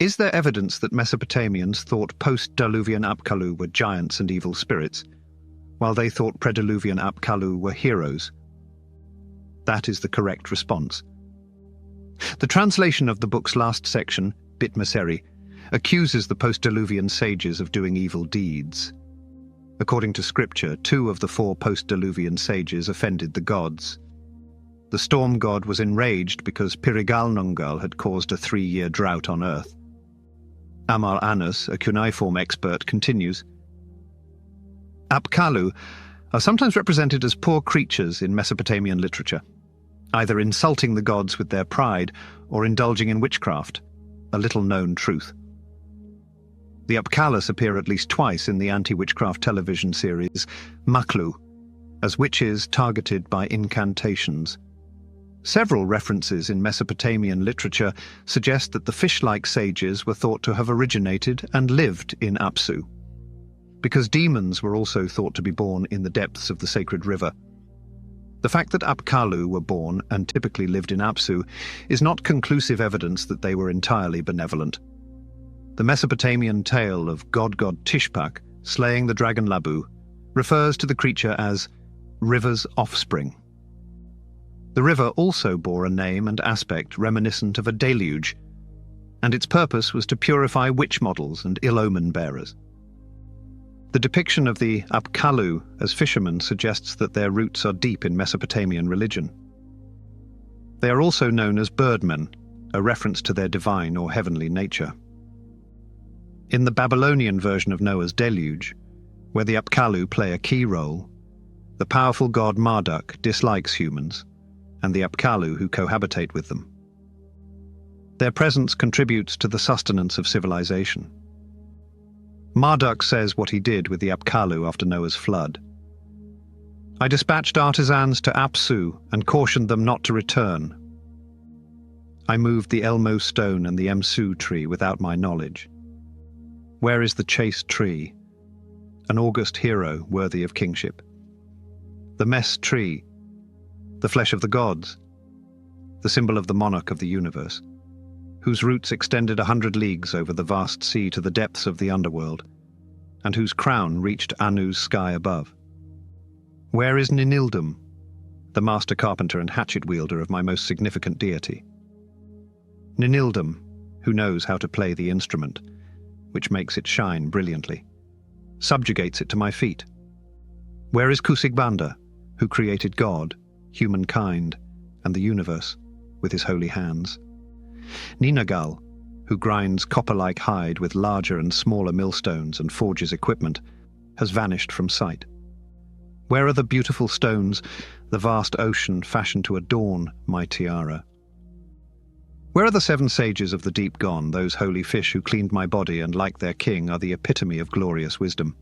Is there evidence that Mesopotamians thought post-Diluvian Apkallu were giants and evil spirits, while they thought pre-Diluvian Apkallu were heroes? That is the correct response. The translation of the book's last section, Bitmeseri, accuses the post-Diluvian sages of doing evil deeds. According to scripture, 2 of the 4 post-Diluvian sages offended the gods. The storm god was enraged because Pirigalnungal had caused a 3-year drought on Earth. Amar Anus, a cuneiform expert, continues, Apkallu are sometimes represented as poor creatures in Mesopotamian literature, either insulting the gods with their pride or indulging in witchcraft, a little-known truth. The Apkallus appear at least twice in the anti-witchcraft television series Maklu, as witches targeted by incantations. Several references in Mesopotamian literature suggest that the fish-like sages were thought to have originated and lived in Apsu, because demons were also thought to be born in the depths of the sacred river. The fact that Apkallu were born and typically lived in Apsu is not conclusive evidence that they were entirely benevolent. The Mesopotamian tale of god Tishpak slaying the dragon Labu refers to the creature as river's offspring. The river also bore a name and aspect reminiscent of a deluge, and its purpose was to purify witch models and ill-omen bearers. The depiction of the Apkallu as fishermen suggests that their roots are deep in Mesopotamian religion. They are also known as birdmen, a reference to their divine or heavenly nature. In the Babylonian version of Noah's deluge, where the Apkallu play a key role, the powerful god Marduk dislikes humans and the Apkallu who cohabitate with them. Their presence contributes to the sustenance of civilization. Marduk says what he did with the Apkallu after Noah's flood. I dispatched artisans to Apsu and cautioned them not to return. I moved the Elmo stone and the Emsu tree without my knowledge. Where is the chaste tree, an august hero worthy of kingship? The Mess tree, the flesh of the gods, the symbol of the monarch of the universe, whose roots extended 100 leagues over the vast sea to the depths of the underworld, and whose crown reached Anu's sky above. Where is Ninildum, the master carpenter and hatchet wielder of my most significant deity? Ninildum, who knows how to play the instrument, which makes it shine brilliantly, subjugates it to my feet. Where is Kusigbanda, who created God, humankind, and the universe with his holy hands? Ninagal, who grinds copper-like hide with larger and smaller millstones and forges equipment, has vanished from sight. Where are the beautiful stones, the vast ocean fashioned to adorn my tiara? Where are the 7 sages of the deep gone, those holy fish who cleaned my body and, like their king, are the epitome of glorious wisdom?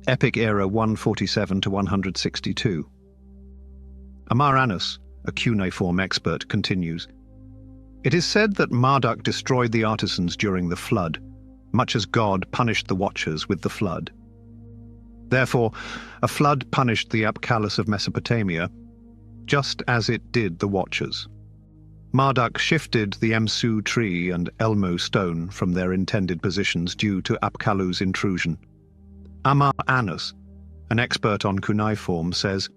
Epic Era 147 to 162. Amar Anus, a cuneiform expert, continues, It is said that Marduk destroyed the artisans during the flood, much as God punished the watchers with the flood. Therefore, a flood punished the Apkallus of Mesopotamia, just as it did the watchers. Marduk shifted the Emsu tree and Elmo stone from their intended positions due to Apkallu's intrusion. Amar Anus, an expert on cuneiform, says,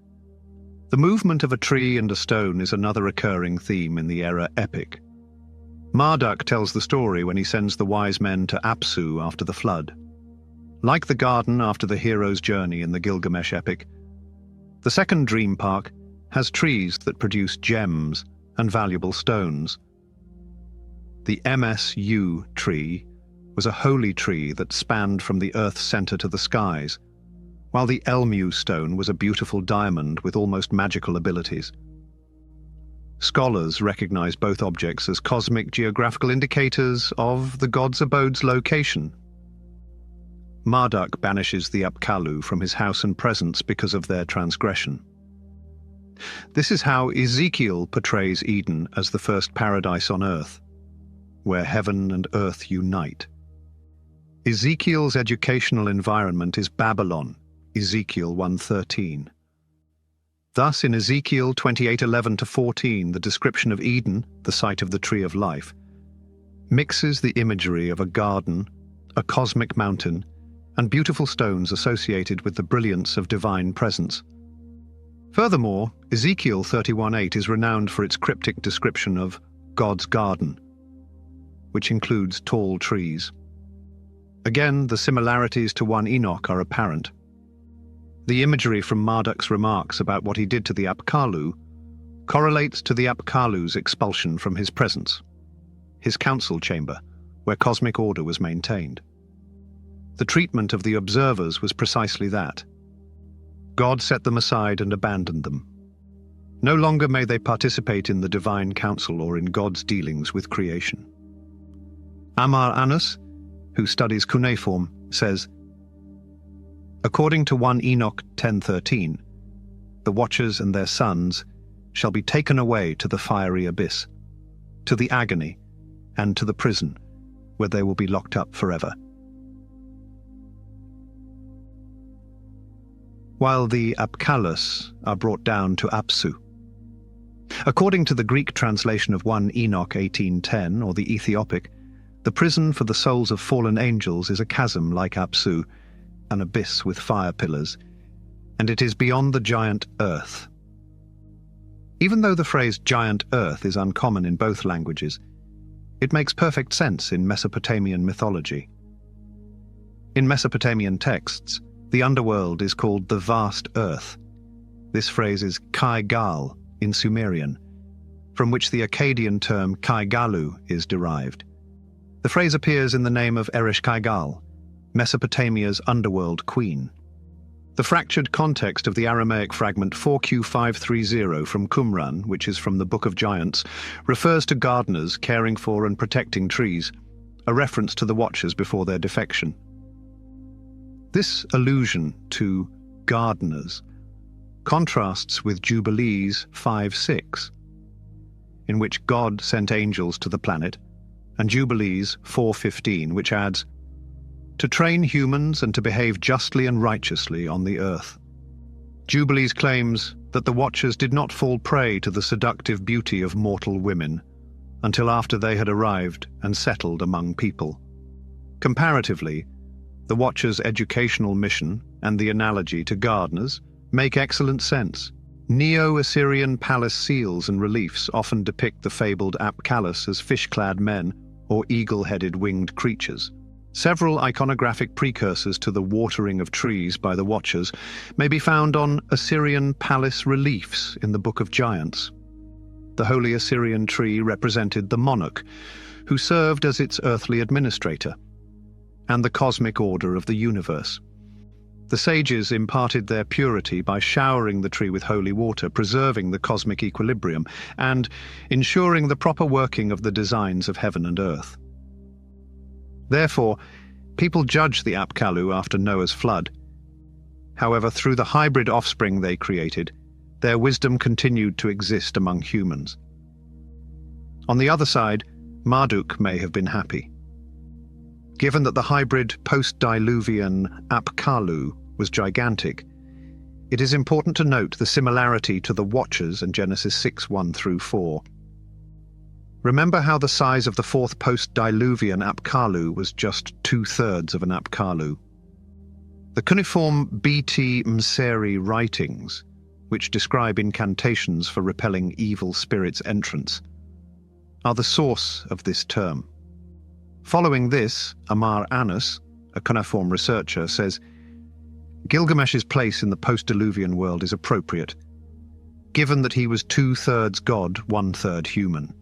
The movement of a tree and a stone is another recurring theme in the Era epic. Marduk tells the story when he sends the wise men to Apsu after the flood. Like the garden after the hero's journey in the Gilgamesh epic, the second dream park has trees that produce gems and valuable stones. The MSU tree was a holy tree that spanned from the Earth's center to the skies, while the Elmu stone was a beautiful diamond with almost magical abilities. Scholars recognize both objects as cosmic geographical indicators of the god's abode's location. Marduk banishes the Apkallu from his house and presence because of their transgression. This is how Ezekiel portrays Eden as the first paradise on earth, where heaven and earth unite. Ezekiel's educational environment is Babylon, Ezekiel 1:13. Thus, in Ezekiel 28:11-14, the description of Eden, the site of the tree of life, mixes the imagery of a garden, a cosmic mountain, and beautiful stones associated with the brilliance of divine presence. Furthermore, Ezekiel 31:8 is renowned for its cryptic description of God's garden, which includes tall trees. Again, the similarities to 1 Enoch are apparent. The imagery from Marduk's remarks about what he did to the Apkallu correlates to the Apkallu's expulsion from his presence, his council chamber, where cosmic order was maintained. The treatment of the observers was precisely that. God set them aside and abandoned them. No longer may they participate in the divine council or in God's dealings with creation. Amar Anus, who studies cuneiform, says, according to 1 Enoch 10:13, the watchers and their sons shall be taken away to the fiery abyss, to the agony, and to the prison, where they will be locked up forever. While the Apkallus are brought down to Apsu. According to the Greek translation of 1 Enoch 18:10, or the Ethiopic, the prison for the souls of fallen angels is a chasm like Apsu, an abyss with fire pillars, and it is beyond the giant earth. Even though the phrase giant earth is uncommon in both languages, it makes perfect sense in Mesopotamian mythology. In Mesopotamian texts, the underworld is called the vast earth. This phrase is Kai-Gal in Sumerian, from which the Akkadian term Kai-Galu is derived. The phrase appears in the name of Eresh Kai-Gal, Mesopotamia's underworld queen. The fractured context of the Aramaic fragment 4Q530 from Qumran, which is from the Book of Giants, refers to gardeners caring for and protecting trees, a reference to the watchers before their defection. This allusion to gardeners contrasts with Jubilees 5:6, in which God sent angels to the planet, and Jubilees 4:15, which adds, to train humans and to behave justly and righteously on the earth. Jubilees claims that the Watchers did not fall prey to the seductive beauty of mortal women until after they had arrived and settled among people. Comparatively, the Watchers' educational mission and the analogy to gardeners make excellent sense. Neo-Assyrian palace seals and reliefs often depict the fabled Apkallus as fish-clad men or eagle-headed winged creatures. Several iconographic precursors to the watering of trees by the Watchers may be found on Assyrian palace reliefs in the Book of Giants. The Holy Assyrian tree represented the monarch, who served as its earthly administrator, and the cosmic order of the universe. The sages imparted their purity by showering the tree with holy water, preserving the cosmic equilibrium, and ensuring the proper working of the designs of heaven and earth. Therefore, people judged the Apkallu after Noah's flood. However, through the hybrid offspring they created, their wisdom continued to exist among humans. On the other side, Marduk may have been happy. Given that the hybrid post-diluvian Apkallu was gigantic, it is important to note the similarity to the Watchers in Genesis 6:1-4. Remember how the size of the fourth post-diluvian Apkallu was just 2/3 of an Apkallu. The cuneiform B.T. Mseri writings, which describe incantations for repelling evil spirits' entrance, are the source of this term. Following this, Amar Anus, a cuneiform researcher, says, Gilgamesh's place in the post-diluvian world is appropriate, given that he was 2/3 god, 1/3 human.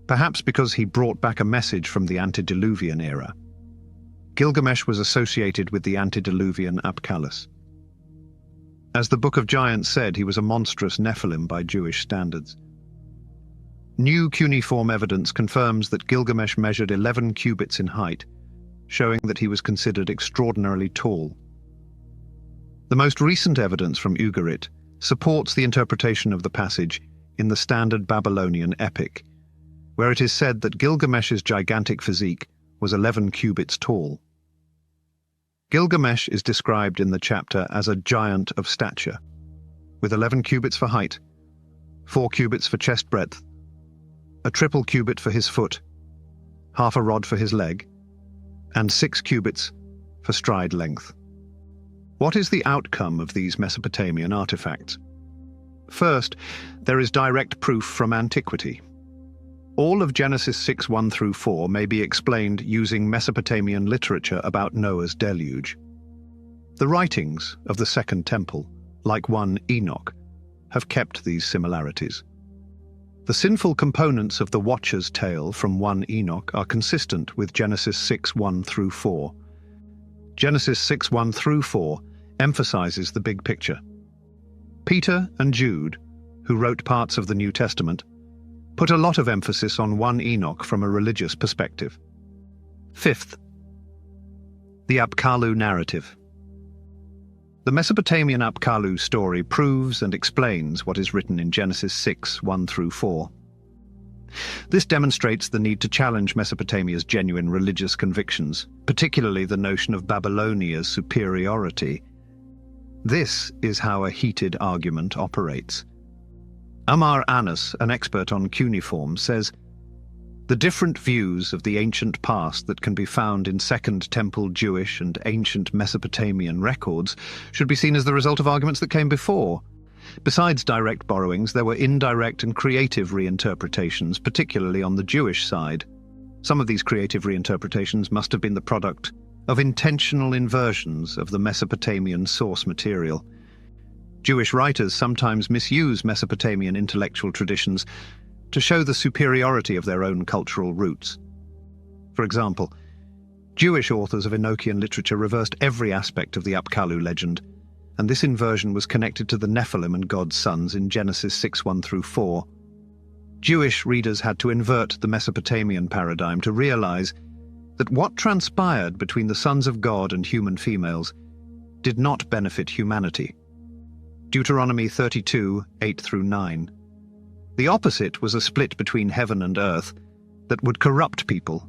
Perhaps because he brought back a message from the antediluvian era. Gilgamesh was associated with the antediluvian Apkallus. As the Book of Giants said, he was a monstrous Nephilim by Jewish standards. New cuneiform evidence confirms that Gilgamesh measured 11 cubits in height, showing that he was considered extraordinarily tall. The most recent evidence from Ugarit supports the interpretation of the passage in the standard Babylonian epic, where it is said that Gilgamesh's gigantic physique was 11 cubits tall. Gilgamesh is described in the chapter as a giant of stature, with 11 cubits for height, 4 cubits for chest breadth, a triple cubit for his foot, half a rod for his leg, and 6 cubits for stride length. What is the outcome of these Mesopotamian artifacts? First, there is direct proof from antiquity. All of Genesis 6:1-4 may be explained using Mesopotamian literature about Noah's deluge. The writings of the Second Temple, like 1 Enoch, have kept these similarities. The sinful components of the Watcher's tale from 1 Enoch are consistent with Genesis 6:1-4. Genesis 6:1-4 emphasizes the big picture. Peter and Jude, who wrote parts of the New Testament, put a lot of emphasis on 1 Enoch from a religious perspective. Fifth, the Apkallu narrative. The Mesopotamian Apkallu story proves and explains what is written in Genesis 6:1-4. This demonstrates the need to challenge Mesopotamia's genuine religious convictions, particularly the notion of Babylonia's superiority. This is how a heated argument operates. Amar Anus, an expert on cuneiform, says, "The different views of the ancient past that can be found in Second Temple Jewish and ancient Mesopotamian records should be seen as the result of arguments that came before. Besides direct borrowings, there were indirect and creative reinterpretations, particularly on the Jewish side. Some of these creative reinterpretations must have been the product of intentional inversions of the Mesopotamian source material. Jewish writers sometimes misuse Mesopotamian intellectual traditions to show the superiority of their own cultural roots. For example, Jewish authors of Enochian literature reversed every aspect of the Apkallu legend, and this inversion was connected to the Nephilim and God's sons in Genesis 6:1-4. Jewish readers had to invert the Mesopotamian paradigm to realize that what transpired between the sons of God and human females did not benefit humanity. Deuteronomy 32:8-9. The opposite was a split between heaven and earth that would corrupt people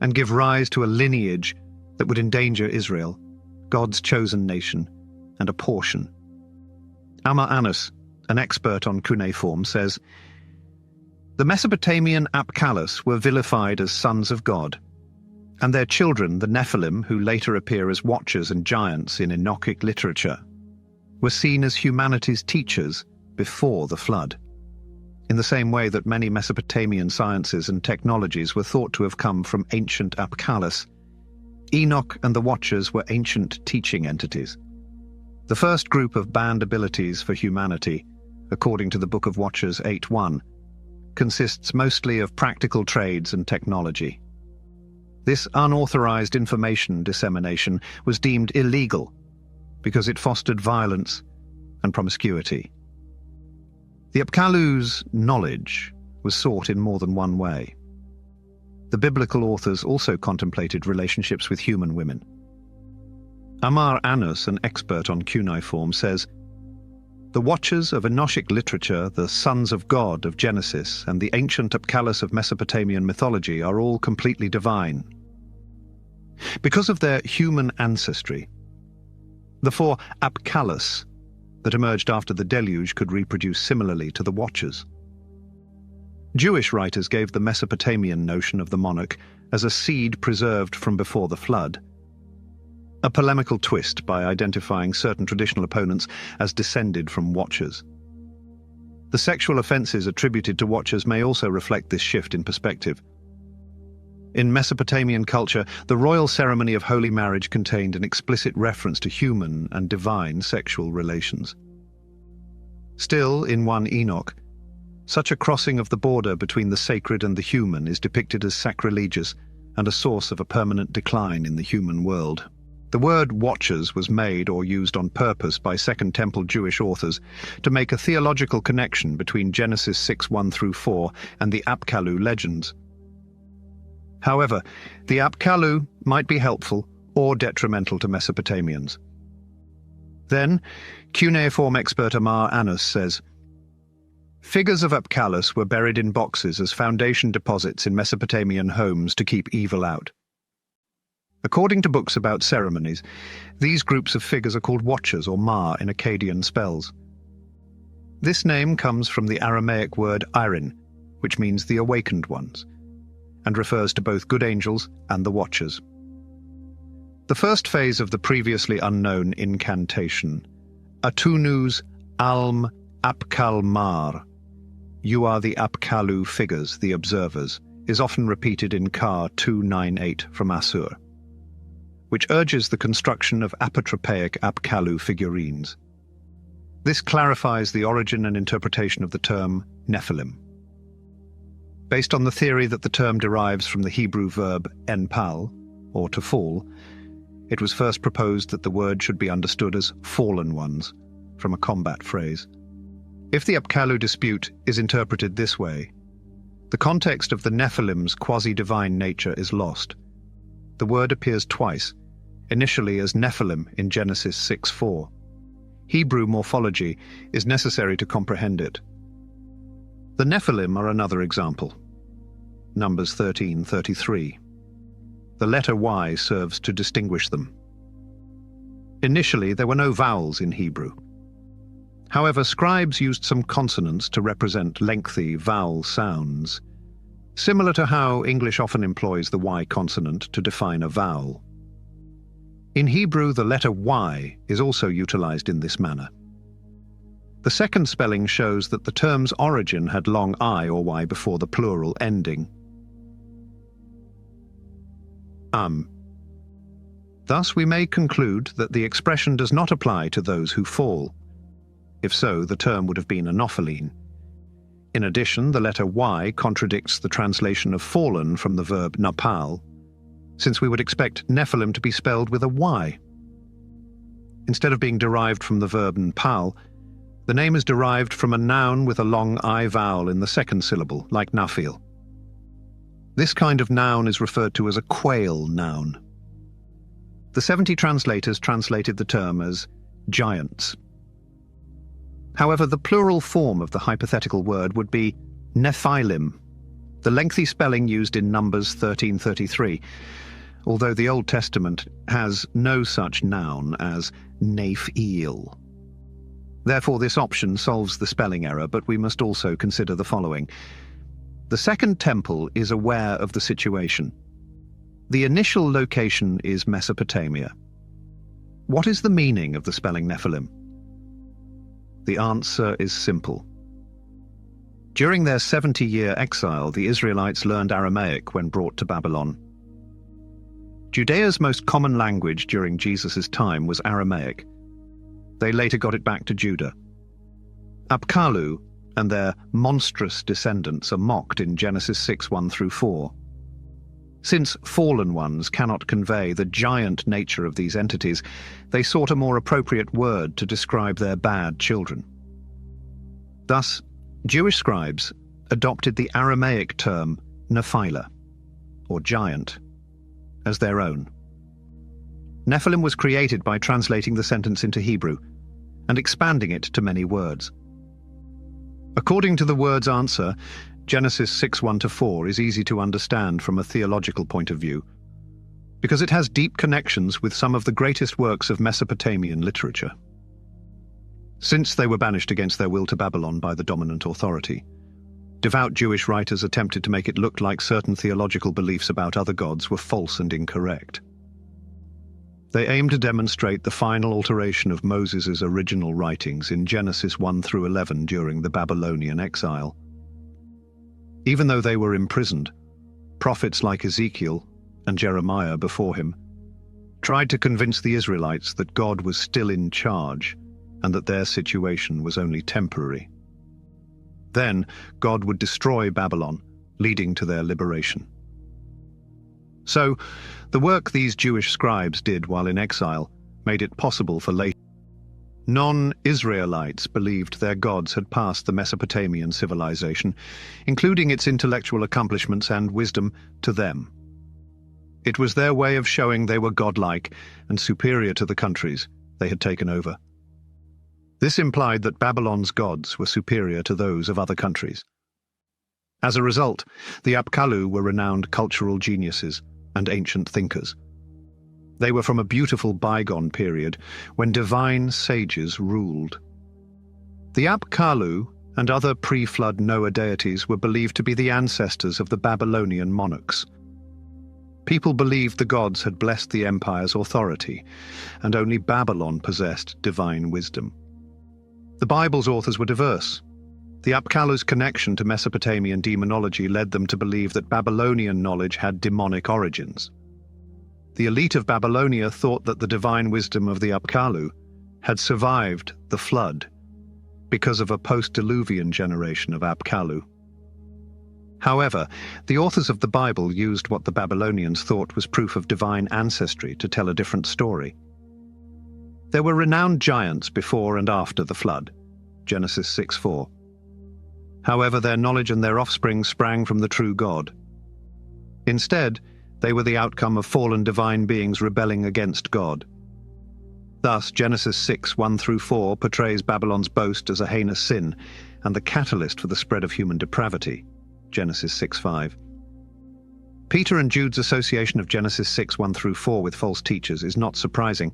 and give rise to a lineage that would endanger Israel, God's chosen nation, and a portion. Amar Anus, an expert on cuneiform, says, "The Mesopotamian Apkallus were vilified as sons of God, and their children, the Nephilim, who later appear as watchers and giants in Enochic literature, were seen as humanity's teachers before the flood. In the same way that many Mesopotamian sciences and technologies were thought to have come from ancient Apkallus, Enoch and the Watchers were ancient teaching entities. The first group of banned abilities for humanity, according to the Book of Watchers 8:1, consists mostly of practical trades and technology. This unauthorized information dissemination was deemed illegal because it fostered violence and promiscuity. The Apkallu's knowledge was sought in more than one way. The biblical authors also contemplated relationships with human women. Amar Anus, an expert on cuneiform, says, "The Watchers of Enochic literature, the sons of God of Genesis, and the ancient Apkallus of Mesopotamian mythology are all completely divine. Because of their human ancestry, the 4 Apkallus that emerged after the deluge could reproduce similarly to the Watchers." Jewish writers gave the Mesopotamian notion of the monarch as a seed preserved from before the flood, a polemical twist by identifying certain traditional opponents as descended from Watchers. The sexual offenses attributed to Watchers may also reflect this shift in perspective. In Mesopotamian culture, the royal ceremony of holy marriage contained an explicit reference to human and divine sexual relations. Still, in 1 Enoch, such a crossing of the border between the sacred and the human is depicted as sacrilegious and a source of a permanent decline in the human world. The word Watchers was made or used on purpose by Second Temple Jewish authors to make a theological connection between Genesis 6:1-4 and the Apkallu legends. However, the Apkallu might be helpful or detrimental to Mesopotamians. Then, cuneiform expert Amar Anus says, "Figures of Apkallus were buried in boxes as foundation deposits in Mesopotamian homes to keep evil out. According to books about ceremonies, these groups of figures are called Watchers or Ma in Akkadian spells. This name comes from the Aramaic word Irin, which means the awakened ones, and refers to both good angels and the Watchers. The first phase of the previously unknown incantation, Atunus alm Apkalmar, you are the Apkallu figures, the observers, is often repeated in Ka 298 from Assur, which urges the construction of apotropaic Apkallu figurines. This clarifies the origin and interpretation of the term Nephilim. Based on the theory that the term derives from the Hebrew verb enpal, or to fall, it was first proposed that the word should be understood as fallen ones, from a combat phrase. If the Apkallu dispute is interpreted this way, the context of the Nephilim's quasi-divine nature is lost. The word appears twice, initially as Nephilim in Genesis 6:4. Hebrew morphology is necessary to comprehend it. The Nephilim are another example. Numbers 13:33. The letter Y serves to distinguish them. Initially, there were no vowels in Hebrew. However, scribes used some consonants to represent lengthy vowel sounds, similar to how English often employs the Y consonant to define a vowel. In Hebrew, the letter Y is also utilized in this manner. The second spelling shows that the term's origin had long I or Y before the plural ending. Thus, we may conclude that the expression does not apply to those who fall. If so, the term would have been anopheline. In addition, the letter Y contradicts the translation of fallen from the verb napal, since we would expect Nephilim to be spelled with a Y. Instead of being derived from the verb npal, the name is derived from a noun with a long I vowel in the second syllable, like Naphil. This kind of noun is referred to as a quail noun. The 70 translators translated the term as giants. However, the plural form of the hypothetical word would be Nephilim, the lengthy spelling used in Numbers 13:33, although the Old Testament has no such noun as Nephil. Therefore, this option solves the spelling error, but we must also consider the following. The Second Temple is aware of the situation. The initial location is Mesopotamia. What is the meaning of the spelling Nephilim? The answer is simple. During their 70-year exile, the Israelites learned Aramaic when brought to Babylon. Judea's most common language during Jesus' time was Aramaic. They later got it back to Judah. Apkallu and their monstrous descendants are mocked in Genesis 6:1-4. Since fallen ones cannot convey the giant nature of these entities, they sought a more appropriate word to describe their bad children. Thus, Jewish scribes adopted the Aramaic term Nephilah, or giant, as their own. Nephilim was created by translating the sentence into Hebrew and expanding it to many words. According to the word's answer, Genesis 6:1-4 is easy to understand from a theological point of view, because it has deep connections with some of the greatest works of Mesopotamian literature. Since they were banished against their will to Babylon by the dominant authority, devout Jewish writers attempted to make it look like certain theological beliefs about other gods were false and incorrect. They aimed to demonstrate the final alteration of Moses' original writings in Genesis 1-11 during the Babylonian exile. Even though they were imprisoned, prophets like Ezekiel and Jeremiah before him tried to convince the Israelites that God was still in charge and that their situation was only temporary. Then God would destroy Babylon, leading to their liberation. So, the work these Jewish scribes did while in exile made it possible for later non-Israelites believed their gods had passed the Mesopotamian civilization, including its intellectual accomplishments and wisdom, to them. It was their way of showing they were godlike and superior to the countries they had taken over. This implied that Babylon's gods were superior to those of other countries. As a result, the Apkallu were renowned cultural geniuses and ancient thinkers. They were from a beautiful bygone period when divine sages ruled. The Apkallu and other pre-flood Noah deities were believed to be the ancestors of the Babylonian monarchs. People believed the gods had blessed the empire's authority, and only Babylon possessed divine wisdom. The Bible's authors were diverse. The Apkallu's connection to Mesopotamian demonology led them to believe that Babylonian knowledge had demonic origins. The elite of Babylonia thought that the divine wisdom of the Apkallu had survived the flood because of a post-Diluvian generation of Apkallu. However, the authors of the Bible used what the Babylonians thought was proof of divine ancestry to tell a different story. There were renowned giants before and after the flood, Genesis 6:4. However, their knowledge and their offspring sprang from the true God. Instead, they were the outcome of fallen divine beings rebelling against God. Thus, Genesis 6:1-4 portrays Babylon's boast as a heinous sin and the catalyst for the spread of human depravity, Genesis 6:5. Peter and Jude's association of Genesis 6:1-4 with false teachers is not surprising,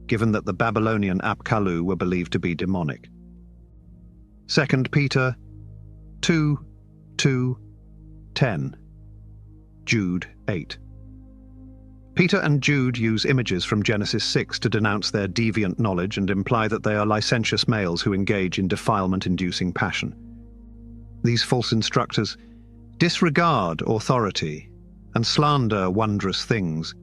given that the Babylonian Apkallu were believed to be demonic. 2 Peter 2:10, Jude 8. Peter and Jude use images from Genesis 6 to denounce their deviant knowledge and imply that they are licentious males who engage in defilement-inducing passion. These false instructors disregard authority and slander wondrous things,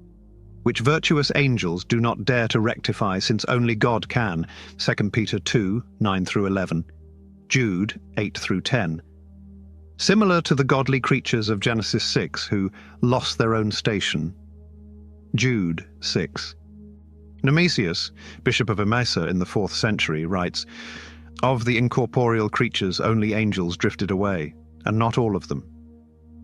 which virtuous angels do not dare to rectify, since only God can, 2 Peter 2:9-11, Jude 8-10. Similar to the godly creatures of Genesis 6 who lost their own station, Jude 6. Nemesius, Bishop of Emesa in the 4th century, writes, "Of the incorporeal creatures only angels drifted away, and not all of them,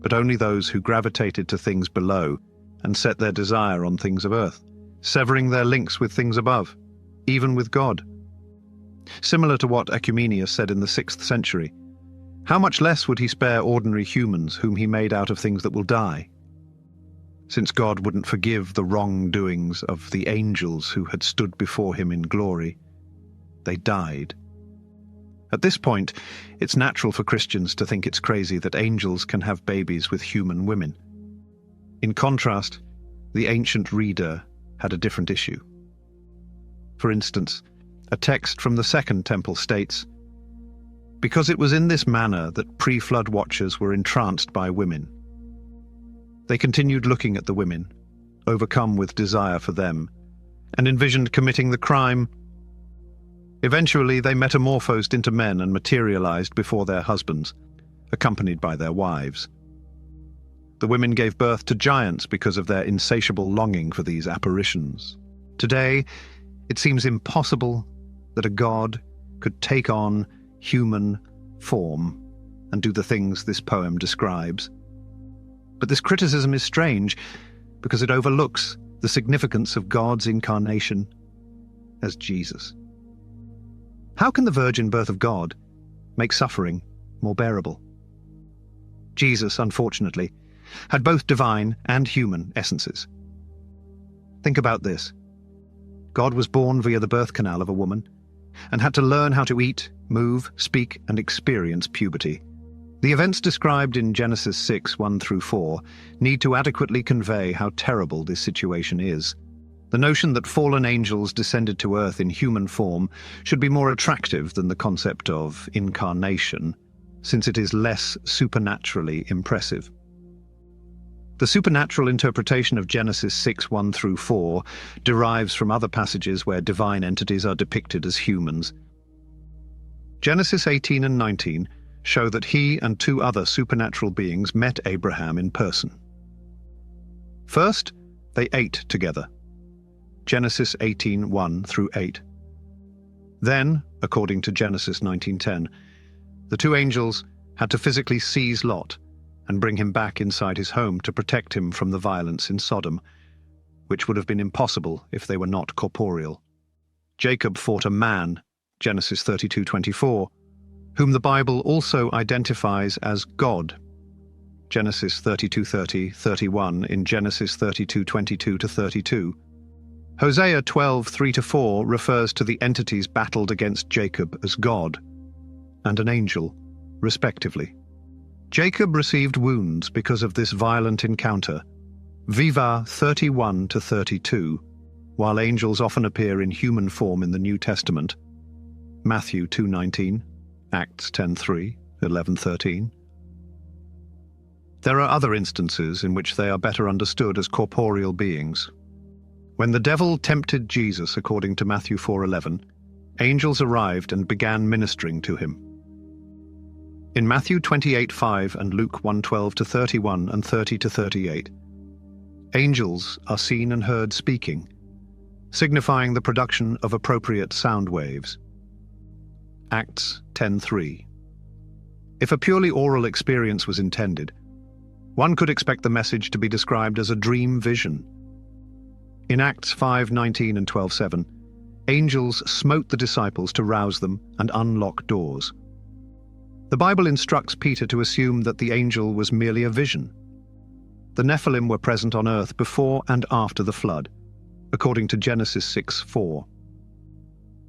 but only those who gravitated to things below and set their desire on things of earth, severing their links with things above, even with God." Similar to what Ecumenius said in the 6th century, how much less would he spare ordinary humans whom he made out of things that will die? Since God wouldn't forgive the wrongdoings of the angels who had stood before him in glory, they died. At this point, it's natural for Christians to think it's crazy that angels can have babies with human women. In contrast, the ancient reader had a different issue. For instance, a text from the Second Temple states, "Because it was in this manner that pre-flood watchers were entranced by women. They continued looking at the women, overcome with desire for them, and envisioned committing the crime. Eventually, they metamorphosed into men and materialized before their husbands, accompanied by their wives. The women gave birth to giants because of their insatiable longing for these apparitions. Today, it seems impossible that a god could take on human form and do the things this poem describes. But this criticism is strange because it overlooks the significance of God's incarnation as Jesus. How can the virgin birth of God make suffering more bearable? Jesus, unfortunately, had both divine and human essences. Think about this. God was born via the birth canal of a woman and had to learn how to eat, move, speak, and experience puberty. The events described in Genesis 6:1-4 need to adequately convey how terrible this situation is. The notion that fallen angels descended to earth in human form should be more attractive than the concept of incarnation, since it is less supernaturally impressive. The supernatural interpretation of Genesis 6:1-4 derives from other passages where divine entities are depicted as humans. Genesis 18 and 19 show that he and two other supernatural beings met Abraham in person. First, they ate together. Genesis 18:1-8. Then, according to Genesis 19:10, the two angels had to physically seize Lot and bring him back inside his home to protect him from the violence in Sodom, which would have been impossible if they were not corporeal. Jacob fought a man, Genesis 32:24, whom the Bible also identifies as God, Genesis 32:30-31 in Genesis 32:22-32. Hosea 12:3-4 refers to the entities battled against Jacob as God, and an angel, respectively. Jacob received wounds because of this violent encounter, Viva 31-32, while angels often appear in human form in the New Testament, Matthew 2:19, Acts 10:3, 11:13. There are other instances in which they are better understood as corporeal beings. When the devil tempted Jesus, according to Matthew 4:11, angels arrived and began ministering to him. In Matthew 28:5 and Luke 1:12-31 and 30-38, angels are seen and heard speaking, signifying the production of appropriate sound waves. Acts 10:3. If a purely oral experience was intended, one could expect the message to be described as a dream vision. In Acts 5:19 and 12:7, angels smote the disciples to rouse them and unlock doors. The Bible instructs Peter to assume that the angel was merely a vision. The Nephilim were present on earth before and after the flood, according to Genesis 6:4.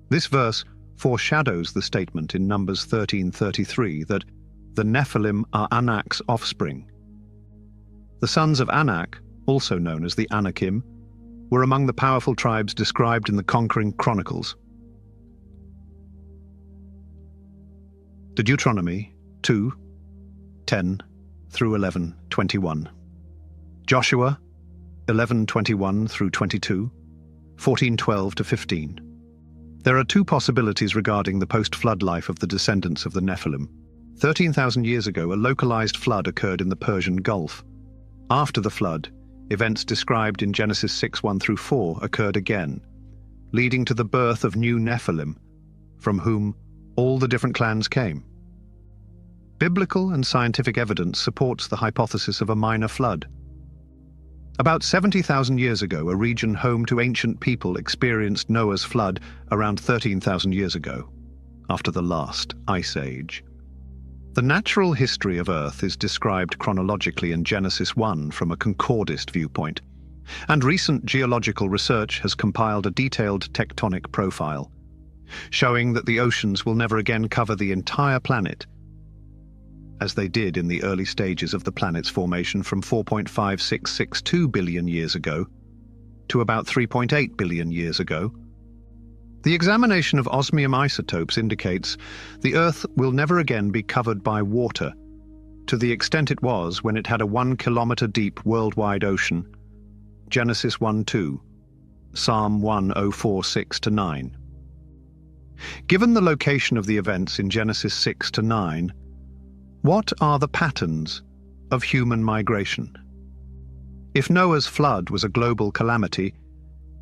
This verse foreshadows the statement in Numbers 13:33 that the Nephilim are Anak's offspring. The sons of Anak, also known as the Anakim, were among the powerful tribes described in the Conquering Chronicles. Deuteronomy 2:10-11:21. Joshua 11:21-22, 14:12-15. There are two possibilities regarding the post-flood life of the descendants of the Nephilim. 13,000 years ago, a localized flood occurred in the Persian Gulf. After the flood, events described in Genesis 6:1-4 occurred again, leading to the birth of new Nephilim, from whom all the different clans came. Biblical and scientific evidence supports the hypothesis of a minor flood. About 70,000 years ago, a region home to ancient people experienced Noah's flood around 13,000 years ago, after the last ice age. The natural history of Earth is described chronologically in Genesis 1 from a concordist viewpoint, and recent geological research has compiled a detailed tectonic profile, showing that the oceans will never again cover the entire planet, as they did in the early stages of the planet's formation from 4.5662 billion years ago to about 3.8 billion years ago. The examination of osmium isotopes indicates the Earth will never again be covered by water, to the extent it was when it had a 1-kilometer deep worldwide ocean, Genesis 1:2, Psalm 1:046-9. Given the location of the events in Genesis 6-9, what are the patterns of human migration? If Noah's flood was a global calamity,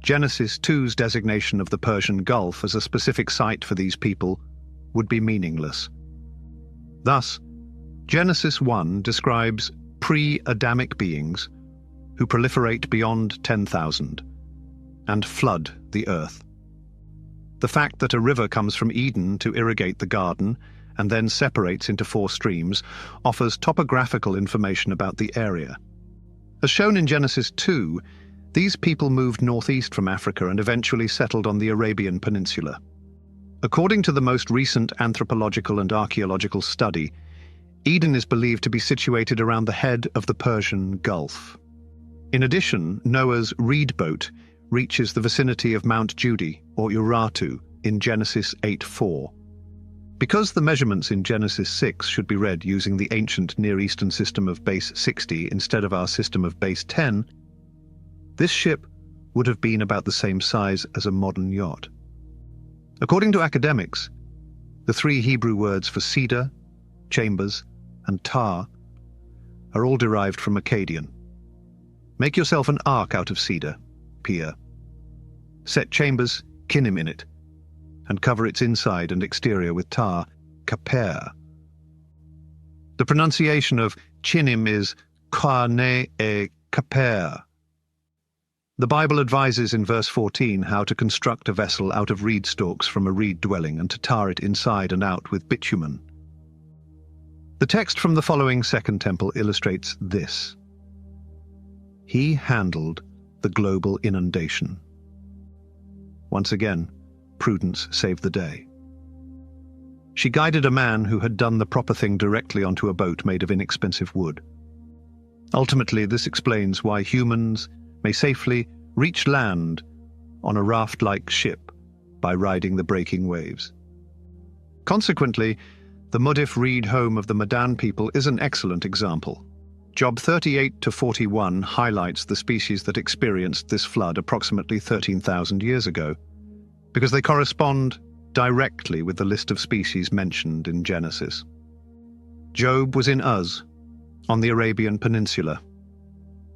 Genesis 2's designation of the Persian Gulf as a specific site for these people would be meaningless. Thus, Genesis 1 describes pre-Adamic beings who proliferate beyond 10,000 and flood the earth. The fact that a river comes from Eden to irrigate the garden and then separates into 4 streams offers topographical information about the area. As shown in Genesis 2, these people moved northeast from Africa and eventually settled on the Arabian Peninsula. According to the most recent anthropological and archaeological study, Eden is believed to be situated around the head of the Persian Gulf. In addition, Noah's reed boat reaches the vicinity of Mount Judy, or Urartu, in Genesis 8:4. Because the measurements in Genesis 6 should be read using the ancient Near Eastern system of base 60 instead of our system of base 10, this ship would have been about the same size as a modern yacht. According to academics, the 3 Hebrew words for cedar, chambers, and tar are all derived from Akkadian. Make yourself an ark out of cedar, Pia. Set chambers, kinim in it, and cover its inside and exterior with tar, kaper. The pronunciation of chinim is kane e kaper. The Bible advises in verse 14 how to construct a vessel out of reed stalks from a reed dwelling and to tar it inside and out with bitumen. The text from the following Second Temple illustrates this. He handled the global inundation. Once again, prudence saved the day. She guided a man who had done the proper thing directly onto a boat made of inexpensive wood. Ultimately, this explains why humans may safely reach land on a raft-like ship by riding the breaking waves. Consequently, the Mudif Reed home of the Madan people is an excellent example. Job 38 to 41 highlights the species that experienced this flood approximately 13,000 years ago, because they correspond directly with the list of species mentioned in Genesis. Job was in Uz, on the Arabian Peninsula,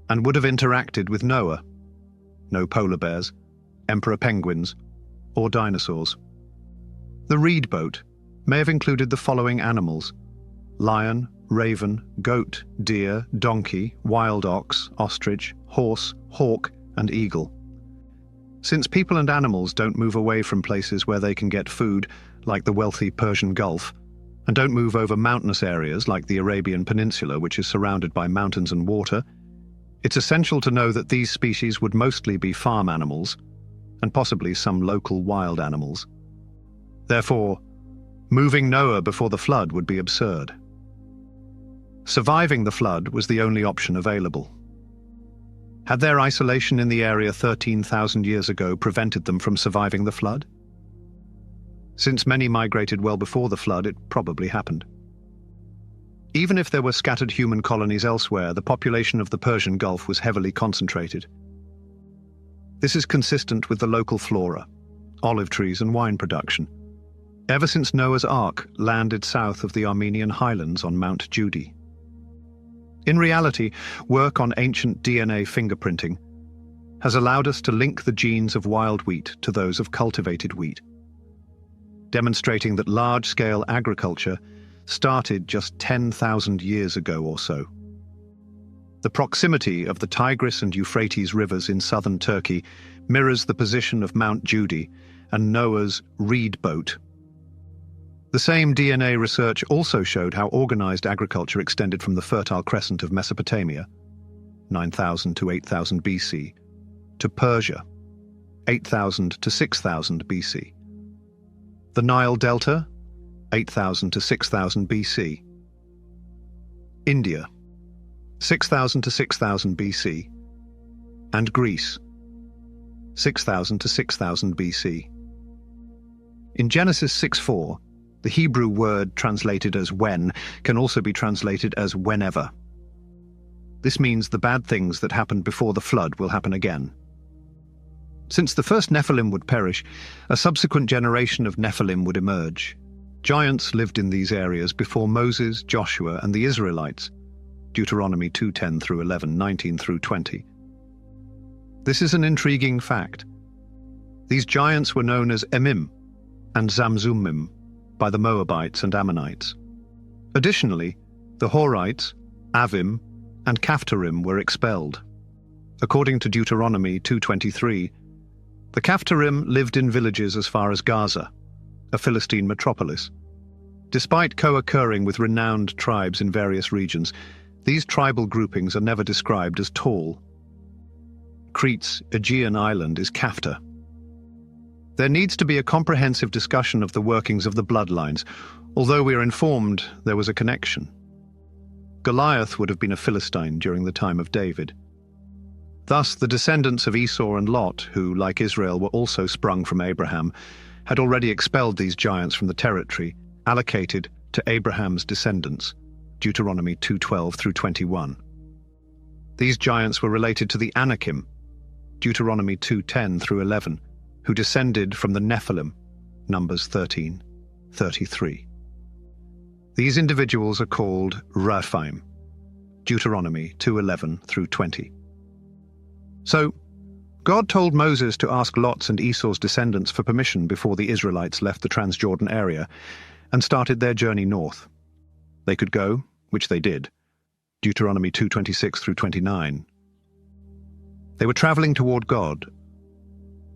and would have interacted with Noah. No polar bears, emperor penguins, or dinosaurs. The reed boat may have included the following animals: lion, raven, goat, deer, donkey, wild ox, ostrich, horse, hawk, and eagle. Since people and animals don't move away from places where they can get food, like the wealthy Persian Gulf, and don't move over mountainous areas like the Arabian Peninsula, which is surrounded by mountains and water, it's essential to know that these species would mostly be farm animals, and possibly some local wild animals. Therefore, moving Noah before the flood would be absurd. Surviving the flood was the only option available. Had their isolation in the area 13,000 years ago prevented them from surviving the flood? Since many migrated well before the flood, it probably happened. Even if there were scattered human colonies elsewhere, the population of the Persian Gulf was heavily concentrated. This is consistent with the local flora, olive trees and wine production, ever since Noah's Ark landed south of the Armenian highlands on Mount Judy. In reality, work on ancient DNA fingerprinting has allowed us to link the genes of wild wheat to those of cultivated wheat, demonstrating that large-scale agriculture started just 10,000 years ago or so. The proximity of the Tigris and Euphrates rivers in southern Turkey mirrors the position of Mount Judy and Noah's reed boat. The same DNA research also showed how organized agriculture extended from the Fertile Crescent of Mesopotamia, 9,000 to 8,000 BC, to Persia, 8,000 to 6,000 BC. The Nile Delta, 8,000 to 6,000 BC. India, 6,000 to 6,000 BC. And Greece, 6,000 to 6,000 BC. In Genesis 6:4, the Hebrew word translated as when can also be translated as whenever. This means the bad things that happened before the flood will happen again. Since the first Nephilim would perish, a subsequent generation of Nephilim would emerge. Giants lived in these areas before Moses, Joshua, and the Israelites, Deuteronomy 2:10 through 11, 19 through 20. This is an intriguing fact. These giants were known as Emim and Zamzummim by the Moabites and Ammonites. Additionally, the Horites, Avim, and Caphtorim were expelled. According to Deuteronomy 2:23, the Caphtorim lived in villages as far as Gaza, a Philistine metropolis. Despite co-occurring with renowned tribes in various regions, these tribal groupings are never described as tall. Crete's Aegean island is Caphtor. There needs to be a comprehensive discussion of the workings of the bloodlines, although we are informed there was a connection. Goliath would have been a Philistine during the time of David. Thus, the descendants of Esau and Lot, who, like Israel, were also sprung from Abraham, had already expelled these giants from the territory allocated to Abraham's descendants, Deuteronomy 2:12 through 21. These giants were related to the Anakim, Deuteronomy 2:10 through 11, who descended from the Nephilim, Numbers 13:33. These individuals are called Rephaim, Deuteronomy 2:11 through 20. So, God told Moses to ask Lot's and Esau's descendants for permission before the Israelites left the Transjordan area and started their journey north. They could go, which they did, Deuteronomy 2:26 through 29. They were traveling toward God,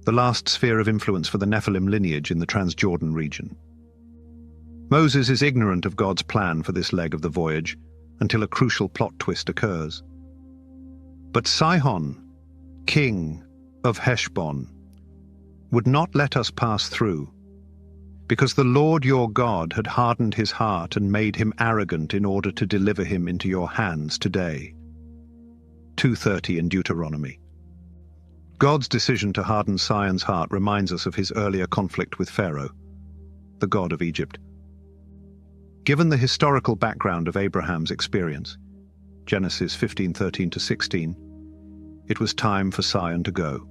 the last sphere of influence for the Nephilim lineage in the Transjordan region. Moses is ignorant of God's plan for this leg of the voyage until a crucial plot twist occurs. But Sihon, king of Heshbon, would not let us pass through. because the Lord your God had hardened his heart and made him arrogant in order to deliver him into your hands today. 2:30 in Deuteronomy. God's decision to harden Sihon's heart reminds us of his earlier conflict with Pharaoh, the god of Egypt. Given the historical background of Abraham's experience, Genesis 15:13-16, it was time for Sihon to go.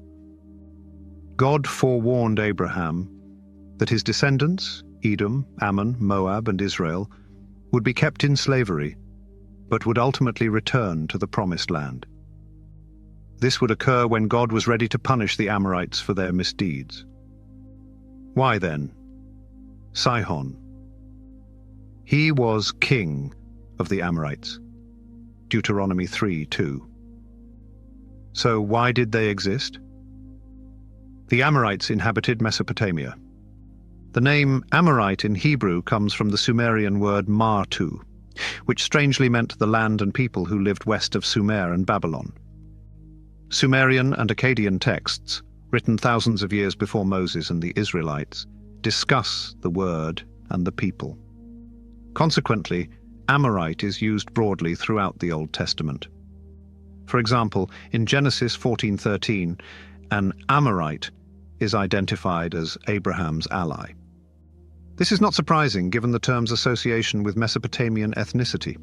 God forewarned Abraham that his descendants, Edom, Ammon, Moab, and Israel, would be kept in slavery, but would ultimately return to the Promised Land. This would occur when God was ready to punish the Amorites for their misdeeds. Why then? Sihon. He was king of the Amorites. Deuteronomy 3:2. So why did they exist? The Amorites inhabited Mesopotamia. The name Amorite in Hebrew comes from the Sumerian word Martu, which strangely meant the land and people who lived west of Sumer and Babylon. Sumerian and Akkadian texts, written thousands of years before Moses and the Israelites, discuss the word and the people. Consequently, Amorite is used broadly throughout the Old Testament. For example, in Genesis 14:13, an Amorite is identified as Abraham's ally. This is not surprising given the term's association with Mesopotamian ethnicity.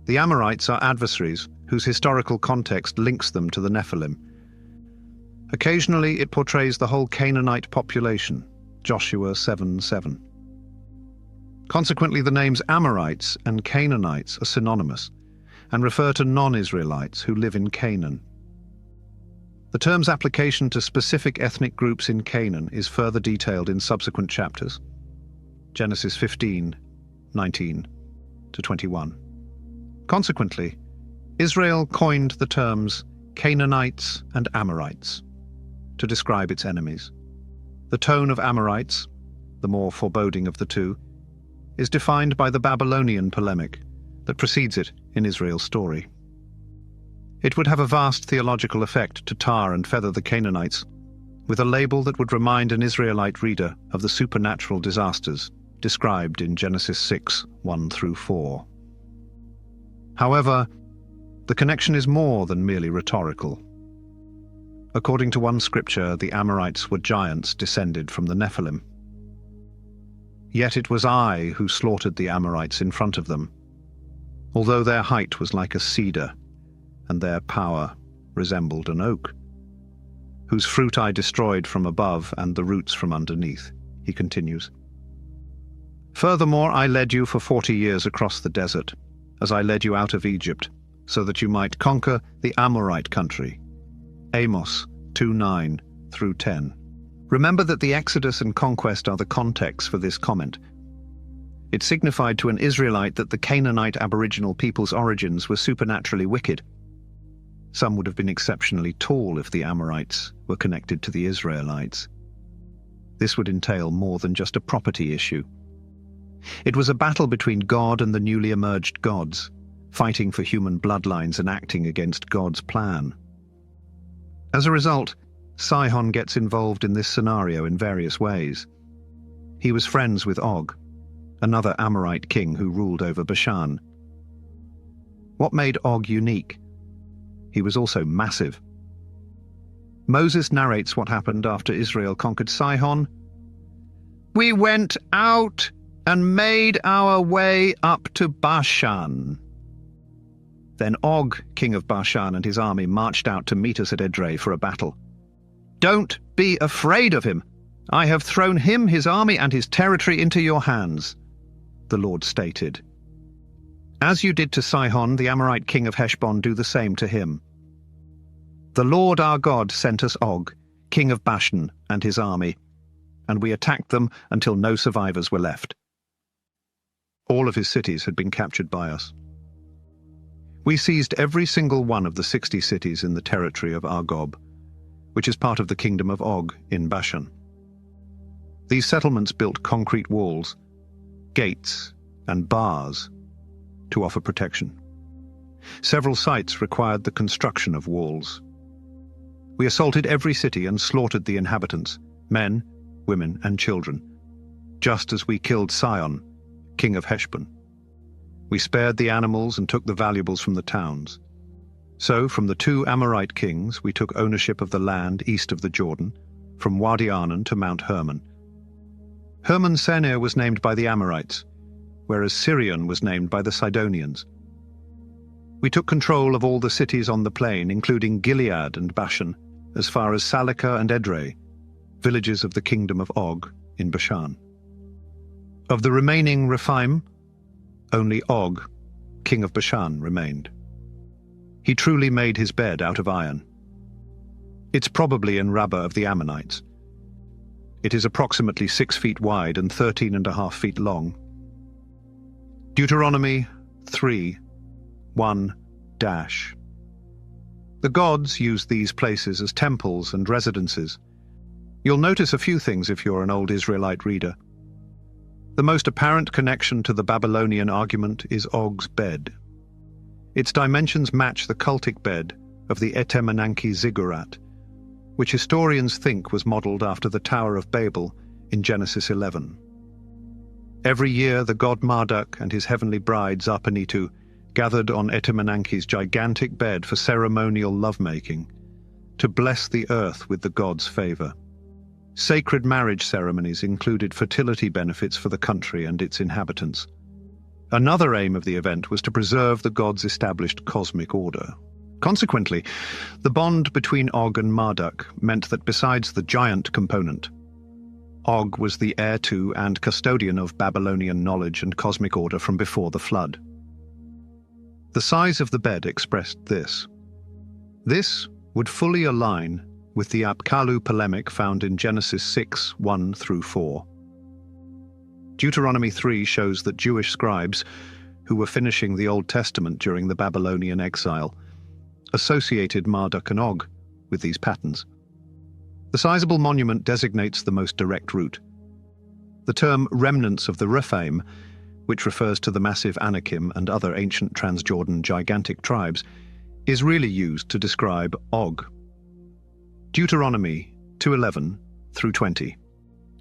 The Amorites are adversaries whose historical context links them to the Nephilim. Occasionally it portrays the whole Canaanite population, Joshua 7:7. Consequently, the names Amorites and Canaanites are synonymous and refer to non-Israelites who live in Canaan. The term's application to specific ethnic groups in Canaan is further detailed in subsequent chapters, Genesis 15:19-21. Consequently, Israel coined the terms Canaanites and Amorites to describe its enemies. The tone of Amorites, the more foreboding of the two, is defined by the Babylonian polemic that precedes it in Israel's story. It would have a vast theological effect to tar and feather the Canaanites with a label that would remind an Israelite reader of the supernatural disasters described in Genesis 6:1-4. However, the connection is more than merely rhetorical. According to one scripture, the Amorites were giants descended from the Nephilim. Yet it was I who slaughtered the Amorites in front of them, although their height was like a cedar, and their power resembled an oak, whose fruit I destroyed from above and the roots from underneath, he continues. Furthermore, I led you for 40 years across the desert, as I led you out of Egypt, so that you might conquer the Amorite country. Amos 2:9-10. Remember that the Exodus and conquest are the context for this comment. It signified to an Israelite that the Canaanite Aboriginal people's origins were supernaturally wicked. Some would have been exceptionally tall if the Amorites were connected to the Israelites. This would entail more than just a property issue. It was a battle between God and the newly emerged gods, fighting for human bloodlines and acting against God's plan. As a result, Sihon gets involved in this scenario in various ways. He was friends with Og, another Amorite king who ruled over Bashan. What made Og unique? He was also massive. Moses narrates what happened after Israel conquered Sihon. "We went out and made our way up to Bashan. Then Og, king of Bashan, and his army marched out to meet us at Edrei for a battle. Don't be afraid of him. I have thrown him, his army, and his territory into your hands," the Lord stated. As you did to Sihon, the Amorite king of Heshbon, do the same to him. The Lord our God sent us Og, king of Bashan, and his army, and we attacked them until no survivors were left. All of his cities had been captured by us. We seized every single one of the 60 cities in the territory of Argob, which is part of the kingdom of Og in Bashan. These settlements built concrete walls, gates, and bars to offer protection. Several sites required the construction of walls. We assaulted every city and slaughtered the inhabitants, men, women, and children, just as we killed Sion, king of Heshbon. We spared the animals and took the valuables from the towns. So from the 2 Amorite kings we took ownership of the land east of the Jordan, from Wadi Arnon to Mount Hermon. Hermon Senir was named by the Amorites, whereas Sirion was named by the Sidonians. We took control of all the cities on the plain, including Gilead and Bashan, as far as Salika and Edrei, villages of the kingdom of Og in Bashan. Of the remaining Rephaim, only Og, king of Bashan, remained. He truly made his bed out of iron. It's probably in Rabbah of the Ammonites. It is approximately 6 feet wide and 13.5 feet long. Deuteronomy 3:1-. The gods used these places as temples and residences. You'll notice a few things if you're an old Israelite reader. The most apparent connection to the Babylonian argument is Og's bed. Its dimensions match the cultic bed of the Etemenanki ziggurat, which historians think was modeled after the Tower of Babel in Genesis 11. Every year the god Marduk and his heavenly bride Zarpanitu gathered on Etemenanki's gigantic bed for ceremonial lovemaking, to bless the earth with the god's favor. Sacred marriage ceremonies included fertility benefits for the country and its inhabitants. Another aim of the event was to preserve the god's established cosmic order. Consequently, the bond between Og and Marduk meant that besides the giant component, Og was the heir to and custodian of Babylonian knowledge and cosmic order from before the flood. The size of the bed expressed this. This would fully align with the Apkallu polemic found in Genesis 6:1-4. Deuteronomy 3 shows that Jewish scribes, who were finishing the Old Testament during the Babylonian exile, associated Marduk and Og with these patterns. The sizable monument designates the most direct route. The term remnants of the Rephaim, which refers to the massive Anakim and other ancient Transjordan gigantic tribes, is really used to describe Og. Deuteronomy 2:11-20.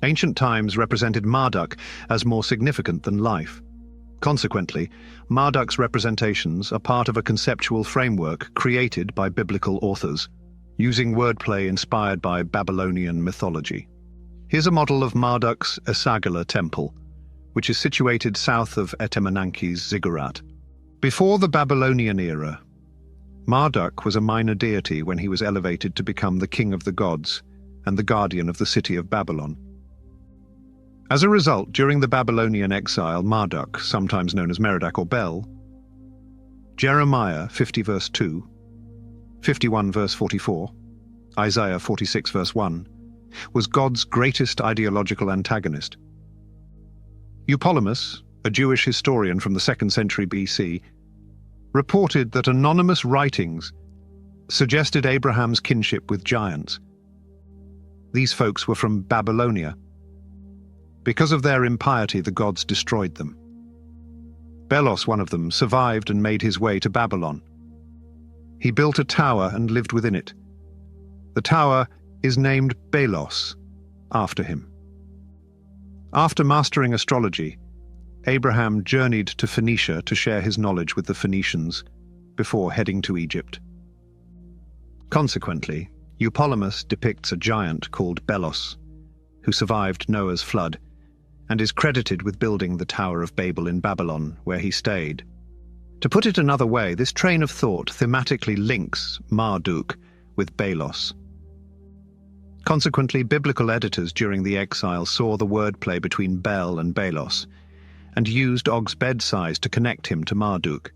Ancient times represented Marduk as more significant than life. Consequently, Marduk's representations are part of a conceptual framework created by biblical authors, using wordplay inspired by Babylonian mythology. Here's a model of Marduk's Esagila temple, which is situated south of Etemenanki's ziggurat. Before the Babylonian era, Marduk was a minor deity when he was elevated to become the king of the gods and the guardian of the city of Babylon. As a result, during the Babylonian exile, Marduk, sometimes known as Merodach or Bel, Jeremiah 50 verse 2, 51 verse 44, Isaiah 46 verse 1, was God's greatest ideological antagonist. Eupolemus, a Jewish historian from the 2nd century BC, reported that anonymous writings suggested Abraham's kinship with giants. These folks were from Babylonia. Because of their impiety, the gods destroyed them. Belos, one of them, survived and made his way to Babylon. He built a tower and lived within it. The tower is named Belos, after him. After mastering astrology, Abraham journeyed to Phoenicia to share his knowledge with the Phoenicians before heading to Egypt. Consequently, Eupolemus depicts a giant called Belos, who survived Noah's flood, and is credited with building the Tower of Babel in Babylon, where he stayed. To put it another way, this train of thought thematically links Marduk with Belos. Consequently, biblical editors during the exile saw the wordplay between Bel and Belos, and used Og's bed size to connect him to Marduk.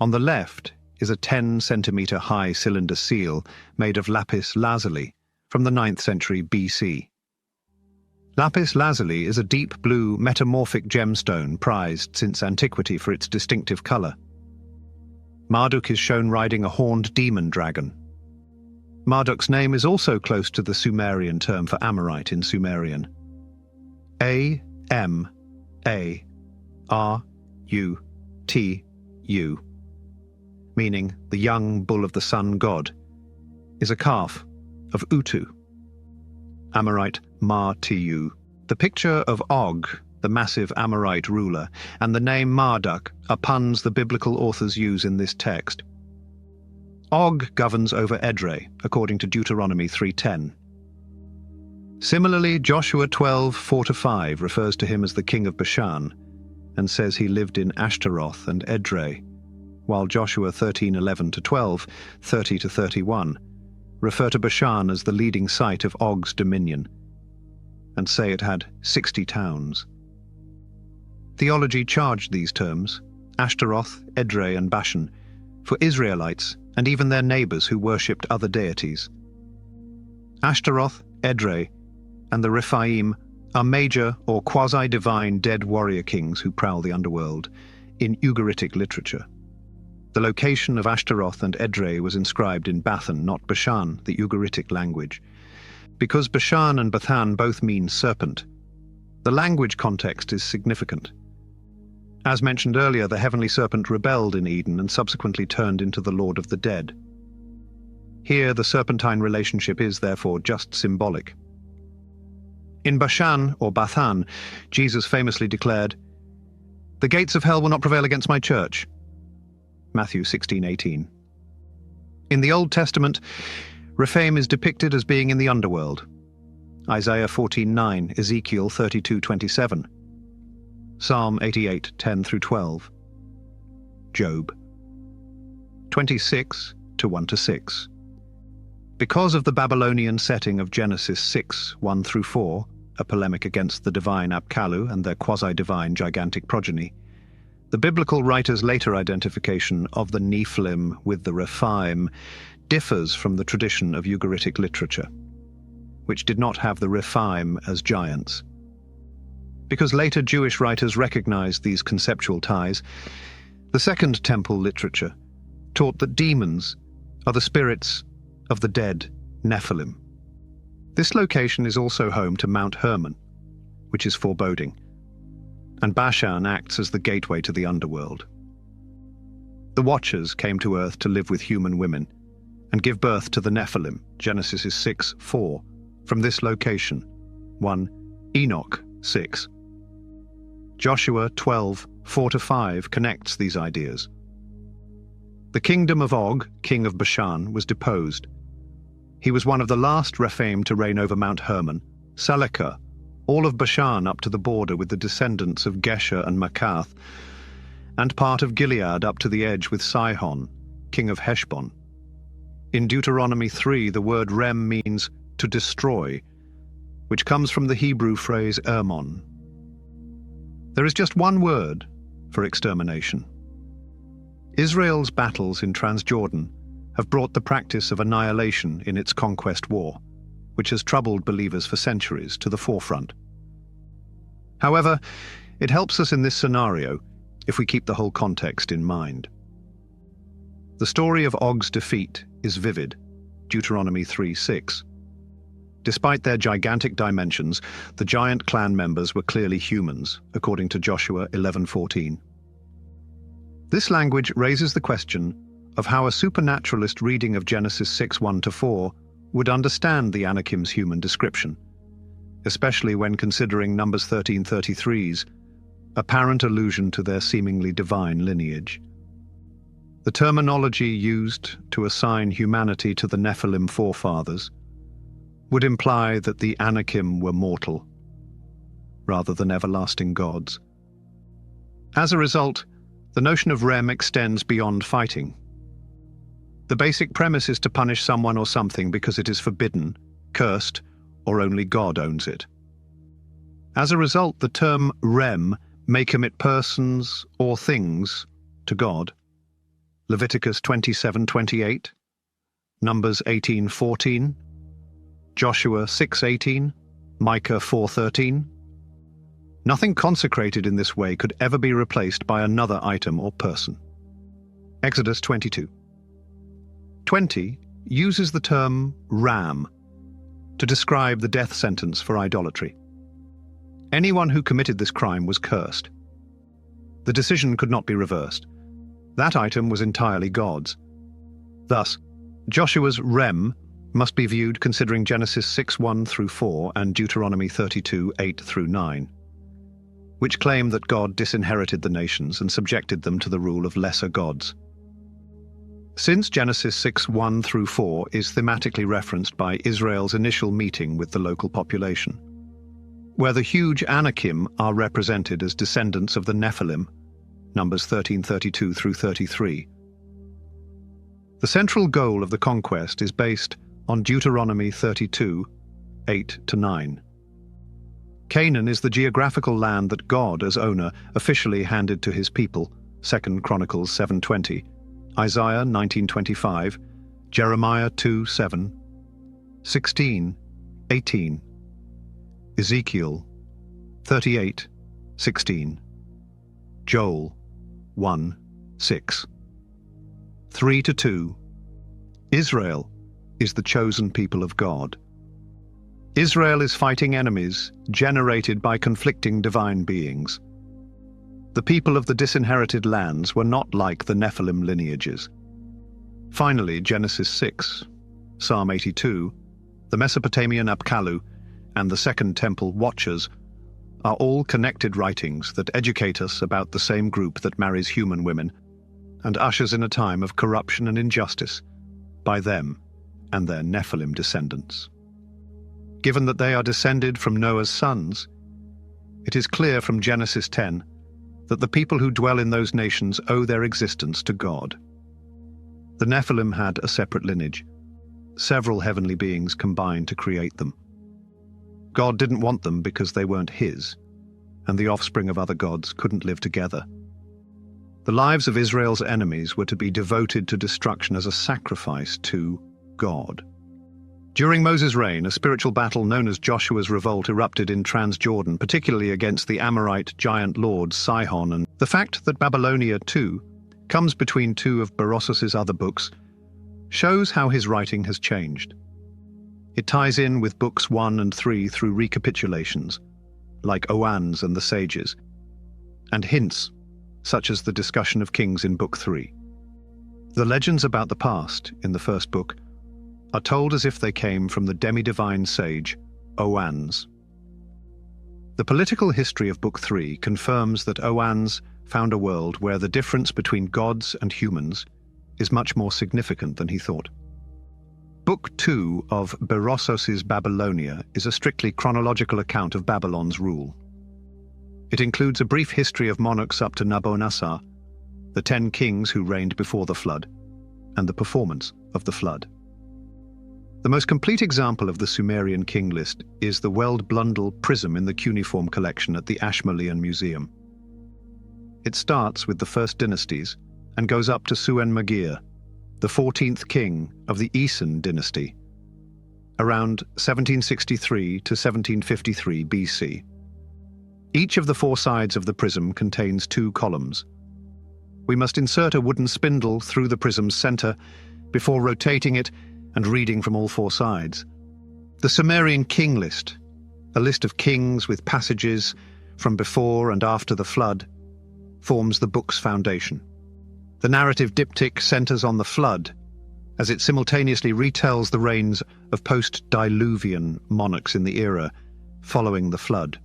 On the left is a 10-centimeter high cylinder seal made of lapis lazuli from the 9th century BC. Lapis lazuli is a deep blue metamorphic gemstone prized since antiquity for its distinctive color. Marduk is shown riding a horned demon dragon. Marduk's name is also close to the Sumerian term for Amorite in Sumerian. A-M-A-R-U-T-U, meaning the young bull of the sun god, is a calf of Utu. Amorite Ma-T-U The picture of Og, the massive Amorite ruler, and the name Marduk are puns the biblical authors use in this text. Og governs over Edrei, according to Deuteronomy 3:10. Similarly, Joshua 12:4-5 refers to him as the king of Bashan, and says he lived in Ashtaroth and Edrei, while Joshua 13:11-12, 30-31 refer to Bashan as the leading site of Og's dominion, and say it had 60 towns. Theology charged these terms, Ashtaroth, Edrei, and Bashan, for Israelites and even their neighbors who worshipped other deities. Ashtaroth, Edrei, and the Rephaim are major or quasi-divine dead warrior kings who prowl the underworld in Ugaritic literature. The location of Ashtaroth and Edrei was inscribed in Bathan, not Bashan, the Ugaritic language. Because Bashan and Bathan both mean serpent, the language context is significant. As mentioned earlier, the heavenly serpent rebelled in Eden and subsequently turned into the Lord of the Dead. Here, the serpentine relationship is, therefore, just symbolic. In Bashan, or Bathan, Jesus famously declared, "The gates of hell will not prevail against my church." Matthew 16:18. In the Old Testament, Rephaim is depicted as being in the underworld. Isaiah 14:9, Ezekiel 32:27, Psalm 88:10-12, Job 26:1-6. Because of the Babylonian setting of Genesis 6:1-4, a polemic against the divine Apkallu and their quasi-divine gigantic progeny, the biblical writer's later identification of the Nephilim with the Rephaim differs from the tradition of Ugaritic literature, which did not have the Rephaim as giants. Because later Jewish writers recognized these conceptual ties, the Second Temple literature taught that demons are the spirits of the dead Nephilim. This location is also home to Mount Hermon, which is foreboding, and Bashan acts as the gateway to the underworld. The Watchers came to Earth to live with human women and give birth to the Nephilim, Genesis 6:4, from this location. 1 Enoch 6. Joshua 12:4-5 connects these ideas. The kingdom of Og, king of Bashan, was deposed. He was one of the last Rephaim to reign over Mount Hermon, Salekah, all of Bashan up to the border with the descendants of Gesher and Makath, and part of Gilead up to the edge with Sihon, king of Heshbon. In Deuteronomy 3, the word rem means to destroy, which comes from the Hebrew phrase ermon. There is just one word for extermination. Israel's battles in Transjordan have brought the practice of annihilation in its conquest war, which has troubled believers for centuries, to the forefront. However, it helps us in this scenario if we keep the whole context in mind. The story of Og's defeat is vivid, Deuteronomy 3:6. Despite their gigantic dimensions, the giant clan members were clearly humans, according to Joshua 11:14. This language raises the question of how a supernaturalist reading of Genesis 6:1-4 would understand the Anakim's human description, especially when considering Numbers 13:33's apparent allusion to their seemingly divine lineage. The terminology used to assign humanity to the Nephilim forefathers would imply that the Anakim were mortal, rather than everlasting gods. As a result, the notion of rem extends beyond fighting. The basic premise is to punish someone or something because it is forbidden, cursed, or only God owns it. As a result, the term rem may commit persons or things to God. Leviticus 27:28, Numbers 18:14, Joshua 6:18, Micah 4:13. Nothing consecrated in this way could ever be replaced by another item or person. Exodus 22. 20 uses the term ram to describe the death sentence for idolatry. Anyone who committed this crime was cursed. The decision could not be reversed. That item was entirely God's. Thus, Joshua's rem must be viewed considering Genesis 6:1 through 4 and Deuteronomy 32:8 through 9, which claim that God disinherited the nations and subjected them to the rule of lesser gods. Since Genesis 6:1 through 4 is thematically referenced by Israel's initial meeting with the local population, where the huge Anakim are represented as descendants of the Nephilim, Numbers 13:32 through 33. The central goal of the conquest is based on Deuteronomy 32:8 to 9. Canaan is the geographical land that God, as owner, officially handed to his people, 2 Chronicles 7:20, Isaiah 19:25, Jeremiah 2:7, 16:18, Ezekiel 38:16, Joel 1:6. 3-2. Israel is the chosen people of God. Israel is fighting enemies generated by conflicting divine beings. The people of the disinherited lands were not like the Nephilim lineages. Finally, Genesis 6, Psalm 82, the Mesopotamian Apkallu, and the Second Temple Watchers are all connected writings that educate us about the same group that marries human women and ushers in a time of corruption and injustice by them and their Nephilim descendants. Given that they are descended from Noah's sons, it is clear from Genesis 10 that the people who dwell in those nations owe their existence to God. The Nephilim had a separate lineage. Several heavenly beings combined to create them. God didn't want them because they weren't his, and the offspring of other gods couldn't live together. The lives of Israel's enemies were to be devoted to destruction as a sacrifice to God. During Moses' reign, a spiritual battle known as Joshua's Revolt erupted in Transjordan, particularly against the Amorite giant lords Sihon, and the fact that Babylonia, too, comes between two of Berosus's other books shows how his writing has changed. It ties in with books 1 and 3 through recapitulations, like Oan's and the Sages, and hints, such as the discussion of kings in Book 3. The legends about the past, in the first book, are told as if they came from the demi-divine sage, Oan's. The political history of Book 3 confirms that Oan's found a world where the difference between gods and humans is much more significant than he thought. Book 2 of Berosus's Babylonia is a strictly chronological account of Babylon's rule. It includes a brief history of monarchs up to Nabonassar, the 10 kings who reigned before the flood, and the performance of the flood. The most complete example of the Sumerian king list is the Weld Blundell prism in the cuneiform collection at the Ashmolean Museum. It starts with the first dynasties and goes up to Suen-Magir, the 14th king of the Esan dynasty, around 1763 to 1753 BC. Each of the 4 sides of the prism contains 2 columns. We must insert a wooden spindle through the prism's center before rotating it and reading from all 4 sides. The Sumerian king list, a list of kings with passages from before and after the flood, forms the book's foundation. The narrative diptych centers on the flood, as it simultaneously retells the reigns of post-diluvian monarchs in the era following the flood.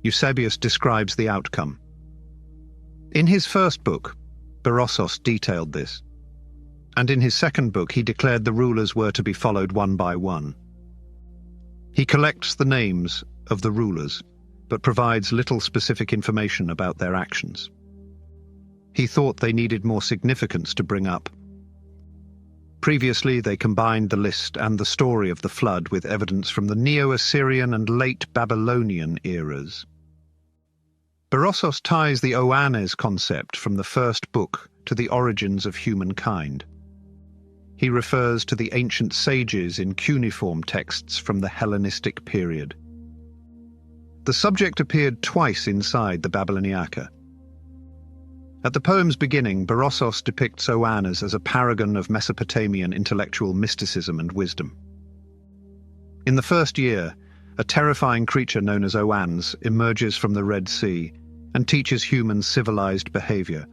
Eusebius describes the outcome. In his first book, Berosus detailed this, and in his second book he declared the rulers were to be followed one by one. He collects the names of the rulers, but provides little specific information about their actions. He thought they needed more significance to bring up. Previously, they combined the list and the story of the flood with evidence from the Neo-Assyrian and late Babylonian eras. Berosus ties the Oannes concept from the first book to the origins of humankind. He refers to the ancient sages in cuneiform texts from the Hellenistic period. The subject appeared twice inside the Babyloniaca. At the poem's beginning, Berosus depicts Oannes as a paragon of Mesopotamian intellectual mysticism and wisdom. In the first year, a terrifying creature known as Oannes emerges from the Red Sea and teaches humans civilized behavior.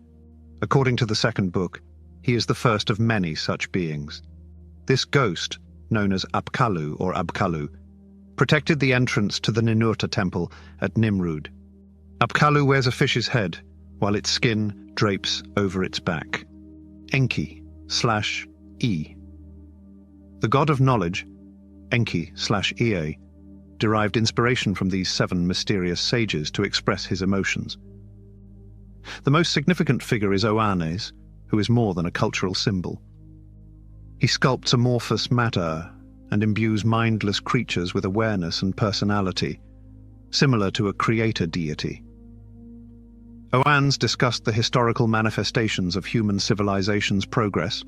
According to the second book, he is the first of many such beings. This ghost, known as Apkallu or Abkallu, protected the entrance to the Ninurta temple at Nimrud. Apkallu wears a fish's head, while its skin drapes over its back. Enki/E. The god of knowledge, Enki/Ea, derived inspiration from these 7 mysterious sages to express his emotions. The most significant figure is Oannes, who is more than a cultural symbol. He sculpts amorphous matter and imbues mindless creatures with awareness and personality, similar to a creator deity. Oannes discussed the historical manifestations of human civilization's progress.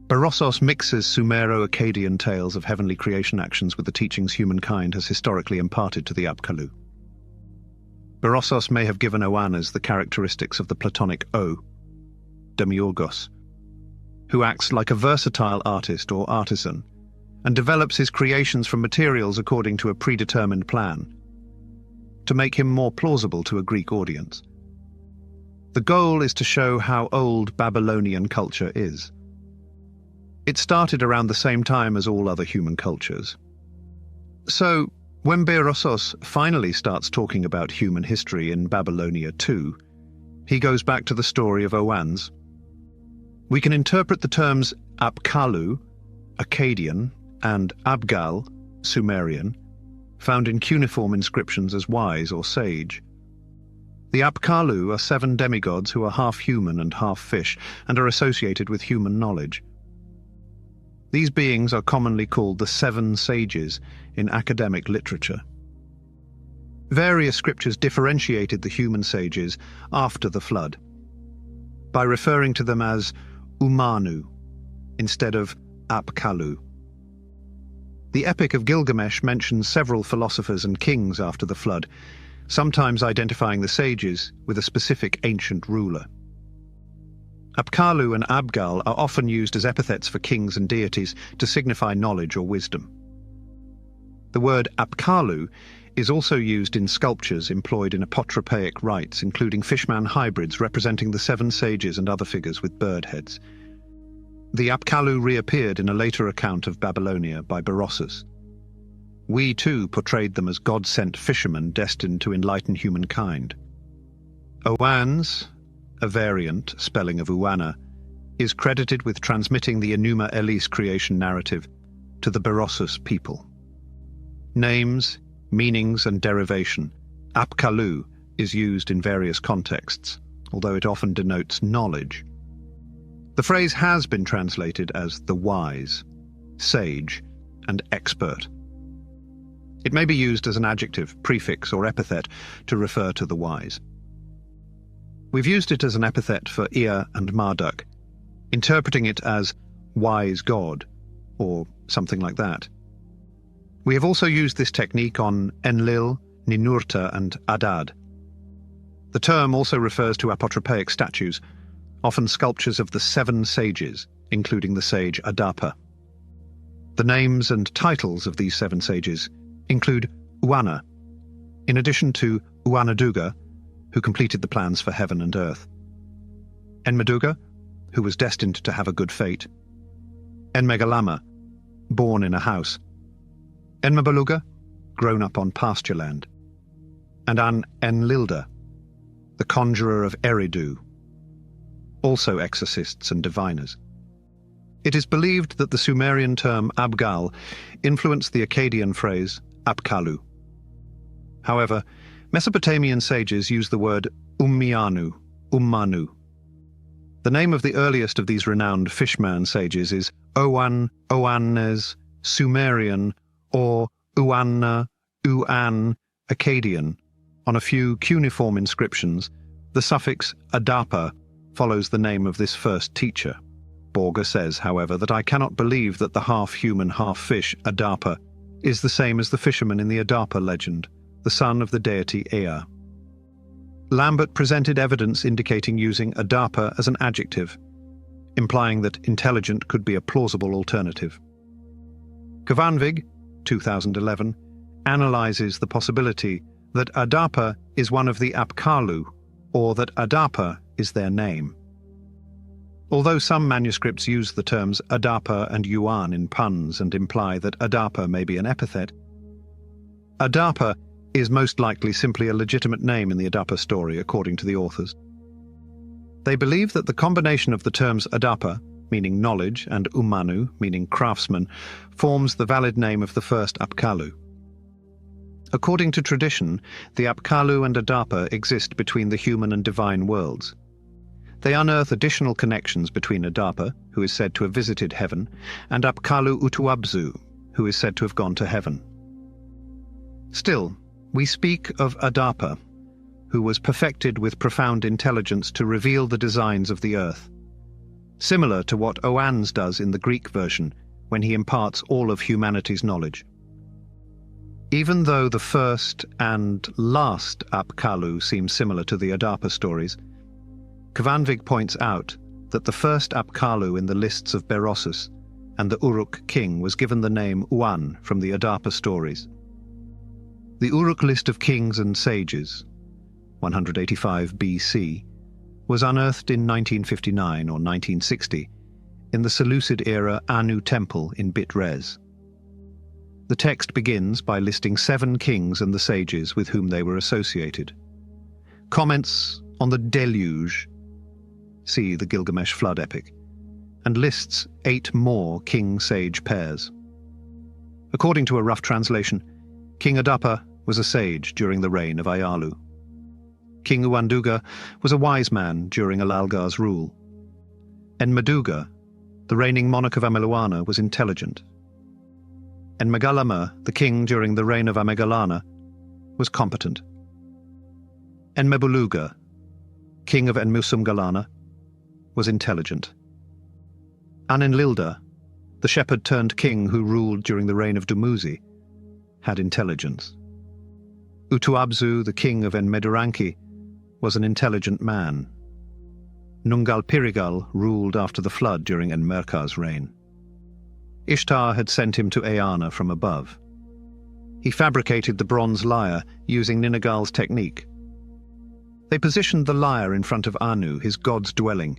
Berossos mixes Sumero-Akkadian tales of heavenly creation actions with the teachings humankind has historically imparted to the Apkallu. Berossos may have given Oannes the characteristics of the Platonic O, Demiurgos, who acts like a versatile artist or artisan and develops his creations from materials according to a predetermined plan, to make him more plausible to a Greek audience. The goal is to show how old Babylonian culture is. It started around the same time as all other human cultures. So, when Berossos finally starts talking about human history in Babylonia 2, he goes back to the story of Oannes. We can interpret the terms Apkallu, Akkadian, and Abgal, Sumerian, found in cuneiform inscriptions as wise or sage. The Apkallu are 7 demigods who are half human and half fish, and are associated with human knowledge. These beings are commonly called the 7 sages in academic literature. Various scriptures differentiated the human sages after the flood, by referring to them as Umanu instead of Apkallu. The Epic of Gilgamesh mentions several philosophers and kings after the flood, sometimes identifying the sages with a specific ancient ruler. Apkallu and Abgal are often used as epithets for kings and deities to signify knowledge or wisdom. The word Apkallu is also used in sculptures employed in apotropaic rites, including fishman hybrids representing the 7 sages and other figures with bird heads. The Apkallu reappeared in a later account of Babylonia by Berossos. We too portrayed them as God-sent fishermen destined to enlighten humankind. Oannes, a variant spelling of Uana, is credited with transmitting the Enuma Elish creation narrative to the Berossos people. Names, meanings and derivation, Apkallu is used in various contexts, although it often denotes knowledge. The phrase has been translated as the wise, sage, and expert. It may be used as an adjective, prefix, or epithet to refer to the wise. We've used it as an epithet for Ea and Marduk, interpreting it as wise god, or something like that. We have also used this technique on Enlil, Ninurta, and Adad. The term also refers to apotropaic statues, often sculptures of the 7 sages, including the sage Adapa. The names and titles of these 7 sages include Uana, in addition to Uanaduga, who completed the plans for heaven and earth; Enmeduga, who was destined to have a good fate; Enmegalama, born in a house; Enmebaluga, grown up on pasture land; and Enlilda, the conjurer of Eridu, also exorcists and diviners. It is believed that the Sumerian term Abgal influenced the Akkadian phrase Apkallu. However, Mesopotamian sages use the word Ummanu. The name of the earliest of these renowned fishman sages is Oannes, Sumerian, or Uanna, Uan, Akkadian. On a few cuneiform inscriptions, the suffix Adapa follows the name of this first teacher. Borger says, however, that I cannot believe that the half-human, half-fish Adapa is the same as the fisherman in the Adapa legend, the son of the deity Ea. Lambert presented evidence indicating using Adapa as an adjective, implying that intelligent could be a plausible alternative. Kvanvig, 2011, analyzes the possibility that Adapa is one of the Apkallu, or that Adapa is their name. Although some manuscripts use the terms Adapa and Yuan in puns and imply that Adapa may be an epithet, Adapa is most likely simply a legitimate name in the Adapa story, according to the authors. They believe that the combination of the terms Adapa, meaning knowledge, and Umanu, meaning craftsman, forms the valid name of the first Apkallu. According to tradition, the Apkallu and Adapa exist between the human and divine worlds. They unearth additional connections between Adapa, who is said to have visited heaven, and Apkallu Utuabzu, who is said to have gone to heaven. Still, we speak of Adapa, who was perfected with profound intelligence to reveal the designs of the earth, similar to what Oannes does in the Greek version when he imparts all of humanity's knowledge. Even though the first and last Apkallu seem similar to the Adapa stories, Kvanvig points out that the first Apkallu in the lists of Berossus and the Uruk king was given the name Uan from the Adapa stories. The Uruk list of kings and sages, 185 BC, was unearthed in 1959 or 1960 in the Seleucid-era Anu temple in Bit-Res. The text begins by listing 7 kings and the sages with whom they were associated. Comments on the deluge, see the Gilgamesh flood epic, and lists 8 more king-sage pairs. According to a rough translation, King Adapa was a sage during the reign of Ayalu. King Uanduga was a wise man during Alalgar's rule. Enmeduga, the reigning monarch of Ameluana, was intelligent. Enmegalama, the king during the reign of Amegalana, was competent. Enmebuluga, king of Enmusumgalana, was intelligent. Anenlilda, the shepherd-turned-king who ruled during the reign of Dumuzi, had intelligence. Utuabzu, the king of Enmeduranki, was an intelligent man. Nungal-Pirigal ruled after the flood during Enmerkar's reign. Ishtar had sent him to Eanna from above. He fabricated the bronze lyre using Ninagal's technique. They positioned the lyre in front of Anu, his god's dwelling.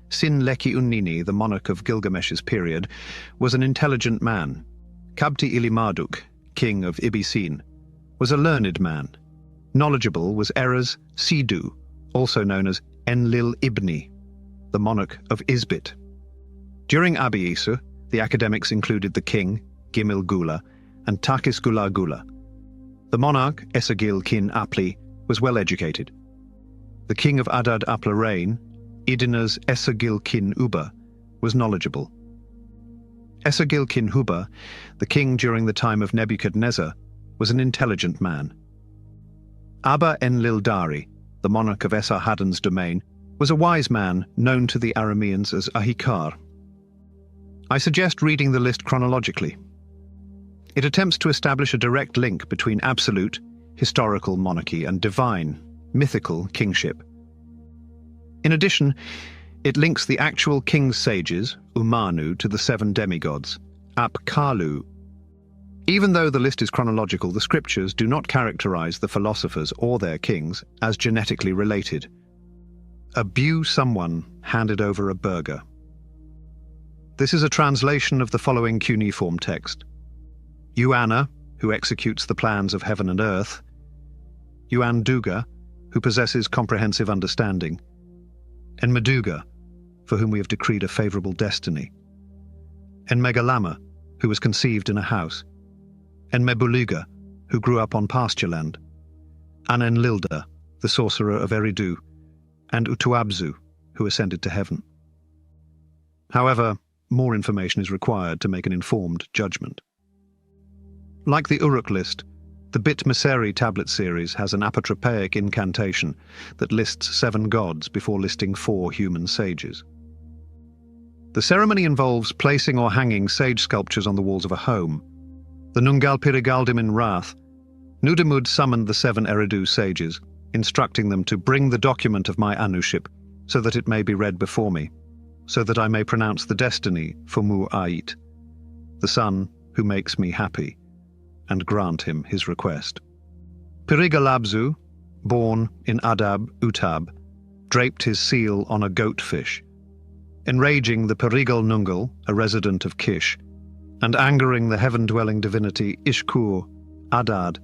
Sin-Leki-Unnini, the monarch of Gilgamesh's period, was an intelligent man. Kabti-Ili-Marduk, king of Ibisin, was a learned man. Knowledgeable was Eraz Sidu, also known as Enlil-Ibni, the monarch of Isbit. During Abi-Isu, the academics included the king, Gimil Gula, and Takis Gula Gula. The monarch, Esagil Kin Apli, was well educated. The king of Adad Apla reign, Idina's Esagil Kin Uba, was knowledgeable. Esagil Kin Huba, the king during the time of Nebuchadnezzar, was an intelligent man. Abba Enlil-Dari, the monarch of Esarhaddon's domain, was a wise man known to the Arameans as Ahikar. I suggest reading the list chronologically. It attempts to establish a direct link between absolute, historical monarchy and divine, mythical kingship. In addition, it links the actual king's sages, Umanu, to the 7 demigods, Apkallu. Even though the list is chronological, the scriptures do not characterize the philosophers or their kings as genetically related. Abu someone handed over a burger. This is a translation of the following cuneiform text. Uanna, who executes the plans of heaven and earth. Uanduga, who possesses comprehensive understanding. Enmeduga, for whom we have decreed a favorable destiny. Enmegalama, who was conceived in a house. Enmebuluga, who grew up on pasture land. Anenlilda, the sorcerer of Eridu, and Utuabzu, who ascended to heaven. However, more information is required to make an informed judgment. Like the Uruk list, the Bit Messeri tablet series has an apotropaic incantation that lists 7 gods before listing 4 human sages. The ceremony involves placing or hanging sage sculptures on the walls of a home. The Nungal-Pirigaldim in wrath, Nudimud summoned the 7 Eridu sages, instructing them to bring the document of my anuship so that it may be read before me, so that I may pronounce the destiny for Mu-Ait, the son who makes me happy, and grant him his request. Pirigalabzu, born in Adab Utab, draped his seal on a goatfish. enraging the Perigal Nungal, a resident of Kish, and angering the heaven-dwelling divinity Ishkur, Adad,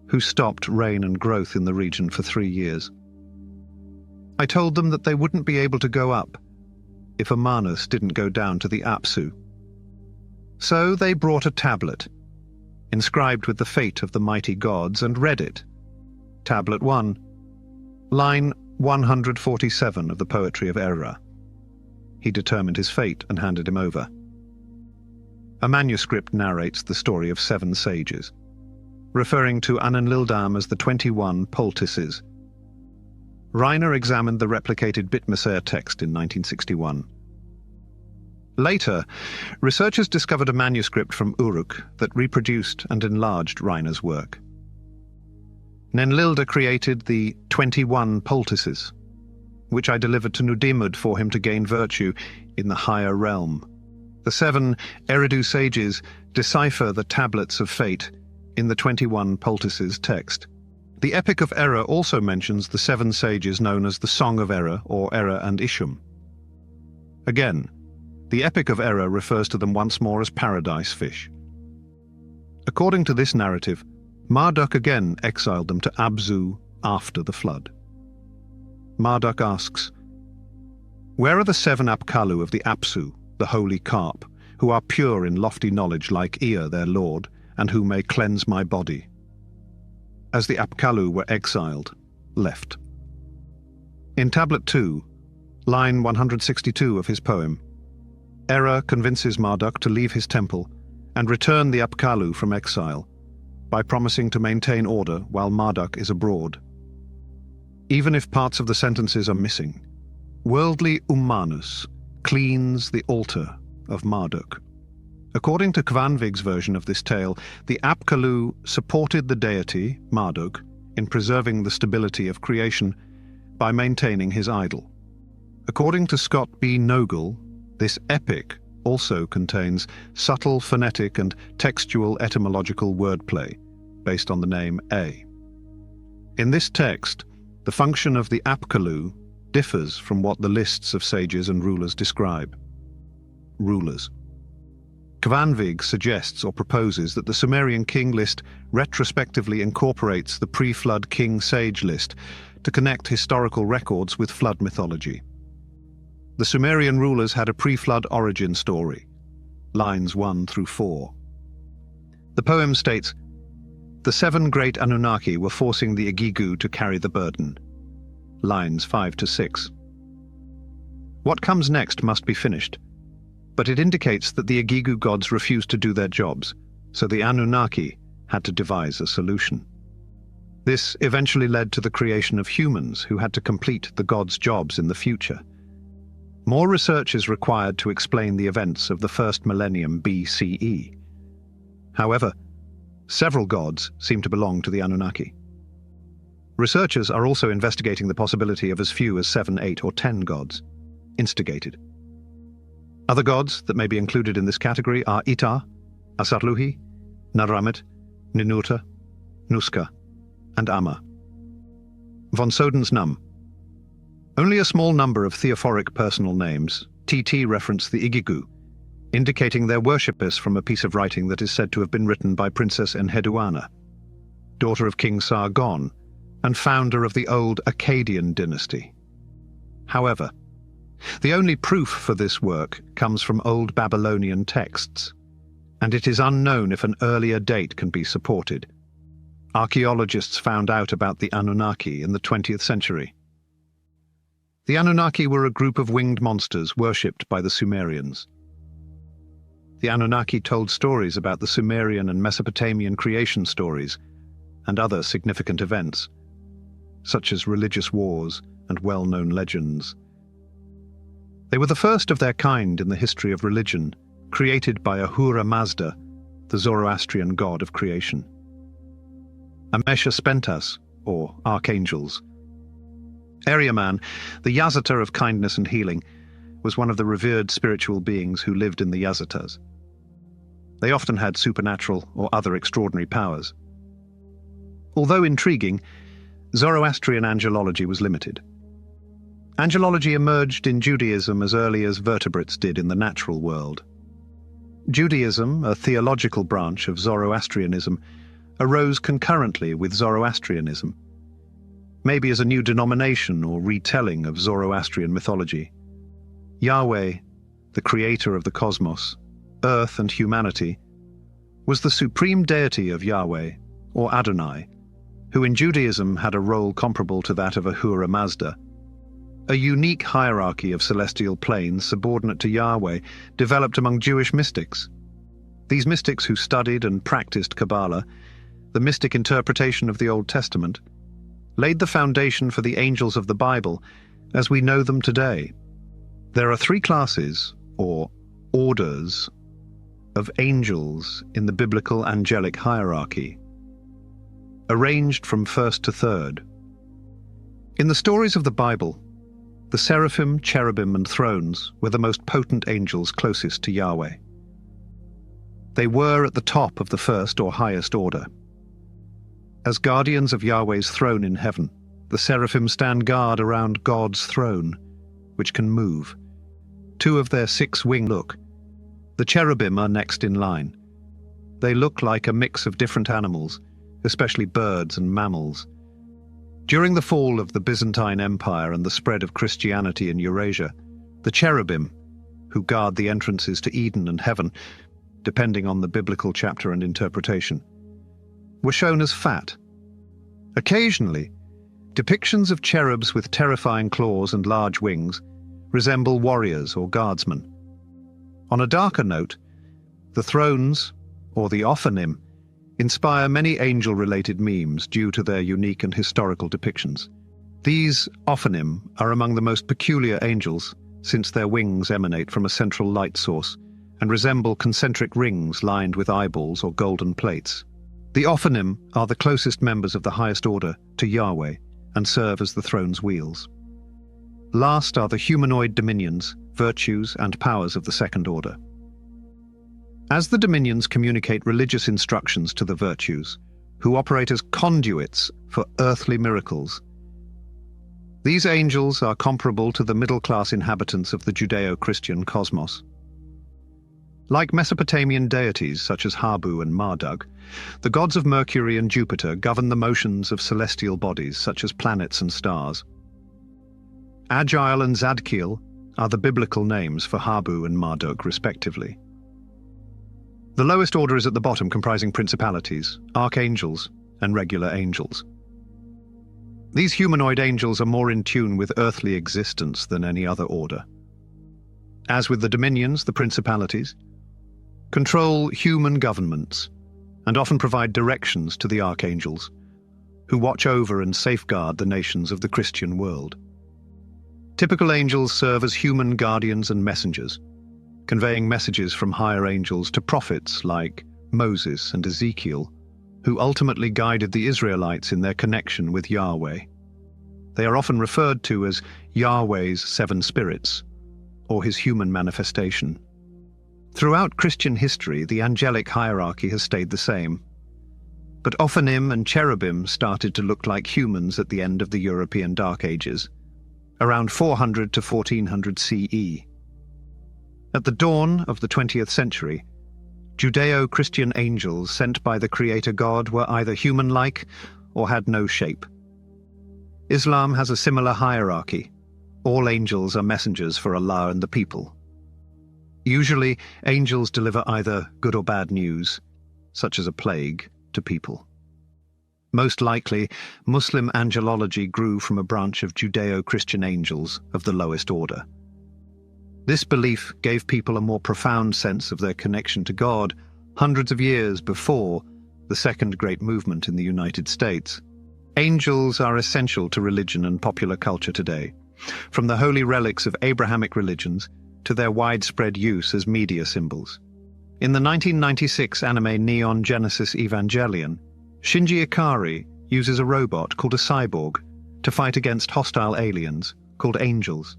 who stopped rain and growth in the region for 3 years. I told them that they wouldn't be able to go up if Amanus didn't go down to the Apsu. So they brought a tablet, inscribed with the fate of the mighty gods, and read it. Tablet 1, line 147 of the poetry of Erra. He determined his fate and handed him over. A manuscript narrates the story of 7 sages, referring to Anunlildam as the 21 poultices. Reiner examined the replicated Bitmaser text in 1961. Later, researchers discovered a manuscript from Uruk that reproduced and enlarged Reiner's work. Nenlilde created the 21 poultices, which I delivered to Nudimud for him to gain virtue in the higher realm. The 7 Eridu sages decipher the tablets of fate in the 21 poultices text. The Epic of Erra also mentions the 7 sages known as the Song of Erra or Erra and Ishum. Again, the Epic of Erra refers to them once more as paradise fish. According to this narrative, Marduk again exiled them to Abzu after the flood. Marduk asks, "Where are the 7 Apkallu of the Apsu, the holy carp, who are pure in lofty knowledge like Ea their lord, and who may cleanse my body?" As the Apkallu were exiled, left. In Tablet 2, line 162 of his poem, Erra convinces Marduk to leave his temple and return the Apkallu from exile by promising to maintain order while Marduk is abroad. Even if parts of the sentences are missing, worldly Umanus cleans the altar of Marduk. According to Kvanvig's version of this tale, the Apkallu supported the deity, Marduk, in preserving the stability of creation by maintaining his idol. According to Scott B. Nogle, this epic also contains subtle phonetic and textual etymological wordplay based on the name A. In this text, the function of the Apkallu differs from what the lists of sages and rulers describe. Rulers. Kvanvig suggests or proposes that the Sumerian king list retrospectively incorporates the pre-flood king-sage list to connect historical records with flood mythology. The Sumerian rulers had a pre-flood origin story, lines 1 through 4. The poem states, "The 7 great Anunnaki were forcing the Igigu to carry the burden," lines 5 to 6. What comes next must be finished, but it indicates that the Igigu gods refused to do their jobs, so the Anunnaki had to devise a solution. This eventually led to the creation of humans who had to complete the gods' jobs in the future. More research is required to explain the events of the first millennium BCE. However, several gods seem to belong to the Anunnaki. Researchers are also investigating the possibility of as few as 7, 8, or 10 gods, instigated. Other gods that may be included in this category are Ita, Asarluhi, Naramit, Ninurta, Nuska, and Amma. Von Soden's Num. Only a small number of theophoric personal names, TT, reference the Igigu, indicating their worshippers from a piece of writing that is said to have been written by Princess Enheduanna, daughter of King Sargon, and founder of the old Akkadian dynasty. However, the only proof for this work comes from old Babylonian texts, and it is unknown if an earlier date can be supported. Archaeologists found out about the Anunnaki in the 20th century. The Anunnaki were a group of winged monsters worshipped by the Sumerians. The Anunnaki told stories about the Sumerian and Mesopotamian creation stories and other significant events, such as religious wars and well-known legends. They were the first of their kind in the history of religion, created by Ahura Mazda, the Zoroastrian god of creation. Amesha Spentas, or archangels. Ariaman, the Yazata of kindness and healing, was one of the revered spiritual beings who lived in the Yazatas. They often had supernatural or other extraordinary powers. Although intriguing, Zoroastrian angelology was limited. Angelology emerged in Judaism as early as vertebrates did in the natural world. Judaism, a theological branch of Zoroastrianism, arose concurrently with Zoroastrianism, maybe as a new denomination or retelling of Zoroastrian mythology. Yahweh, the creator of the cosmos, earth and humanity, was the supreme deity of Yahweh, or Adonai, who in Judaism had a role comparable to that of Ahura Mazda. A unique hierarchy of celestial planes subordinate to Yahweh developed among Jewish mystics. These mystics who studied and practiced Kabbalah, the mystic interpretation of the Old Testament, laid the foundation for the angels of the Bible as we know them today. There are three classes, or orders, of angels in the biblical angelic hierarchy, arranged from first to third. In the stories of the Bible, the seraphim, cherubim, and thrones were the most potent angels closest to Yahweh. They were at the top of the first or highest order. As guardians of Yahweh's throne in heaven, the seraphim stand guard around God's throne, which can move. 2 of their 6 wings look. The cherubim are next in line. They look like a mix of different animals, especially birds and mammals. During the fall of the Byzantine Empire and the spread of Christianity in Eurasia, the cherubim, who guard the entrances to Eden and heaven, depending on the biblical chapter and interpretation, were shown as fat. Occasionally, depictions of cherubs with terrifying claws and large wings resemble warriors or guardsmen. On a darker note, the thrones, or the Ophanim, inspire many angel-related memes due to their unique and historical depictions. These Ophanim are among the most peculiar angels, since their wings emanate from a central light source and resemble concentric rings lined with eyeballs or golden plates. The Ophanim are the closest members of the highest order to Yahweh and serve as the throne's wheels. Last are the humanoid dominions, virtues, and powers of the second order. As the dominions communicate religious instructions to the virtues, who operate as conduits for earthly miracles, these angels are comparable to the middle-class inhabitants of the Judeo-Christian cosmos. Like Mesopotamian deities such as Habu and Marduk, the gods of Mercury and Jupiter govern the motions of celestial bodies such as planets and stars. Agile and Zadkiel are the biblical names for Habu and Marduk, respectively. The lowest order is at the bottom, comprising principalities, archangels, and regular angels. These humanoid angels are more in tune with earthly existence than any other order. As with the dominions, the principalities control human governments and often provide directions to the archangels, who watch over and safeguard the nations of the Christian world. Typical angels serve as human guardians and messengers, conveying messages from higher angels to prophets like Moses and Ezekiel, who ultimately guided the Israelites in their connection with Yahweh. They are often referred to as Yahweh's 7 spirits, or his human manifestation. Throughout Christian history, the angelic hierarchy has stayed the same. But Ophanim and cherubim started to look like humans at the end of the European Dark Ages, around 400 to 1400 CE. At the dawn of the 20th century, Judeo-Christian angels sent by the Creator God were either human-like or had no shape. Islam has a similar hierarchy. All angels are messengers for Allah and the people. Usually, angels deliver either good or bad news, such as a plague, to people. Most likely, Muslim angelology grew from a branch of Judeo-Christian angels of the lowest order. This belief gave people a more profound sense of their connection to God hundreds of years before the Second Great Movement in the United States. Angels are essential to religion and popular culture today, from the holy relics of Abrahamic religions to their widespread use as media symbols. In the 1996 anime Neon Genesis Evangelion, Shinji Ikari uses a robot called a cyborg to fight against hostile aliens called angels.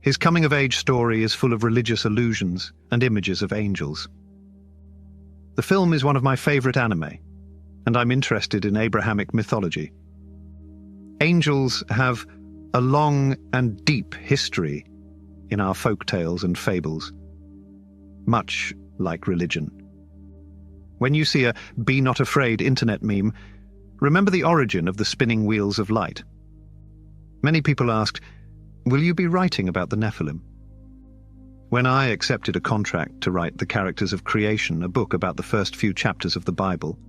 His coming-of-age story is full of religious allusions and images of angels. The film is one of my favorite anime, and I'm interested in Abrahamic mythology. Angels have a long and deep history in our folk tales and fables, much like religion. When you see a "be not afraid" internet meme, remember the origin of the spinning wheels of light. Many people asked, "Will you be writing about the Nephilim?" When I accepted a contract to write The Characters of Creation, a book about the first few chapters of the Bible,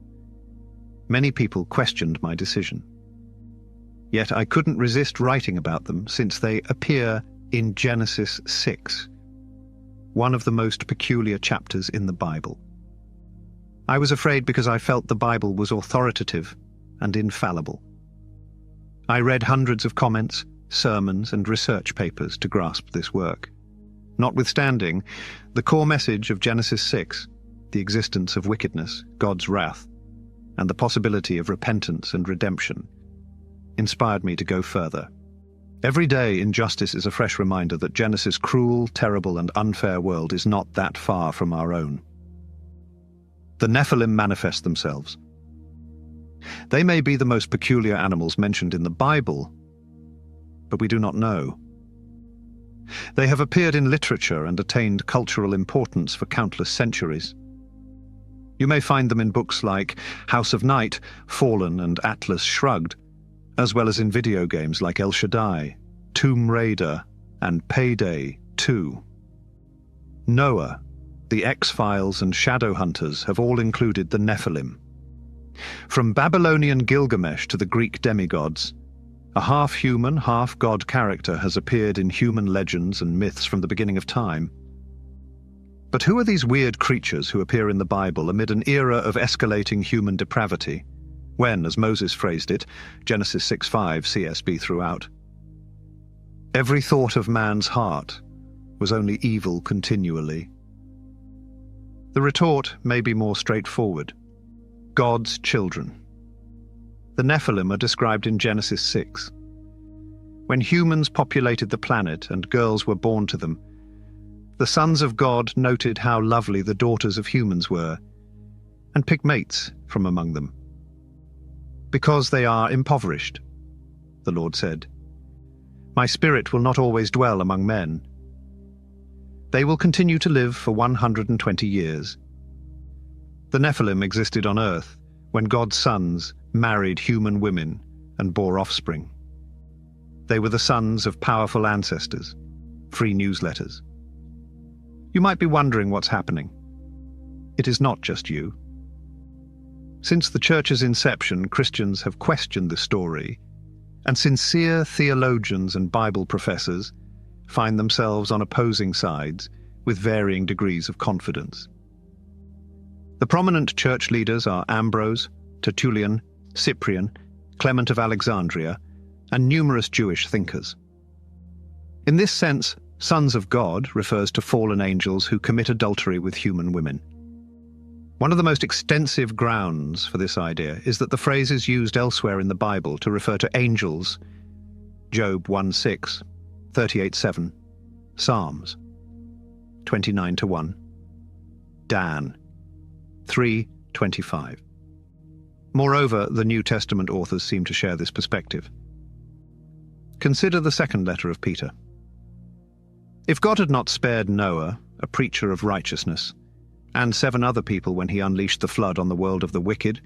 many people questioned my decision. Yet I couldn't resist writing about them since they appear in Genesis 6, one of the most peculiar chapters in the Bible. I was afraid because I felt the Bible was authoritative and infallible. I read hundreds of comments, sermons, and research papers to grasp this work. Notwithstanding, the core message of Genesis 6, the existence of wickedness, God's wrath, and the possibility of repentance and redemption, inspired me to go further. Every day, injustice is a fresh reminder that Genesis' cruel, terrible, and unfair world is not that far from our own. The Nephilim manifest themselves. They may be the most peculiar animals mentioned in the Bible, but we do not know. They have appeared in literature and attained cultural importance for countless centuries. You may find them in books like House of Night, Fallen, and Atlas Shrugged, as well as in video games like El Shaddai, Tomb Raider, and Payday 2. Noah, the X-Files, and Shadowhunters have all included the Nephilim. From Babylonian Gilgamesh to the Greek demigods, a half-human, half-god character has appeared in human legends and myths from the beginning of time. But who are these weird creatures who appear in the Bible amid an era of escalating human depravity, when, as Moses phrased it, Genesis 6:5 CSB throughout, every thought of man's heart was only evil continually? The retort may be more straightforward. God's children. The Nephilim are described in Genesis 6. When humans populated the planet and girls were born to them, the sons of God noted how lovely the daughters of humans were, and picked mates from among them. Because they are impoverished, the Lord said, my spirit will not always dwell among men. They will continue to live for 120 years. The Nephilim existed on earth when God's sons married human women and bore offspring. They were the sons of powerful ancestors, free newsletters. You might be wondering what's happening. It is not just you. Since the Church's inception, Christians have questioned the story, and sincere theologians and Bible professors find themselves on opposing sides with varying degrees of confidence. The prominent church leaders are Ambrose, Tertullian, Cyprian, Clement of Alexandria, and numerous Jewish thinkers. In this sense, sons of God refers to fallen angels who commit adultery with human women. One of the most extensive grounds for this idea is that the phrase is used elsewhere in the Bible to refer to angels. Job 1:6, 38:7, Psalms 29:1, Dan 3:25. Moreover, the New Testament authors seem to share this perspective. Consider the second letter of Peter. If God had not spared Noah, a preacher of righteousness, and 7 other people when he unleashed the flood on the world of the wicked,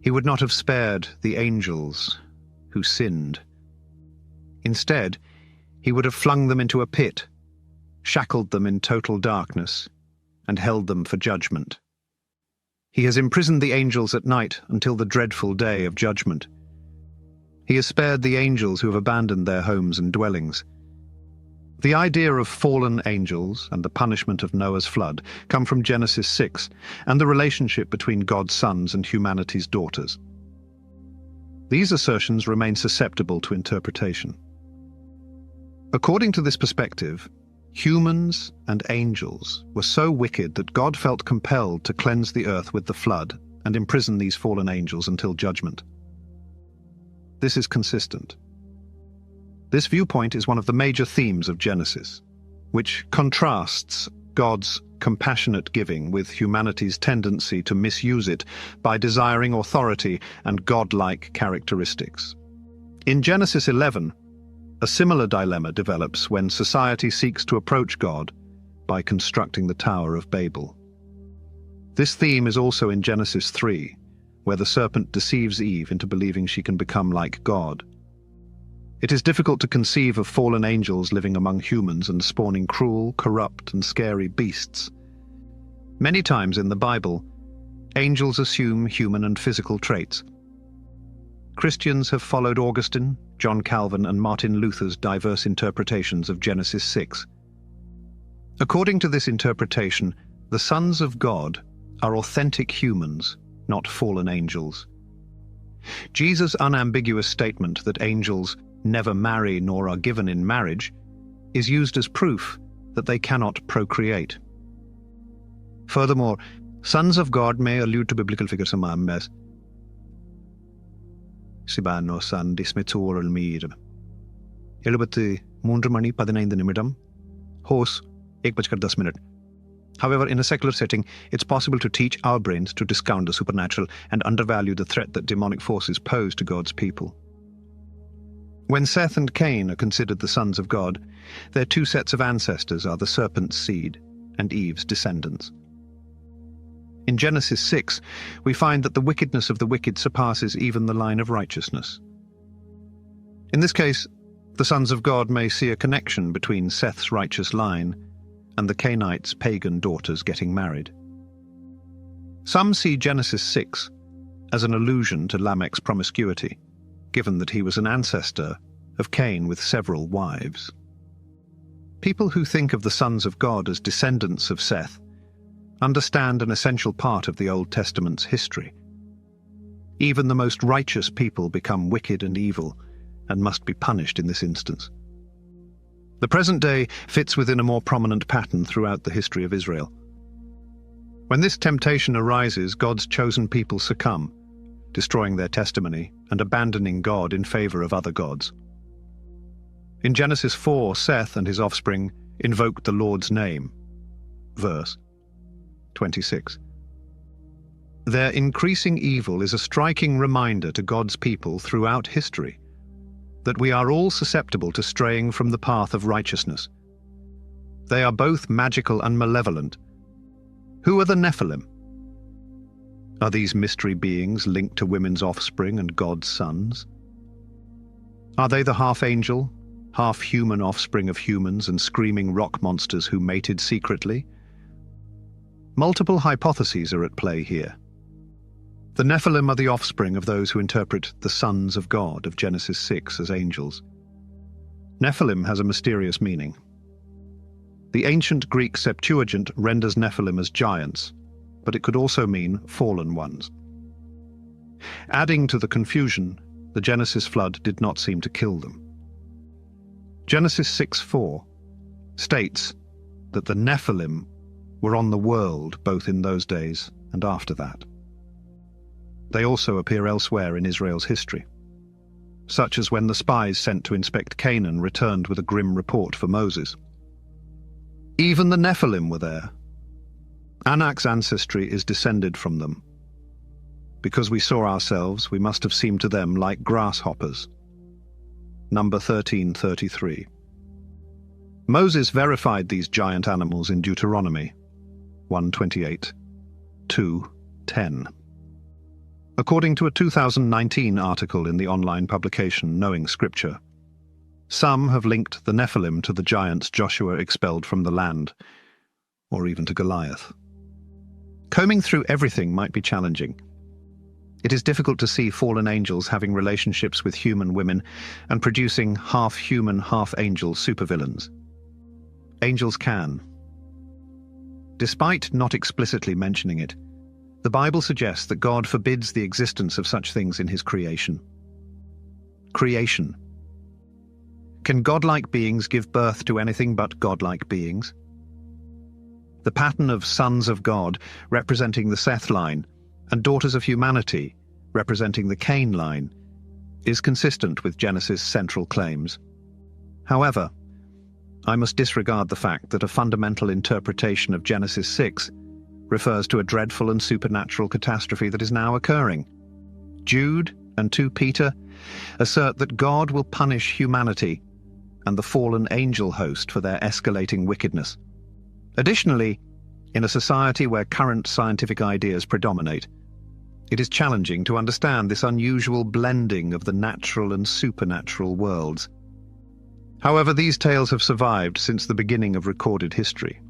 he would not have spared the angels who sinned. Instead, he would have flung them into a pit, shackled them in total darkness, and held them for judgment. He has imprisoned the angels at night until the dreadful day of judgment. He has spared the angels who have abandoned their homes and dwellings. The idea of fallen angels and the punishment of Noah's flood come from Genesis 6 and the relationship between God's sons and humanity's daughters. These assertions remain susceptible to interpretation. According to this perspective, humans and angels were so wicked that God felt compelled to cleanse the earth with the flood and imprison these fallen angels until judgment. This is consistent. This viewpoint is one of the major themes of Genesis, which contrasts God's compassionate giving with humanity's tendency to misuse it by desiring authority and godlike characteristics. In Genesis 11, A similar dilemma develops when society seeks to approach God by constructing the Tower of Babel. This theme is also in Genesis 3, where the serpent deceives Eve into believing she can become like God. It is difficult to conceive of fallen angels living among humans and spawning cruel, corrupt, and scary beasts. Many times in the Bible, angels assume human and physical traits. Christians have followed Augustine, John Calvin, and Martin Luther's diverse interpretations of Genesis 6. According to this interpretation, the sons of God are authentic humans, not fallen angels. Jesus' unambiguous statement that angels never marry nor are given in marriage is used as proof that they cannot procreate. Furthermore, sons of God may allude to biblical figures among us. Sibano san dismetor mir. 73:15 Hos 1:10. However, in a secular setting, it's possible to teach our brains to discount the supernatural and undervalue the threat that demonic forces pose to God's people. When Seth and Cain are considered the sons of God, their two sets of ancestors are the serpent's seed and Eve's descendants. In Genesis 6, we find that the wickedness of the wicked surpasses even the line of righteousness. In this case, the sons of God may see a connection between Seth's righteous line and the Cainites' pagan daughters getting married. Some see Genesis 6 as an allusion to Lamech's promiscuity, given that he was an ancestor of Cain with several wives. People who think of the sons of God as descendants of Seth understand an essential part of the Old Testament's history. Even the most righteous people become wicked and evil and must be punished in this instance. The present day fits within a more prominent pattern throughout the history of Israel. When this temptation arises, God's chosen people succumb, destroying their testimony and abandoning God in favor of other gods. In Genesis 4, Seth and his offspring invoked the Lord's name. Verse 26. Their increasing evil is a striking reminder to God's people throughout history that we are all susceptible to straying from the path of righteousness. They are both magical and malevolent. Who are the Nephilim? Are these mystery beings linked to women's offspring and God's sons? Are they the half-angel, half-human offspring of humans and screaming rock monsters who mated secretly? Multiple hypotheses are at play here. The Nephilim are the offspring of those who interpret the sons of God of Genesis 6 as angels. Nephilim has a mysterious meaning. The ancient Greek Septuagint renders Nephilim as giants, but it could also mean fallen ones. Adding to the confusion, the Genesis flood did not seem to kill them. Genesis 6:4 states that the Nephilim were on the world both in those days and after that. They also appear elsewhere in Israel's history, such as when the spies sent to inspect Canaan returned with a grim report for Moses. Even the Nephilim were there. Anak's ancestry is descended from them. Because we saw ourselves, we must have seemed to them like grasshoppers. Number 13:33. Moses verified these giant animals in Deuteronomy 1:28, 2:10. According to a 2019 article in the online publication Knowing Scripture, some have linked the Nephilim to the giants Joshua expelled from the land, or even to Goliath. Combing through everything might be challenging. It is difficult to see fallen angels having relationships with human women and producing half-human, half-angel supervillains. Angels can. Despite not explicitly mentioning it, the Bible suggests that God forbids the existence of such things in his creation. Creation. Can godlike beings give birth to anything but godlike beings? The pattern of sons of God, representing the Seth line, and daughters of humanity, representing the Cain line, is consistent with Genesis' central claims. However, I must disregard the fact that a fundamental interpretation of Genesis 6 refers to a dreadful and supernatural catastrophe that is now occurring. Jude and 2 Peter assert that God will punish humanity and the fallen angel host for their escalating wickedness. Additionally, in a society where current scientific ideas predominate, it is challenging to understand this unusual blending of the natural and supernatural worlds. However, these tales have survived since the beginning of recorded history.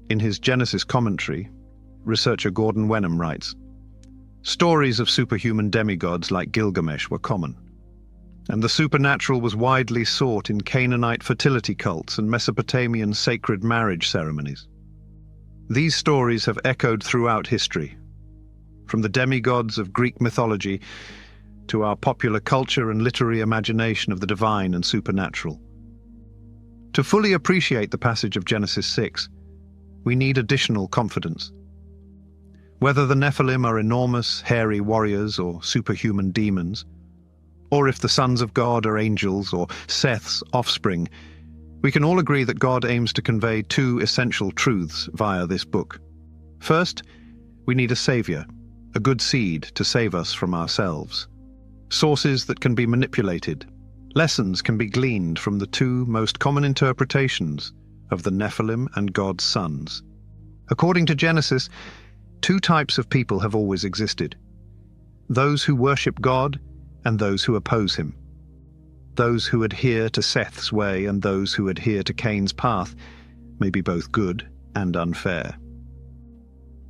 In his Genesis commentary, researcher Gordon Wenham writes, "Stories of superhuman demigods like Gilgamesh were common, and the supernatural was widely sought in Canaanite fertility cults and Mesopotamian sacred marriage ceremonies. These stories have echoed throughout history, from the demigods of Greek mythology to our popular culture and literary imagination of the divine and supernatural. To fully appreciate the passage of Genesis 6, we need additional confidence. Whether the Nephilim are enormous, hairy warriors or superhuman demons, or if the sons of God are angels or Seth's offspring, we can all agree that God aims to convey two essential truths via this book. First, we need a savior, a good seed to save us from ourselves. Sources that can be manipulated. Lessons can be gleaned from the two most common interpretations of the Nephilim and God's sons. According to Genesis, two types of people have always existed: those who worship God and those who oppose him. Those who adhere to Seth's way and those who adhere to Cain's path may be both good and unfair.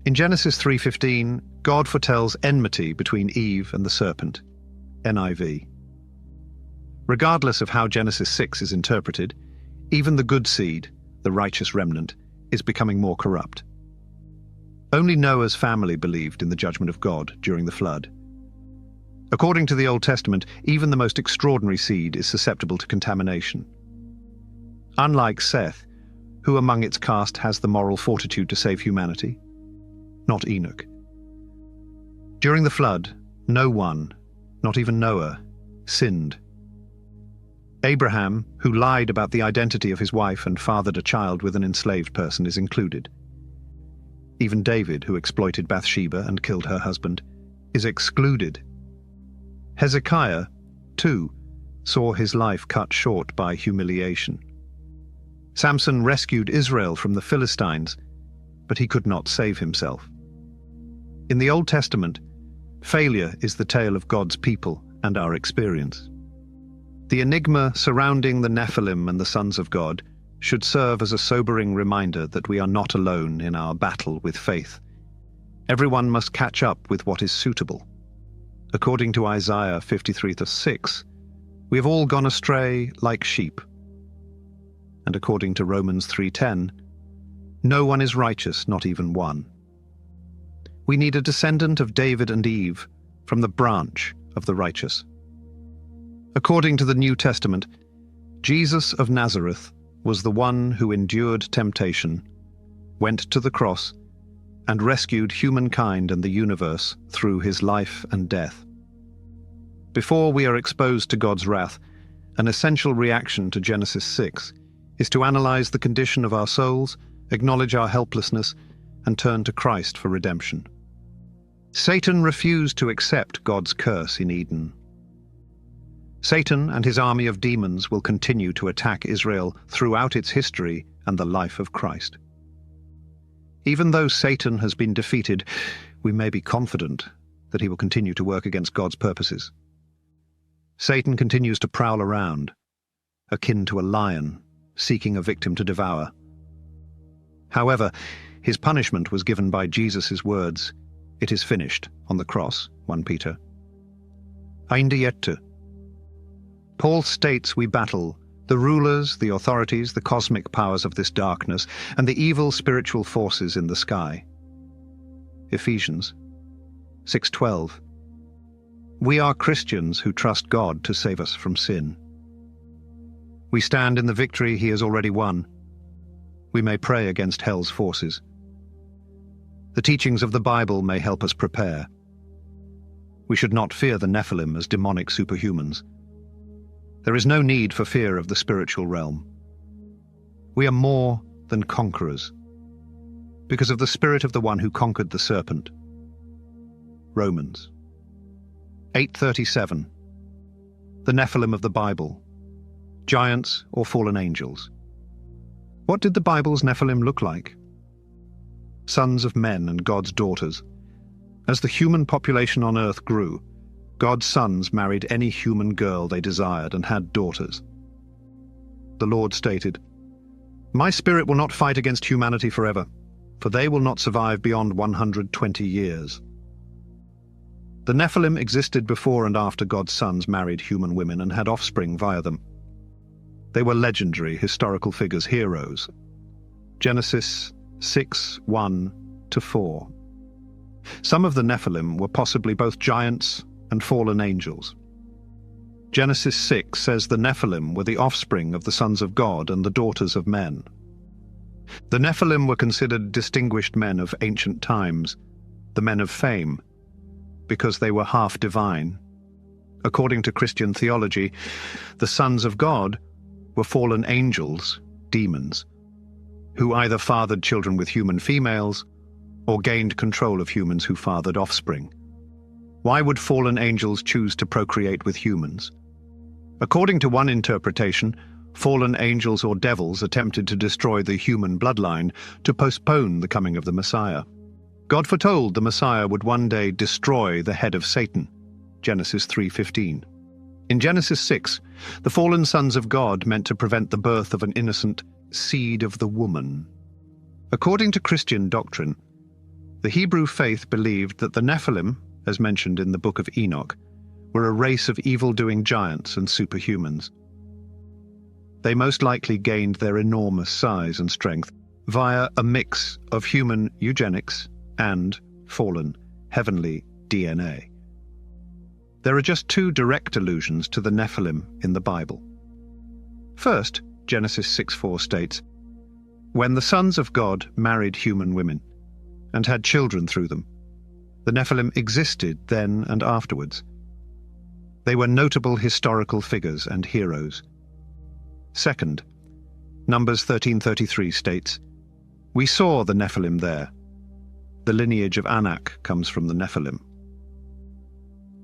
In Genesis 3:15, God foretells enmity between Eve and the serpent. NIV. Regardless of how Genesis 6 is interpreted, even the good seed, the righteous remnant, is becoming more corrupt. Only Noah's family believed in the judgment of God during the flood. According to the Old Testament, even the most extraordinary seed is susceptible to contamination. Unlike Seth, who among its caste has the moral fortitude to save humanity? Not Enoch. During the flood, no one, not even Noah, sinned. Abraham, who lied about the identity of his wife and fathered a child with an enslaved person, is included. Even David, who exploited Bathsheba and killed her husband, is excluded. Hezekiah, too, saw his life cut short by humiliation. Samson rescued Israel from the Philistines, but he could not save himself. In the Old Testament, failure is the tale of God's people and our experience. The enigma surrounding the Nephilim and the sons of God should serve as a sobering reminder that we are not alone in our battle with faith. Everyone must catch up with what is suitable. According to Isaiah 53:6, we have all gone astray like sheep. And according to Romans 3:10, no one is righteous, not even one. We need a descendant of David and Eve from the branch of the righteous. According to the New Testament, Jesus of Nazareth was the one who endured temptation, went to the cross, and rescued humankind and the universe through his life and death. Before we are exposed to God's wrath, an essential reaction to Genesis 6 is to analyze the condition of our souls, acknowledge our helplessness, and turn to Christ for redemption. Satan refused to accept God's curse in Eden. Satan and his army of demons will continue to attack Israel throughout its history and the life of Christ. Even though Satan has been defeated, we may be confident that he will continue to work against God's purposes. Satan continues to prowl around, akin to a lion seeking a victim to devour. However, his punishment was given by Jesus' words, "It is finished," on the cross, 1 Peter. Einde jette. Paul states we battle the rulers, the authorities, the cosmic powers of this darkness, and the evil spiritual forces in the sky. Ephesians 6:12. We are Christians who trust God to save us from sin. We stand in the victory he has already won. We may pray against hell's forces. The teachings of the Bible may help us prepare. We should not fear the Nephilim as demonic superhumans. There is no need for fear of the spiritual realm. We are more than conquerors, because of the spirit of the one who conquered the serpent. Romans 8:37. The Nephilim of the Bible. giants, or fallen angels. What did the Bible's Nephilim look like? Sons of men and God's daughters. As the human population on earth grew, God's sons married any human girl they desired and had daughters. The Lord stated, "My spirit will not fight against humanity forever, for they will not survive beyond 120 years." The Nephilim existed before and after God's sons married human women and had offspring via them. They were legendary historical figures, heroes. Genesis 6:1-4. Some of the Nephilim were possibly both giants and fallen angels. Genesis 6 says the Nephilim were the offspring of the sons of God and the daughters of men. The Nephilim were considered distinguished men of ancient times, the men of fame, because they were half divine. According to Christian theology, the sons of God were fallen angels, demons, who either fathered children with human females or gained control of humans who fathered offspring. Why would fallen angels choose to procreate with humans? According to one interpretation, fallen angels or devils attempted to destroy the human bloodline to postpone the coming of the Messiah. God foretold the Messiah would one day destroy the head of Satan, Genesis 3:15. In Genesis 6, the fallen sons of God meant to prevent the birth of an innocent seed of the woman. According to Christian doctrine, the Hebrew faith believed that the Nephilim, as mentioned in the book of Enoch, were a race of evil-doing giants and superhumans. They most likely gained their enormous size and strength via a mix of human eugenics and fallen, heavenly DNA. There are just two direct allusions to the Nephilim in the Bible. First, Genesis 6:4 states, "When the sons of God married human women and had children through them, the Nephilim existed then and afterwards. They were notable historical figures and heroes." Second, Numbers 13:33 states, "We saw the Nephilim there. The lineage of Anak comes from the Nephilim.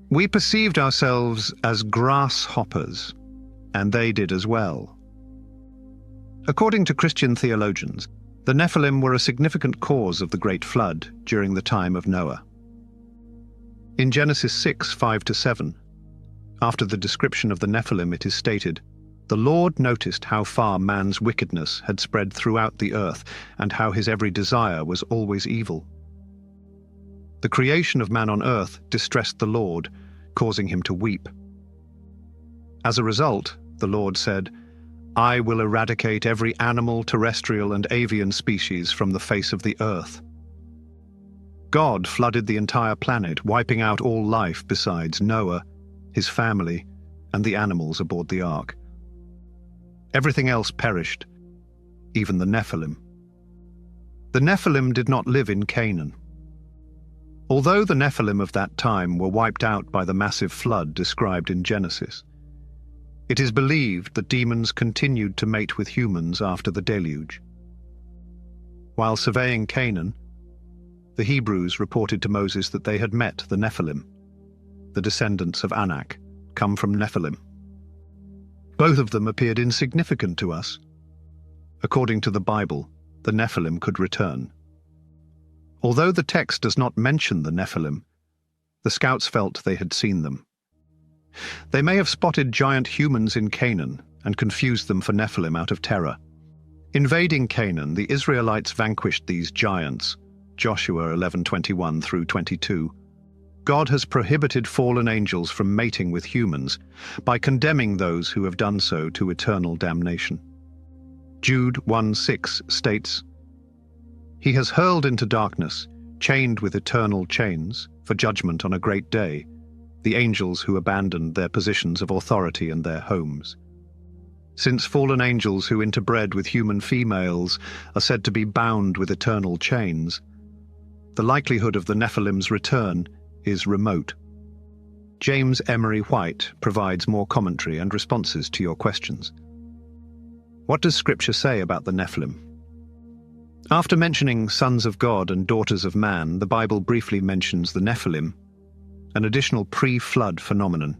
We perceived ourselves as grasshoppers, and they did as well." According to Christian theologians, the Nephilim were a significant cause of the Great Flood during the time of Noah. In Genesis 6:5-7, after the description of the Nephilim, it is stated, "The Lord noticed how far man's wickedness had spread throughout the earth, and how his every desire was always evil. The creation of man on earth distressed the Lord, causing him to weep. As a result, the Lord said, 'I will eradicate every animal, terrestrial, and avian species from the face of the earth.' God flooded the entire planet, wiping out all life besides Noah, his family, and the animals aboard the ark. Everything else perished, even the Nephilim. The Nephilim did not live in Canaan. Although the Nephilim of that time were wiped out by the massive flood described in Genesis, it is believed that demons continued to mate with humans after the deluge. While surveying Canaan, the Hebrews reported to Moses that they had met the Nephilim, the descendants of Anak, come from Nephilim. Both of them appeared insignificant to us. According to the Bible, the Nephilim could return. Although the text does not mention the Nephilim, the scouts felt they had seen them. They may have spotted giant humans in Canaan and confused them for Nephilim out of terror. Invading Canaan, the Israelites vanquished these giants, Joshua 11:21-22. God has prohibited fallen angels from mating with humans by condemning those who have done so to eternal damnation. Jude 1:6 states, "He has hurled into darkness, chained with eternal chains, for judgment on a great day, the angels who abandoned their positions of authority and their homes." Since fallen angels who interbred with human females are said to be bound with eternal chains, the likelihood of the Nephilim's return is remote. James Emery White provides more commentary and responses to your questions. What does Scripture say about the Nephilim? After mentioning sons of God and daughters of man, the Bible briefly mentions the Nephilim, an additional pre-flood phenomenon.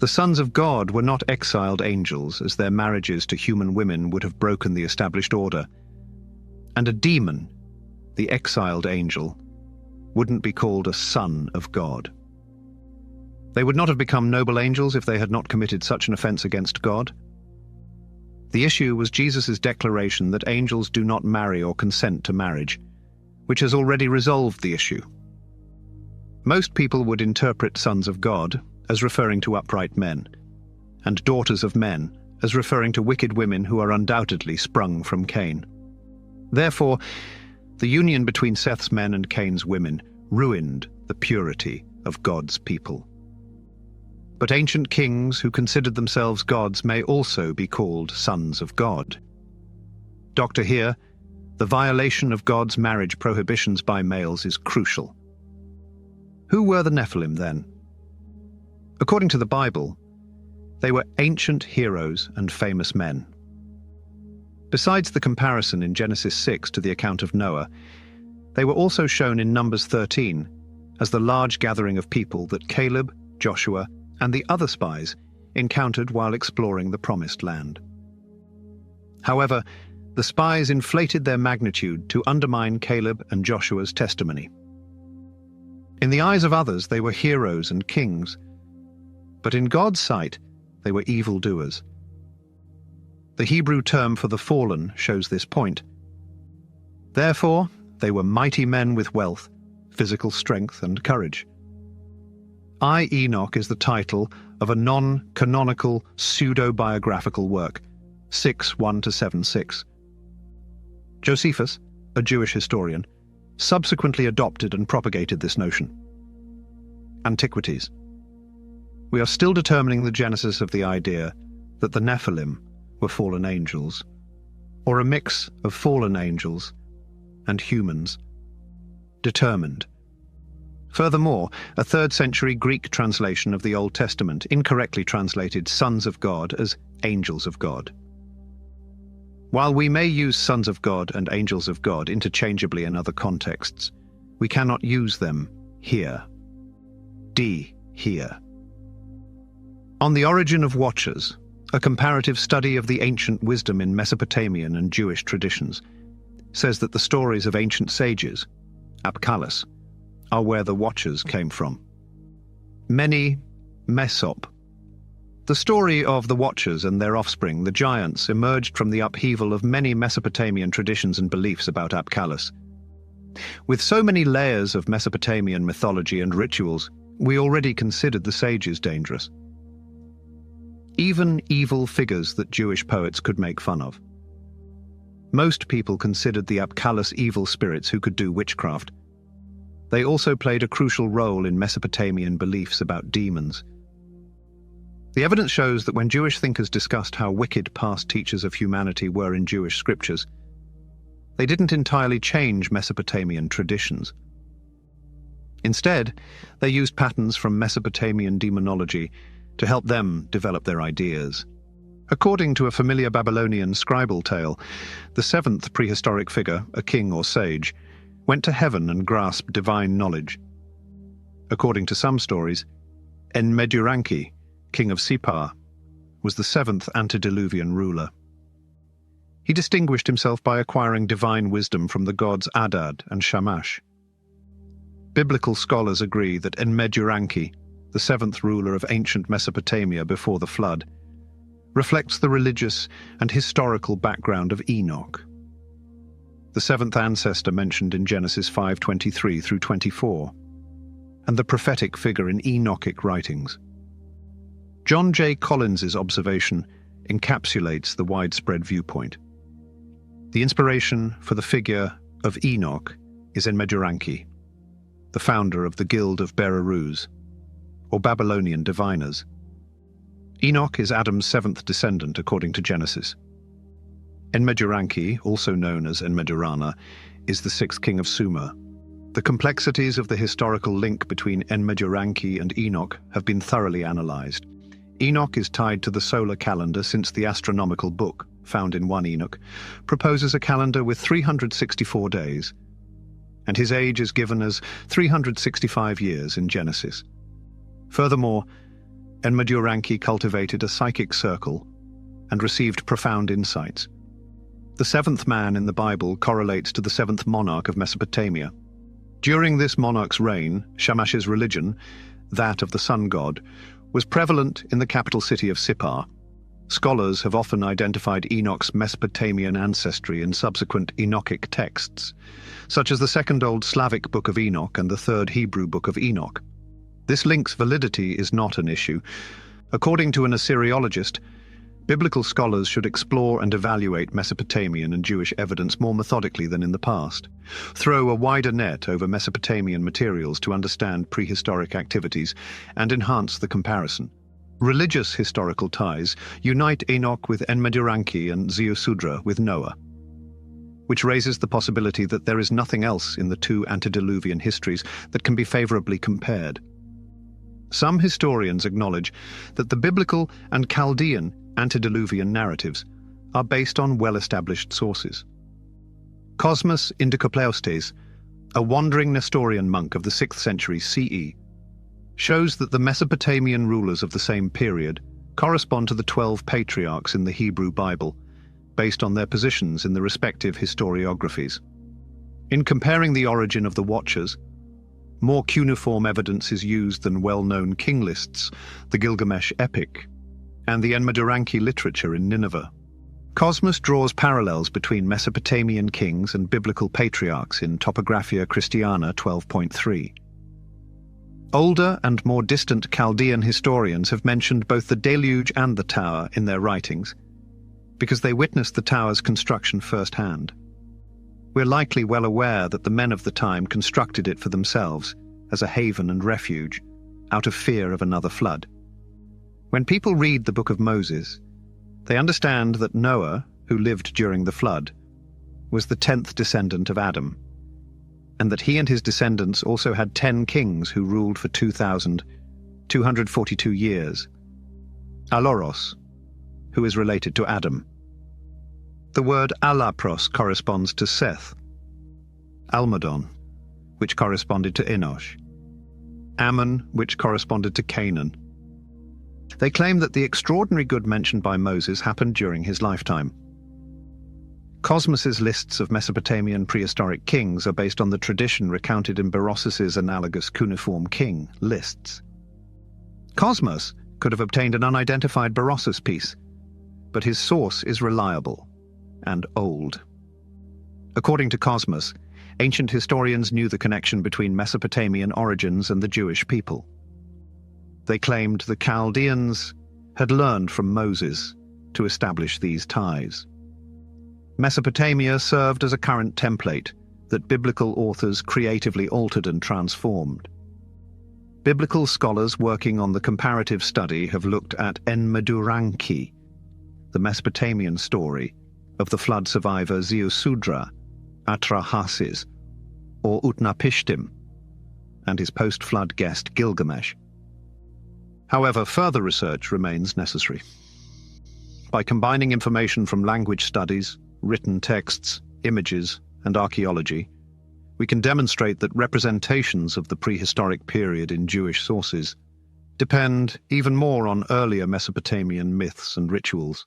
The sons of God were not exiled angels, as their marriages to human women would have broken the established order. And a demon, the exiled angel, wouldn't be called a son of God. They would not have become noble angels if they had not committed such an offense against God. The issue was Jesus' declaration that angels do not marry or consent to marriage, which has already resolved the issue. Most people would interpret sons of God as referring to upright men, and daughters of men as referring to wicked women who are undoubtedly sprung from Cain. Therefore, the union between Seth's men and Cain's women ruined the purity of God's people. But ancient kings who considered themselves gods may also be called sons of God. Dr. Here, the violation of God's marriage prohibitions by males is crucial. Who were the Nephilim then? According to the Bible, they were ancient heroes and famous men. Besides the comparison in Genesis 6 to the account of Noah, they were also shown in Numbers 13 as the large gathering of people that Caleb, Joshua, and the other spies encountered while exploring the Promised Land. However, the spies inflated their magnitude to undermine Caleb and Joshua's testimony. In the eyes of others, they were heroes and kings, but in God's sight, they were evildoers. The Hebrew term for the fallen shows this point. Therefore, they were mighty men with wealth, physical strength, and courage. I, Enoch, is the title of a non-canonical pseudo-biographical work, 6:1-7:6. Josephus, a Jewish historian, subsequently adopted and propagated this notion. Antiquities. We are still determining the genesis of the idea that the Nephilim were fallen angels, or a mix of fallen angels and humans. Determined. Furthermore, a 3rd century Greek translation of the Old Testament incorrectly translated sons of God as angels of God. While we may use sons of God and angels of God interchangeably in other contexts, we cannot use them here. D. Here. On the origin of watchers, a comparative study of the ancient wisdom in Mesopotamian and Jewish traditions, says that the stories of ancient sages, Apkallu, are where the watchers came from. Many Mesop. The story of the watchers and their offspring, the giants, emerged from the upheaval of many Mesopotamian traditions and beliefs about Apkallu. With so many layers of Mesopotamian mythology and rituals, we already considered the sages dangerous. Even evil figures that Jewish poets could make fun of. Most people considered the Apkallu evil spirits who could do witchcraft. They also played a crucial role in Mesopotamian beliefs about demons. The evidence shows that when Jewish thinkers discussed how wicked past teachers of humanity were in Jewish scriptures, they didn't entirely change Mesopotamian traditions. Instead, they used patterns from Mesopotamian demonology to help them develop their ideas. According to a familiar Babylonian scribal tale, the 7th prehistoric figure, a king or sage, went to heaven and grasped divine knowledge. According to some stories, Enki, king of Sipar, was the 7th antediluvian ruler. He distinguished himself by acquiring divine wisdom from the gods Adad and Shamash. Biblical scholars agree that Enki, the 7th ruler of ancient Mesopotamia before the flood, reflects the religious and historical background of Enoch, the 7th ancestor mentioned in Genesis 5:23-24, and the prophetic figure in Enochic writings. John J. Collins's observation encapsulates the widespread viewpoint. The inspiration for the figure of Enoch is Enki, the founder of the Guild of Bearerus, or Babylonian diviners. Enoch is Adam's 7th descendant according to Genesis. Enki, also known as Enmedirana, is the 6th king of Sumer. The complexities of the historical link between Enmedirana and Enoch have been thoroughly analyzed. Enoch is tied to the solar calendar since the astronomical book, found in 1 Enoch, proposes a calendar with 364 days, and his age is given as 365 years in Genesis. Furthermore, Anunnaki cultivated a psychic circle and received profound insights. The seventh man in the Bible correlates to the seventh monarch of Mesopotamia. During this monarch's reign, Shamash's religion, that of the sun god, was prevalent in the capital city of Sippar. Scholars have often identified Enoch's Mesopotamian ancestry in subsequent Enochic texts, such as the Second Old Slavic Book of Enoch and the Third Hebrew Book of Enoch. This link's validity is not an issue. According to an Assyriologist, biblical scholars should explore and evaluate Mesopotamian and Jewish evidence more methodically than in the past. Throw a wider net over Mesopotamian materials to understand prehistoric activities and enhance the comparison. Religious historical ties unite Enoch with Enki and Ziusudra with Noah, which raises the possibility that there is nothing else in the two antediluvian histories that can be favorably compared. Some historians acknowledge that the biblical and Chaldean antediluvian narratives are based on well-established sources. Cosmas Indicopleustes, a wandering Nestorian monk of the 6th century CE, shows that the Mesopotamian rulers of the same period correspond to the 12 patriarchs in the Hebrew Bible, based on their positions in the respective historiographies. In comparing the origin of the Watchers, more cuneiform evidence is used than well-known king lists, the Gilgamesh epic, and the Enki literature in Nineveh. Cosmas draws parallels between Mesopotamian kings and biblical patriarchs in Topographia Christiana 12.3. Older and more distant Chaldean historians have mentioned both the deluge and the tower in their writings, because they witnessed the tower's construction firsthand. We're likely well aware that the men of the time constructed it for themselves as a haven and refuge, out of fear of another flood. When people read the Book of Moses, they understand that Noah, who lived during the flood, was the 10th descendant of Adam, and that he and his descendants also had 10 kings who ruled for 2,242 years. Aloros, who is related to Adam. The word Alapros corresponds to Seth, Almadon, which corresponded to Enosh, Ammon, which corresponded to Canaan. They claim that the extraordinary good mentioned by Moses happened during his lifetime. Cosmas's lists of Mesopotamian prehistoric kings are based on the tradition recounted in Berosus's analogous cuneiform king lists. Cosmas could have obtained an unidentified Berosus piece, but his source is reliable and old. According to Cosmas, ancient historians knew the connection between Mesopotamian origins and the Jewish people. They claimed the Chaldeans had learned from Moses to establish these ties. Mesopotamia served as a current template that biblical authors creatively altered and transformed. Biblical scholars working on the comparative study have looked at Enki, the Mesopotamian story of the flood survivor Ziusudra, Atrahasis, or Utnapishtim, and his post-flood guest Gilgamesh. However, further research remains necessary. By combining information from language studies, written texts, images, and archaeology, we can demonstrate that representations of the prehistoric period in Jewish sources depend even more on earlier Mesopotamian myths and rituals.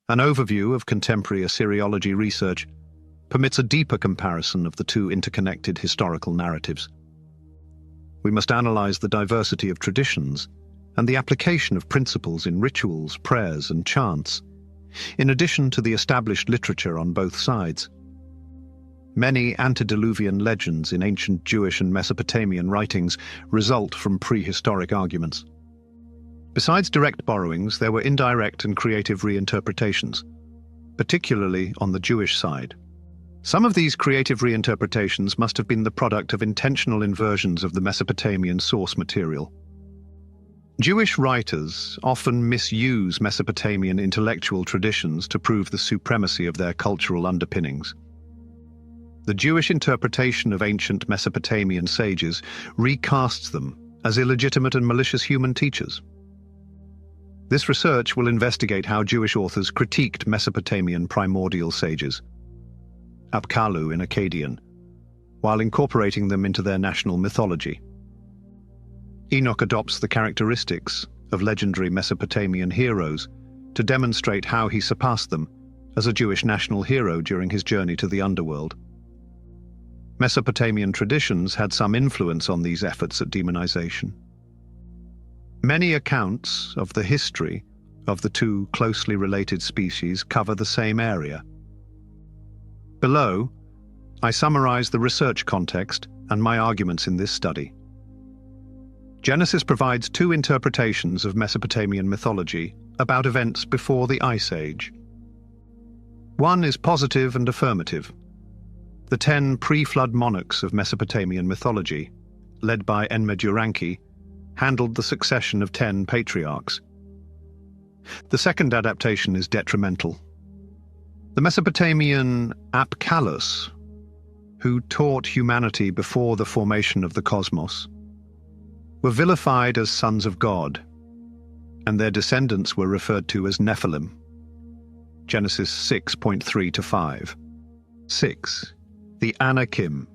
An overview of contemporary Assyriology research permits a deeper comparison of the two interconnected historical narratives. We must analyze the diversity of traditions and the application of principles in rituals, prayers, and chants, in addition to the established literature on both sides. Many antediluvian legends in ancient Jewish and Mesopotamian writings result from prehistoric arguments. Besides direct borrowings, there were indirect and creative reinterpretations, particularly on the Jewish side. Some of these creative reinterpretations must have been the product of intentional inversions of the Mesopotamian source material. Jewish writers often misuse Mesopotamian intellectual traditions to prove the supremacy of their cultural underpinnings. The Jewish interpretation of ancient Mesopotamian sages recasts them as illegitimate and malicious human teachers. This research will investigate how Jewish authors critiqued Mesopotamian primordial sages, Apkallu in Akkadian, while incorporating them into their national mythology. Enoch adopts the characteristics of legendary Mesopotamian heroes to demonstrate how he surpassed them as a Jewish national hero during his journey to the underworld. Mesopotamian traditions had some influence on these efforts at demonization. Many accounts of the history of the two closely related species cover the same area. Below, I summarize the research context and my arguments in this study. Genesis provides two interpretations of Mesopotamian mythology about events before the Ice Age. One is positive and affirmative. The 10 pre-flood monarchs of Mesopotamian mythology, led by Enki, handled the succession of 10 patriarchs. The second adaptation is detrimental. The Mesopotamian Apkallus, who taught humanity before the formation of the cosmos, were vilified as sons of God, and their descendants were referred to as Nephilim. Genesis 6.3-5. 6. The Anakim.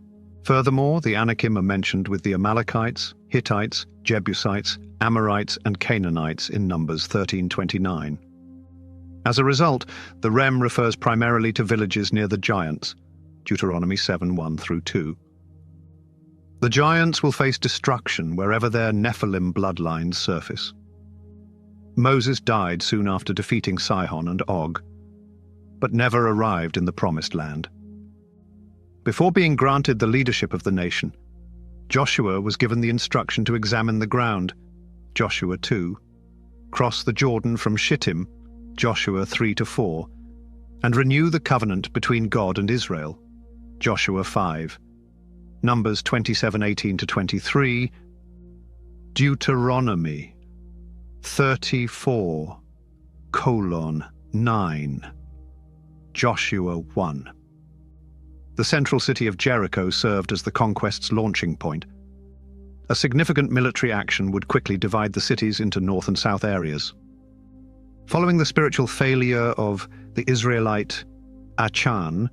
Furthermore, the Anakim are mentioned with the Amalekites, Hittites, Jebusites, Amorites, and Canaanites in Numbers 13:29. As a result, the Rem refers primarily to villages near the giants, Deuteronomy 7:1-2. The giants will face destruction wherever their Nephilim bloodlines surface. Moses died soon after defeating Sihon and Og, but never arrived in the Promised Land. Before being granted the leadership of the nation, Joshua was given the instruction to examine the ground, Joshua 2, cross the Jordan from Shittim, Joshua 3-4, and renew the covenant between God and Israel, Joshua 5, Numbers 27:18-23, Deuteronomy 34:9, Joshua 1. The central city of Jericho served as the conquest's launching point. A significant military action would quickly divide the cities into north and south areas. Following the spiritual failure of the Israelite Achan,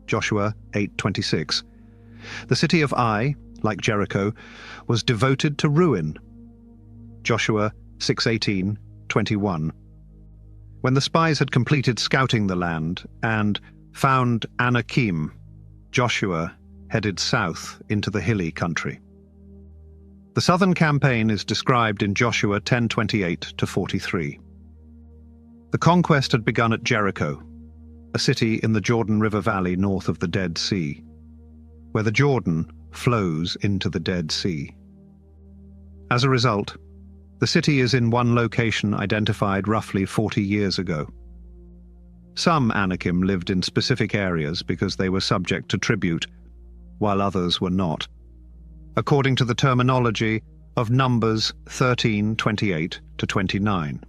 Joshua 8:26, the city of Ai, like Jericho, was devoted to ruin, Joshua 6:18-21. When the spies had completed scouting the land and found Anakim, Joshua headed south into the hilly country. The southern campaign is described in Joshua 10:28-43. The conquest had begun at Jericho, a city in the Jordan River Valley north of the Dead Sea, where the Jordan flows into the Dead Sea. As a result, the city is in one location identified roughly 40 years ago. Some Anakim lived in specific areas because they were subject to tribute, while others were not, according to the terminology of Numbers 13:28-29.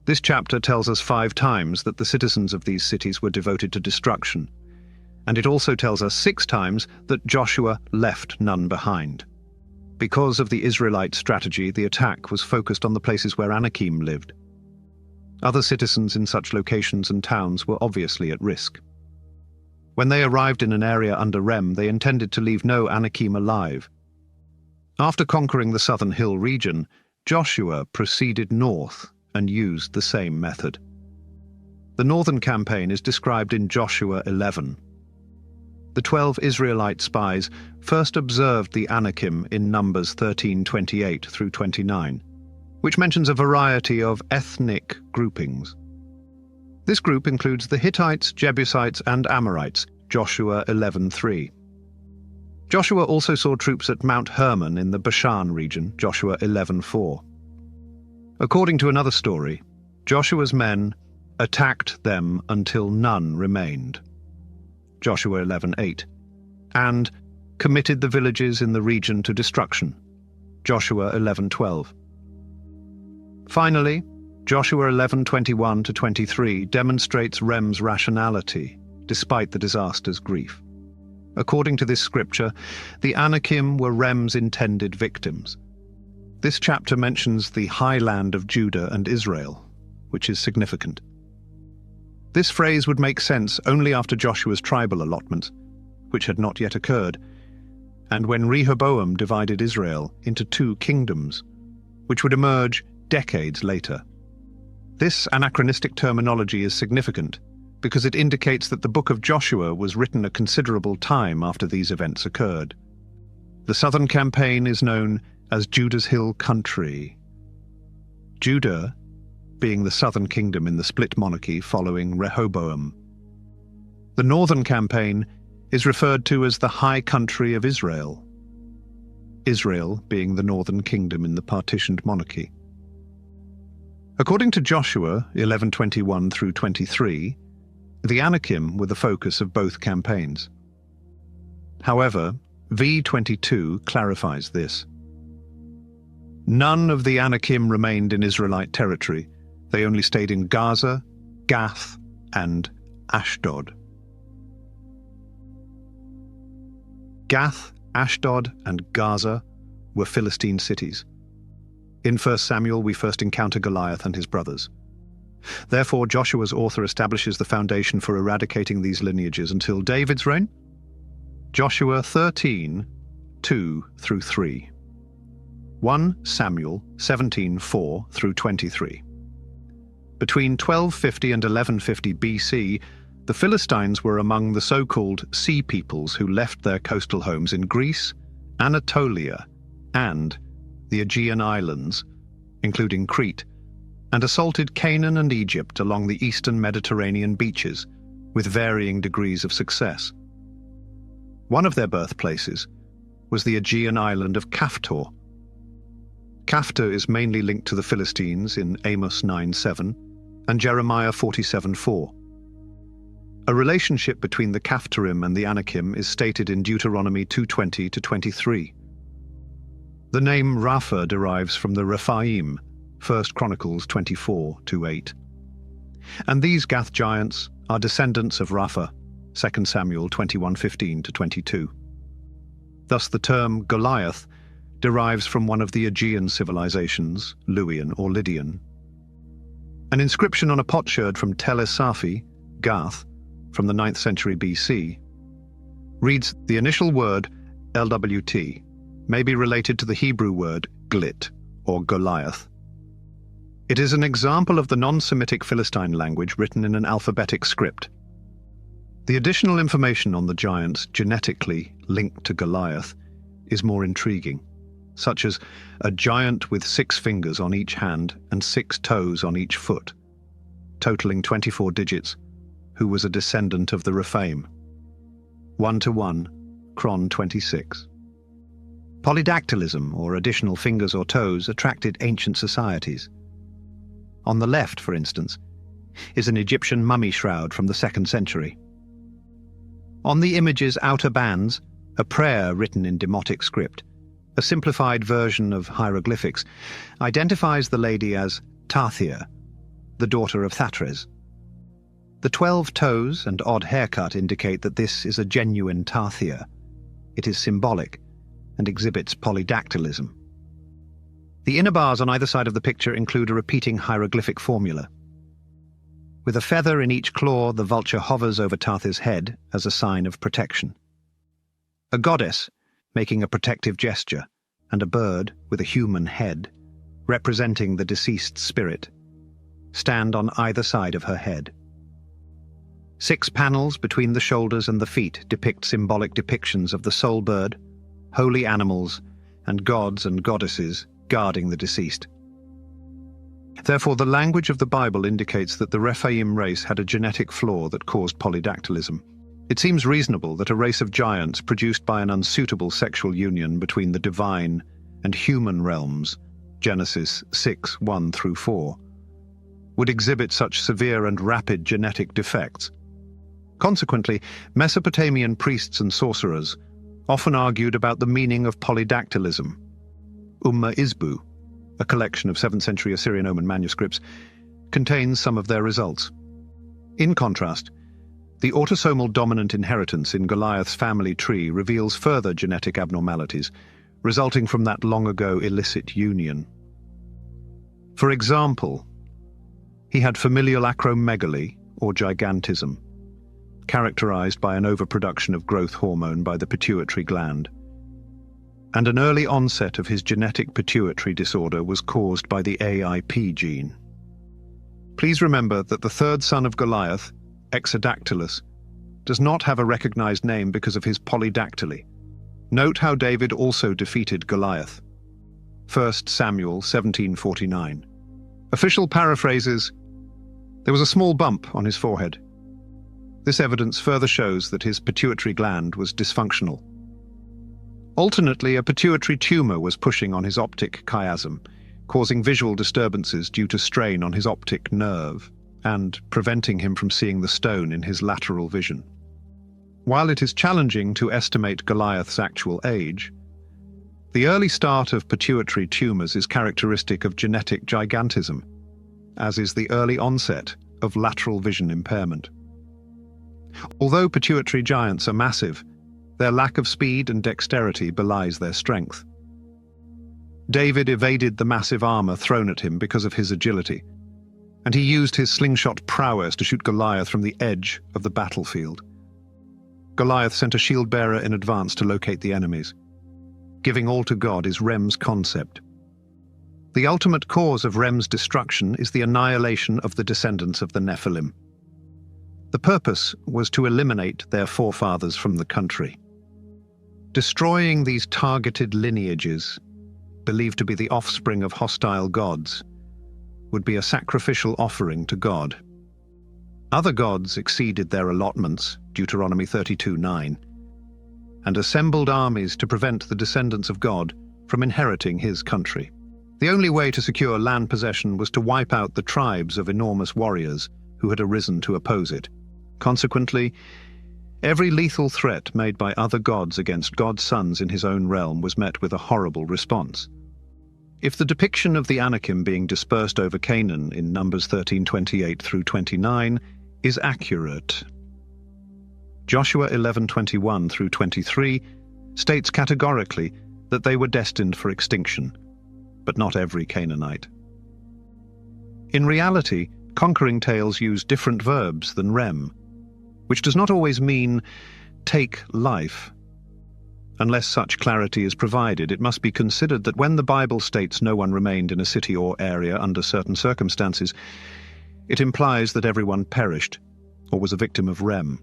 This chapter tells us 5 times that the citizens of these cities were devoted to destruction, and it also tells us 6 times that Joshua left none behind. Because of the Israelite strategy, the attack was focused on the places where Anakim lived. Other citizens in such locations and towns were obviously at risk. When they arrived in an area under Rem, they intended to leave no Anakim alive. After conquering the southern hill region, Joshua proceeded north and used the same method. The northern campaign is described in Joshua 11. The 12 Israelite spies first observed the Anakim in Numbers 13:28-29, which mentions a variety of ethnic groupings. This group includes the Hittites, Jebusites, and Amorites, Joshua 11:3. Joshua also saw troops at Mount Hermon in the Bashan region, Joshua 11:4. According to another story, Joshua's men attacked them until none remained, Joshua 11:8, and committed the villages in the region to destruction, Joshua 11:12. Finally, Joshua 11:21-23 demonstrates Rem's rationality, despite the disaster's grief. According to this scripture, the Anakim were Rem's intended victims. This chapter mentions the highland of Judah and Israel, which is significant. This phrase would make sense only after Joshua's tribal allotments, which had not yet occurred, and when Rehoboam divided Israel into 2 kingdoms, which would emerge decades later. This anachronistic terminology is significant because it indicates that the book of Joshua was written a considerable time after these events occurred. The southern campaign is known as Judah's Hill Country, Judah being the southern kingdom in the split monarchy following Rehoboam. The northern campaign is referred to as the High Country of Israel, Israel being the northern kingdom in the partitioned monarchy. According to Joshua 11:21 through 23, the Anakim were the focus of both campaigns. However, V22 clarifies this. None of the Anakim remained in Israelite territory. They only stayed in Gaza, Gath, and Ashdod. Gath, Ashdod, and Gaza were Philistine cities. In 1 Samuel, we first encounter Goliath and his brothers. Therefore, Joshua's author establishes the foundation for eradicating these lineages until David's reign. Joshua 13:2 through 3. 1 Samuel 17:4 through 23. Between 1250 and 1150 BC, the Philistines were among the so-called Sea Peoples who left their coastal homes in Greece, Anatolia, and the Aegean Islands, including Crete, and assaulted Canaan and Egypt along the eastern Mediterranean beaches, with varying degrees of success. One of their birthplaces was the Aegean island of Kaftor. Kaftor is mainly linked to the Philistines in Amos 9:7 and Jeremiah 47:4. A relationship between the Kaftorim and the Anakim is stated in Deuteronomy 2:20-23. The name Rapha derives from the Rephaim, 1 Chronicles 24:8. And these Gath giants are descendants of Rapha, 2 Samuel 21:15-22. Thus the term Goliath derives from one of the Aegean civilizations, Luwian or Lydian. An inscription on a potsherd from Tel Esafi, Gath, from the 9th century BC, reads the initial word LWT may be related to the Hebrew word glit, or Goliath. It is an example of the non-Semitic Philistine language written in an alphabetic script. The additional information on the giants genetically linked to Goliath is more intriguing, such as a giant with 6 fingers on each hand and 6 toes on each foot, totaling 24 digits, who was a descendant of the Rephaim. 1:1, Chron 26. Polydactylism, or additional fingers or toes, attracted ancient societies. On the left, for instance, is an Egyptian mummy shroud from the 2nd century. On the image's outer bands, a prayer written in demotic script, a simplified version of hieroglyphics, identifies the lady as Tathia, the daughter of Thatres. The 12 toes and odd haircut indicate that this is a genuine Tathia. It is symbolic and exhibits polydactylism. The inner bars on either side of the picture include a repeating hieroglyphic formula. With a feather in each claw, the vulture hovers over Tathia's head as a sign of protection. A goddess, making a protective gesture, and a bird with a human head, representing the deceased spirit, stand on either side of her head. 6 panels between the shoulders and the feet depict symbolic depictions of the soul bird, holy animals, and gods and goddesses guarding the deceased. Therefore, the language of the Bible indicates that the Rephaim race had a genetic flaw that caused polydactylism. It seems reasonable that a race of giants produced by an unsuitable sexual union between the divine and human realms, Genesis 6:1 through 4, would exhibit such severe and rapid genetic defects. Consequently, Mesopotamian priests and sorcerers often argued about the meaning of polydactylism. Izbu, a collection of 7th century Assyrian Omen manuscripts, contains some of their results. In contrast, the autosomal dominant inheritance in Goliath's family tree reveals further genetic abnormalities, resulting from that long-ago illicit union. For example, he had familial acromegaly, or gigantism, characterized by an overproduction of growth hormone by the pituitary gland, and an early onset of his genetic pituitary disorder was caused by the AIP gene. Please remember that the third son of Goliath, Exadactylus, does not have a recognized name because of his polydactyly. Note how David also defeated Goliath. 1 Samuel 17:49. Official paraphrases: there was a small bump on his forehead. This evidence further shows that his pituitary gland was dysfunctional. Alternately, a pituitary tumor was pushing on his optic chiasm, causing visual disturbances due to strain on his optic nerve, and preventing him from seeing the stone in his lateral vision. While it is challenging to estimate Goliath's actual age, the early start of pituitary tumors is characteristic of genetic gigantism, as is the early onset of lateral vision impairment. Although pituitary giants are massive, their lack of speed and dexterity belies their strength. David evaded the massive armor thrown at him because of his agility, and he used his slingshot prowess to shoot Goliath from the edge of the battlefield. Goliath sent a shield-bearer in advance to locate the enemies. Giving all to God is Rem's concept. The ultimate cause of Rem's destruction is the annihilation of the descendants of the Nephilim. The purpose was to eliminate their forefathers from the country. Destroying these targeted lineages, believed to be the offspring of hostile gods, would be a sacrificial offering to God. Other gods exceeded their allotments, Deuteronomy 32:9, and assembled armies to prevent the descendants of God from inheriting his country. The only way to secure land possession was to wipe out the tribes of enormous warriors who had arisen to oppose it. Consequently, every lethal threat made by other gods against God's sons in his own realm was met with a horrible response. If the depiction of the Anakim being dispersed over Canaan in Numbers 13:28 through 29 is accurate, Joshua 11:21 through 23 states categorically that they were destined for extinction, but not every Canaanite. In reality, conquering tales use different verbs than Rem, which does not always mean take life. Unless such clarity is provided, it must be considered that when the Bible states no one remained in a city or area under certain circumstances, it implies that everyone perished or was a victim of Rem.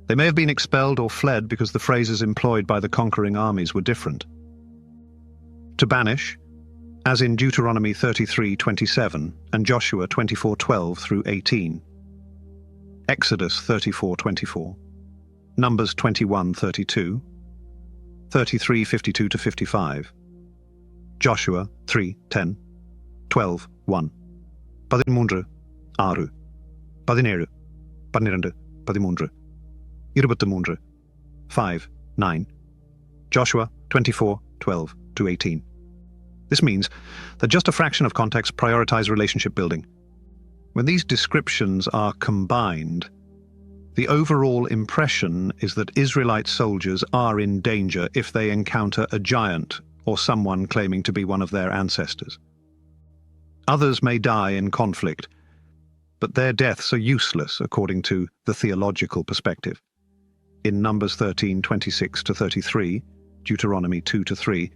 They may have been expelled or fled because the phrases employed by the conquering armies were different. To banish, as in Deuteronomy 33:27 and Joshua 24:12 through 18. Exodus 34:24, Numbers 21:32, 33:52 to 55, Joshua 3:10, 12:1, 13, 6, 17, 12, 13, 23, 5:9, Joshua 24:12 to 18. This means that just a fraction of contexts prioritize relationship building. When these descriptions are combined, the overall impression is that Israelite soldiers are in danger if they encounter a giant or someone claiming to be one of their ancestors. Others may die in conflict, but their deaths are useless according to the theological perspective. In Numbers 13:26 to 33, Deuteronomy 2 to 3,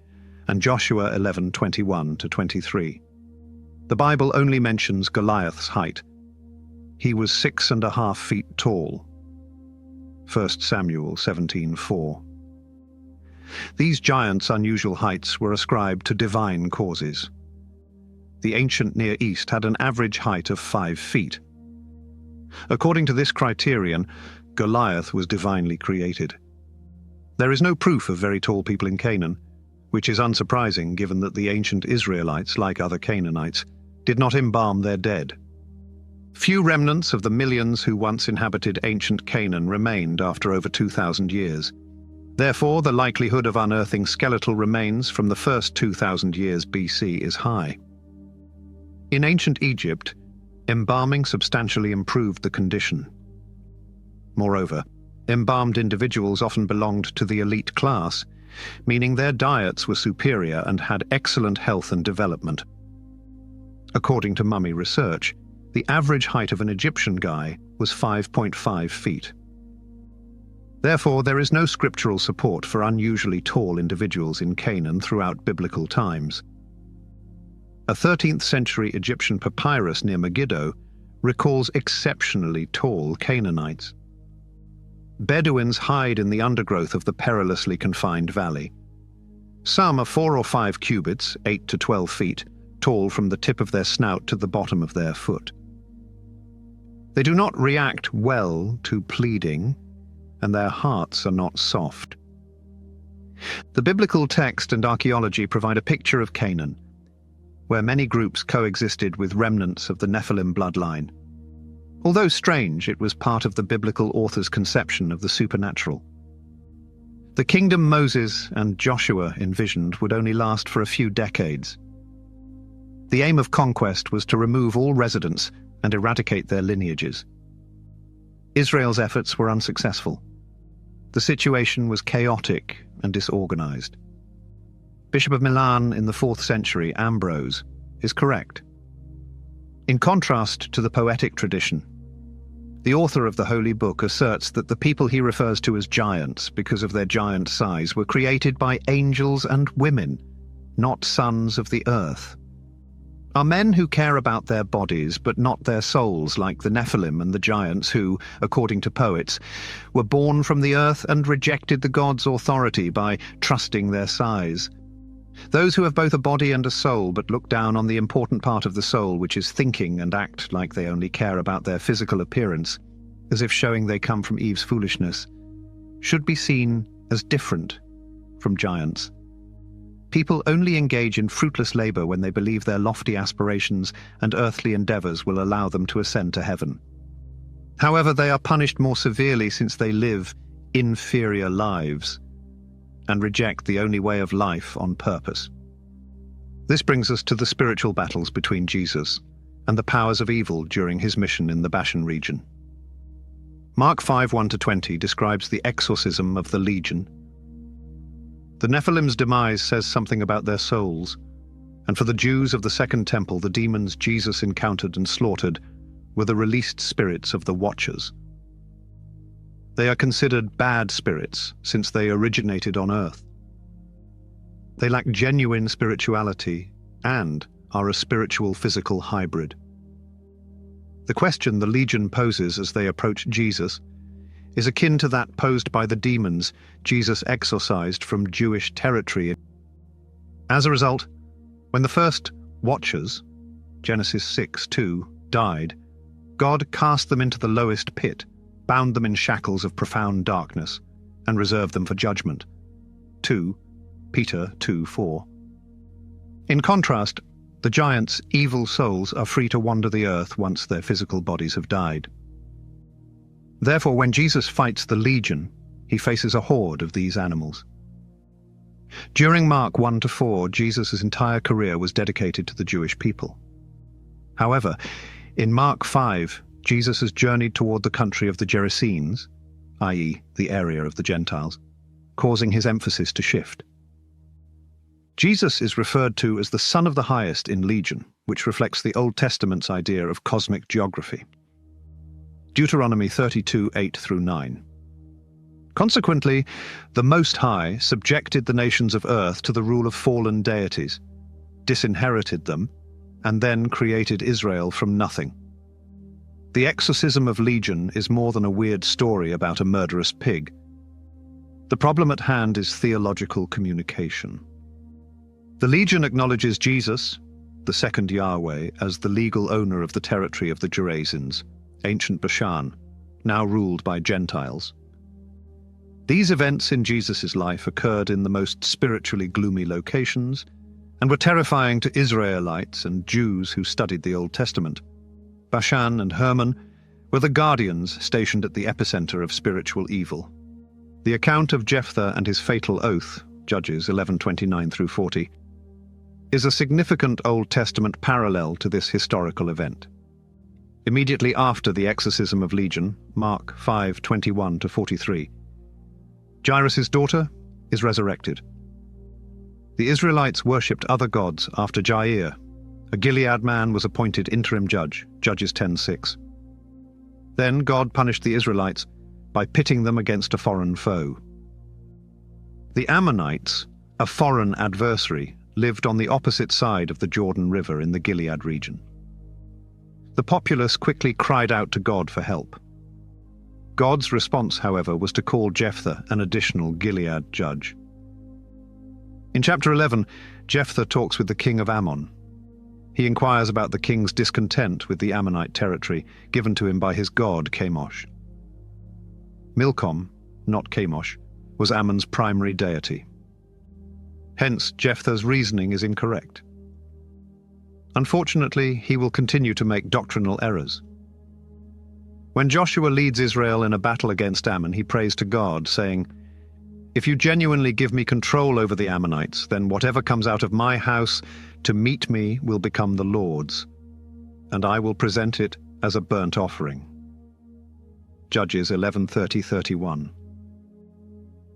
and Joshua 11:21 to 23. The Bible only mentions Goliath's height. He was 6.5 feet tall. 1 Samuel 17:4. These giants' unusual heights were ascribed to divine causes. The ancient Near East had an average height of 5 feet. According to this criterion, Goliath was divinely created. There is no proof of very tall people in Canaan, which is unsurprising given that the ancient Israelites, like other Canaanites, did not embalm their dead. Few remnants of the millions who once inhabited ancient Canaan remained after over 2,000 years. Therefore, the likelihood of unearthing skeletal remains from the first 2,000 years BC is high. In ancient Egypt, embalming substantially improved the condition. Moreover, embalmed individuals often belonged to the elite class, meaning their diets were superior and had excellent health and development. According to mummy research, the average height of an Egyptian guy was 5.5 feet. Therefore, there is no scriptural support for unusually tall individuals in Canaan throughout biblical times. A 13th century Egyptian papyrus near Megiddo recalls exceptionally tall Canaanites. Bedouins hide in the undergrowth of the perilously confined valley. Some are 4 or 5 cubits, 8 to 12 feet, tall from the tip of their snout to the bottom of their foot. They do not react well to pleading, and their hearts are not soft. The biblical text and archaeology provide a picture of Canaan, where many groups coexisted with remnants of the Nephilim bloodline. Although strange, it was part of the biblical author's conception of the supernatural. The kingdom Moses and Joshua envisioned would only last for a few decades. The aim of conquest was to remove all residents and eradicate their lineages. Israel's efforts were unsuccessful. The situation was chaotic and disorganized. Bishop of Milan in the 4th century, Ambrose, is correct. In contrast to the poetic tradition, the author of the Holy Book asserts that the people he refers to as giants, because of their giant size, were created by angels and women, not sons of the earth. Are men who care about their bodies but not their souls, like the Nephilim and the giants who, according to poets, were born from the earth and rejected the gods' authority by trusting their size. Those who have both a body and a soul but look down on the important part of the soul, which is thinking, and act like they only care about their physical appearance, as if showing they come from Eve's foolishness, should be seen as different from giants. People only engage in fruitless labor when they believe their lofty aspirations and earthly endeavors will allow them to ascend to heaven. However, they are punished more severely since they live inferior lives and reject the only way of life on purpose. This brings us to the spiritual battles between Jesus and the powers of evil during his mission in the Bashan region. Mark 5:1-20 describes the exorcism of the legion. The Nephilim's demise says something about their souls, and for the Jews of the Second Temple, the demons Jesus encountered and slaughtered were the released spirits of the Watchers. They are considered bad spirits since they originated on earth. They lack genuine spirituality and are a spiritual-physical hybrid. The question the legion poses as they approach Jesus is akin to that posed by the demons Jesus exorcised from Jewish territory. As a result, when the first Watchers, Genesis 6:2, died, God cast them into the lowest pit, bound them in shackles of profound darkness, and reserved them for judgment. 2 Peter 2:4. In contrast, the giants' evil souls are free to wander the earth once their physical bodies have died. Therefore, when Jesus fights the legion, he faces a horde of these animals. During Mark 1-4, Jesus' entire career was dedicated to the Jewish people. However, in Mark 5, Jesus has journeyed toward the country of the Gerasenes, i.e., the area of the Gentiles, causing his emphasis to shift. Jesus is referred to as the Son of the Highest in Legion, which reflects the Old Testament's idea of cosmic geography. Deuteronomy 32:8-9. Consequently, the Most High subjected the nations of earth to the rule of fallen deities, disinherited them, and then created Israel from nothing. The exorcism of Legion is more than a weird story about a murderous pig. The problem at hand is theological communication. The Legion acknowledges Jesus, the second Yahweh, as the legal owner of the territory of the Gerasenes, ancient Bashan, now ruled by Gentiles. These events in Jesus' life occurred in the most spiritually gloomy locations and were terrifying to Israelites and Jews who studied the Old Testament. Bashan and Hermon were the guardians stationed at the epicenter of spiritual evil. The account of Jephthah and his fatal oath, Judges 11:29-40, is a significant Old Testament parallel to this historical event. Immediately after the exorcism of Legion, Mark 5:21-43, Jairus' daughter is resurrected. The Israelites worshipped other gods after Jair, a Gilead man, was appointed interim judge, Judges 10:6. Then God punished the Israelites by pitting them against a foreign foe. The Ammonites, a foreign adversary, lived on the opposite side of the Jordan River in the Gilead region. The populace quickly cried out to God for help. God's response, however, was to call Jephthah an additional Gilead judge. In chapter 11, Jephthah talks with the king of Ammon. He inquires about the king's discontent with the Ammonite territory given to him by his god Chemosh. Milcom, not Chemosh, was Ammon's primary deity. Hence, Jephthah's reasoning is incorrect. Unfortunately, he will continue to make doctrinal errors. When Joshua leads Israel in a battle against Ammon, he prays to God, saying, "If you genuinely give me control over the Ammonites, then whatever comes out of my house to meet me will become the Lord's, and I will present it as a burnt offering." Judges 11:30-31.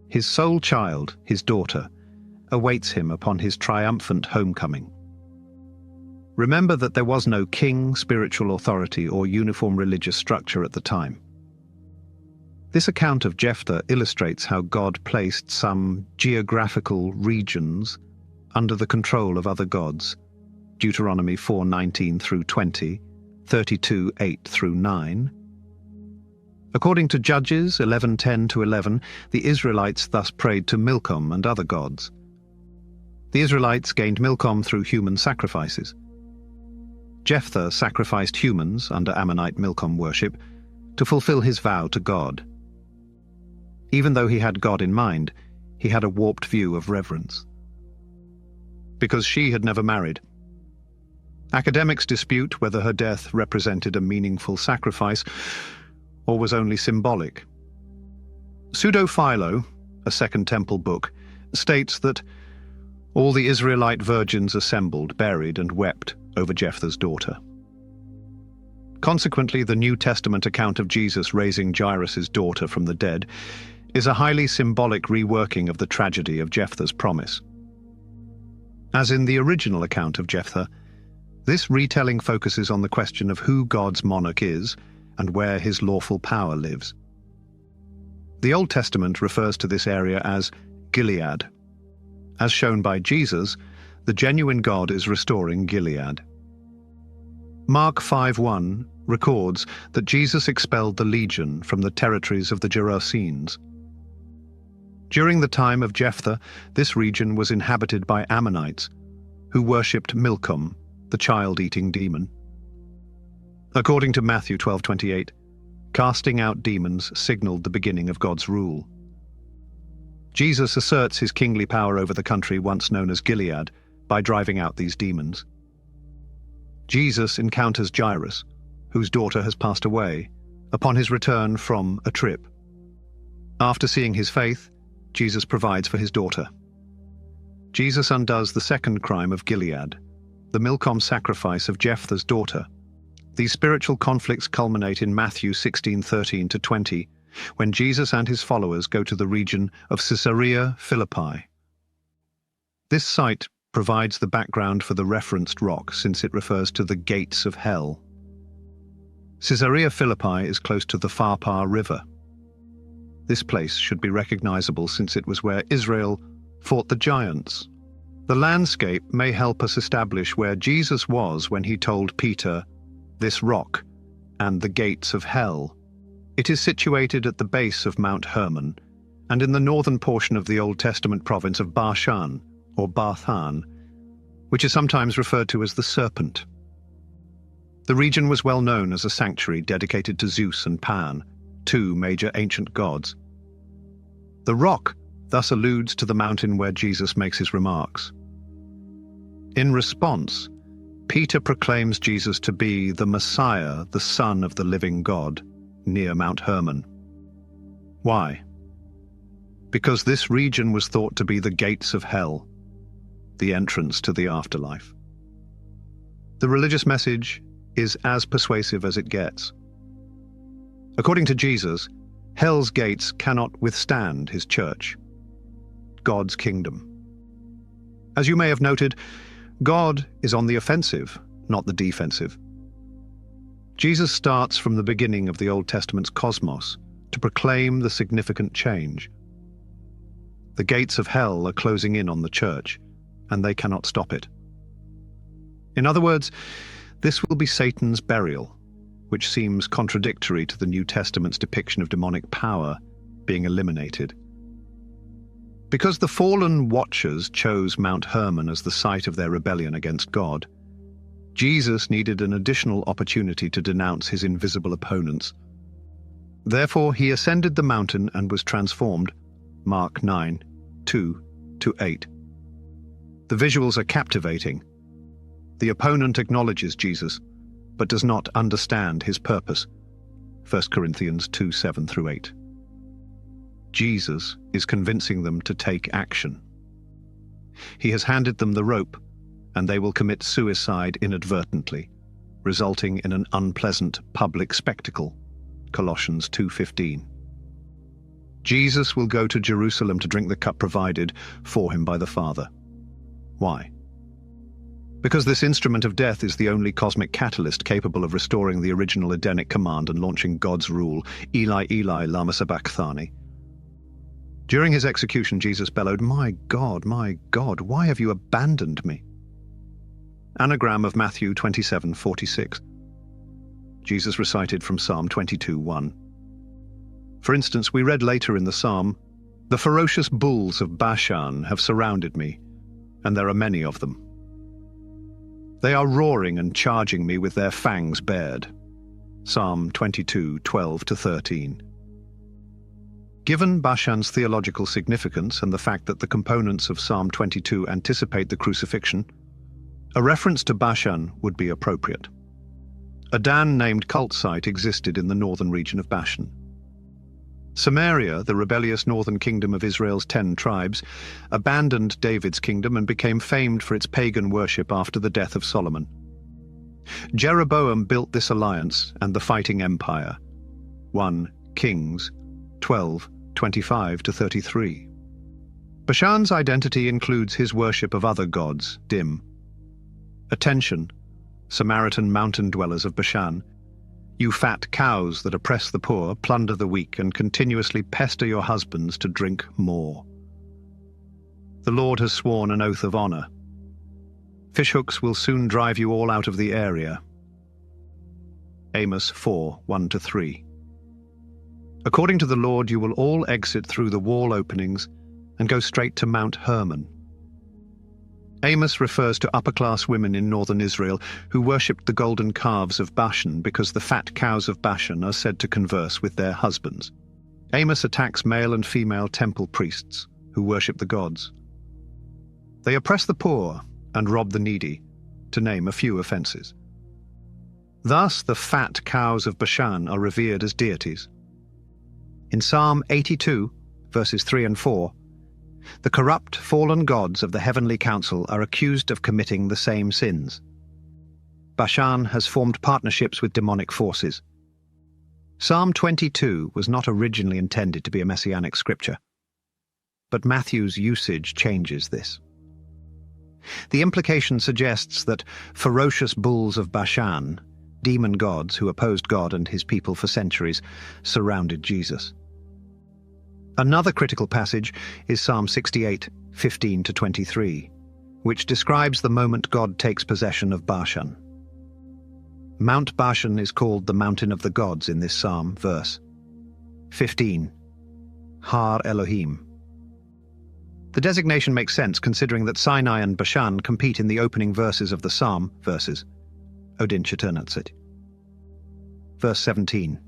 His sole child, his daughter, awaits him upon his triumphant homecoming. Remember that there was no king, spiritual authority, or uniform religious structure at the time. This account of Jephthah illustrates how God placed some geographical regions under the control of other gods. Deuteronomy 4:19-20, 32:8-9. According to Judges 11:10-11, the Israelites thus prayed to Milcom and other gods. The Israelites gained Milcom through human sacrifices. Jephthah sacrificed humans under Ammonite Milcom worship to fulfill his vow to God. Even though he had God in mind, he had a warped view of reverence. Because she had never married. Academics dispute whether her death represented a meaningful sacrifice or was only symbolic. Pseudo-Philo, a Second Temple book, states that all the Israelite virgins assembled, buried, and wept over Jephthah's daughter. Consequently, the New Testament account of Jesus raising Jairus' daughter from the dead is a highly symbolic reworking of the tragedy of Jephthah's promise. As in the original account of Jephthah, this retelling focuses on the question of who God's monarch is and where his lawful power lives. The Old Testament refers to this area as Gilead. As shown by Jesus, the genuine God is restoring Gilead. Mark 5:1 records that Jesus expelled the legion from the territories of the Gerasenes. During the time of Jephthah, this region was inhabited by Ammonites, who worshipped Milcom, the child-eating demon. According to Matthew 12:28, casting out demons signaled the beginning of God's rule. Jesus asserts his kingly power over the country once known as Gilead by driving out these demons. Jesus encounters Jairus, whose daughter has passed away, upon his return from a trip. After seeing his faith, Jesus provides for his daughter. Jesus undoes the second crime of Gilead, the Milcom sacrifice of Jephthah's daughter. These spiritual conflicts culminate in Matthew 16:13-20, when Jesus and his followers go to the region of Caesarea Philippi. This site provides the background for the referenced rock, since it refers to the gates of hell. Caesarea Philippi is close to the Pharpar River. This place should be recognizable since it was where Israel fought the giants. The landscape may help us establish where Jesus was when he told Peter, "This rock and the gates of hell." It is situated at the base of Mount Hermon and in the northern portion of the Old Testament province of Bashan, or Bathan, which is sometimes referred to as the Serpent. The region was well known as a sanctuary dedicated to Zeus and Pan, two major ancient gods. The rock thus alludes to the mountain where Jesus makes his remarks. In response, Peter proclaims Jesus to be the Messiah, the Son of the living God, near Mount Hermon. Why? Because this region was thought to be the gates of hell, the entrance to the afterlife. The religious message is as persuasive as it gets. According to Jesus, hell's gates cannot withstand his church, God's kingdom. As you may have noted, God is on the offensive, not the defensive. Jesus starts from the beginning of the Old Testament's cosmos, to proclaim the significant change. The gates of hell are closing in on the church, and they cannot stop it. In other words, this will be Satan's burial, which seems contradictory to the New Testament's depiction of demonic power being eliminated. Because the fallen watchers chose Mount Hermon as the site of their rebellion against God, Jesus needed an additional opportunity to denounce his invisible opponents. Therefore, he ascended the mountain and was transformed, Mark 9, 2-8. The visuals are captivating. The opponent acknowledges Jesus, but does not understand his purpose, 1 Corinthians 2:7-8. Jesus is convincing them to take action. He has handed them the rope, and they will commit suicide inadvertently, resulting in an unpleasant public spectacle, Colossians 2:15. Jesus will go to Jerusalem to drink the cup provided for him by the Father. Why? Because this instrument of death is the only cosmic catalyst capable of restoring the original Edenic command and launching God's rule, Eli, Eli, lama sabachthani. During his execution, Jesus bellowed, my God, why have you abandoned me?" Anagram of Matthew 27:46. Jesus recited from Psalm 22:1. For instance, we read later in the psalm, "The ferocious bulls of Bashan have surrounded me, and there are many of them. They are roaring and charging me with their fangs bared." Psalm 22:12-13. Given Bashan's theological significance and the fact that the components of Psalm 22 anticipate the crucifixion, a reference to Bashan would be appropriate. A Dan-named cult site existed in the northern region of Bashan. Samaria, the rebellious northern kingdom of Israel's 10 tribes, abandoned David's kingdom and became famed for its pagan worship after the death of Solomon. Jeroboam built this alliance and the fighting empire. 1 Kings 12:25-33. Bashan's identity includes his worship of other gods, Dim. Attention, Samaritan mountain dwellers of Bashan. You fat cows that oppress the poor, plunder the weak, and continuously pester your husbands to drink more. The Lord has sworn an oath of honor. Fishhooks will soon drive you all out of the area. Amos 4:1-3. According to the Lord, you will all exit through the wall openings and go straight to Mount Hermon. Amos refers to upper-class women in northern Israel who worshipped the golden calves of Bashan because the fat cows of Bashan are said to converse with their husbands. Amos attacks male and female temple priests who worship the gods. They oppress the poor and rob the needy, to name a few offenses. Thus, the fat cows of Bashan are revered as deities. In Psalm 82, verses 3 and 4, the corrupt, fallen gods of the heavenly council are accused of committing the same sins. Bashan has formed partnerships with demonic forces. Psalm 22 was not originally intended to be a messianic scripture, but Matthew's usage changes this. The implication suggests that ferocious bulls of Bashan, demon gods who opposed God and his people for centuries, surrounded Jesus. Another critical passage is Psalm 68:15-23, which describes the moment God takes possession of Bashan. Mount Bashan is called the Mountain of the Gods in this psalm, verse 15, Har Elohim. The designation makes sense considering that Sinai and Bashan compete in the opening verses of the psalm, verses Odin Cheternatsit. Verse 17.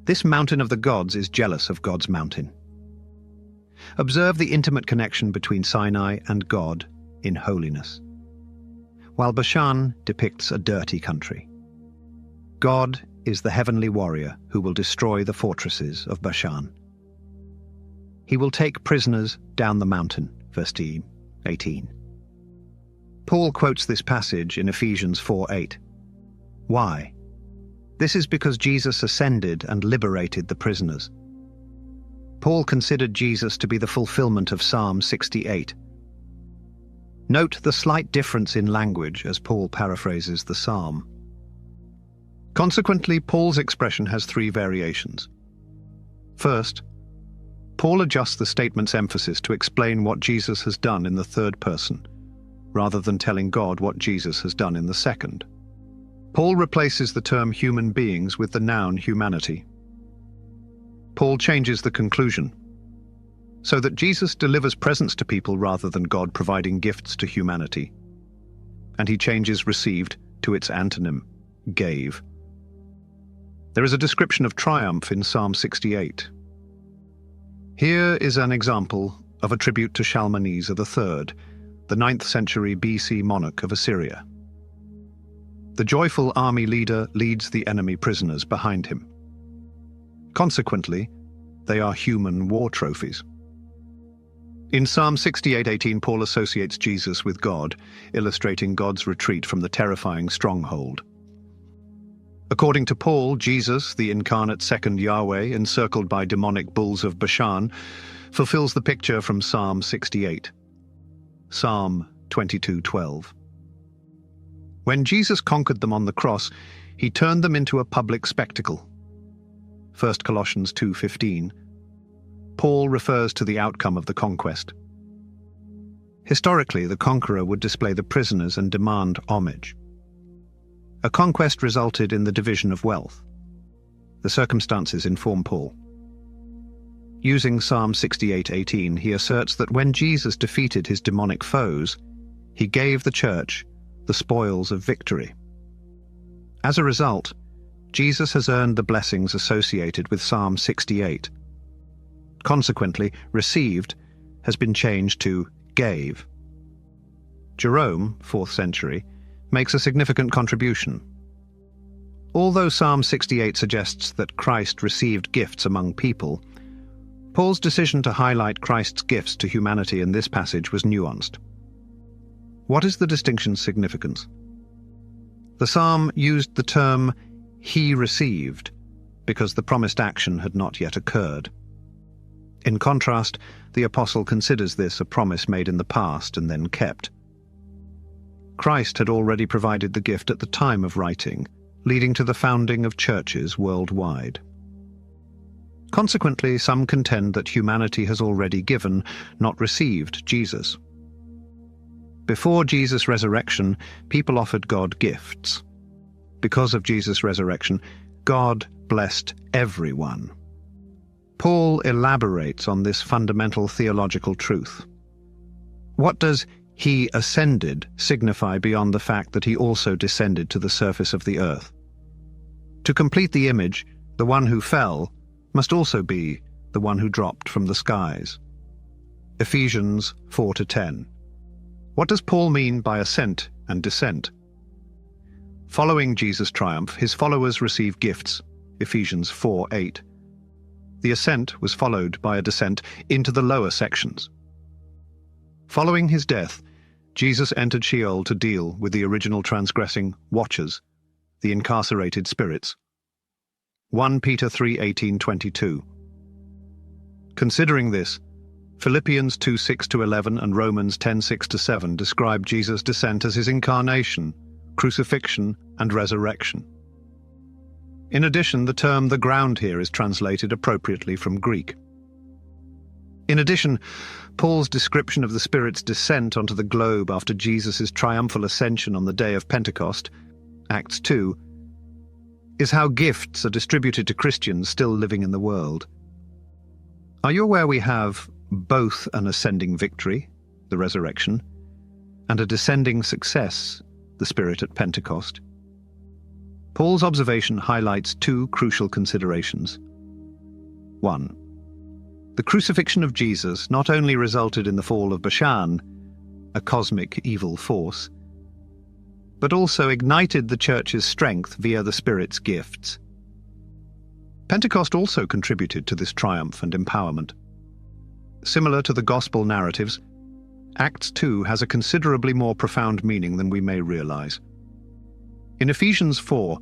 This mountain of the gods is jealous of God's mountain. Observe the intimate connection between Sinai and God in holiness, while Bashan depicts a dirty country. God is the heavenly warrior who will destroy the fortresses of Bashan. He will take prisoners down the mountain, verse 18. Paul quotes this passage in Ephesians 4:8. Why? This is because Jesus ascended and liberated the prisoners. Paul considered Jesus to be the fulfillment of Psalm 68. Note the slight difference in language as Paul paraphrases the psalm. Consequently, Paul's expression has 3 variations. First, Paul adjusts the statement's emphasis to explain what Jesus has done in the third person, rather than telling God what Jesus has done in the second. Paul replaces the term human beings with the noun humanity. Paul changes the conclusion, so that Jesus delivers presents to people rather than God providing gifts to humanity. And he changes received to its antonym, gave. There is a description of triumph in Psalm 68. Here is an example of a tribute to Shalmaneser III, the 9th century BC monarch of Assyria. The joyful army leader leads the enemy prisoners behind him. Consequently, they are human war trophies. In Psalm 68:18, Paul associates Jesus with God, illustrating God's retreat from the terrifying stronghold. According to Paul, Jesus, the incarnate second Yahweh, encircled by demonic bulls of Bashan, fulfills the picture from Psalm 68. Psalm 22:12. When Jesus conquered them on the cross, he turned them into a public spectacle. 1 Colossians 2:15. Paul refers to the outcome of the conquest. Historically, the conqueror would display the prisoners and demand homage. A conquest resulted in the division of wealth. The circumstances inform Paul. Using Psalm 68:18, he asserts that when Jesus defeated his demonic foes, he gave the church the spoils of victory. As a result, Jesus has earned the blessings associated with Psalm 68. Consequently, received has been changed to gave. Jerome, 4th century, makes a significant contribution. Although Psalm 68 suggests that Christ received gifts among people, Paul's decision to highlight Christ's gifts to humanity in this passage was nuanced. What is the distinction's significance? The psalm used the term "he received" because the promised action had not yet occurred. In contrast, the apostle considers this a promise made in the past and then kept. Christ had already provided the gift at the time of writing, leading to the founding of churches worldwide. Consequently, some contend that humanity has already given, not received, Jesus. Before Jesus' resurrection, people offered God gifts. Because of Jesus' resurrection, God blessed everyone. Paul elaborates on this fundamental theological truth. What does "he ascended" signify beyond the fact that he also descended to the surface of the earth? To complete the image, the one who fell must also be the one who dropped from the skies. Ephesians 4-10. What does Paul mean by ascent and descent? Following Jesus' triumph, his followers receive gifts. Ephesians 4:8. The ascent was followed by a descent into the lower sections. Following his death, Jesus entered Sheol to deal with the original transgressing watchers, the incarcerated spirits. 1 Peter 3:18-22. Considering this, Philippians 2:6-11 and Romans 10:6-7 describe Jesus' descent as his incarnation, crucifixion, and resurrection. In addition, the term "the ground" here is translated appropriately from Greek. In addition, Paul's description of the Spirit's descent onto the globe after Jesus' triumphal ascension on the day of Pentecost, Acts 2, is how gifts are distributed to Christians still living in the world. Are you aware we have both an ascending victory, the resurrection, and a descending success, the Spirit at Pentecost? Paul's observation highlights two crucial considerations. 1. The crucifixion of Jesus not only resulted in the fall of Bashan, a cosmic evil force, but also ignited the church's strength via the Spirit's gifts. Pentecost also contributed to this triumph and empowerment. Similar to the gospel narratives, Acts 2 has a considerably more profound meaning than we may realize. In Ephesians 4,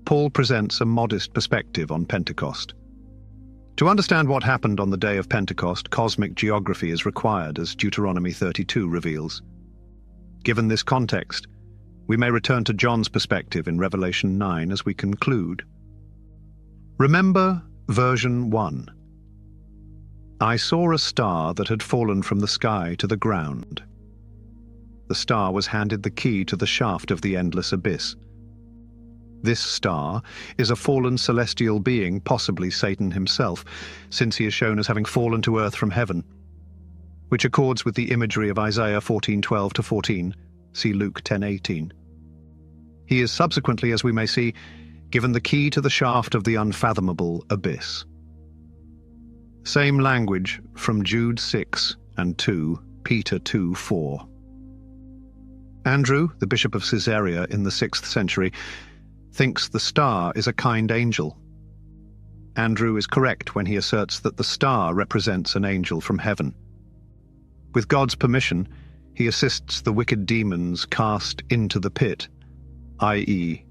Paul presents a modest perspective on Pentecost. To understand what happened on the day of Pentecost, cosmic geography is required, as Deuteronomy 32 reveals. Given this context, we may return to John's perspective in Revelation 9 as we conclude. Remember version 1. I saw a star that had fallen from the sky to the ground. The star was handed the key to the shaft of the endless abyss. This star is a fallen celestial being, possibly Satan himself, since he is shown as having fallen to earth from heaven, which accords with the imagery of Isaiah 14:12-14, see Luke 10:18. He is subsequently, as we may see, given the key to the shaft of the unfathomable abyss. Same language from Jude 6 and 2 Peter 2:4. Andrew, the Bishop of Caesarea in the 6th century, thinks the star is a kind angel. Andrew is correct when he asserts that the star represents an angel from heaven. With God's permission, he assists the wicked demons cast into the pit, i.e.,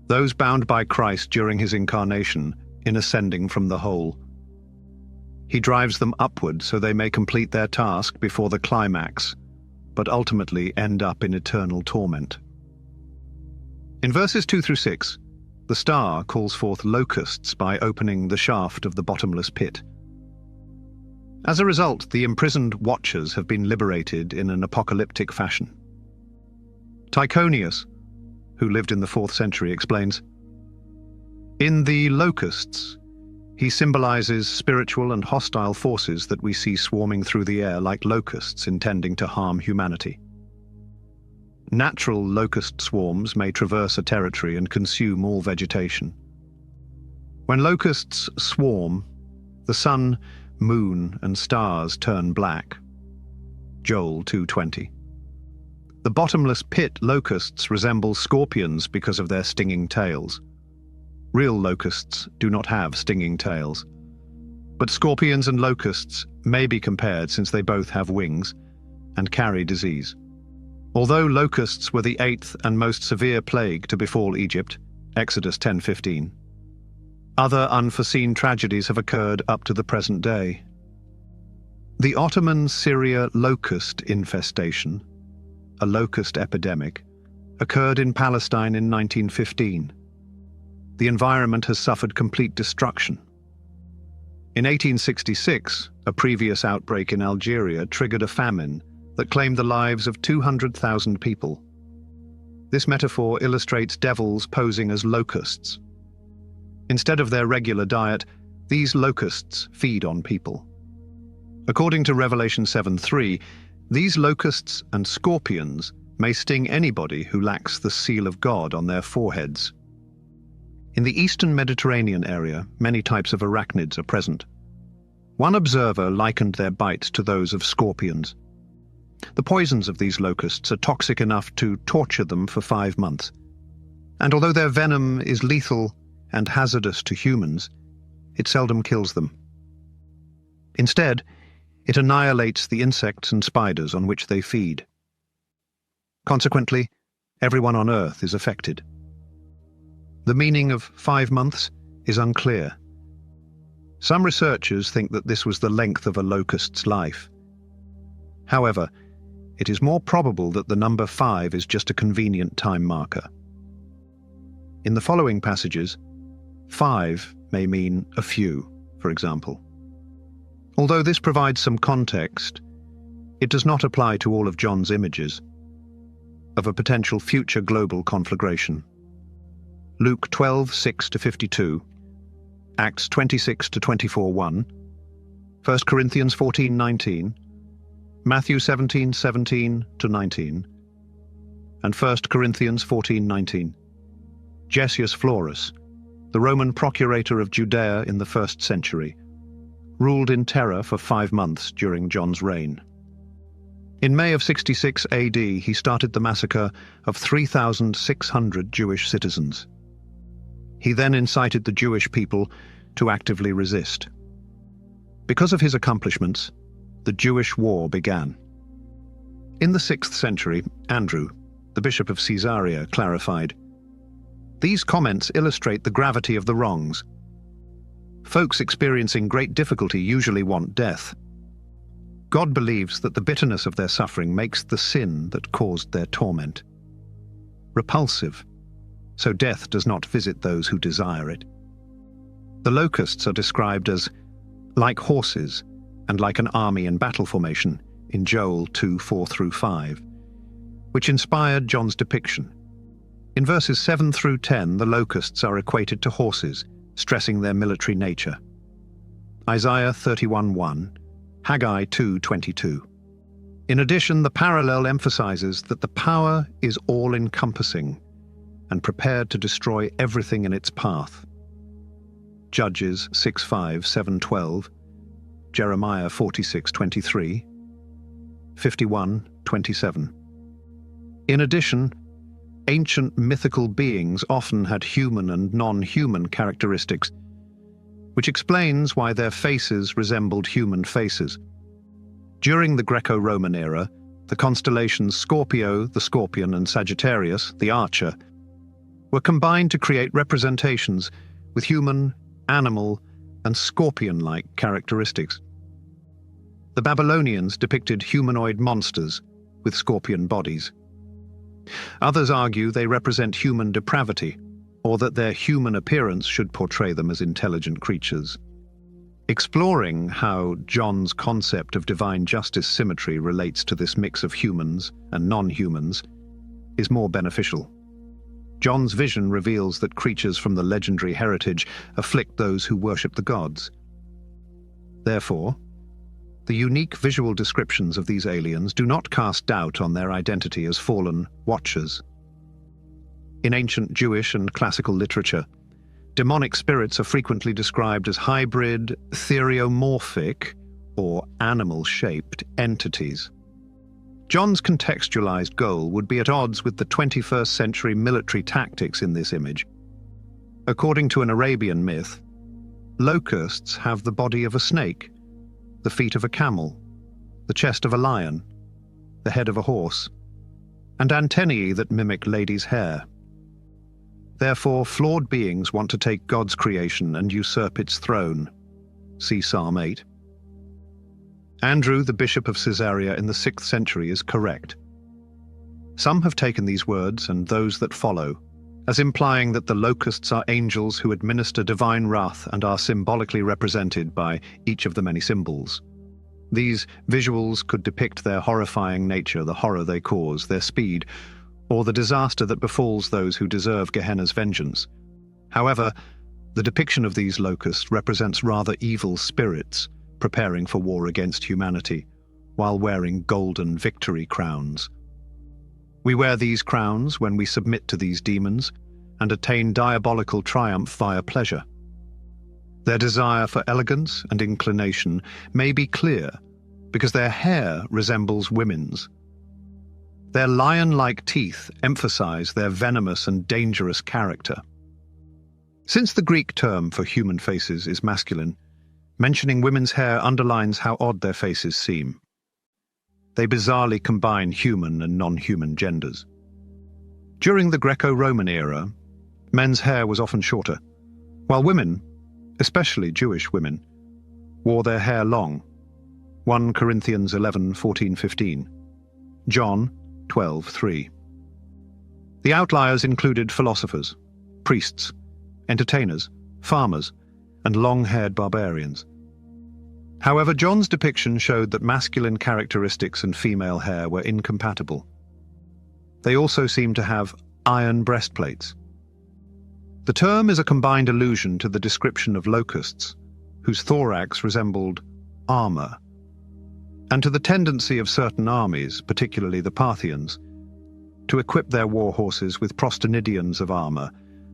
those bound by Christ during his incarnation in ascending from the hole. He drives them upward so they may complete their task before the climax, but ultimately end up in eternal torment. In verses 2-6, the star calls forth locusts by opening the shaft of the bottomless pit. As a result, the imprisoned watchers have been liberated in an apocalyptic fashion. Tychonius, who lived in the 4th century, explains, "In the locusts, he symbolizes spiritual and hostile forces that we see swarming through the air like locusts intending to harm humanity. Natural locust swarms may traverse a territory and consume all vegetation. When locusts swarm, the sun, moon, and stars turn black." Joel 2:20. The bottomless pit locusts resemble scorpions because of their stinging tails. Real locusts do not have stinging tails. But scorpions and locusts may be compared since they both have wings and carry disease. Although locusts were the 8th and most severe plague to befall Egypt, Exodus 10:15, other unforeseen tragedies have occurred up to the present day. The Ottoman Syria locust infestation, a locust epidemic, occurred in Palestine in 1915. The environment has suffered complete destruction. In 1866, a previous outbreak in Algeria triggered a famine that claimed the lives of 200,000 people. This metaphor illustrates devils posing as locusts. Instead of their regular diet, these locusts feed on people. According to Revelation 7:3, these locusts and scorpions may sting anybody who lacks the seal of God on their foreheads. In the eastern Mediterranean area, many types of arachnids are present. One observer likened their bites to those of scorpions. The poisons of these locusts are toxic enough to torture them for 5 months. And although their venom is lethal and hazardous to humans, it seldom kills them. Instead, it annihilates the insects and spiders on which they feed. Consequently, everyone on Earth is affected. The meaning of 5 months is unclear. Some researchers think that this was the length of a locust's life. However, it is more probable that the number 5 is just a convenient time marker. In the following passages, 5 may mean a few, for example. Although this provides some context, it does not apply to all of John's images of a potential future global conflagration. Luke 12:6-52, Acts 26-24:1, 1 Corinthians 14:19, Matthew 17:17-19, and 1 Corinthians 14:19. Gessius Florus, the Roman procurator of Judea in the 1st century, ruled in terror for 5 months during John's reign. In May of 66 AD, he started the massacre of 3,600 Jewish citizens. He then incited the Jewish people to actively resist. Because of his accomplishments, the Jewish War began. In the 6th century, Andrew, the Bishop of Caesarea, clarified, "These comments illustrate the gravity of the wrongs. Folks experiencing great difficulty usually want death. God believes that the bitterness of their suffering makes the sin that caused their torment repulsive, so death does not visit those who desire it. The locusts are described as like horses, and like an army in battle formation in Joel 2:4-5, which inspired John's depiction. In verses 7 through 10, the locusts are equated to horses, stressing their military nature. Isaiah 31:1, Haggai 2:22. In addition, the parallel emphasizes that the power is all-encompassing and prepared to destroy everything in its path. Judges 6:5, 7:12, Jeremiah 46:23, 51:27. In addition, ancient mythical beings often had human and non-human characteristics, which explains why their faces resembled human faces. During the Greco-Roman era, the constellations Scorpio, the Scorpion, and Sagittarius, the Archer, were combined to create representations with human, animal, and scorpion-like characteristics. The Babylonians depicted humanoid monsters with scorpion bodies. Others argue they represent human depravity, or that their human appearance should portray them as intelligent creatures. Exploring how John's concept of divine justice symmetry relates to this mix of humans and non-humans is more beneficial. John's vision reveals that creatures from the legendary heritage afflict those who worship the gods. Therefore, the unique visual descriptions of these aliens do not cast doubt on their identity as fallen watchers. In ancient Jewish and classical literature, demonic spirits are frequently described as hybrid, theriomorphic, or animal-shaped entities. John's contextualized goal would be at odds with the 21st century military tactics in this image. According to an Arabian myth, locusts have the body of a snake, the feet of a camel, the chest of a lion, the head of a horse, and antennae that mimic ladies' hair. Therefore, flawed beings want to take God's creation and usurp its throne. See Psalm 8. Andrew, the bishop of Caesarea in the 6th century, is correct. Some have taken these words, and those that follow, as implying that the locusts are angels who administer divine wrath and are symbolically represented by each of the many symbols. These visuals could depict their horrifying nature, the horror they cause, their speed, or the disaster that befalls those who deserve Gehenna's vengeance. However, the depiction of these locusts represents rather evil spirits preparing for war against humanity, while wearing golden victory crowns. We wear these crowns when we submit to these demons and attain diabolical triumph via pleasure. Their desire for elegance and inclination may be clear because their hair resembles women's. Their lion-like teeth emphasize their venomous and dangerous character. Since the Greek term for human faces is masculine, mentioning women's hair underlines how odd their faces seem. They bizarrely combine human and non-human genders. During the Greco-Roman era, men's hair was often shorter, while women, especially Jewish women, wore their hair long. 1 Corinthians 11:14-15, John 12:3. The outliers included philosophers, priests, entertainers, farmers, and long-haired barbarians. However, John's depiction showed that masculine characteristics and female hair were incompatible. They also seemed to have iron breastplates. The term is a combined allusion to the description of locusts, whose thorax resembled armor, and to the tendency of certain armies, particularly the Parthians, to equip their war horses with prostenidions of armor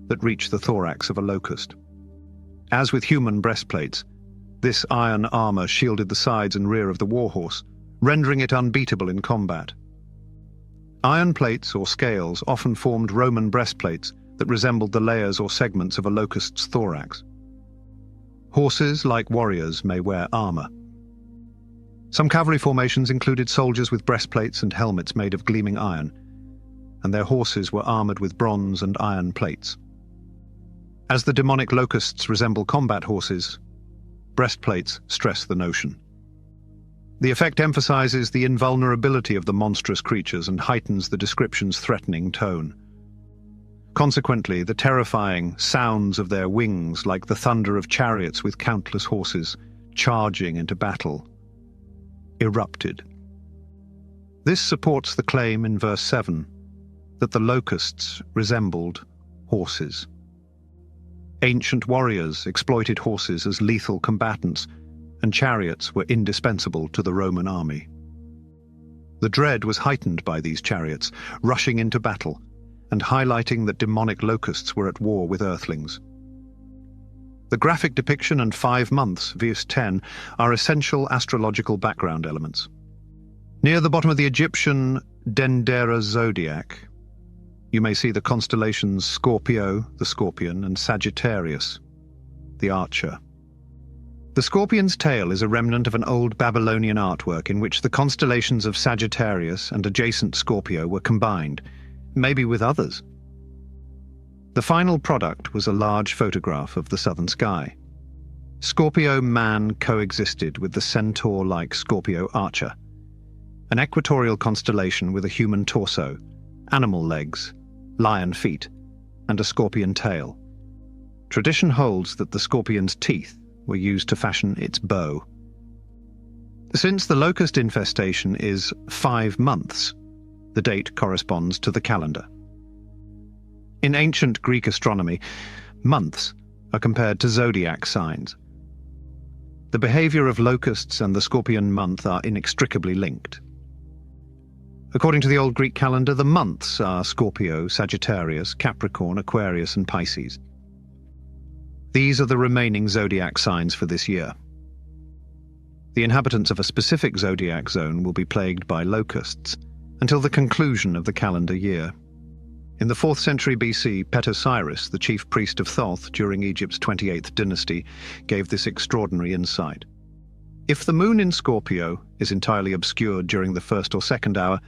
that reach the thorax of a locust. As with human breastplates, this iron armor shielded the sides and rear of the war horse, rendering it unbeatable in combat. Iron plates or scales often formed Roman breastplates that resembled the layers or segments of a locust's thorax. Horses, like warriors, may wear armor. Some cavalry formations included soldiers with breastplates and helmets made of gleaming iron, and their horses were armored with bronze and iron plates. As the demonic locusts resemble combat horses, breastplates stress the notion. The effect emphasizes the invulnerability of the monstrous creatures and heightens the description's threatening tone. Consequently, the terrifying sounds of their wings, like the thunder of chariots with countless horses, charging into battle, erupted. This supports the claim in verse 7 that the locusts resembled horses. Ancient warriors exploited horses as lethal combatants, and chariots were indispensable to the Roman army. The dread was heightened by these chariots, rushing into battle, and highlighting that demonic locusts were at war with earthlings. The graphic depiction and 5 months, verse 10, are essential astrological background elements. Near the bottom of the Egyptian Dendera zodiac, you may see the constellations Scorpio, the scorpion, and Sagittarius, the archer. The scorpion's tail is a remnant of an old Babylonian artwork in which the constellations of Sagittarius and adjacent Scorpio were combined, maybe with others. The final product was a large photograph of the southern sky. Scorpio man coexisted with the centaur-like Scorpio archer, an equatorial constellation with a human torso, animal legs, lion feet, and a scorpion tail. Tradition holds that the scorpion's teeth were used to fashion its bow. Since the locust infestation is 5 months, the date corresponds to the calendar. In ancient Greek astronomy, months are compared to zodiac signs. The behavior of locusts and the scorpion month are inextricably linked. According to the old Greek calendar, the months are Scorpio, Sagittarius, Capricorn, Aquarius, and Pisces. These are the remaining zodiac signs for this year. The inhabitants of a specific zodiac zone will be plagued by locusts until the conclusion of the calendar year. In the 4th century BC, Petosiris, the chief priest of Thoth during Egypt's 28th dynasty, gave this extraordinary insight. If the moon in Scorpio is entirely obscured during the 1st or 2nd hour,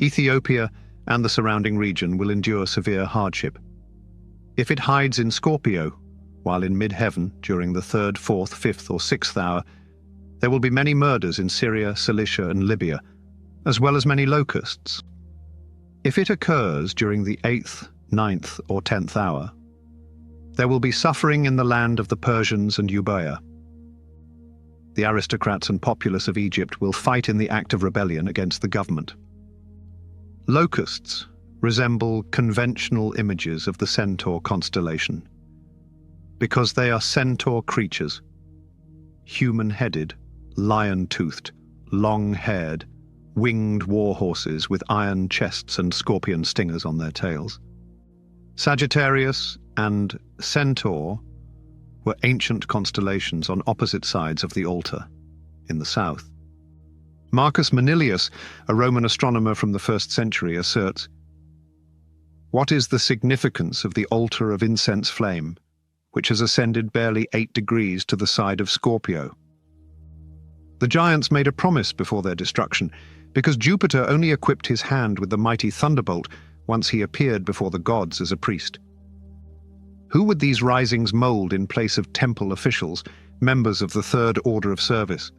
Ethiopia and the surrounding region will endure severe hardship. If it hides in Scorpio, while in mid-heaven during the 3rd, 4th, 5th, or 6th hour, there will be many murders in Syria, Cilicia, and Libya, as well as many locusts. If it occurs during the 8th, 9th, or 10th hour, there will be suffering in the land of the Persians and Euboea. The aristocrats and populace of Egypt will fight in the act of rebellion against the government. Locusts resemble conventional images of the centaur constellation because they are centaur creatures, human-headed, lion-toothed, long-haired, winged war horses with iron chests and scorpion stingers on their tails. Sagittarius and Centaur were ancient constellations on opposite sides of the altar, in the south. Marcus Manilius, a Roman astronomer from the 1st century, asserts, "What is the significance of the altar of incense flame, which has ascended barely 8 degrees to the side of Scorpio?" The giants made a promise before their destruction, because Jupiter only equipped his hand with the mighty thunderbolt once he appeared before the gods as a priest. Who would these risings mold in place of temple officials, members of the 3rd order of service?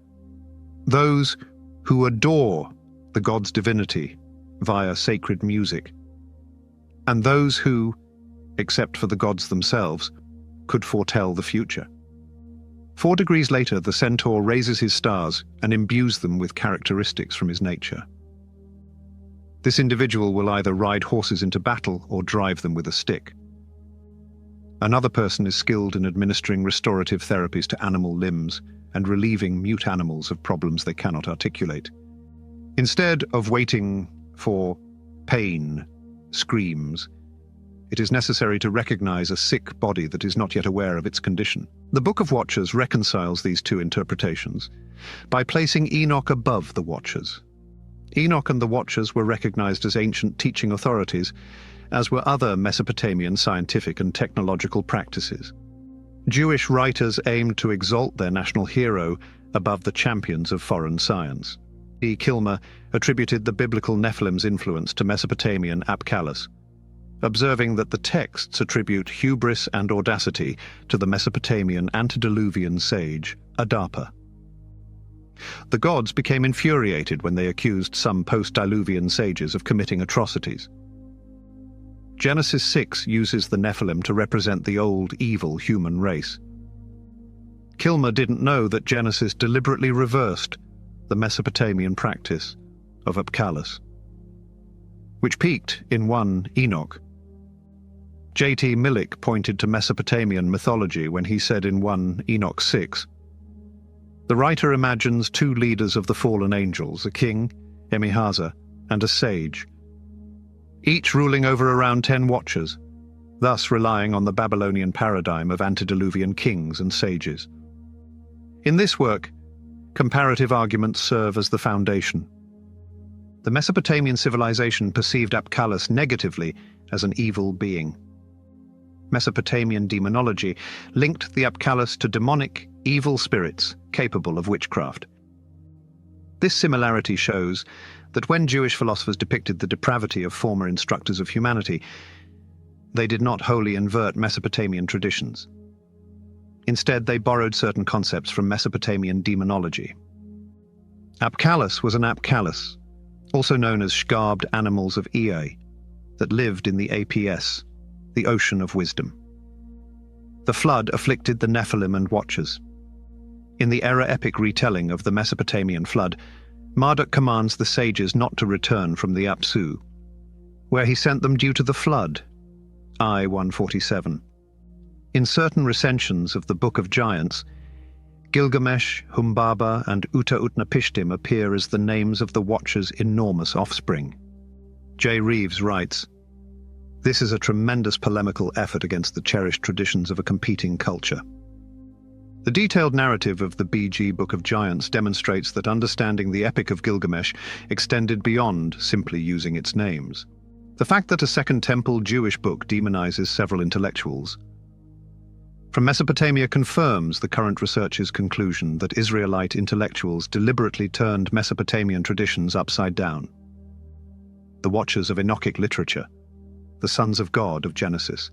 Those who adore the god's divinity via sacred music, and those who, except for the gods themselves, could foretell the future. 4 degrees later, the centaur raises his stars and imbues them with characteristics from his nature. This individual will either ride horses into battle or drive them with a stick. Another person is skilled in administering restorative therapies to animal limbs and relieving mute animals of problems they cannot articulate. Instead of waiting for pain screams, it is necessary to recognize a sick body that is not yet aware of its condition. The Book of Watchers reconciles these two interpretations by placing Enoch above the Watchers. Enoch and the Watchers were recognized as ancient teaching authorities, as were other Mesopotamian scientific and technological practices. Jewish writers aimed to exalt their national hero above the champions of foreign science. E. Kilmer attributed the biblical Nephilim's influence to Mesopotamian Apkallus, observing that the texts attribute hubris and audacity to the Mesopotamian antediluvian sage Adapa. The gods became infuriated when they accused some post-diluvian sages of committing atrocities. Genesis 6 uses the Nephilim to represent the old, evil human race. Kilmer didn't know that Genesis deliberately reversed the Mesopotamian practice of Apkallu, which peaked in 1 Enoch. J.T. Millick pointed to Mesopotamian mythology when he said in 1 Enoch 6, "The writer imagines two leaders of the fallen angels, a king, Emihaza, and a sage, each ruling over around 10 watchers, thus relying on the Babylonian paradigm of antediluvian kings and sages." In this work, comparative arguments serve as the foundation. The Mesopotamian civilization perceived Apkallu negatively as an evil being. Mesopotamian demonology linked the Apkallu to demonic, evil spirits capable of witchcraft. This similarity shows that when Jewish philosophers depicted the depravity of former instructors of humanity, they did not wholly invert Mesopotamian traditions. Instead, they borrowed certain concepts from Mesopotamian demonology. Apkallu was an Apkallu, also known as scarabed animals of Ea, that lived in the APS, the ocean of wisdom. The flood afflicted the Nephilim and Watchers. In the era-epic retelling of the Mesopotamian flood, Marduk commands the sages not to return from the Apsu, where he sent them due to the flood, I 147. In certain recensions of the Book of Giants, Gilgamesh, Humbaba, and Uta-Utnapishtim appear as the names of the Watchers' enormous offspring. J. Reeves writes, "This is a tremendous polemical effort against the cherished traditions of a competing culture." The detailed narrative of the BG Book of Giants demonstrates that understanding the Epic of Gilgamesh extended beyond simply using its names. The fact that a Second Temple Jewish book demonizes several intellectuals from Mesopotamia confirms the current researchers' conclusion that Israelite intellectuals deliberately turned Mesopotamian traditions upside down. The Watchers of Enochic literature, the sons of God of Genesis,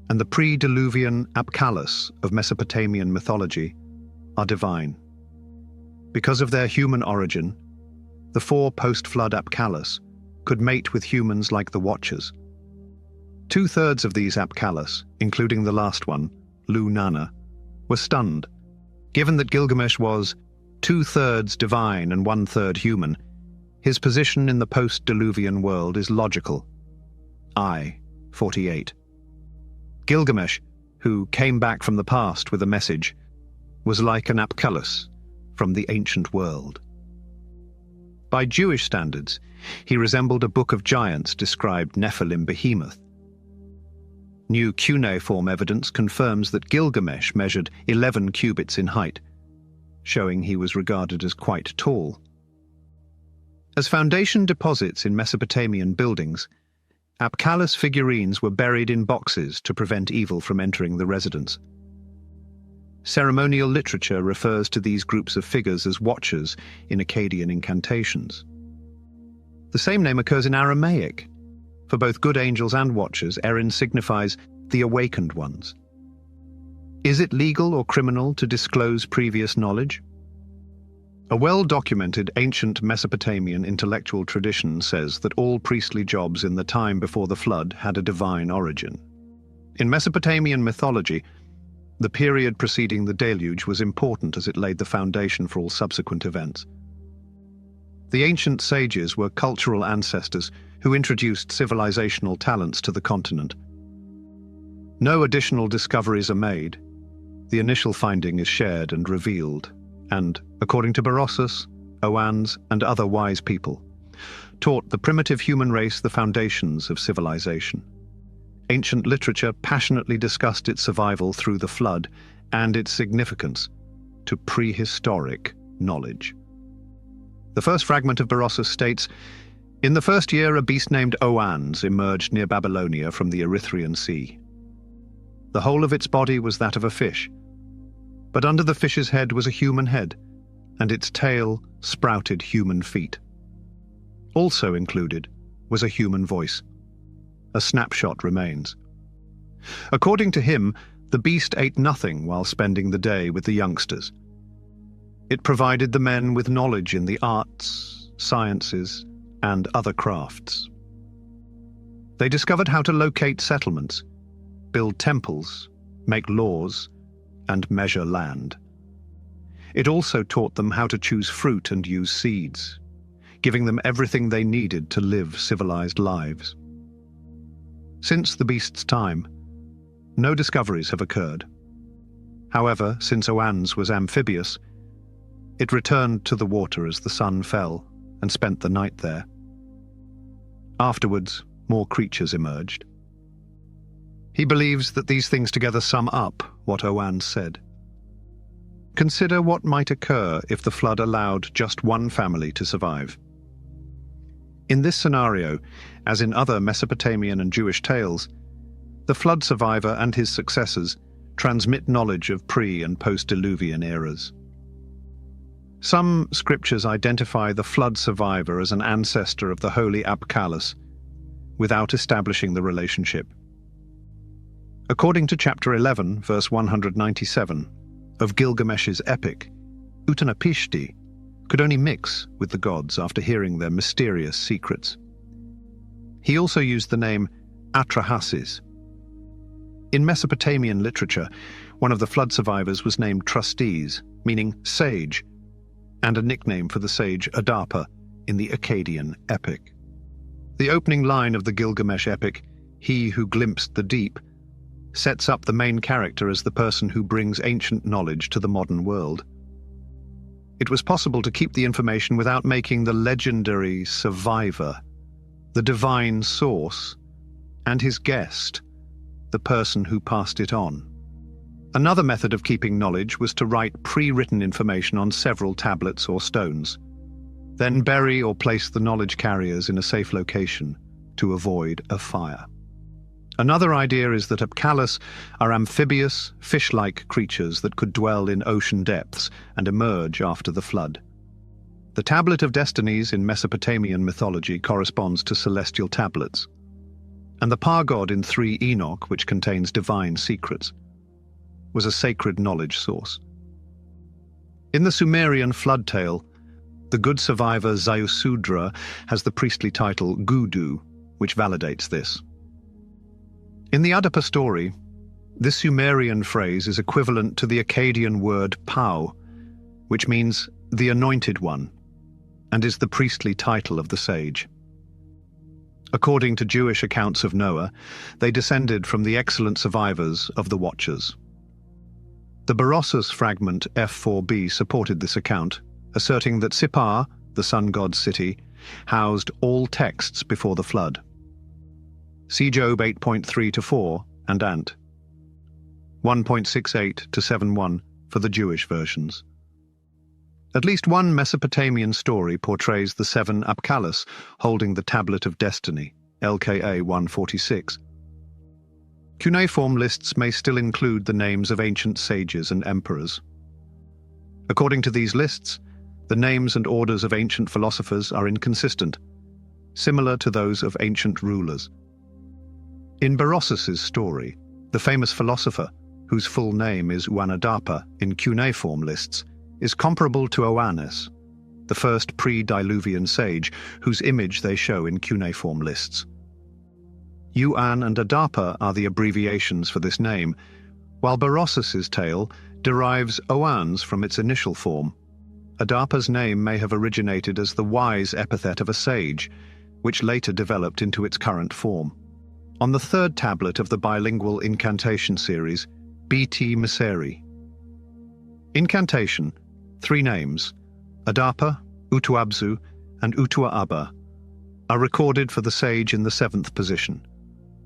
and the pre-Diluvian Apkallu of Mesopotamian mythology are divine. Because of their human origin, the 4 post-flood Apkallu could mate with humans like the Watchers. 2/3 of these Apkallu, including the last one, Lu-Nana, were stunned. Given that Gilgamesh was 2/3 divine and 1/3 human, his position in the post-Diluvian world is logical. I 48. Gilgamesh, who came back from the past with a message, was like an Apkallu from the ancient world. By Jewish standards, he resembled a book of giants described Nephilim behemoth. New cuneiform evidence confirms that Gilgamesh measured 11 cubits in height, showing he was regarded as quite tall. As foundation deposits in Mesopotamian buildings, Apkallu figurines were buried in boxes to prevent evil from entering the residence. Ceremonial literature refers to these groups of figures as watchers in Akkadian incantations. The same name occurs in Aramaic. For both good angels and watchers, Erin signifies the awakened ones. Is it legal or criminal to disclose previous knowledge? A well-documented ancient Mesopotamian intellectual tradition says that all priestly jobs in the time before the flood had a divine origin. In Mesopotamian mythology, the period preceding the deluge was important as it laid the foundation for all subsequent events. The ancient sages were cultural ancestors who introduced civilizational talents to the continent. No additional discoveries are made. The initial finding is shared and revealed, and, according to Berossus, Oans, and other wise people, taught the primitive human race the foundations of civilization. Ancient literature passionately discussed its survival through the flood and its significance to prehistoric knowledge. The first fragment of Berossus states, "In the first year, a beast named Oans emerged near Babylonia from the Erythraean Sea. The whole of its body was that of a fish, but under the fish's head was a human head, and its tail sprouted human feet. Also included was a human voice. A snapshot remains. According to him, the beast ate nothing while spending the day with the youngsters. It provided the men with knowledge in the arts, sciences, and other crafts. They discovered how to locate settlements, build temples, make laws, and measure land. It also taught them how to choose fruit and use seeds, giving them everything they needed to live civilized lives. Since the beast's time, no discoveries have occurred. However, since Oannes was amphibious, it returned to the water as the sun fell and spent the night there. Afterwards, more creatures emerged. He believes that these things together sum up what Oannes said. Consider what might occur if the flood allowed just one family to survive. In this scenario, as in other Mesopotamian and Jewish tales, the flood survivor and his successors transmit knowledge of pre- and post-Diluvian eras. Some scriptures identify the flood survivor as an ancestor of the holy Apkallu, without establishing the relationship. According to chapter 11, verse 197 of Gilgamesh's epic, Utanapishti could only mix with the gods after hearing their mysterious secrets. He also used the name Atrahasis. In Mesopotamian literature, one of the flood survivors was named Trustees, meaning sage, and a nickname for the sage Adapa in the Akkadian epic. The opening line of the Gilgamesh epic, "He who glimpsed the deep," sets up the main character as the person who brings ancient knowledge to the modern world. It was possible to keep the information without making the legendary survivor, the divine source, and his guest, the person who passed it on. Another method of keeping knowledge was to write pre-written information on several tablets or stones, then bury or place the knowledge carriers in a safe location to avoid a fire. Another idea is that Apkallu are amphibious, fish-like creatures that could dwell in ocean depths and emerge after the flood. The Tablet of Destinies in Mesopotamian mythology corresponds to celestial tablets, and the Par-God in 3 Enoch, which contains divine secrets, was a sacred knowledge source. In the Sumerian flood tale, the good survivor Ziusudra has the priestly title Gudu, which validates this. In the Adapa story, this Sumerian phrase is equivalent to the Akkadian word Pau, which means the anointed one, and is the priestly title of the sage. According to Jewish accounts of Noah, they descended from the excellent survivors of the Watchers. The Berossus fragment F4b supported this account, asserting that Sippar, the sun god's city, housed all texts before the flood. See Job 8.3-4 and Ant 1.68-7.1 for the Jewish versions. At least one Mesopotamian story portrays the 7 Apkallu holding the Tablet of Destiny, LKA 146. Cuneiform lists may still include the names of ancient sages and emperors. According to these lists, the names and orders of ancient philosophers are inconsistent, similar to those of ancient rulers. In Berossus's story, the famous philosopher, whose full name is Uanadapa in cuneiform lists, is comparable to Oannes, the first pre-Diluvian sage whose image they show in cuneiform lists. Uan and Adapa are the abbreviations for this name, while Berossus's tale derives Oannes from its initial form. Adapa's name may have originated as the wise epithet of a sage, which later developed into its current form. On the 3rd tablet of the bilingual incantation series, BT Miseri. Incantation, 3 names, Adapa, Utuabzu, and Utuaaba, are recorded for the sage in the 7th position,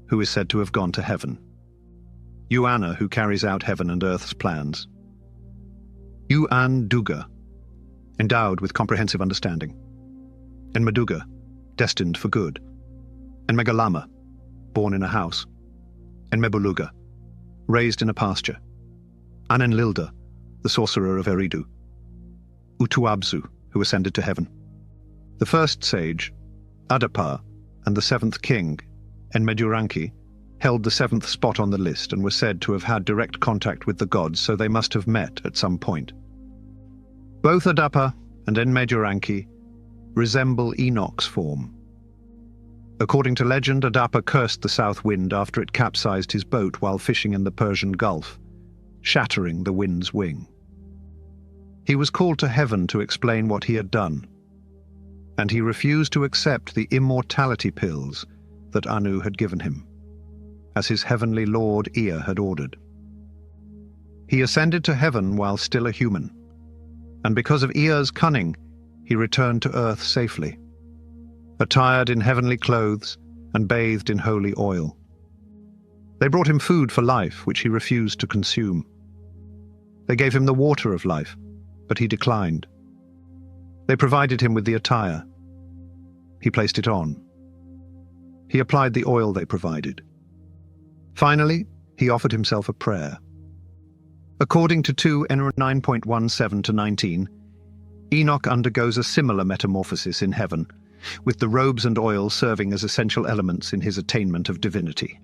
who is said to have gone to heaven. Uana, who carries out heaven and earth's plans. Uan Duga, endowed with comprehensive understanding. And Meduga, destined for good. And Megalama, born in a house. And Mebuluga, raised in a pasture. Anenlilda, the sorcerer of Eridu. Utuabzu, who ascended to heaven. The first sage, Adapa, and the 7th king, Enmeduranki, held the 7th spot on the list and were said to have had direct contact with the gods, so they must have met at some point. Both Adapa and Enmeduranki resemble Enoch's form. According to legend, Adapa cursed the south wind after it capsized his boat while fishing in the Persian Gulf, shattering the wind's wing. He was called to heaven to explain what he had done, and he refused to accept the immortality pills that Anu had given him, as his heavenly lord Ea had ordered. He ascended to heaven while still a human, and because of Ea's cunning, he returned to earth safely, attired in heavenly clothes and bathed in holy oil. They brought him food for life, which he refused to consume. They gave him the water of life, but he declined. They provided him with the attire. He placed it on. He applied the oil they provided. Finally, he offered himself a prayer. According to 2 Enra 9.17-19, Enoch undergoes a similar metamorphosis in heaven, with the robes and oil serving as essential elements in his attainment of divinity.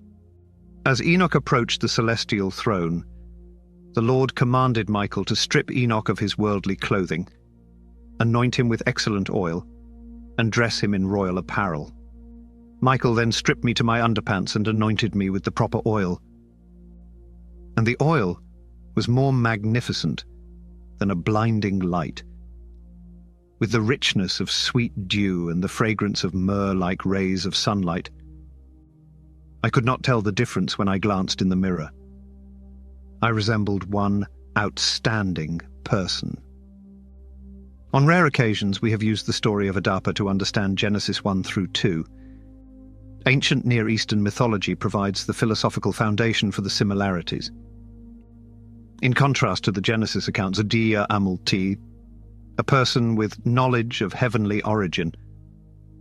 As Enoch approached the celestial throne, the Lord commanded Michael to strip Enoch of his worldly clothing, anoint him with excellent oil, and dress him in royal apparel. Michael then stripped me to my underpants and anointed me with the proper oil. And the oil was more magnificent than a blinding light, with the richness of sweet dew and the fragrance of myrrh-like rays of sunlight. I could not tell the difference when I glanced in the mirror. I resembled one outstanding person. On rare occasions, we have used the story of Adapa to understand Genesis 1 through 2. Ancient Near Eastern mythology provides the philosophical foundation for the similarities. In contrast to the Genesis accounts, Adiya Amulti, a person with knowledge of heavenly origin,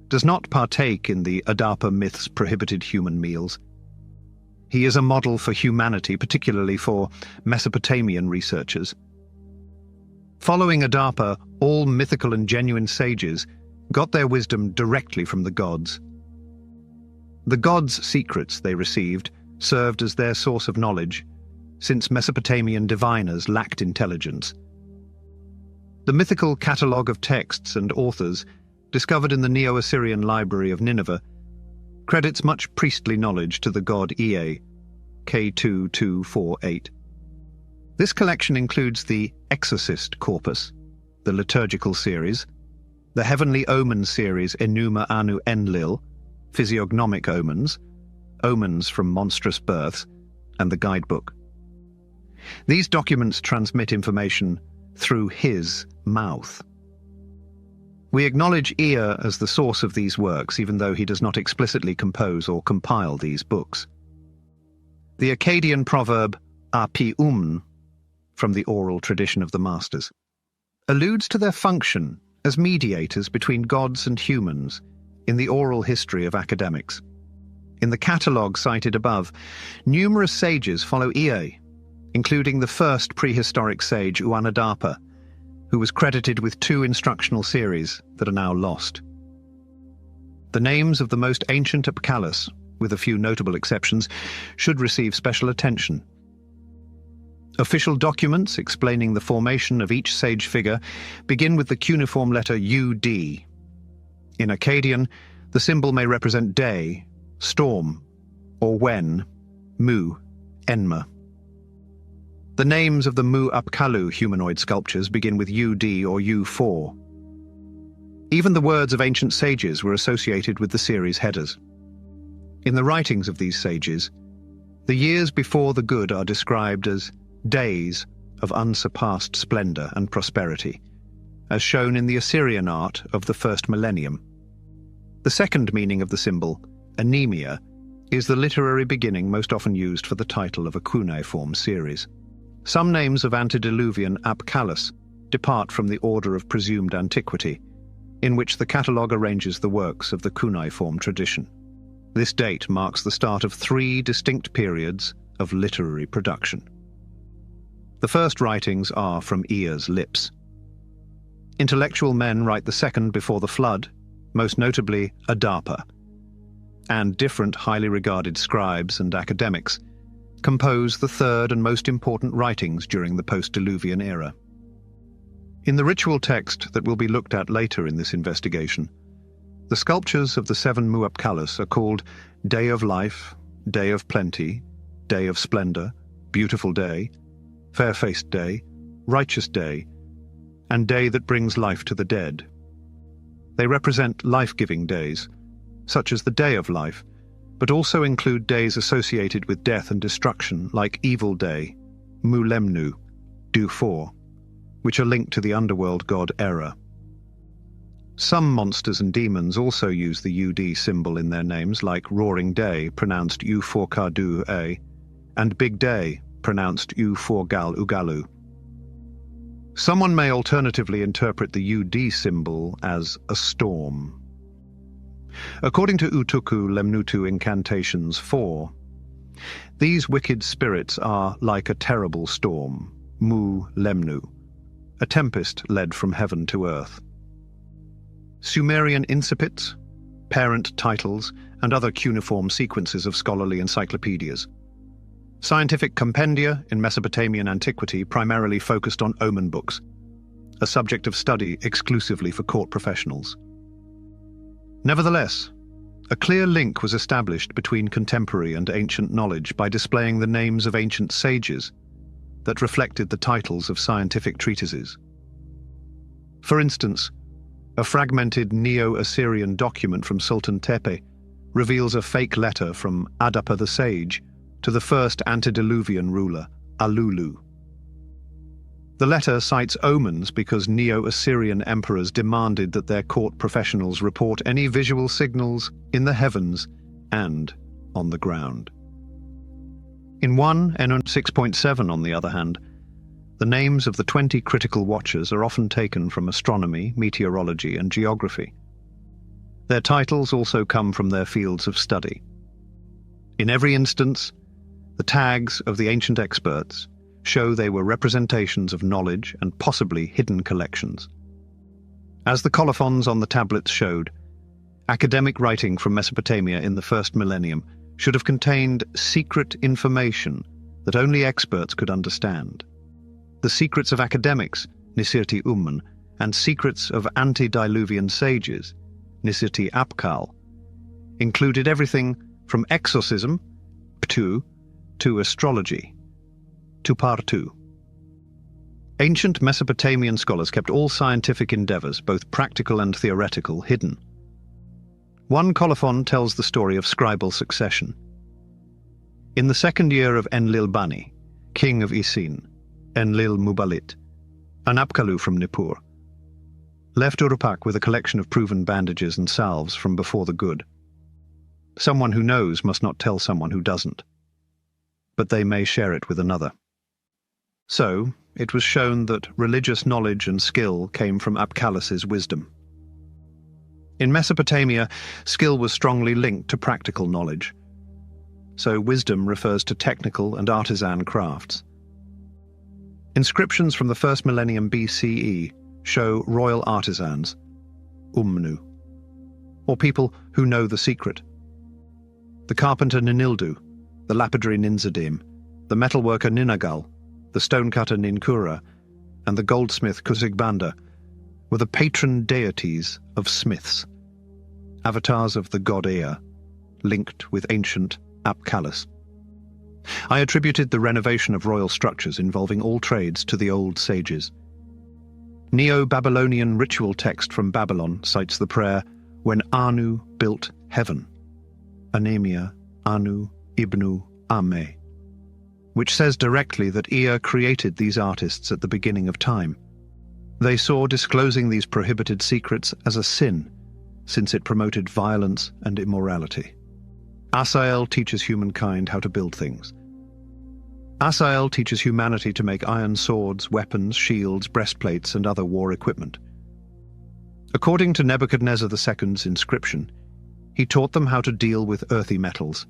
does not partake in the Adapa myth's prohibited human meals. He is a model for humanity, particularly for Mesopotamian researchers. Following Adapa, all mythical and genuine sages got their wisdom directly from the gods. The gods' secrets they received served as their source of knowledge, since Mesopotamian diviners lacked intelligence. The mythical catalogue of texts and authors discovered in the Neo-Assyrian library of Nineveh credits much priestly knowledge to the god Ea, K2248. This collection includes the Exorcist corpus, the liturgical series, the heavenly omen series Enuma Anu Enlil, physiognomic omens, omens from monstrous births, and the guidebook. These documents transmit information through his mouth. We acknowledge Ea as the source of these works, even though he does not explicitly compose or compile these books. The Akkadian proverb Api from the oral tradition of the masters, alludes to their function as mediators between gods and humans in the oral history of academics. In the catalogue cited above, numerous sages follow Ea, including the first prehistoric sage Uanadapa, who was credited with 2 instructional series that are now lost. The names of the most ancient Apkallus, with a few notable exceptions, should receive special attention. Official documents explaining the formation of each sage figure begin with the cuneiform letter UD. In Akkadian, the symbol may represent day, storm, or when, Mu, Enma. The names of the Mu Apkallu humanoid sculptures begin with UD or U4. Even the words of ancient sages were associated with the series headers. In the writings of these sages, the years before the good are described as days of unsurpassed splendor and prosperity, as shown in the Assyrian art of the first millennium. The second meaning of the symbol, anemia, is the literary beginning most often used for the title of a cuneiform series. Some names of antediluvian Apkallus depart from the order of presumed antiquity, in which the catalogue arranges the works of the cuneiform tradition. This date marks the start of 3 distinct periods of literary production. The first writings are from Ea's lips. Intellectual men write the second before the flood, most notably Adapa, and different highly regarded scribes and academics compose the third and most important writings during the post-Diluvian era. In the ritual text that will be looked at later in this investigation, the sculptures of the 7 Mu Apkallus are called Day of Life, Day of Plenty, Day of Splendor, Beautiful Day, fair-faced day, righteous day, and day that brings life to the dead. They represent life-giving days, such as the Day of Life, but also include days associated with death and destruction, like Evil Day, Mulemnu, Du 4, which are linked to the underworld god Era. Some monsters and demons also use the UD symbol in their names, like Roaring Day, pronounced U4Kadu-A, and Big Day, pronounced U4Gal-Ugalu. Someone may alternatively interpret the UD symbol as a storm. According to Utuku Lemnutu Incantations 4, these wicked spirits are like a terrible storm, Mu Lemnu, a tempest led from heaven to earth. Sumerian incipits, parent titles, and other cuneiform sequences of scholarly encyclopedias. Scientific compendia in Mesopotamian antiquity primarily focused on omen books, a subject of study exclusively for court professionals. Nevertheless, a clear link was established between contemporary and ancient knowledge by displaying the names of ancient sages that reflected the titles of scientific treatises. For instance, a fragmented Neo-Assyrian document from Sultan Tepe reveals a fake letter from Adapa the Sage to the first antediluvian ruler, Alulu. The letter cites omens because Neo-Assyrian emperors demanded that their court professionals report any visual signals in the heavens and on the ground. In 1 Enun 6.7, on the other hand, the names of the 20 critical watchers are often taken from astronomy, meteorology, and geography. Their titles also come from their fields of study. In every instance, the tags of the ancient experts show they were representations of knowledge and possibly hidden collections. As the colophons on the tablets showed, academic writing from Mesopotamia in the first millennium should have contained secret information that only experts could understand. The secrets of academics, Nisirti Umman, and secrets of antediluvian sages, Nisirti Apkal, included everything from exorcism, Ptu, to astrology, Tupartu. Ancient Mesopotamian scholars kept all scientific endeavors, both practical and theoretical, hidden. One colophon tells the story of scribal succession. In the second year of Enlil Bani, king of Isin, Enlil Mubalit, an Apkallu from Nippur, left Urupak with a collection of proven bandages and salves from before the good. Someone who knows must not tell someone who doesn't, but they may share it with another. So, it was shown that religious knowledge and skill came from Apkallus's wisdom. In Mesopotamia, skill was strongly linked to practical knowledge, so wisdom refers to technical and artisan crafts. Inscriptions from the first millennium BCE show royal artisans, Umnu, or people who know the secret. The carpenter Ninildu, the lapidary Ninzadim, the metalworker Ninagal, the stonecutter Ninkura, and the goldsmith Kusigbanda were the patron deities of smiths, avatars of the god Ea, linked with ancient Apkallus. I attributed the renovation of royal structures involving all trades to the old sages. Neo-Babylonian ritual text from Babylon cites the prayer, "When Anu built heaven," Anemia Anu Ibnu Ame, which says directly that Ea created these artists at the beginning of time. They saw disclosing these prohibited secrets as a sin, since it promoted violence and immorality. Asael teaches humankind how to build things. Asael teaches humanity to make iron swords, weapons, shields, breastplates, and other war equipment. According to Nebuchadnezzar II's inscription, he taught them how to deal with earthy metals,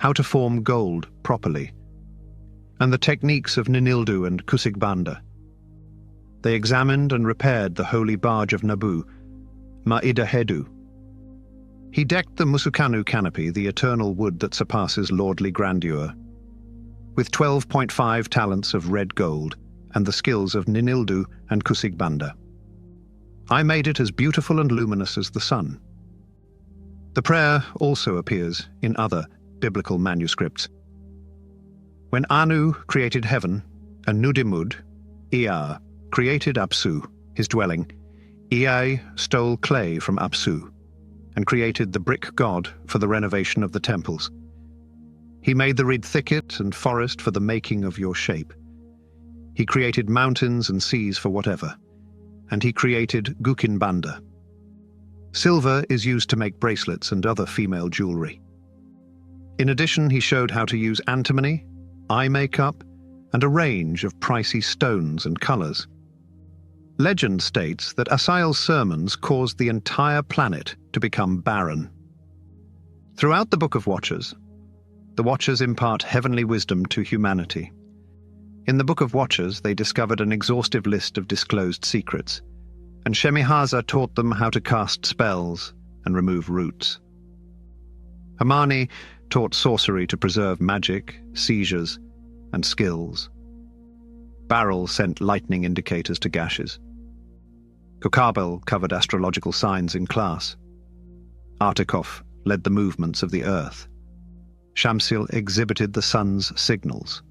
how to form gold properly, and the techniques of Ninildu and Kusigbanda. They examined and repaired the holy barge of Nabu, Ma'ida Hedu. He decked the Musukanu canopy, the eternal wood that surpasses lordly grandeur, with 12.5 talents of red gold and the skills of Ninildu and Kusigbanda. I made it as beautiful and luminous as the sun. The prayer also appears in other biblical manuscripts. When Anu created heaven, Anudimud, Ea, created Apsu, his dwelling. Ea stole clay from Apsu and created the brick god for the renovation of the temples. He made the reed thicket and forest for the making of your shape. He created mountains and seas for whatever, and he created Gukinbanda. Silver is used to make bracelets and other female jewelry. In addition, he showed how to use antimony, eye makeup, and a range of pricey stones and colors. Legend states that Asile's sermons caused the entire planet to become barren. Throughout the Book of Watchers, the Watchers impart heavenly wisdom to humanity. In the Book of Watchers, they discovered an exhaustive list of disclosed secrets, and Shemihaza taught them how to cast spells and remove roots. Hermione taught sorcery to preserve magic, seizures, and skills. Beryl sent lightning indicators to gashes. Kokabel covered astrological signs in class. Artikov led the movements of the earth. Shamsil exhibited the sun's signals.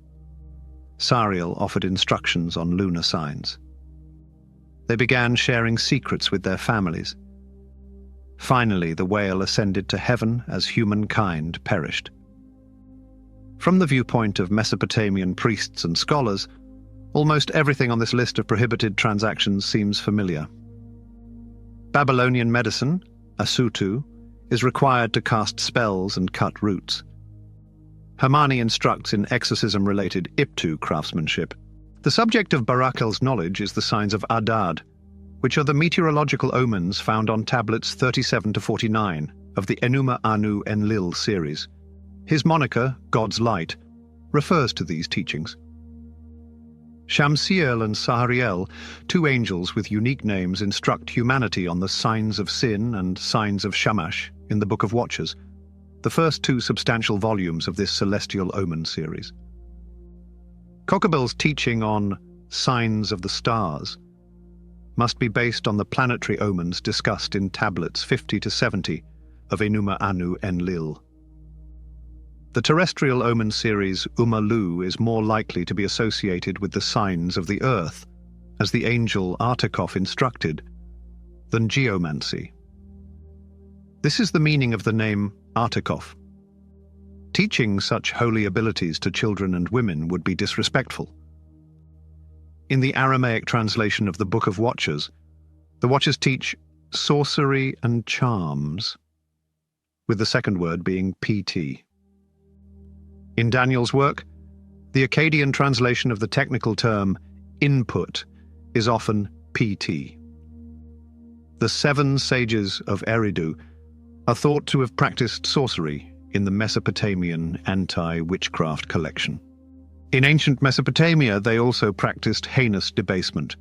Sariel offered instructions on lunar signs. They began sharing secrets with their families. Finally, the whale ascended to heaven as humankind perished. From the viewpoint of Mesopotamian priests and scholars, almost everything on this list of prohibited transactions seems familiar. Babylonian medicine, Asutu, is required to cast spells and cut roots. Hermione instructs in exorcism-related Iptu craftsmanship. The subject of Barakel's knowledge is the signs of Adad, which are the meteorological omens found on tablets 37 to 49 of the Enuma Anu Enlil series. His moniker, God's Light, refers to these teachings. Shamsiel and Sahariel, two angels with unique names, instruct humanity on the signs of sin and signs of Shamash in the Book of Watchers, the first two substantial volumes of this celestial omen series. Kokabel's teaching on signs of the stars must be based on the planetary omens discussed in tablets 50 to 70 of Enuma Anu Enlil. The terrestrial omen series Umalu is more likely to be associated with the signs of the earth, as the angel Artikov instructed, than geomancy. This is the meaning of the name Artikov. Teaching such holy abilities to children and women would be disrespectful. In the Aramaic translation of the Book of Watchers, the Watchers teach sorcery and charms, with the second word being PT. In Daniel's work, the Akkadian translation of the technical term input is often PT. The 7 sages of Eridu are thought to have practiced sorcery in the Mesopotamian anti-witchcraft collection. In ancient Mesopotamia, they also practiced heinous debasement.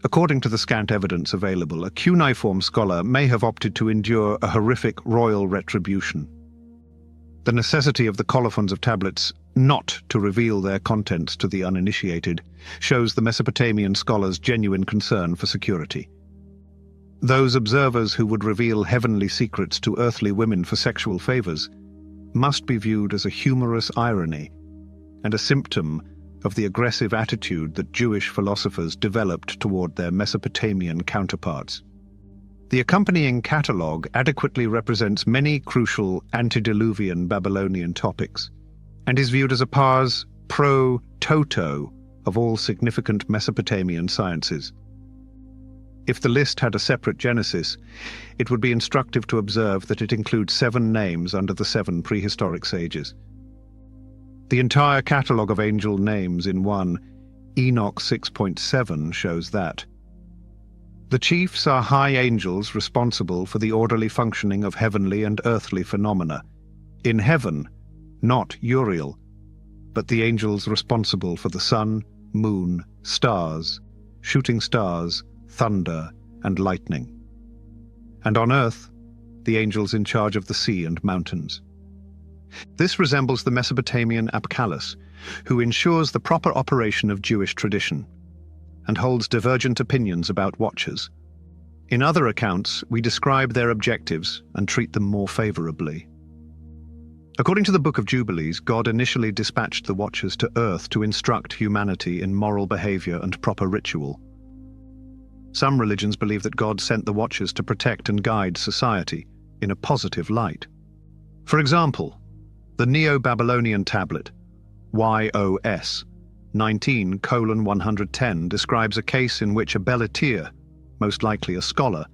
According to the scant evidence available, a cuneiform scholar may have opted to endure a horrific royal retribution. The necessity of the colophons of tablets not to reveal their contents to the uninitiated shows the Mesopotamian scholars' genuine concern for security. Those observers who would reveal heavenly secrets to earthly women for sexual favors must be viewed as a humorous irony and a symptom of the aggressive attitude that Jewish philosophers developed toward their Mesopotamian counterparts. The accompanying catalogue adequately represents many crucial antediluvian Babylonian topics and is viewed as a pars pro toto of all significant Mesopotamian sciences. If the list had a separate genesis, it would be instructive to observe that it includes 7 names under the 7 prehistoric sages. The entire catalogue of angel names in one, Enoch 6.7, shows that. The chiefs are high angels responsible for the orderly functioning of heavenly and earthly phenomena. In heaven, not Uriel, but the angels responsible for the sun, moon, stars, shooting stars, thunder, and lightning. And on earth, the angels in charge of the sea and mountains. This resembles the Mesopotamian Apkallu, who ensures the proper operation of Jewish tradition, and holds divergent opinions about watchers. In other accounts, we describe their objectives and treat them more favorably. According to the Book of Jubilees, God initially dispatched the Watchers to Earth to instruct humanity in moral behavior and proper ritual. Some religions believe that God sent the Watchers to protect and guide society in a positive light. For example, the Neo-Babylonian tablet, YOS 19:110, describes a case in which a Beletir, most likely a scholar,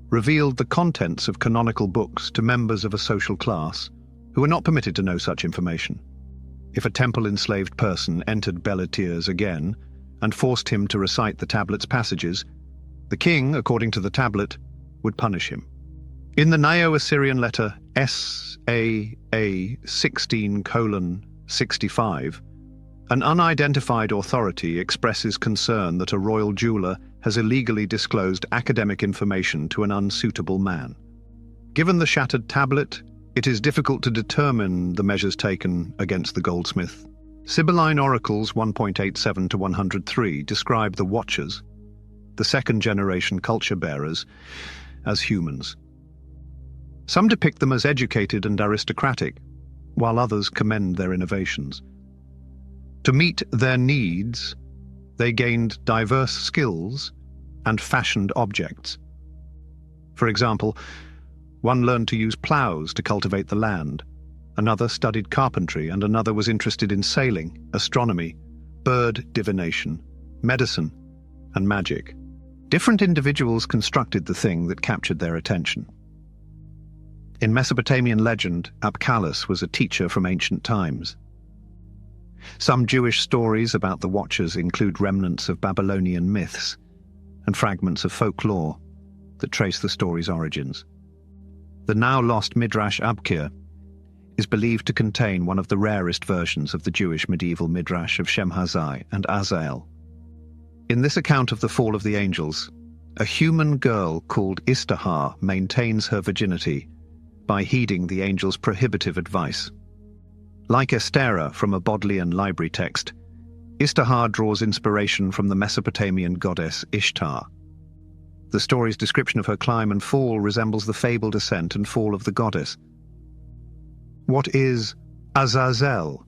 revealed the contents of canonical books to members of a social class who were not permitted to know such information. If a temple-enslaved person entered Beletir's again and forced him to recite the tablet's passages, the king, according to the tablet, would punish him. In the Neo-Assyrian letter SAA 16:65, an unidentified authority expresses concern that a royal jeweler has illegally disclosed academic information to an unsuitable man. Given the shattered tablet, it is difficult to determine the measures taken against the goldsmith. Sibylline Oracles 1.87 to 103 describe the Watchers, the second-generation culture-bearers, as humans. Some depict them as educated and aristocratic, while others commend their innovations. To meet their needs, they gained diverse skills and fashioned objects. For example, one learned to use plows to cultivate the land, another studied carpentry, and another was interested in sailing, astronomy, bird divination, medicine, and magic. Different individuals constructed the thing that captured their attention. In Mesopotamian legend, Apkallu was a teacher from ancient times. Some Jewish stories about the Watchers include remnants of Babylonian myths and fragments of folklore that trace the story's origins. The now-lost Midrash Abkir is believed to contain one of the rarest versions of the Jewish medieval Midrash of Shemhazai and Azael. In this account of the fall of the angels, a human girl called Istahar maintains her virginity by heeding the angels' prohibitive advice. Like Estera from a Bodleian library text, Istahar draws inspiration from the Mesopotamian goddess Ishtar. The story's description of her climb and fall resembles the fabled ascent and fall of the goddess. What is Azazel?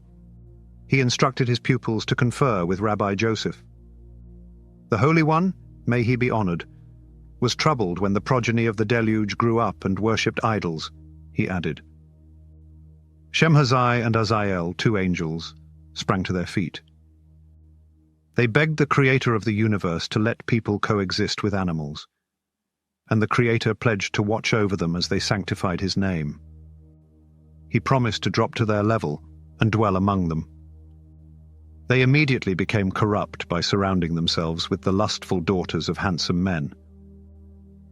He instructed his pupils to confer with Rabbi Joseph. The Holy One, may he be honored, was troubled when the progeny of the deluge grew up and worshipped idols, he added. Shemhazai and Azael, two angels, sprang to their feet. They begged the Creator of the universe to let people coexist with animals, and the Creator pledged to watch over them as they sanctified his name. He promised to drop to their level and dwell among them. They immediately became corrupt by surrounding themselves with the lustful daughters of handsome men.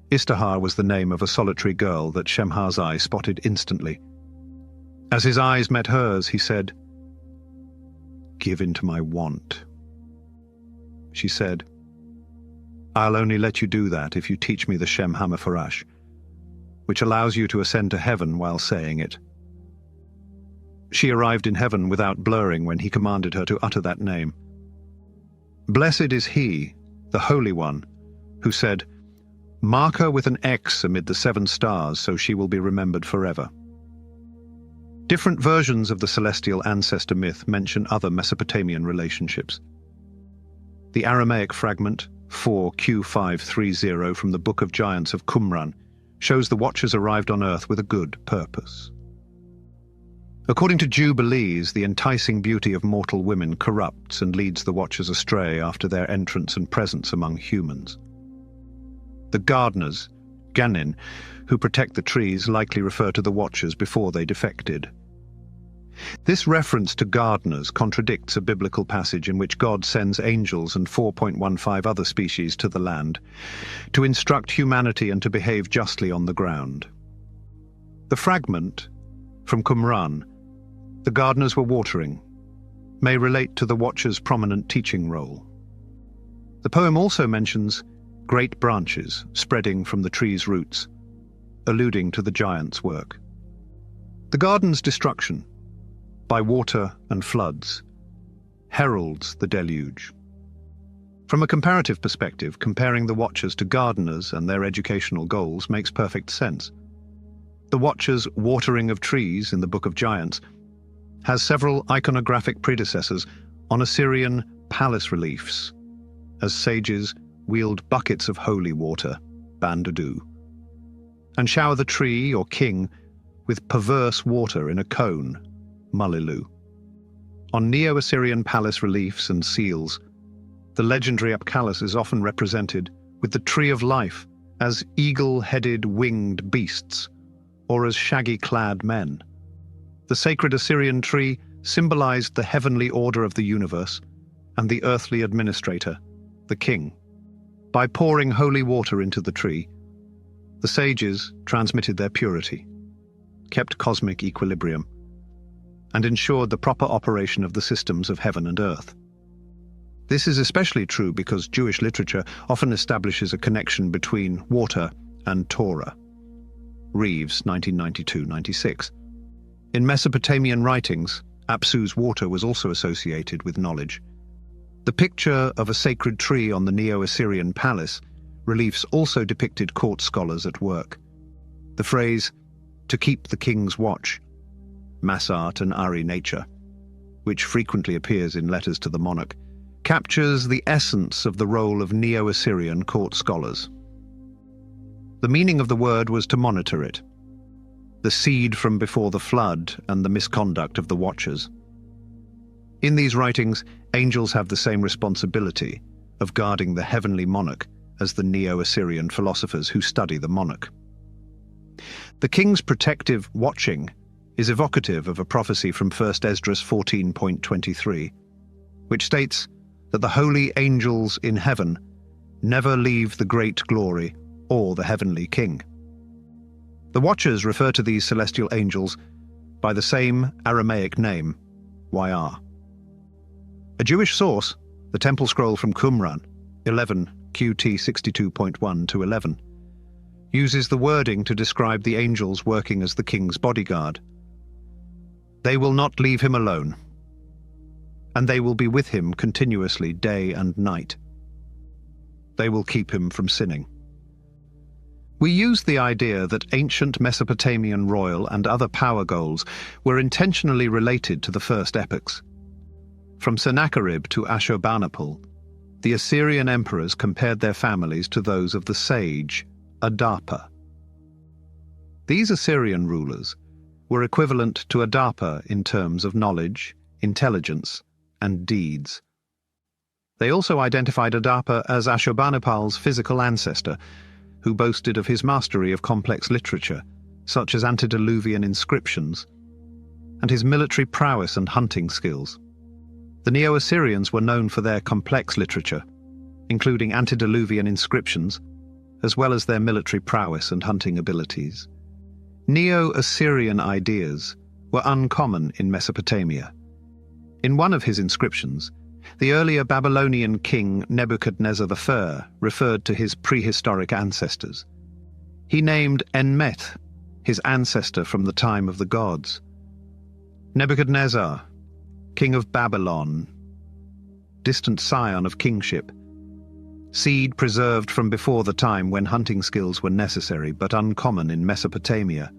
Istahar was the name of a solitary girl that Shemhazai spotted instantly. As his eyes met hers, he said, "Give in to my want." She said, "I'll only let you do that if you teach me the Shem HaMepharash, which allows you to ascend to heaven while saying it." She arrived in heaven without blurring when he commanded her to utter that name. Blessed is he, the Holy One, who said, "Mark her with an X amid the 7 stars so she will be remembered forever." Different versions of the celestial ancestor myth mention other Mesopotamian relationships. The Aramaic fragment 4Q530 from the Book of Giants of Qumran shows the Watchers arrived on Earth with a good purpose. According to Jubilees, the enticing beauty of mortal women corrupts and leads the Watchers astray after their entrance and presence among humans. The gardeners, Ganin, who protect the trees likely refer to the Watchers before they defected. This reference to gardeners contradicts a biblical passage in which God sends angels and 4.15 other species to the land to instruct humanity and to behave justly on the ground. The fragment, from Qumran, "The gardeners were watering," may relate to the Watchers' prominent teaching role. The poem also mentions great branches spreading from the tree's roots, alluding to the giants' work. The garden's destruction, by water and floods, heralds the deluge. From a comparative perspective, comparing the Watchers to gardeners and their educational goals makes perfect sense. The Watcher's watering of trees in the Book of Giants has several iconographic predecessors on Assyrian palace reliefs, as sages wield buckets of holy water, bandadu, and shower the tree or king with perverse water in a cone, mulilu. On Neo-Assyrian palace reliefs and seals, the legendary Apkallu is often represented with the Tree of Life as eagle-headed winged beasts, or as shaggy-clad men. The sacred Assyrian tree symbolized the heavenly order of the universe and the earthly administrator, the king. By pouring holy water into the tree, the sages transmitted their purity, kept cosmic equilibrium, and ensured the proper operation of the systems of heaven and earth. This is especially true because Jewish literature often establishes a connection between water and Torah. Reeves, 1992-96. In Mesopotamian writings, Apsu's water was also associated with knowledge. The picture of a sacred tree on the Neo-Assyrian palace reliefs also depicted court scholars at work. The phrase, "to keep the king's watch," Massart and Ari nature, which frequently appears in letters to the monarch, captures the essence of the role of Neo-Assyrian court scholars. The meaning of the word was to monitor it, the seed from before the flood and the misconduct of the watchers. In these writings, angels have the same responsibility of guarding the heavenly monarch as the Neo-Assyrian philosophers who study the monarch. The king's protective watching is evocative of a prophecy from 1 Esdras 14.23, which states that the holy angels in heaven never leave the great glory or the heavenly king. The Watchers refer to these celestial angels by the same Aramaic name, YR. A Jewish source, the Temple Scroll from Qumran, 11 QT 62.1-11, uses the wording to describe the angels working as the king's bodyguard. They will not leave him alone, and they will be with him continuously day and night. They will keep him from sinning. We use the idea that ancient Mesopotamian royal and other power goals were intentionally related to the first epochs. From Sennacherib to Ashurbanipal, the Assyrian emperors compared their families to those of the sage, Adapa. These Assyrian rulers were equivalent to Adapa in terms of knowledge, intelligence, and deeds. They also identified Adapa as Ashurbanipal's physical ancestor, who boasted of his mastery of complex literature, such as antediluvian inscriptions, and his military prowess and hunting skills. The Neo-Assyrians were known for their complex literature, including antediluvian inscriptions, as well as their military prowess and hunting abilities. Neo-Assyrian ideas were uncommon in Mesopotamia. In one of his inscriptions, the earlier Babylonian king Nebuchadnezzar I referred to his prehistoric ancestors. He named Enmeth, his ancestor from the time of the gods. Nebuchadnezzar, king of Babylon, distant scion of kingship, seed preserved from before the time when hunting skills were necessary but uncommon in Mesopotamia.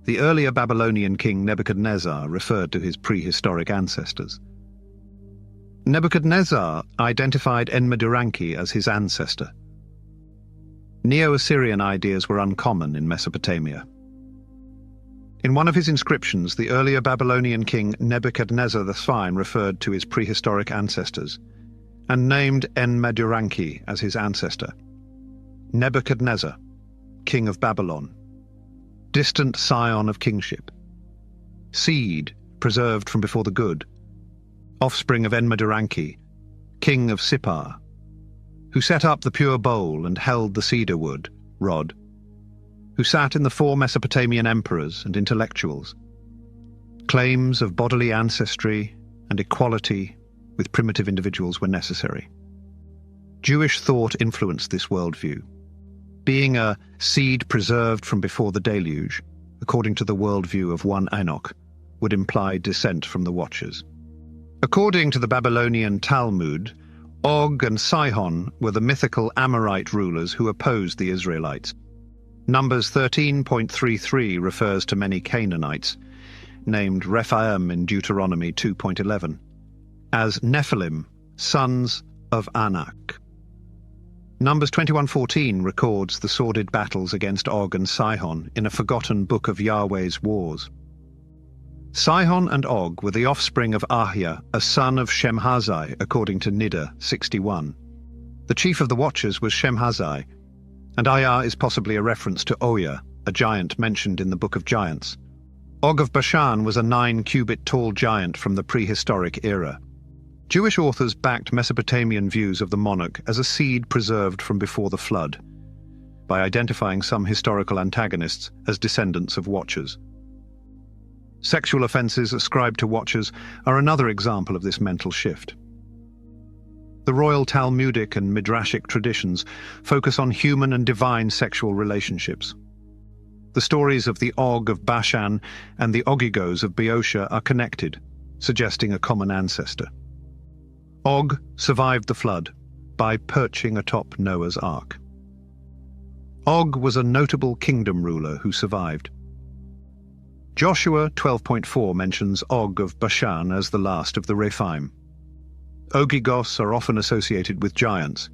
The earlier Babylonian king Nebuchadnezzar referred to his prehistoric ancestors. Nebuchadnezzar identified Enmeduranki as his ancestor. Neo-Assyrian ideas were uncommon in Mesopotamia. In one of his inscriptions, the earlier Babylonian king Nebuchadnezzar the Swine referred to his prehistoric ancestors and named Enmeduranki as his ancestor. Nebuchadnezzar, king of Babylon, distant scion of kingship, seed preserved from before the good, offspring of Enmeduranki, king of Sippar, who set up the pure bowl and held the cedar wood, rod, who sat in the four Mesopotamian emperors and intellectuals. Claims of bodily ancestry and equality with primitive individuals were necessary. Jewish thought influenced this worldview. Being a seed preserved from before the deluge, according to the worldview of one Enoch, would imply descent from the Watchers. According to the Babylonian Talmud, Og and Sihon were the mythical Amorite rulers who opposed the Israelites. Numbers 13.33 refers to many Canaanites, named Rephaim in Deuteronomy 2.11, as Nephilim, sons of Anak. Numbers 21.14 records the sordid battles against Og and Sihon in a forgotten book of Yahweh's wars. Sihon and Og were the offspring of Ahiah, a son of Shemhazai, according to Niddah 61. The chief of the Watchers was Shemhazai, and Ayah is possibly a reference to Oya, a giant mentioned in the Book of Giants. Og of Bashan was a 9-cubit tall giant from the prehistoric era. Jewish authors backed Mesopotamian views of the monarch as a seed preserved from before the flood, by identifying some historical antagonists as descendants of Watchers. Sexual offences ascribed to Watchers are another example of this mental shift. The royal Talmudic and Midrashic traditions focus on human and divine sexual relationships. The stories of the Og of Bashan and the Ogigos of Boeotia are connected, suggesting a common ancestor. Og survived the flood by perching atop Noah's Ark. Og was a notable kingdom ruler who survived. Joshua 12.4 mentions Og of Bashan as the last of the Rephaim. Ogigos are often associated with giants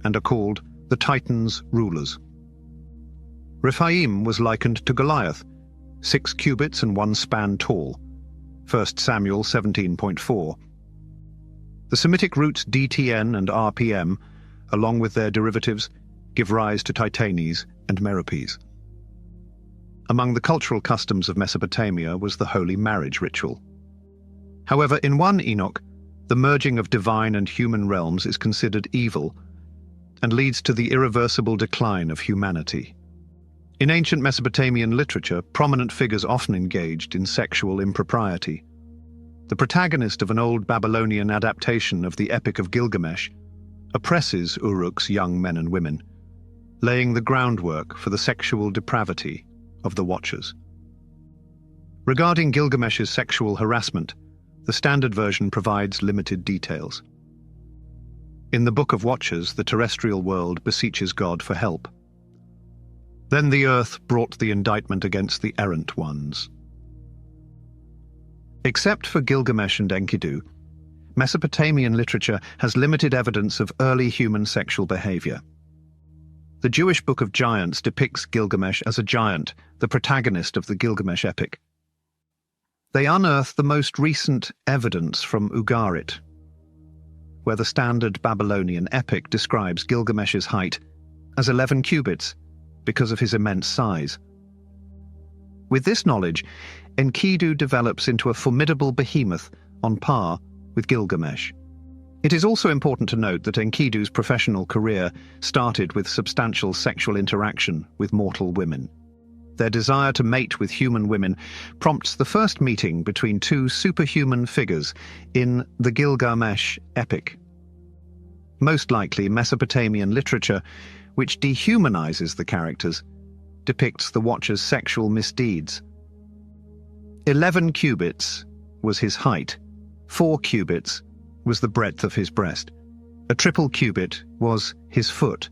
and are called the Titans' rulers. Rephaim was likened to Goliath, 6 cubits and 1 span tall. 1 Samuel 17.4. The Semitic roots DTN and RPM, along with their derivatives, give rise to Titanes and Meropes. Among the cultural customs of Mesopotamia was the holy marriage ritual. However, in 1 Enoch, the merging of divine and human realms is considered evil and leads to the irreversible decline of humanity. In ancient Mesopotamian literature, prominent figures often engaged in sexual impropriety. The protagonist of an old Babylonian adaptation of the Epic of Gilgamesh oppresses Uruk's young men and women, laying the groundwork for the sexual depravity of the Watchers. Regarding Gilgamesh's sexual harassment, the standard version provides limited details. In the Book of Watchers, the terrestrial world beseeches God for help. Then the earth brought the indictment against the errant ones. Except for Gilgamesh and Enkidu, Mesopotamian literature has limited evidence of early human sexual behavior. The Jewish Book of Giants depicts Gilgamesh as a giant, the protagonist of the Gilgamesh epic. They unearth the most recent evidence from Ugarit, where the standard Babylonian epic describes Gilgamesh's height as 11 cubits because of his immense size. With this knowledge, Enkidu develops into a formidable behemoth on par with Gilgamesh. It is also important to note that Enkidu's professional career started with substantial sexual interaction with mortal women. Their desire to mate with human women prompts the first meeting between 2 superhuman figures in the Gilgamesh epic. Most likely, Mesopotamian literature, which dehumanizes the characters, depicts the Watcher's sexual misdeeds. 11 cubits was his height, 4 cubits was the breadth of his breast, a triple cubit was his foot,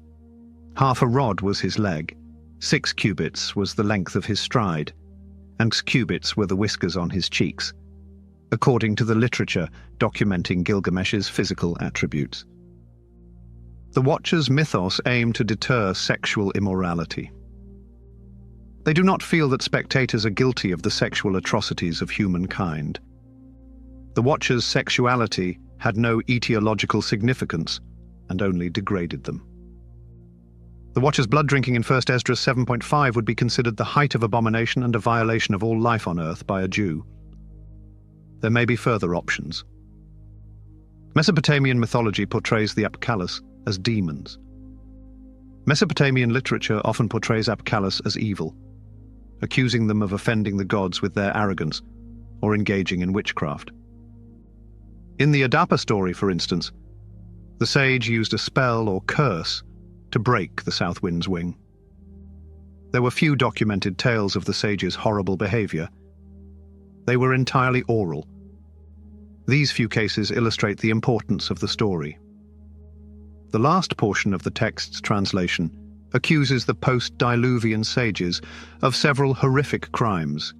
half a rod was his leg, 6 cubits was the length of his stride, and cubits were the whiskers on his cheeks, according to the literature documenting Gilgamesh's physical attributes. The Watchers' mythos aim to deter sexual immorality. They do not feel that spectators are guilty of the sexual atrocities of humankind. The Watchers' sexuality had no etiological significance and only degraded them. The Watchers' blood drinking in 1 Esdras 7.5 would be considered the height of abomination and a violation of all life on earth by a Jew. There may be further options. Mesopotamian mythology portrays the Apkallus as demons. Mesopotamian literature often portrays Apkallus as evil, accusing them of offending the gods with their arrogance or engaging in witchcraft. In the Adapa story, for instance, the sage used a spell or curse to break the south wind's wing. There were few documented tales of the sage's horrible behavior. They were entirely oral. These few cases illustrate the importance of the story. The last portion of the text's translation accuses the post-Diluvian sages of several horrific crimes.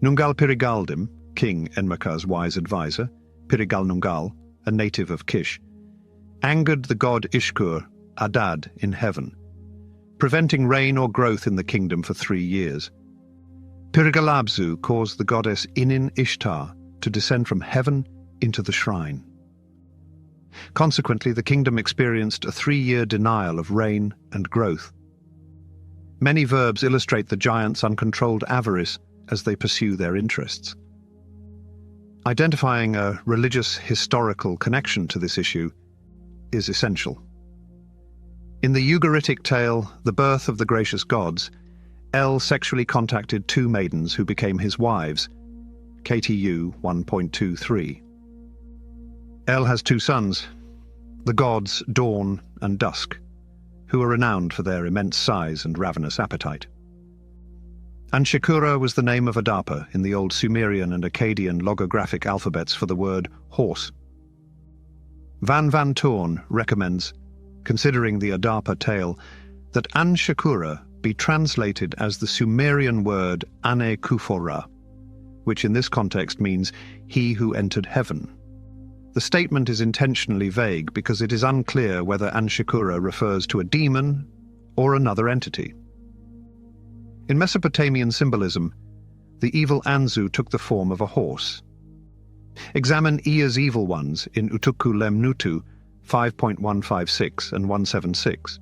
Nungal Pirigaldim, King Enmerkar's wise advisor, Pirigal Nungal, a native of Kish, angered the god Ishkur, Adad, in heaven, preventing rain or growth in the kingdom for 3 years. Pirigalabzu caused the goddess Inin Ishtar to descend from heaven into the shrine. Consequently, the kingdom experienced a 3-year denial of rain and growth. Many verbs illustrate the giants' uncontrolled avarice as they pursue their interests. Identifying a religious historical connection to this issue is essential. In the Ugaritic tale, The Birth of the Gracious Gods, El sexually contacted 2 maidens who became his wives, KTU 1.23. El has 2 sons, the gods Dawn and Dusk, who are renowned for their immense size and ravenous appetite. Anshakura was the name of Adapa in the old Sumerian and Akkadian logographic alphabets for the word horse. Van Toorn recommends, considering the Adapa tale, that Anshakura be translated as the Sumerian word Ane Kufora, which in this context means he who entered heaven. The statement is intentionally vague because it is unclear whether Anshakura refers to a demon or another entity. In Mesopotamian symbolism, the evil Anzu took the form of a horse. Examine Ea's evil ones in Utukku Lemnutu 5.156 and 176.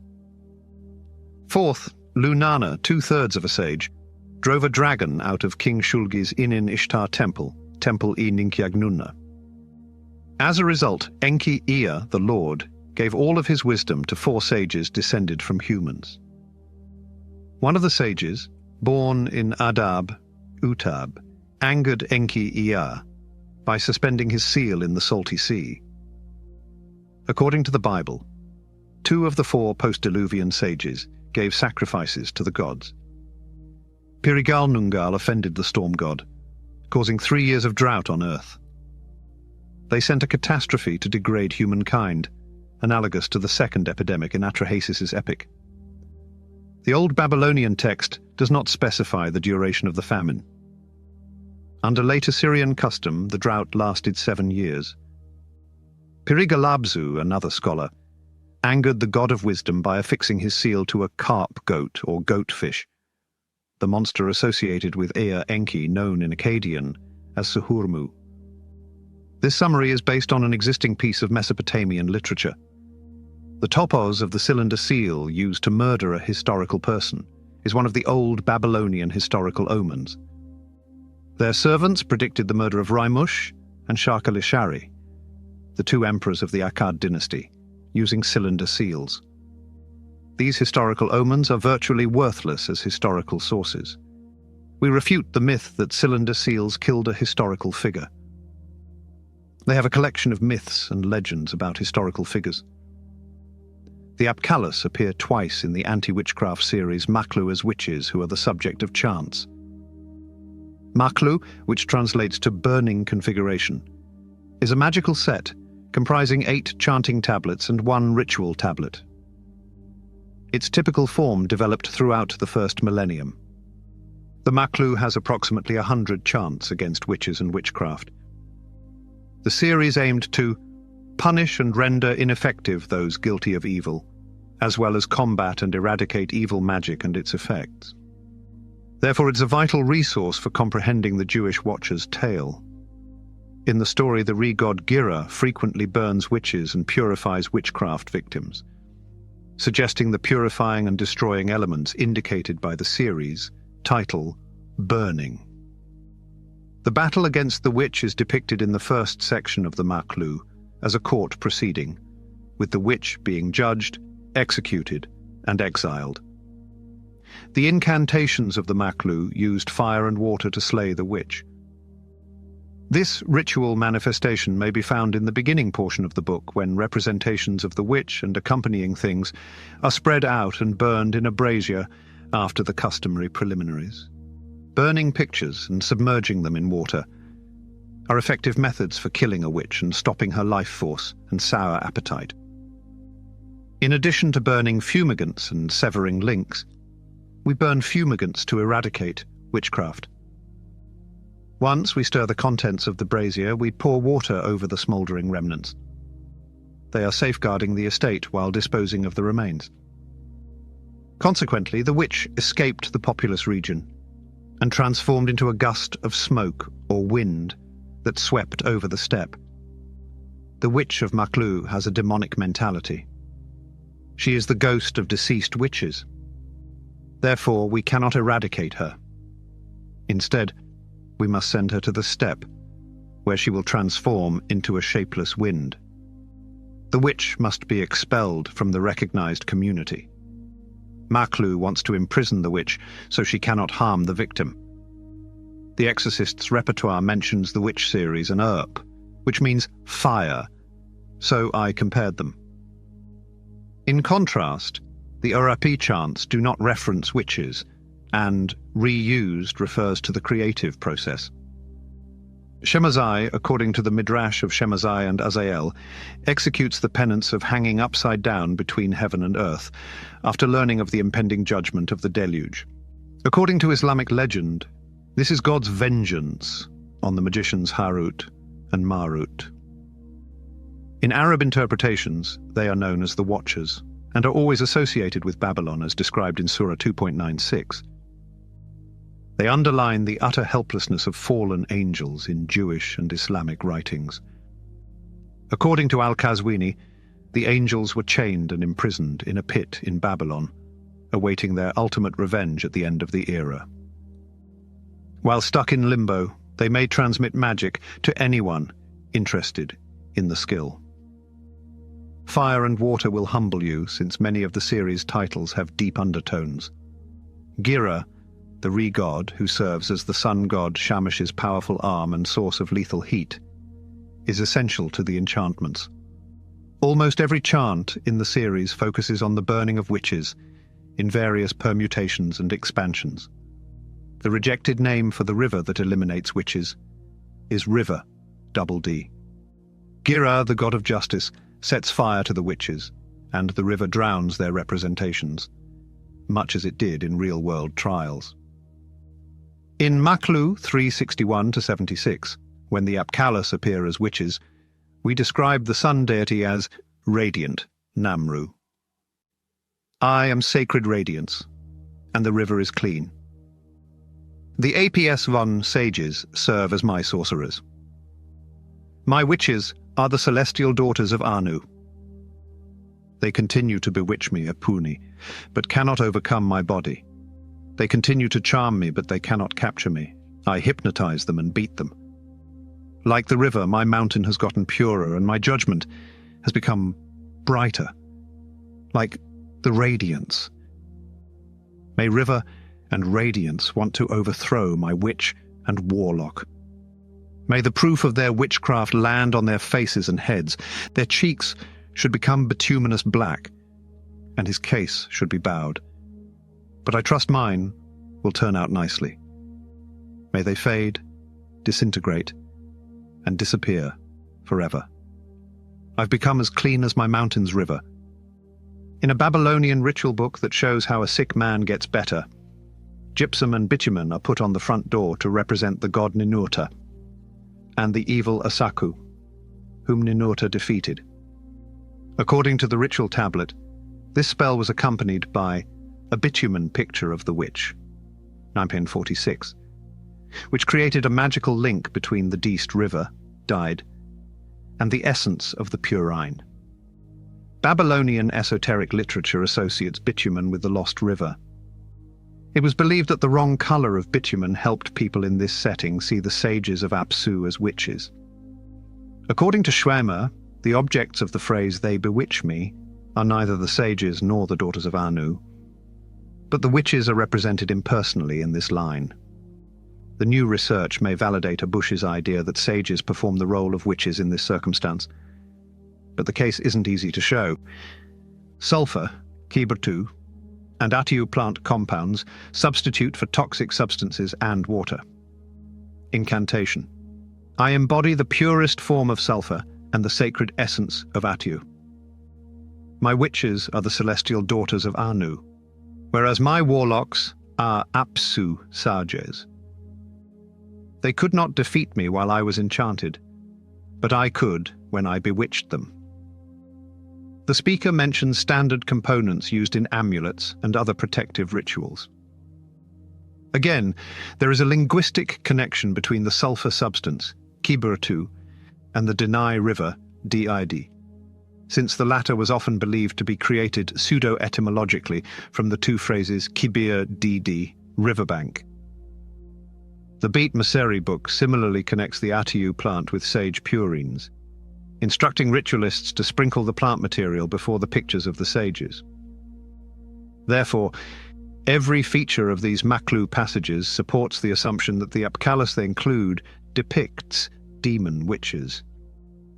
Fourth, Lunana, 2/3 of a sage, drove a dragon out of King Shulgi's Inin Ishtar temple, Temple I Ninkiagnunna. As a result, Enki Ea, the Lord, gave all of his wisdom to 4 sages descended from humans. One of the sages, born in Adab, Utab, angered Enki Ea by suspending his seal in the salty sea. According to the Bible, 2 of the 4 post-Diluvian sages gave sacrifices to the gods. Pirigal Nungal offended the storm god, causing 3 years of drought on earth. They sent a catastrophe to degrade humankind, analogous to the second epidemic in Atrahasis' epic. The old Babylonian text does not specify the duration of the famine. Under late Assyrian custom, the drought lasted 7 years. Pirigalabzu, another scholar, angered the god of wisdom by affixing his seal to a carp goat or goatfish, the monster associated with Ea Enki known in Akkadian as Suhurmu. This summary is based on an existing piece of Mesopotamian literature. The topos of the cylinder seal used to murder a historical person is one of the old Babylonian historical omens. Their servants predicted the murder of Raimush and Sharkalishari, the 2 emperors of the Akkad dynasty, using cylinder seals. These historical omens are virtually worthless as historical sources. We refute the myth that cylinder seals killed a historical figure. They have a collection of myths and legends about historical figures. The Apkallus appear twice in the anti-witchcraft series Maklu as witches who are the subject of chants. Maklu, which translates to burning configuration, is a magical set comprising 8 chanting tablets and 1 ritual tablet. Its typical form developed throughout the first millennium. The Maklu has approximately 100 chants against witches and witchcraft. The series aimed to punish and render ineffective those guilty of evil, as well as combat and eradicate evil magic and its effects. Therefore, it's a vital resource for comprehending the Jewish Watcher's tale. In the story, the re-god Gira frequently burns witches and purifies witchcraft victims, suggesting the purifying and destroying elements indicated by the series' title, Burning. The battle against the witch is depicted in the first section of the Maklu as a court proceeding, with the witch being judged, executed, and exiled. The incantations of the Maklu used fire and water to slay the witch. This ritual manifestation may be found in the beginning portion of the book, when representations of the witch and accompanying things are spread out and burned in a brazier after the customary preliminaries. Burning pictures and submerging them in water are effective methods for killing a witch and stopping her life force and sour appetite. In addition to burning fumigants and severing links, we burn fumigants to eradicate witchcraft. Once we stir the contents of the brazier, we pour water over the smouldering remnants. They are safeguarding the estate while disposing of the remains. Consequently, the witch escaped the populous region and transformed into a gust of smoke or wind that swept over the steppe. The witch of Apkallu has a demonic mentality. She is the ghost of deceased witches. Therefore, we cannot eradicate her. Instead, we must send her to the steppe, where she will transform into a shapeless wind. The witch must be expelled from the recognized community. Apkallu wants to imprison the witch so she cannot harm the victim. The exorcist's repertoire mentions the witch series and Earp, which means fire, so I compared them. In contrast, the Urapi chants do not reference witches, and reused refers to the creative process. Shemazai, according to the Midrash of Shemazai and Azael, executes the penance of hanging upside down between heaven and earth after learning of the impending judgment of the deluge. According to Islamic legend, this is God's vengeance on the magicians Harut and Marut. In Arab interpretations, they are known as the Watchers, and are always associated with Babylon as described in Surah 2.96. They underline the utter helplessness of fallen angels in Jewish and Islamic writings. According to Al-Qazwini, the angels were chained and imprisoned in a pit in Babylon, awaiting their ultimate revenge at the end of the era. While stuck in limbo, they may transmit magic to anyone interested in the skill. Fire and water will humble you, since many of the series' titles have deep undertones. Gira, the re-god who serves as the sun god Shamash's powerful arm and source of lethal heat, is essential to the enchantments. Almost every chant in the series focuses on the burning of witches in various permutations and expansions. The rejected name for the river that eliminates witches is River, double D. Gira, the god of justice, sets fire to the witches, and the river drowns their representations, much as it did in real-world trials. In Apkallu 361-76, when the Apkallus appear as witches, we describe the sun deity as radiant, Namru. I am sacred radiance, and the river is clean. The APS von sages serve as my sorcerers. My witches are the celestial daughters of Anu. They continue to bewitch me, Apuni, but cannot overcome my body. They continue to charm me, but they cannot capture me. I hypnotize them and beat them. Like the river, my mountain has gotten purer, and my judgment has become brighter, like the radiance. May river and radiance want to overthrow my witch and warlock. May the proof of their witchcraft land on their faces and heads. Their cheeks should become bituminous black, and his case should be bowed. But I trust mine will turn out nicely. May they fade, disintegrate, and disappear forever. I've become as clean as my mountain's river. In a Babylonian ritual book that shows how a sick man gets better, gypsum and bitumen are put on the front door to represent the god Ninurta and the evil Asaku, whom Ninurta defeated. According to the ritual tablet, this spell was accompanied by a bitumen picture of the witch, 946, which created a magical link between the deceased river, died, and the essence of the purine. Babylonian esoteric literature associates bitumen with the lost river. It was believed that the wrong color of bitumen helped people in this setting see the sages of Apsu as witches. According to Schweimer, the objects of the phrase "they bewitch me" are neither the sages nor the daughters of Anu, but the witches are represented impersonally in this line. The new research may validate Abush's idea that sages perform the role of witches in this circumstance, but the case isn't easy to show. Sulfur, Kibertu, and Atu plant compounds substitute for toxic substances and water. Incantation. I embody the purest form of sulfur and the sacred essence of Atu. My witches are the celestial daughters of Anu, whereas my warlocks are Apsu sages. They could not defeat me while I was enchanted, but I could when I bewitched them. The speaker mentions standard components used in amulets and other protective rituals. Again, there is a linguistic connection between the sulfur substance, Kiburtu, and the Denai River, Did, since the latter was often believed to be created pseudo-etymologically from the two phrases Kibir Didi, riverbank. The Beat Maseri book similarly connects the Atiyu plant with sage purines, instructing ritualists to sprinkle the plant material before the pictures of the sages. Therefore, every feature of these Maklu passages supports the assumption that the Apkallus they include depicts demon witches.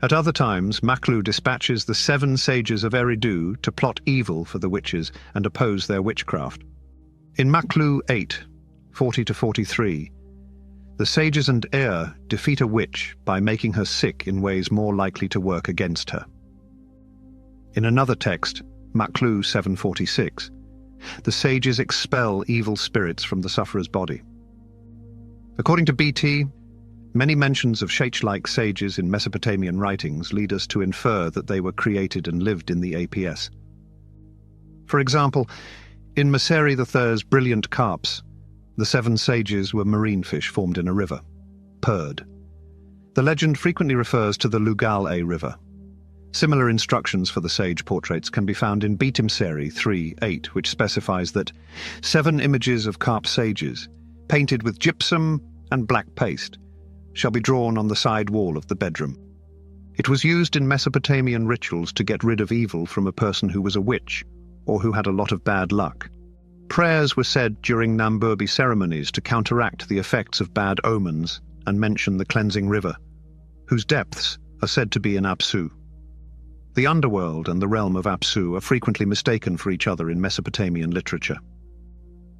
At other times, Maklu dispatches the 7 sages of Eridu to plot evil for the witches and oppose their witchcraft. In Maklu 8, 40-43, the sages and Ea defeat a witch by making her sick in ways more likely to work against her. In another text, Maklu 7:46, the sages expel evil spirits from the sufferer's body. According to BT, many mentions of Shach-like sages in Mesopotamian writings lead us to infer that they were created and lived in the APS. For example, in Maseri III's Brilliant Carps, the 7 sages were marine fish formed in a river, Perd. The legend frequently refers to the Lugal-A River. Similar instructions for the sage portraits can be found in Betimseri 3:8, which specifies that 7 images of carp sages, painted with gypsum and black paste, shall be drawn on the side wall of the bedroom. It was used in Mesopotamian rituals to get rid of evil from a person who was a witch or who had a lot of bad luck. Prayers were said during Namburbi ceremonies to counteract the effects of bad omens and mention the cleansing river, whose depths are said to be in Apsu. The underworld and the realm of Apsu are frequently mistaken for each other in Mesopotamian literature.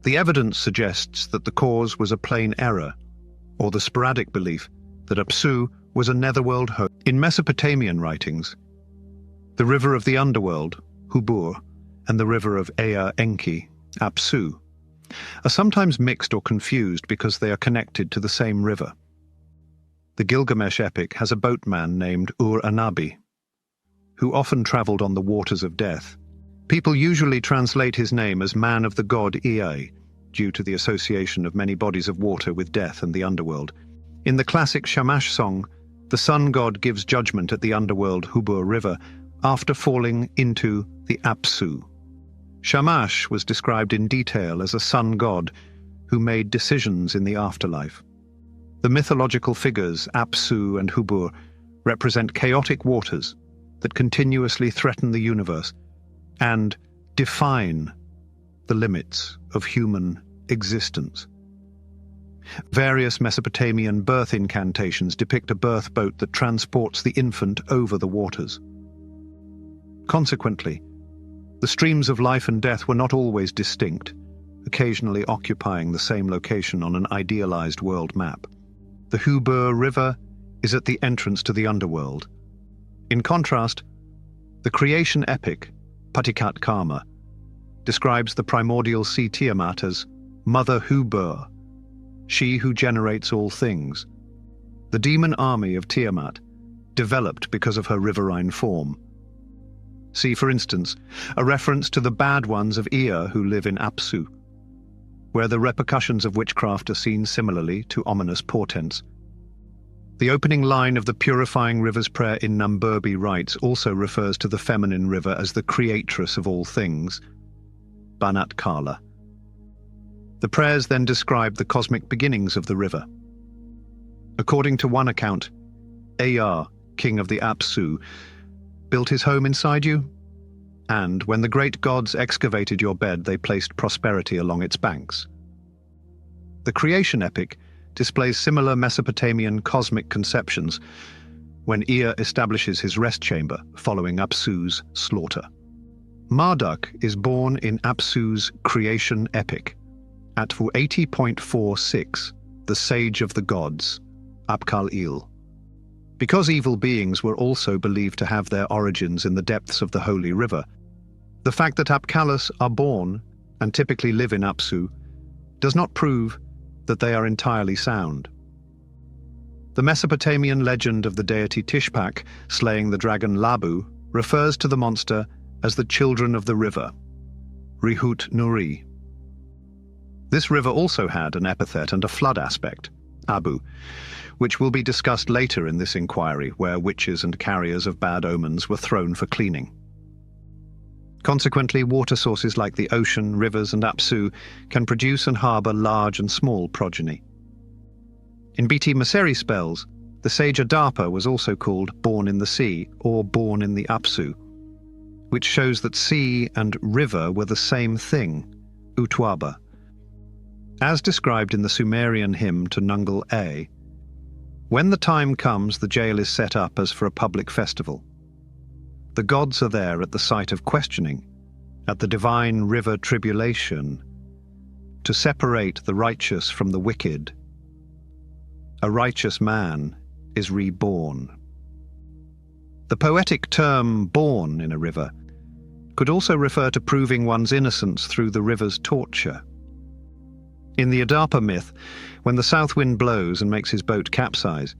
The evidence suggests that the cause was a plain error, or the sporadic belief that Apsu was a netherworld host. In Mesopotamian writings, the river of the underworld, Hubur, and the river of Ea Enki, Apsu, are sometimes mixed or confused because they are connected to the same river. The Gilgamesh epic has a boatman named Ur-Anabi, who often travelled on the waters of death. People usually translate his name as man of the god Ea, due to the association of many bodies of water with death and the underworld. In the classic Shamash song, the sun god gives judgment at the underworld Hubur River after falling into the Apsu. Shamash was described in detail as a sun god who made decisions in the afterlife. The mythological figures Apsu and Hubur represent chaotic waters that continuously threaten the universe and define the limits of human existence. Various Mesopotamian birth incantations depict a birth boat that transports the infant over the waters. Consequently, the streams of life and death were not always distinct, occasionally occupying the same location on an idealized world map. The Hubur River is at the entrance to the underworld. In contrast, the creation epic, Patikat Karma, describes the primordial sea Tiamat as Mother Hubur, she who generates all things. The demon army of Tiamat developed because of her riverine form. See, for instance, a reference to the bad ones of Ea who live in Apsu, where the repercussions of witchcraft are seen similarly to ominous portents. The opening line of the Purifying River's prayer in Namburbi rites also refers to the feminine river as the creatress of all things, Banat Kala. The prayers then describe the cosmic beginnings of the river. According to one account, Ea, king of the Apsu, built his home inside you, and when the great gods excavated your bed, they placed prosperity along its banks. The creation epic displays similar Mesopotamian cosmic conceptions when Ea establishes his rest chamber following Apsu's slaughter. Marduk is born in Apsu's creation epic at 80.46, the sage of the gods, Apkallu. Because evil beings were also believed to have their origins in the depths of the holy river, The fact that Apkallus are born and typically live in Apsu does not prove that they are entirely sound. The Mesopotamian legend of the deity Tishpak slaying the dragon Labu refers to the monster as the children of the river, Rihut Nuri. This river also had an epithet and a flood aspect, Abu, which will be discussed later in this inquiry, where witches and carriers of bad omens were thrown for cleaning. Consequently, water sources like the ocean, rivers, and Apsu can produce and harbour large and small progeny. In B.T. Maseri spells, the sage Adapa was also called born in the sea or born in the Apsu, which shows that sea and river were the same thing, Utwaba. As described in the Sumerian hymn to Nungal A, when the time comes, the jail is set up as for a public festival. The gods are there at the site of questioning, at the divine river tribulation, to separate the righteous from the wicked. A righteous man is reborn. The poetic term born in a river could also refer to proving one's innocence through the river's torture. In the Adapa myth, when the south wind blows and makes his boat capsize,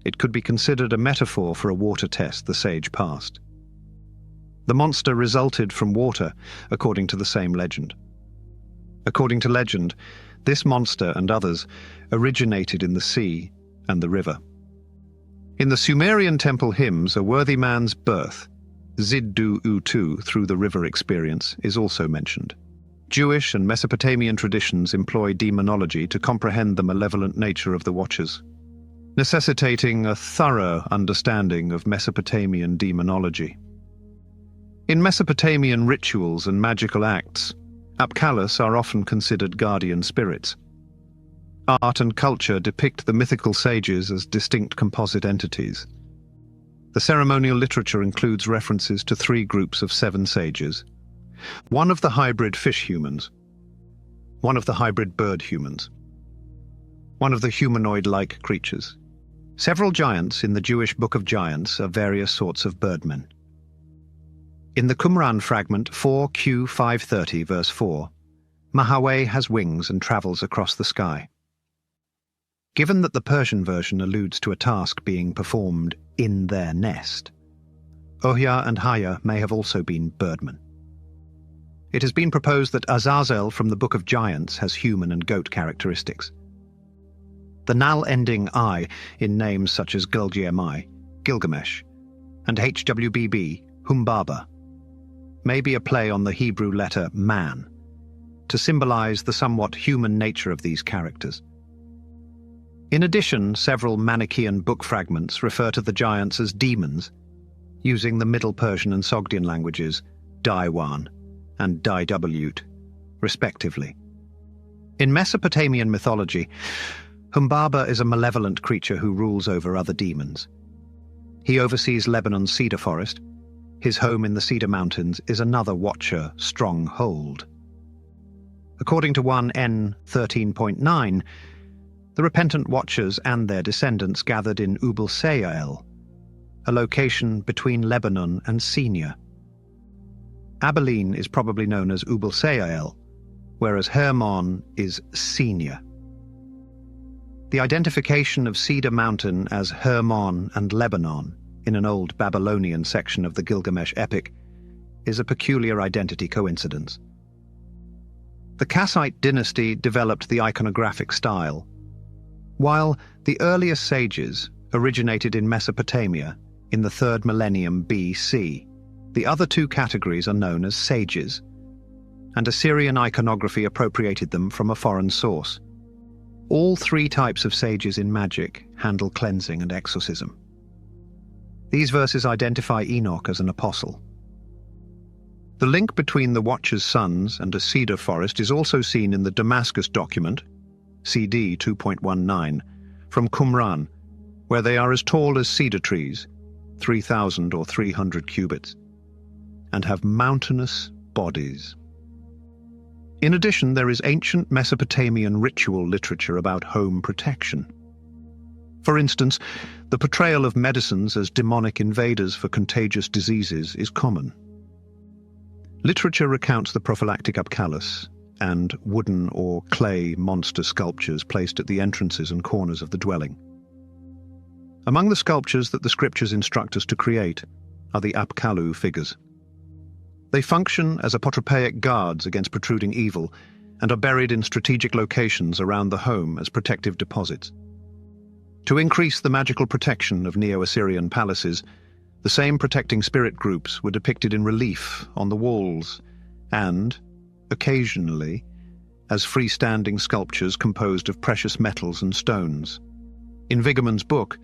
it could be considered a metaphor for a water test the sage passed. The monster resulted from water, according to the same legend. According to legend, this monster and others originated in the sea and the river. In the Sumerian temple hymns, a worthy man's birth, Ziddu Utu, through the river experience, is also mentioned. Jewish and Mesopotamian traditions employ demonology to comprehend the malevolent nature of the Watchers, necessitating a thorough understanding of Mesopotamian demonology. In Mesopotamian rituals and magical acts, Apkallus are often considered guardian spirits. Art and culture depict the mythical sages as distinct composite entities. The ceremonial literature includes references to 3 groups of 7 sages, one of the hybrid fish humans, one of the hybrid bird humans, one of the humanoid-like creatures. Several giants in the Jewish Book of Giants are various sorts of birdmen. In the Qumran fragment 4Q530 verse 4, Mahaway has wings and travels across the sky. Given that the Persian version alludes to a task being performed in their nest, Ohia and Haya may have also been birdmen. It has been proposed that Azazel from the Book of Giants has human and goat characteristics. The Nal-ending I in names such as Gulgiamai, Gilgamesh, and HWBB, Humbaba, may be a play on the Hebrew letter man, to symbolize the somewhat human nature of these characters. In addition, several Manichaean book fragments refer to the giants as demons, using the Middle Persian and Sogdian languages Daiwan and Daiwut, respectively. In Mesopotamian mythology, Humbaba is a malevolent creature who rules over other demons. He oversees Lebanon's cedar forest. His home in the Cedar Mountains is another Watcher stronghold. According to 1N 13.9, the repentant Watchers and their descendants gathered in Ubal Seyael, a location between Lebanon and Senia. Abilene is probably known as Ubal Seyael, whereas Hermon is Senia. The identification of Cedar Mountain as Hermon and Lebanon in an old Babylonian section of the Gilgamesh epic is a peculiar identity coincidence. The Kassite dynasty developed the iconographic style, while the earliest sages originated in Mesopotamia in the 3rd millennium BC. The other 2 categories are known as sages, and Assyrian iconography appropriated them from a foreign source. All 3 types of sages in magic handle cleansing and exorcism. These verses identify Enoch as an apostle. The link between the Watcher's sons and a cedar forest is also seen in the Damascus document, CD 2.19, from Qumran, where they are as tall as cedar trees, 3,000 or 300 cubits, and have mountainous bodies. In addition, there is ancient Mesopotamian ritual literature about home protection. For instance, the portrayal of medicines as demonic invaders for contagious diseases is common. Literature recounts the prophylactic Apkallus and wooden or clay monster sculptures placed at the entrances and corners of the dwelling. Among the sculptures that the scriptures instruct us to create are the Apkallu figures. They function as apotropaic guards against protruding evil and are buried in strategic locations around the home as protective deposits. To increase the magical protection of Neo-Assyrian palaces, the same protecting spirit groups were depicted in relief on the walls and, occasionally, as freestanding sculptures composed of precious metals and stones. In Vigerman's book,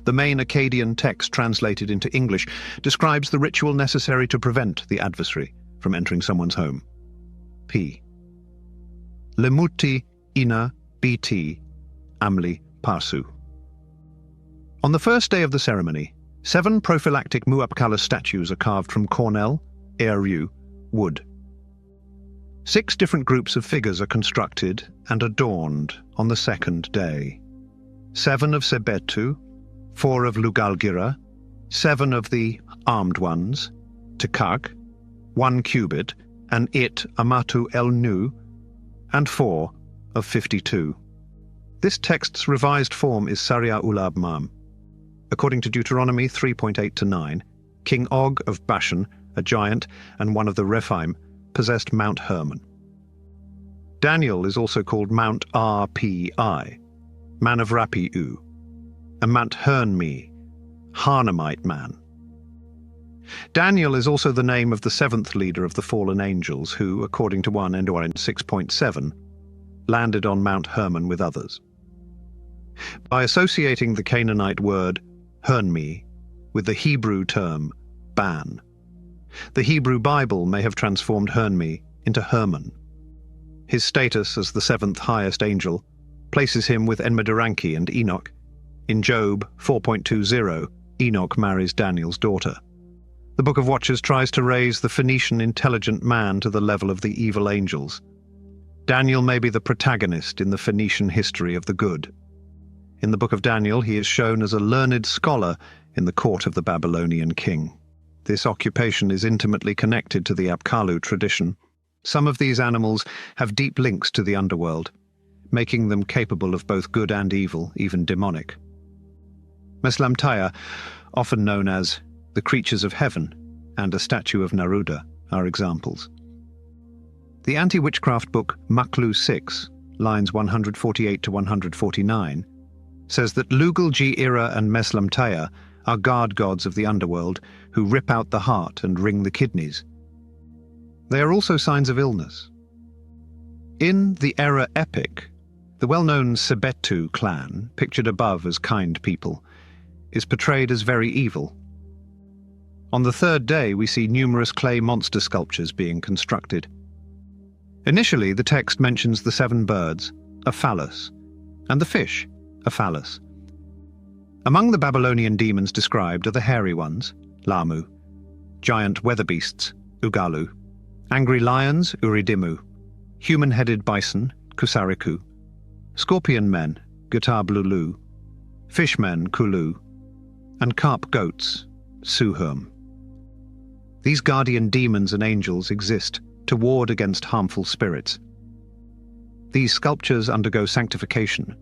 the main Akkadian text translated into English describes the ritual necessary to prevent the adversary from entering someone's home. P. Lemuti ina bt amli parsu. On the first day of the ceremony, 7 prophylactic Muapkala statues are carved from cornel, eru, wood. 6 different groups of figures are constructed and adorned on the second day. 7 of Sebetu, 4 of Lugalgira, 7 of the armed ones, Tekak, 1 cubit, and it Amatu El Nu, and 4 of 52. This text's revised form is Saria Ulab Mam. According to Deuteronomy 3.8-9, King Og of Bashan, a giant and one of the Rephaim, possessed Mount Hermon. Daniel is also called Mount Rpi, man of Rapiu, and Mount Hernmi, Harnemite man. Daniel is also the name of the 7th leader of the fallen angels who, according to 1 Endoin 6.7, landed on Mount Hermon with others. By associating the Canaanite word Hernmi with the Hebrew term ban, the Hebrew Bible may have transformed Hernmi into Hermon. His status as the 7th highest angel places him with Enmedaranki and Enoch. In Job 4.20, Enoch marries Daniel's daughter. The Book of Watchers tries to raise the Phoenician intelligent man to the level of the evil angels. Daniel may be the protagonist in the Phoenician history of the good. In the Book of Daniel, he is shown as a learned scholar in the court of the Babylonian king. This occupation is intimately connected to the Apkallu tradition. Some of these animals have deep links to the underworld, making them capable of both good and evil, even demonic. Meslamtaya, often known as the creatures of heaven, and a statue of Naruda are examples. The anti-witchcraft book Maklu 6, lines 148 to 149, says that Lugal-Ji-Ira and Meslamtaya are guard gods of the underworld who rip out the heart and wring the kidneys. They are also signs of illness. In the Era epic, the well-known Sebetu clan, pictured above as kind people, is portrayed as very evil. On the third day, we see numerous clay monster sculptures being constructed. Initially, the text mentions the 7 birds, a phallus, and the fish, a phallus. Among the Babylonian demons described are the hairy ones, Lamu, giant weather beasts, Ugalu, angry lions, Uridimu, human-headed bison, Kusariku, scorpion men, Gatablulu, fishmen, Kulu, and carp goats, Suhum. These guardian demons and angels exist to ward against harmful spirits. These sculptures undergo sanctification,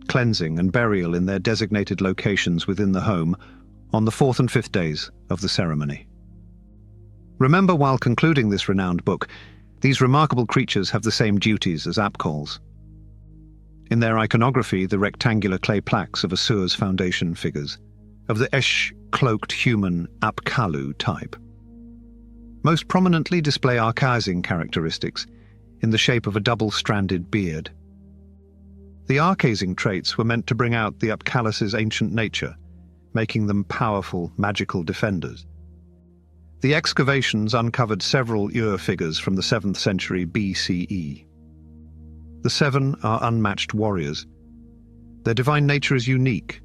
cleansing and burial in their designated locations within the home on the 4th and 5th days of the ceremony. Remember, while concluding this renowned book, these remarkable creatures have the same duties as Apkalls. In their iconography, the rectangular clay plaques of Assur's foundation figures, of the Esh-cloaked human Apkallu type, most prominently display archizing characteristics in the shape of a double-stranded beard. The archazing traits were meant to bring out the Apkallus's ancient nature, making them powerful, magical defenders. The excavations uncovered several Ur figures from the 7th century BCE. The 7 are unmatched warriors. Their divine nature is unique.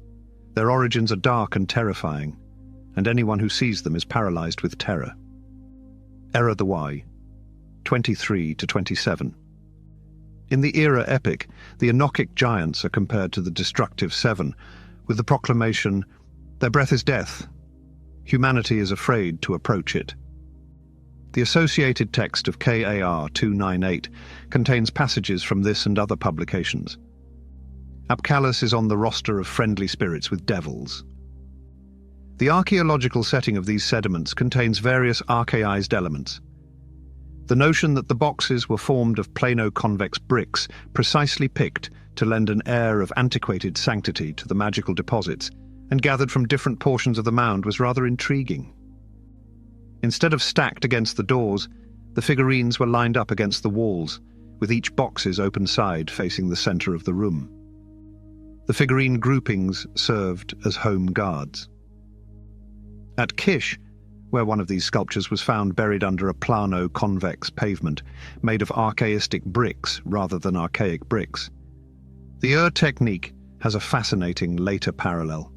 Their origins are dark and terrifying, and anyone who sees them is paralyzed with terror. Era the Y, 23 to 27. In the Era epic, the Enochic giants are compared to the destructive 7, with the proclamation, "Their breath is death. Humanity is afraid to approach it." The associated text of KAR 298 contains passages from this and other publications. Apkallu is on the roster of friendly spirits with devils. The archaeological setting of these sediments contains various archaized elements. The notion that the boxes were formed of plano-convex bricks precisely picked to lend an air of antiquated sanctity to the magical deposits and gathered from different portions of the mound was rather intriguing. Instead of stacked against the doors, the figurines were lined up against the walls, with each box's open side facing the center of the room. The figurine groupings served as home guards. At Kish, where one of these sculptures was found buried under a plano-convex pavement made of archaistic bricks rather than archaic bricks, the technique has a fascinating later parallel.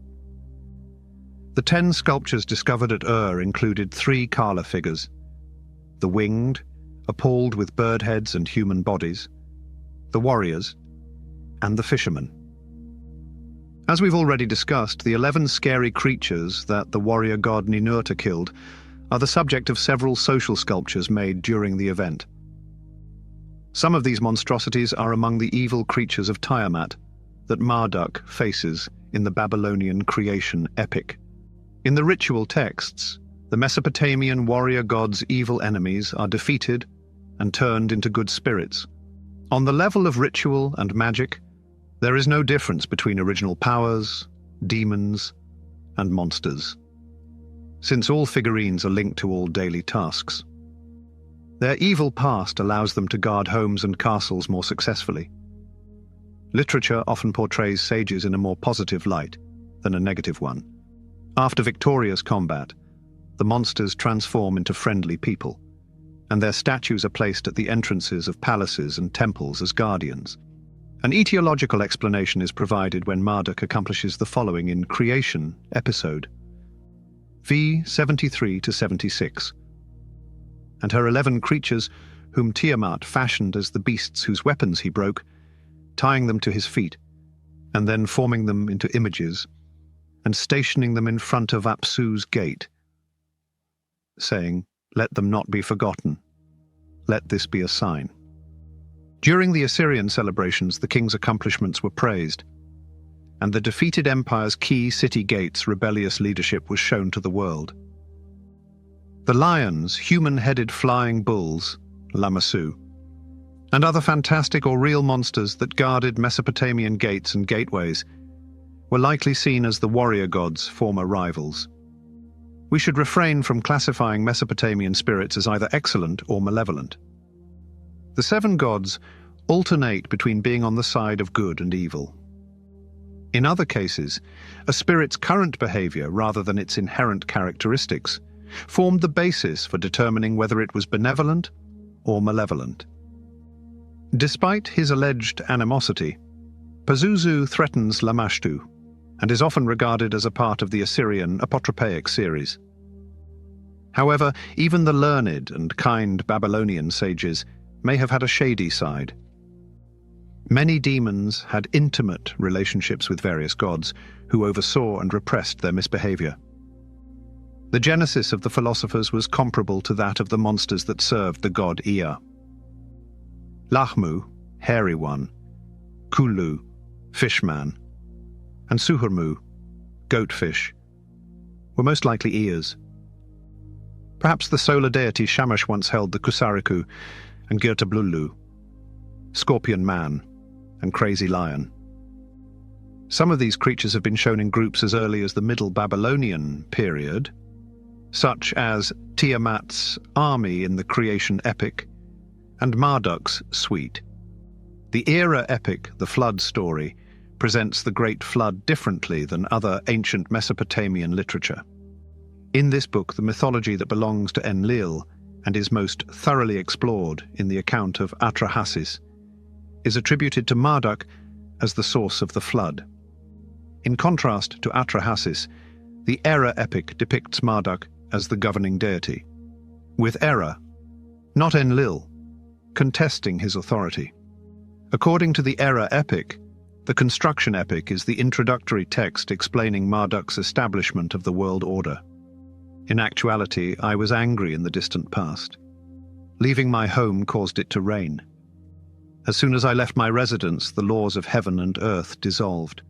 The 10 sculptures discovered at included 3 Kala figures: the winged, appalled with bird heads and human bodies, the warriors, and the fishermen. As we've already discussed, the 11 scary creatures that the warrior god Ninurta killed are the subject of several social sculptures made during the event. Some of these monstrosities are among the evil creatures of Tiamat that Marduk faces in the Babylonian creation epic. In the ritual texts, the Mesopotamian warrior god's evil enemies are defeated and turned into good spirits. On the level of ritual and magic, there is no difference between original powers, demons, and monsters, since all figurines are linked to all daily tasks. Their evil past allows them to guard homes and castles more successfully. Literature often portrays sages in a more positive light than a negative one. After victorious combat, the monsters transform into friendly people, and their statues are placed at the entrances of palaces and temples as guardians. An etiological explanation is provided when Marduk accomplishes the following in Creation episode V 73-76. And her 11 creatures, whom Tiamat fashioned as the beasts whose weapons he broke, tying them to his feet, and then forming them into images, and stationing them in front of Apsu's gate, saying, "Let them not be forgotten. Let this be a sign." During the Assyrian celebrations, the king's accomplishments were praised, and the defeated empire's key city gates' rebellious leadership was shown to the world. The lions, human-headed flying bulls, Lamassu, and other fantastic or real monsters that guarded Mesopotamian gates and gateways were likely seen as the warrior gods' former rivals. We should refrain from classifying Mesopotamian spirits as either excellent or malevolent. The 7 gods alternate between being on the side of good and evil. In other cases, a spirit's current behavior, rather than its inherent characteristics, formed the basis for determining whether it was benevolent or malevolent. Despite his alleged animosity, Pazuzu threatens Lamashtu and is often regarded as a part of the Assyrian apotropaic series. However, even the learned and kind Babylonian sages may have had a shady side. Many demons had intimate relationships with various gods who oversaw and repressed their misbehavior. The genesis of the philosophers was comparable to that of the monsters that served the god Ea. Lahmu, hairy one, Kulu, fishman, and Suhurmu, goatfish, were most likely Eas. Perhaps the solar deity Shamash once held the Kusariku and Girtablulu, scorpion man, and crazy lion. Some of these creatures have been shown in groups as early as the Middle Babylonian period, such as Tiamat's army in the creation epic and Marduk's suite. The era epic, the Flood story, presents the Great Flood differently than other ancient Mesopotamian literature. In this book, the mythology that belongs to Enlil and is most thoroughly explored in the account of Atrahasis is attributed to Marduk as the source of the flood. In contrast to Atrahasis, the Era epic depicts Marduk as the governing deity, with Era, not Enlil, contesting his authority. According to the Era epic, the construction epic is the introductory text explaining Marduk's establishment of the world order. In actuality, I was angry in the distant past, Leaving my home caused it to rain. As soon as I left my residence, the laws of heaven and earth dissolved.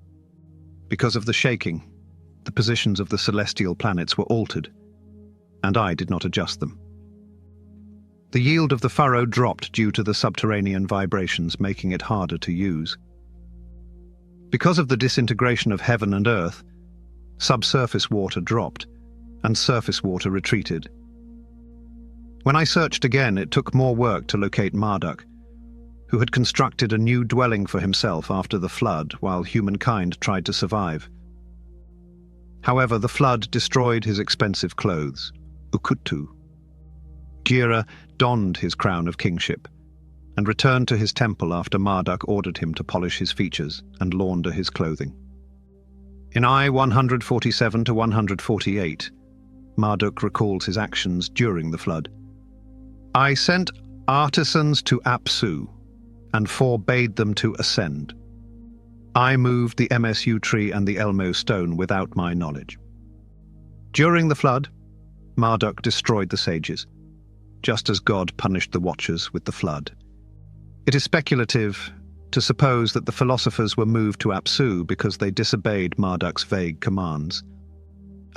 Because of the shaking, the positions of the celestial planets were altered, and I did not adjust them. The yield of the furrow dropped due to the subterranean vibrations, making it harder to use. Because of the disintegration of heaven and earth, subsurface water dropped, and surface water retreated. When I searched again, it took more work to locate Marduk, who had constructed a new dwelling for himself after the flood while humankind tried to survive. However, the flood destroyed his expensive clothes, Ukutu. Gira donned his crown of kingship and returned to his temple after Marduk ordered him to polish his features and launder his clothing. In I 147 to 148, Marduk recalls his actions during the flood. I sent artisans to Apsu and forbade them to ascend. I moved the MSU tree and the Elmo stone without my knowledge. During the flood, Marduk destroyed the sages, just as God punished the Watchers with the flood. It is speculative to suppose that the philosophers were moved to Apsu because they disobeyed Marduk's vague commands.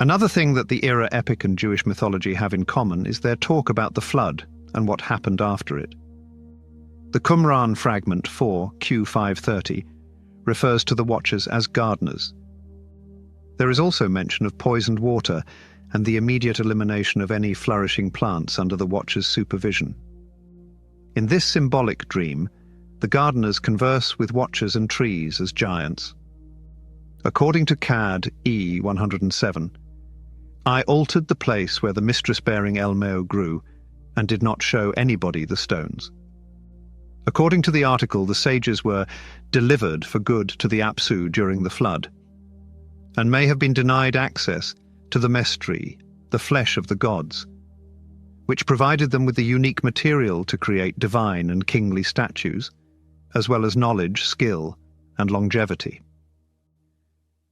Another thing that the era epic and Jewish mythology have in common is their talk about the flood and what happened after it. The Qumran fragment 4, Q530, refers to the Watchers as gardeners. There is also mention of poisoned water and the immediate elimination of any flourishing plants under the Watchers' supervision. In this symbolic dream, the gardeners converse with Watchers and trees as giants. According to Cad E 107, I altered the place where the mistress-bearing Elmo grew and did not show anybody the stones. According to the article, the sages were delivered for good to the Apsu during the flood, and may have been denied access to the mess tree, the flesh of the gods, which provided them with the unique material to create divine and kingly statues, as well as knowledge, skill, and longevity.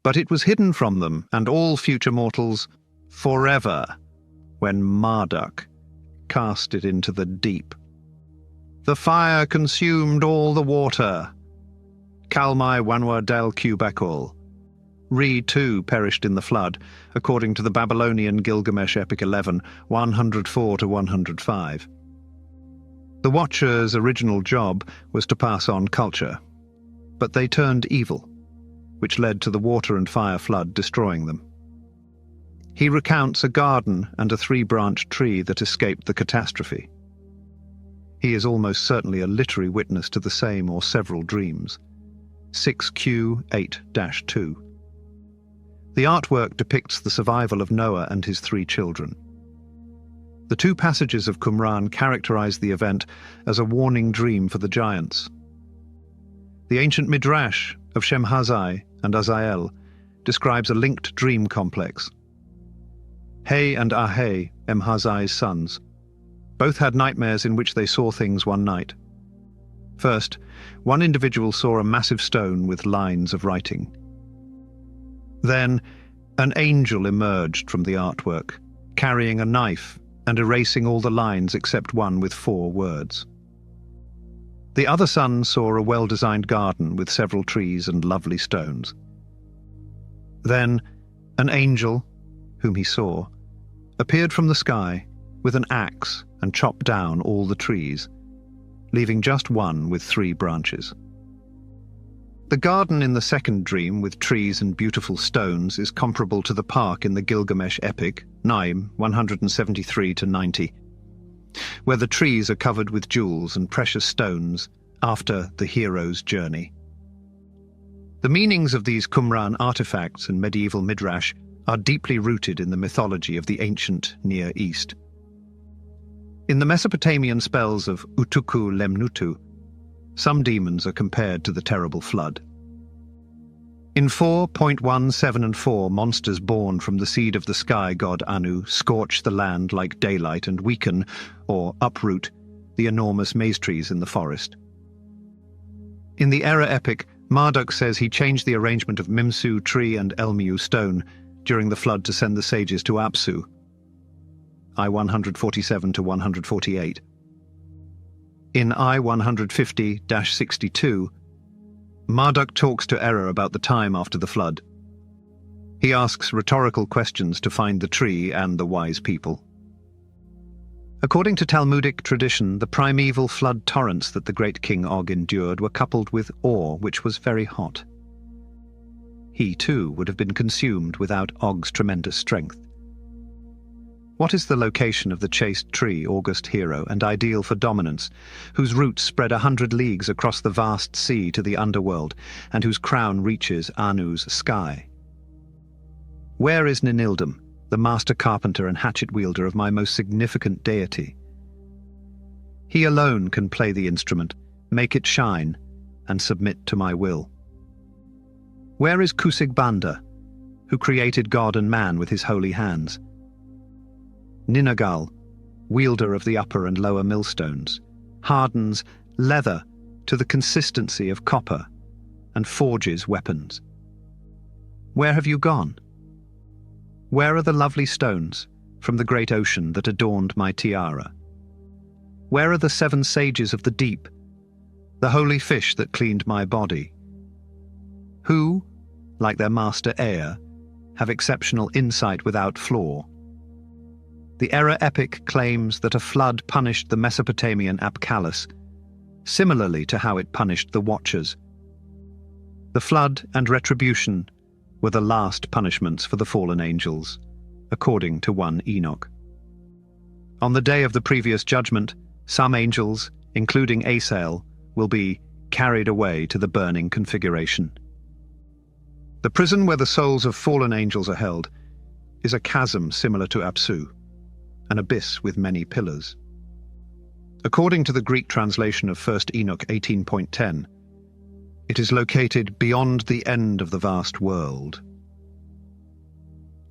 But it was hidden from them and all future mortals forever when Marduk cast it into the deep. The fire consumed all the water. Kalmai Wanwa Del Kubakul. Re too perished in the flood, according to the Babylonian Gilgamesh Epic 11, 104 to 105. The Watchers' original job was to pass on culture, but they turned evil, which led to the water and fire flood destroying them. He recounts a garden and a 3-branch tree that escaped the catastrophe. He is almost certainly a literary witness to the same or several dreams. 6Q8-2. The artwork depicts the survival of Noah and his 3 children. The 2 passages of Qumran characterize the event as a warning dream for the giants. The ancient Midrash of Shemhazai and Azael describes a linked dream complex. Hay and Ahai, Emhazai's sons, both had nightmares in which they saw things one night. First, one individual saw a massive stone with lines of writing. Then, an angel emerged from the artwork, carrying a knife and erasing all the lines except one with 4 words. The other son saw a well-designed garden with several trees and lovely stones. Then, an angel, whom he saw, appeared from the sky with an axe and chopped down all the trees, leaving just one with 3 branches. The garden in the second dream with trees and beautiful stones is comparable to the park in the Gilgamesh epic, Naim 173-90, where the trees are covered with jewels and precious stones after the hero's journey. The meanings of these Qumran artifacts and medieval midrash are deeply rooted in the mythology of the ancient Near East. In the Mesopotamian spells of Utuku Lemnutu, some demons are compared to the terrible flood. In 4.1, and 4, monsters born from the seed of the sky god Anu scorch the land like daylight and weaken, or uproot, the enormous maize trees in the forest. In the Era epic, Marduk says he changed the arrangement of Mimsu tree and Elmiu stone during the flood to send the sages to Apsu, I 147 to 148. In I-150-62, Marduk talks to Error about the time after the flood. He asks rhetorical questions to find the tree and the wise people. According to Talmudic tradition, the primeval flood torrents that the great King Og endured were coupled with ore, which was very hot. He, too, would have been consumed without Og's tremendous strength. What is the location of the chaste tree, august hero, and ideal for dominance, whose roots spread 100 leagues across the vast sea to the underworld, and whose crown reaches Anu's sky? Where is Ninildum, the master carpenter and hatchet-wielder of my most significant deity? He alone can play the instrument, make it shine, and submit to my will. Where is Kusigbanda, who created God and man with his holy hands? Ninagal, wielder of the upper and lower millstones, hardens leather to the consistency of copper and forges weapons. Where have you gone? Where are the lovely stones from the great ocean that adorned my tiara? Where are the 7 sages of the deep, the holy fish that cleaned my body? Who, like their master Ea, have exceptional insight without flaw? The Error epic claims that a flood punished the Mesopotamian Apkallu, similarly to how it punished the Watchers. The flood and retribution were the last punishments for the fallen angels, according to 1 Enoch. On the day of the previous judgment, some angels, including Asael, will be carried away to the burning configuration. The prison where the souls of fallen angels are held is a chasm similar to Apsu, an abyss with many pillars. According to the Greek translation of 1 Enoch 18.10, it is located beyond the end of the vast world,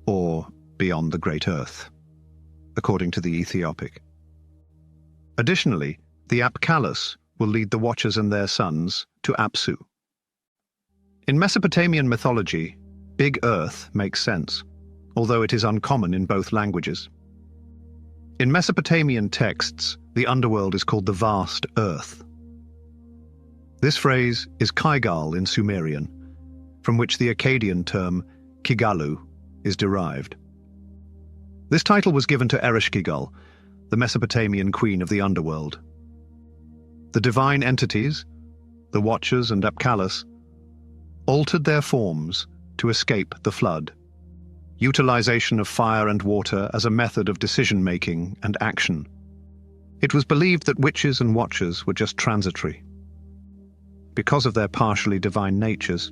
or beyond the great earth, according to the Ethiopic. Additionally, the Apkallu will lead the Watchers and their sons to Apsu. In Mesopotamian mythology, Big Earth makes sense, although it is uncommon in both languages. In Mesopotamian texts, the underworld is called the Vast Earth. This phrase is Kaigal in Sumerian, from which the Akkadian term Kigalu is derived. This title was given to Ereshkigal, the Mesopotamian queen of the underworld. The divine entities, the Watchers and Apkallu, altered their forms to escape the flood. Utilization of fire and water as a method of decision-making and action. It was believed that witches and watchers were just transitory. Because of their partially divine natures,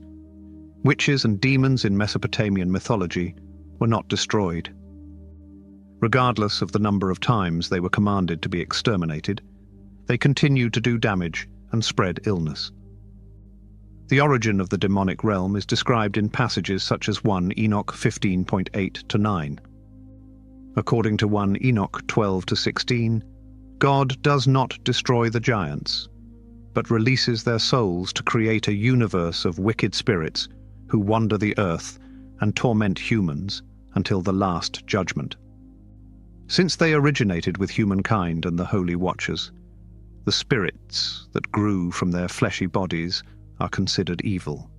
witches and demons in Mesopotamian mythology were not destroyed. Regardless of the number of times they were commanded to be exterminated, they continued to do damage and spread illness. The origin of the demonic realm is described in passages such as 1 Enoch 15.8-9. According to 1 Enoch 12-16, God does not destroy the giants, but releases their souls to create a universe of wicked spirits who wander the earth and torment humans until the last judgment. Since they originated with humankind and the holy watchers, the spirits that grew from their fleshy bodies are considered evil.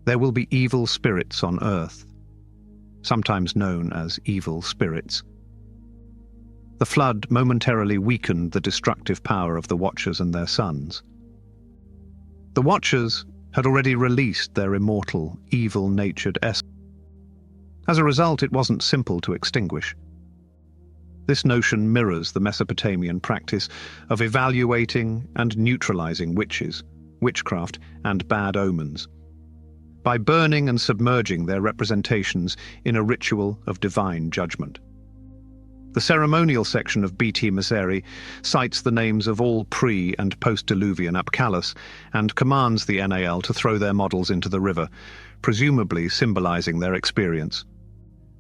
There will be evil spirits on earth, sometimes known as evil spirits. The flood momentarily weakened the destructive power of the Watchers and their sons. The Watchers had already released their immortal, evil-natured essence. As a result, it wasn't simple to extinguish. This notion mirrors the Mesopotamian practice of evaluating and neutralizing witches, witchcraft, and bad omens, by burning and submerging their representations in a ritual of divine judgment. The ceremonial section of B.T. Maseri cites the names of all pre- and post-Diluvian Apkallu and commands the NAL to throw their models into the river, presumably symbolizing their experience.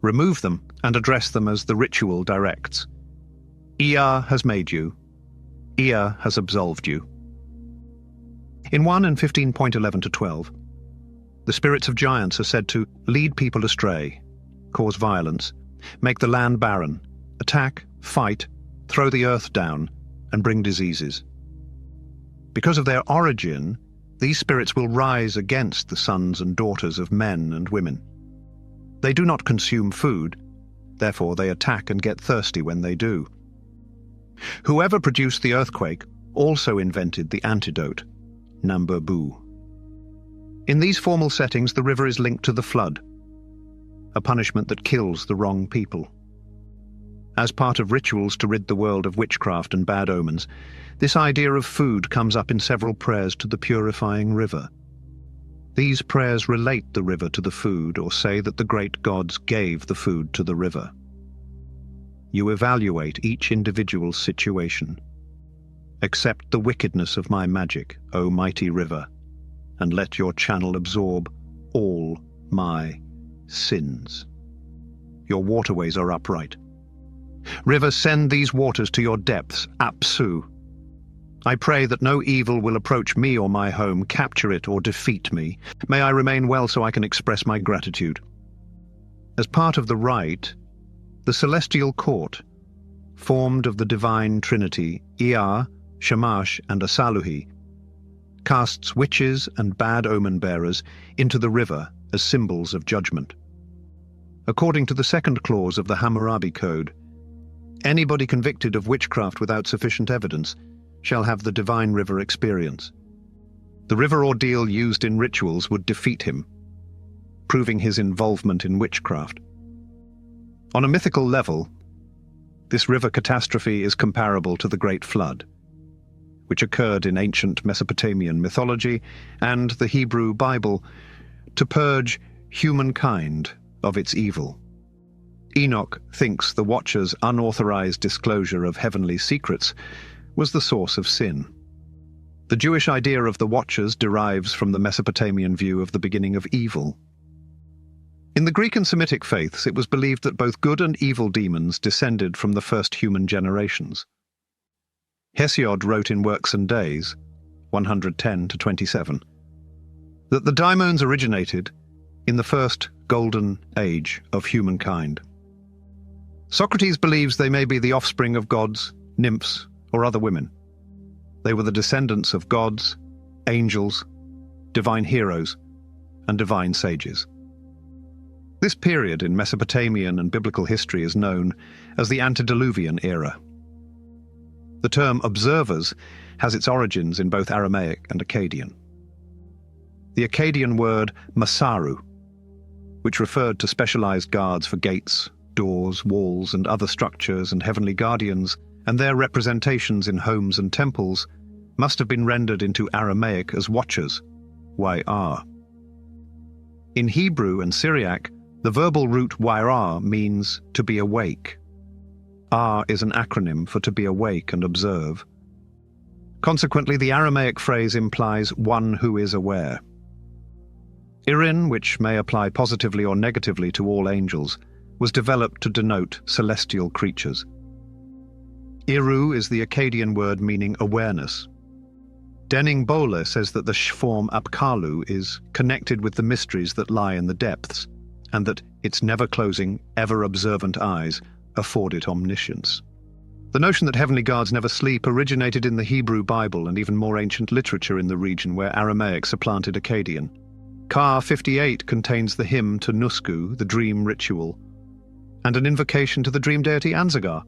Remove them and address them as the ritual directs. Ea has made you. Ea has absolved you. In 1 and 15.11-12, the spirits of giants are said to lead people astray, cause violence, make the land barren, attack, fight, throw the earth down, and bring diseases. Because of their origin, these spirits will rise against the sons and daughters of men and women. They do not consume food, therefore they attack and get thirsty when they do. Whoever produced the earthquake also invented the antidote, Nambu. In these formal settings, the river is linked to the flood, a punishment that kills the wrong people. As part of rituals to rid the world of witchcraft and bad omens, this idea of food comes up in several prayers to the purifying river. These prayers relate the river to the food, or say that the great gods gave the food to the river. You evaluate each individual situation. Accept the wickedness of my magic, O mighty river, and let your channel absorb all my sins. Your waterways are upright. River, send these waters to your depths, Apsu. I pray that no evil will approach me or my home, capture it or defeat me. May I remain well so I can express my gratitude. As part of the rite, the celestial court, formed of the divine trinity, Ea, Shamash, and Asaluhi, casts witches and bad omen bearers into the river as symbols of judgment. According to the second clause of the Hammurabi Code, anybody convicted of witchcraft without sufficient evidence shall have the divine river experience. The river ordeal used in rituals would defeat him, proving his involvement in witchcraft. On a mythical level, this river catastrophe is comparable to the Great Flood, which occurred in ancient Mesopotamian mythology and the Hebrew Bible to purge humankind of its evil. Enoch thinks the Watcher's unauthorized disclosure of heavenly secrets was the source of sin. The Jewish idea of the Watchers derives from the Mesopotamian view of the beginning of evil. In the Greek and Semitic faiths, it was believed that both good and evil demons descended from the first human generations. Hesiod wrote in Works and Days, 110-27, that the daimons originated in the first golden age of humankind. Socrates believes they may be the offspring of gods, nymphs, or other women. They were the descendants of gods, angels, divine heroes, and divine sages. This period in Mesopotamian and biblical history is known as the antediluvian era. The term observers has its origins in both Aramaic and Akkadian. The Akkadian word masaru, which referred to specialized guards for gates, doors, walls, and other structures and heavenly guardians, and their representations in homes and temples, must have been rendered into Aramaic as watchers, YR. In Hebrew and Syriac, the verbal root YR means to be awake. R is an acronym for to be awake and observe. Consequently, the Aramaic phrase implies one who is aware. Irin, which may apply positively or negatively to all angels, was developed to denote celestial creatures. Iru is the Akkadian word meaning awareness. Denning Bowler says that the form Apkallu is connected with the mysteries that lie in the depths, and that its never-closing, ever-observant eyes afford it omniscience. The notion that heavenly guards never sleep originated in the Hebrew Bible and even more ancient literature in the region where Aramaic supplanted Akkadian. Ka 58 contains the hymn to Nusku, the dream ritual, and an invocation to the dream deity Anzagar.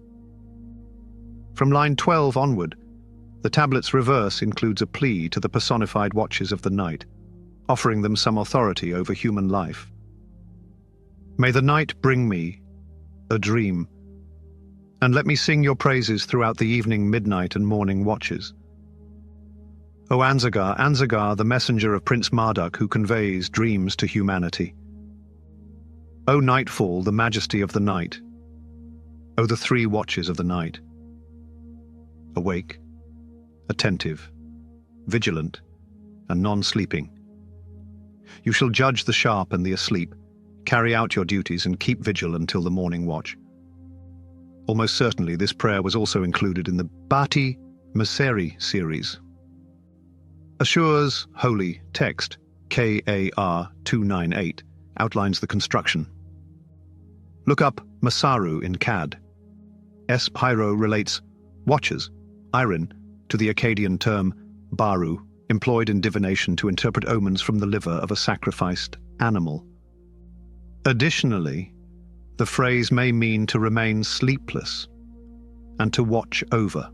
From line 12 onward, the tablet's reverse includes a plea to the personified watchers of the night, offering them some authority over human life. May the night bring me a dream, and let me sing your praises throughout the evening, midnight, and morning watches. O Anzagar, Anzagar, the messenger of Prince Marduk who conveys dreams to humanity. O nightfall, the majesty of the night. O the three watches of the night. Awake, attentive, vigilant, and non-sleeping. You shall judge the sharp and the asleep, carry out your duties, and keep vigil until the morning watch. Almost certainly this prayer was also included in the Bati Maseri series. Ashur's holy text, KAR 298, outlines the construction. Look up Masaru in CAD. S. Pyro relates watchers, Irin, to the Akkadian term baru, employed in divination to interpret omens from the liver of a sacrificed animal. Additionally, the phrase may mean to remain sleepless and to watch over.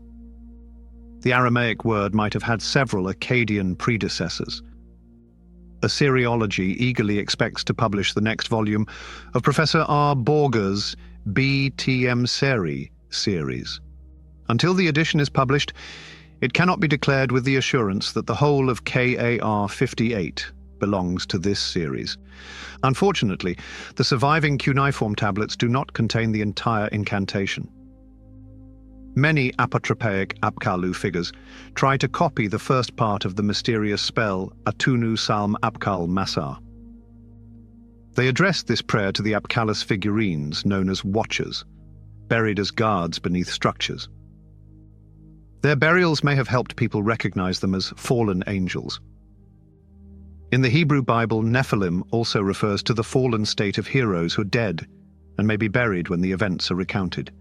The Aramaic word might have had several Akkadian predecessors. Assyriology eagerly expects to publish the next volume of Professor R. Borger's BTM Seri series. Until the edition is published, it cannot be declared with the assurance that the whole of KAR 58 belongs to this series. Unfortunately, the surviving cuneiform tablets do not contain the entire incantation. Many apotropaic Apkallu figures try to copy the first part of the mysterious spell Atunu Salm Apkal Masar. They address this prayer to the Apkallus figurines known as Watchers, buried as guards beneath structures. Their burials may have helped people recognize them as fallen angels. In the Hebrew Bible, Nephilim also refers to the fallen state of heroes who are dead and may be buried when the events are recounted.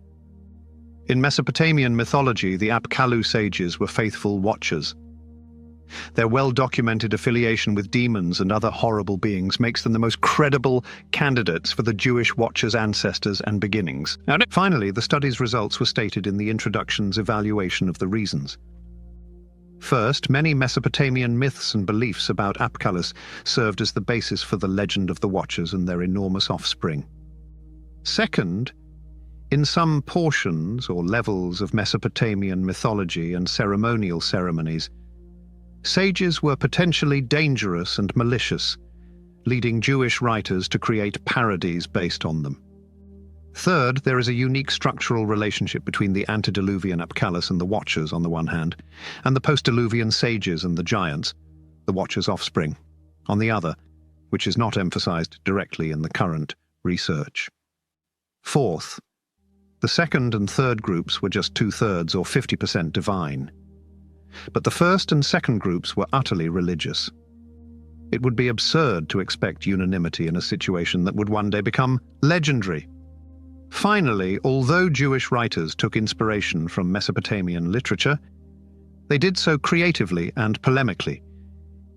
In Mesopotamian mythology, the Apkallu sages were faithful watchers. Their well-documented affiliation with demons and other horrible beings makes them the most credible candidates for the Jewish watchers' ancestors and beginnings. Finally, the study's results were stated in the introduction's evaluation of the reasons. First, many Mesopotamian myths and beliefs about Apkallus served as the basis for the legend of the Watchers and their enormous offspring. Second, in some portions or levels of Mesopotamian mythology and ceremonial ceremonies, sages were potentially dangerous and malicious, leading Jewish writers to create parodies based on them. Third, there is a unique structural relationship between the antediluvian Apkallus and the Watchers on the one hand, and the post-diluvian sages and the giants, the Watchers' offspring, on the other, which is not emphasized directly in the current research. Fourth, the second and third groups were just 2/3 or 50% divine. But the first and second groups were utterly religious. It would be absurd to expect unanimity in a situation that would one day become legendary. Finally, although Jewish writers took inspiration from Mesopotamian literature, they did so creatively and polemically,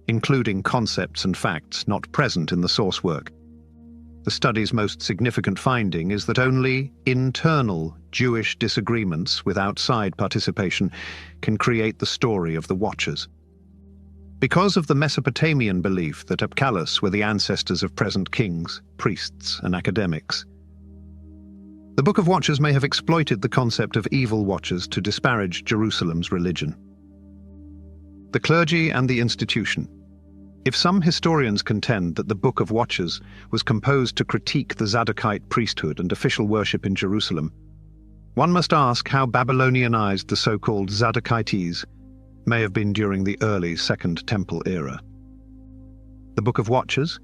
including concepts and facts not present in the source work. The study's most significant finding is that only internal Jewish disagreements with outside participation can create the story of the Watchers. Because of the Mesopotamian belief that Apkallus were the ancestors of present kings, priests, and academics, the Book of Watchers may have exploited the concept of evil watchers to disparage Jerusalem's religion. The clergy and the institution. If some historians contend that the Book of Watchers was composed to critique the Zadokite priesthood and official worship in Jerusalem, one must ask how Babylonianized the so-called Zadokites may have been during the early Second Temple era. The Book of Watchers,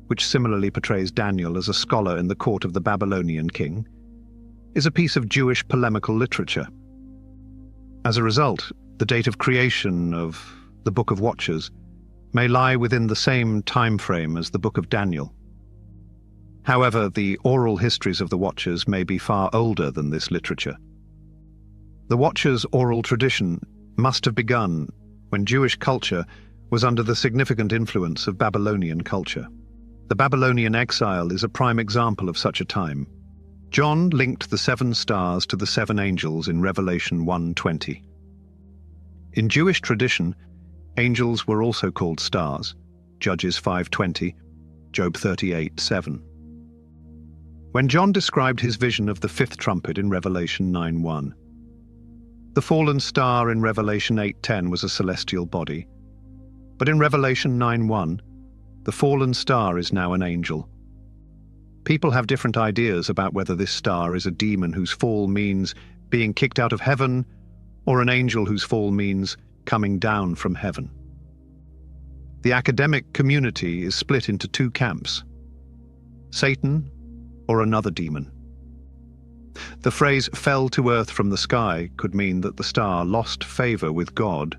which similarly portrays Daniel as a scholar in the court of the Babylonian king, is a piece of Jewish polemical literature. As a result, the date of creation of the Book of Watchers may lie within the same time frame as the Book of Daniel. However, the oral histories of the Watchers may be far older than this literature. The Watchers' oral tradition must have begun when Jewish culture was under the significant influence of Babylonian culture. The Babylonian exile is a prime example of such a time. John linked the 7 stars to the 7 angels in Revelation 1:20. In Jewish tradition, angels were also called stars, Judges 5:20, Job 38:7. When John described his vision of the 5th trumpet in Revelation 9:1, the fallen star in Revelation 8:10 was a celestial body, but in Revelation 9:1, the fallen star is now an angel. People have different ideas about whether this star is a demon whose fall means being kicked out of heaven, or an angel whose fall means coming down from heaven. The academic community is split into 2 camps: Satan or another demon. The phrase "fell to earth from the sky" could mean that the star lost favor with God,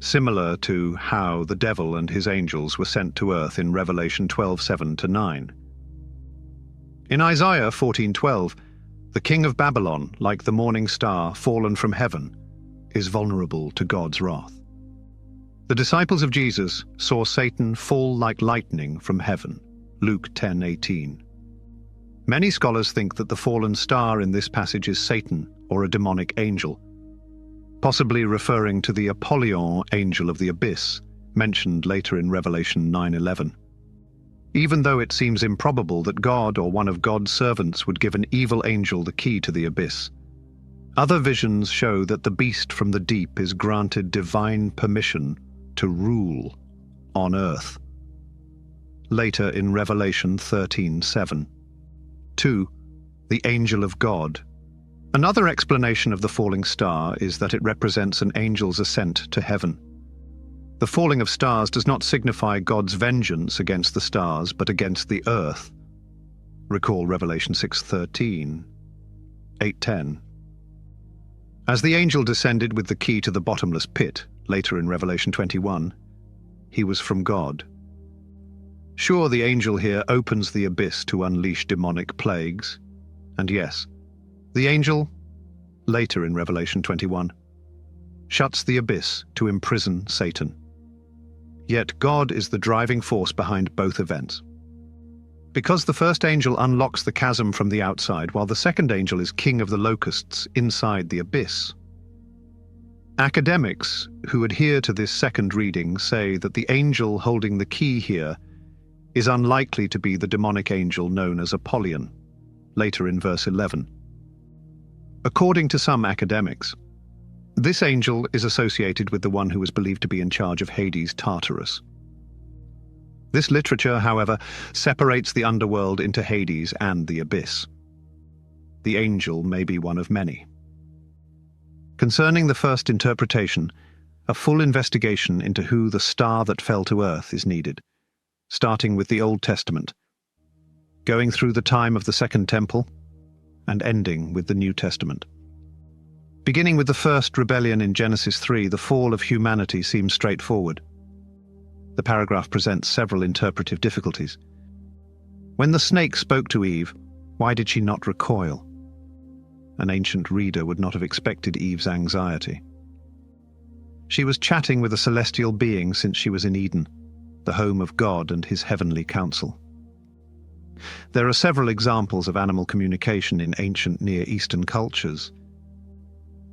similar to how the devil and his angels were sent to earth in Revelation 12:7-9. In Isaiah 14:12, the king of Babylon, like the morning star fallen from heaven, is vulnerable to God's wrath. The disciples of Jesus saw Satan fall like lightning from heaven, Luke 10:18. Many scholars think that the fallen star in this passage is Satan or a demonic angel, possibly referring to the Apollyon angel of the abyss, mentioned later in Revelation 9:11. Even though it seems improbable that God or one of God's servants would give an evil angel the key to the abyss, other visions show that the beast from the deep is granted divine permission to rule on earth. Later in Revelation 13:7. 2. The angel of God. Another explanation of the falling star is that it represents an angel's ascent to heaven. The falling of stars does not signify God's vengeance against the stars, but against the earth. Recall Revelation 6:13, 8:10. As the angel descended with the key to the bottomless pit, later in Revelation 21, he was from God. Sure, the angel here opens the abyss to unleash demonic plagues. And yes, the angel, later in Revelation 21, shuts the abyss to imprison Satan. Yet God is the driving force behind both events. Because the first angel unlocks the chasm from the outside, while the second angel is king of the locusts inside the abyss. Academics who adhere to this second reading say that the angel holding the key here is unlikely to be the demonic angel known as Apollyon, later in verse 11. According to some academics, this angel is associated with the one who is believed to be in charge of Hades, Tartarus. This literature, however, separates the underworld into Hades and the abyss. The angel may be one of many. Concerning the first interpretation, a full investigation into who the star that fell to earth is needed, starting with the Old Testament, going through the time of the Second Temple, and ending with the New Testament. Beginning with the first rebellion in Genesis 3, the fall of humanity seems straightforward. The paragraph presents several interpretive difficulties. When the snake spoke to Eve, why did she not recoil? An ancient reader would not have expected Eve's anxiety. She was chatting with a celestial being since she was in Eden, the home of God and his heavenly council. There are several examples of animal communication in ancient Near Eastern cultures.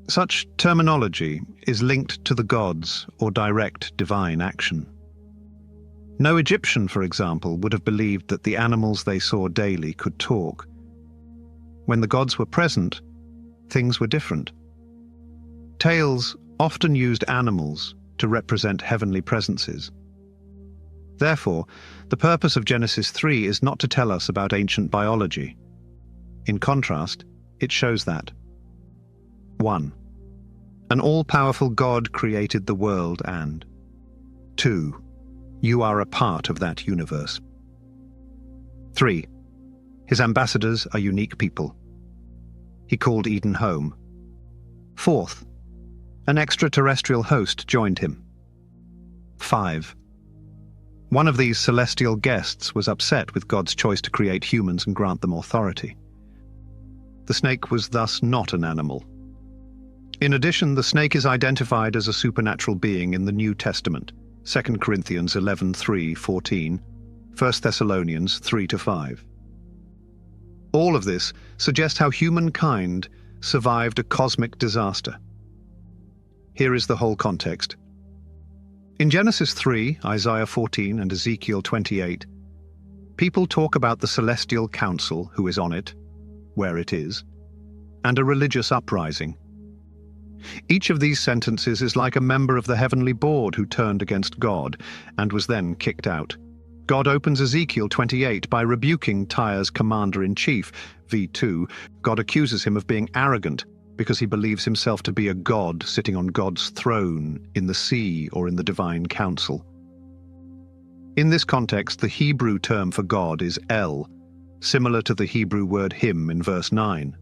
Such terminology is linked to the gods or direct divine action. No Egyptian, for example, would have believed that the animals they saw daily could talk. When the gods were present, things were different. Tales often used animals to represent heavenly presences. Therefore, the purpose of Genesis 3 is not to tell us about ancient biology. In contrast, it shows that 1. An all-powerful God created the world and 2. You are a part of that universe. 3. His ambassadors are unique people. He called Eden home. 4th, an extraterrestrial host joined him. 5. One of these celestial guests was upset with God's choice to create humans and grant them authority. The snake was thus not an animal. In addition, the snake is identified as a supernatural being in the New Testament, 2 Corinthians 11:3-14, 1 Thessalonians 3-5. All of this suggests how humankind survived a cosmic disaster. Here is the whole context. In Genesis 3, Isaiah 14, and Ezekiel 28, people talk about the celestial council who is on it, where it is, and a religious uprising. Each of these sentences is like a member of the heavenly board who turned against God and was then kicked out. God opens Ezekiel 28 by rebuking Tyre's commander-in-chief, V2. God accuses him of being arrogant because he believes himself to be a god sitting on God's throne in the sea or in the divine council. In this context, the Hebrew term for God is El, similar to the Hebrew word him in verse 9.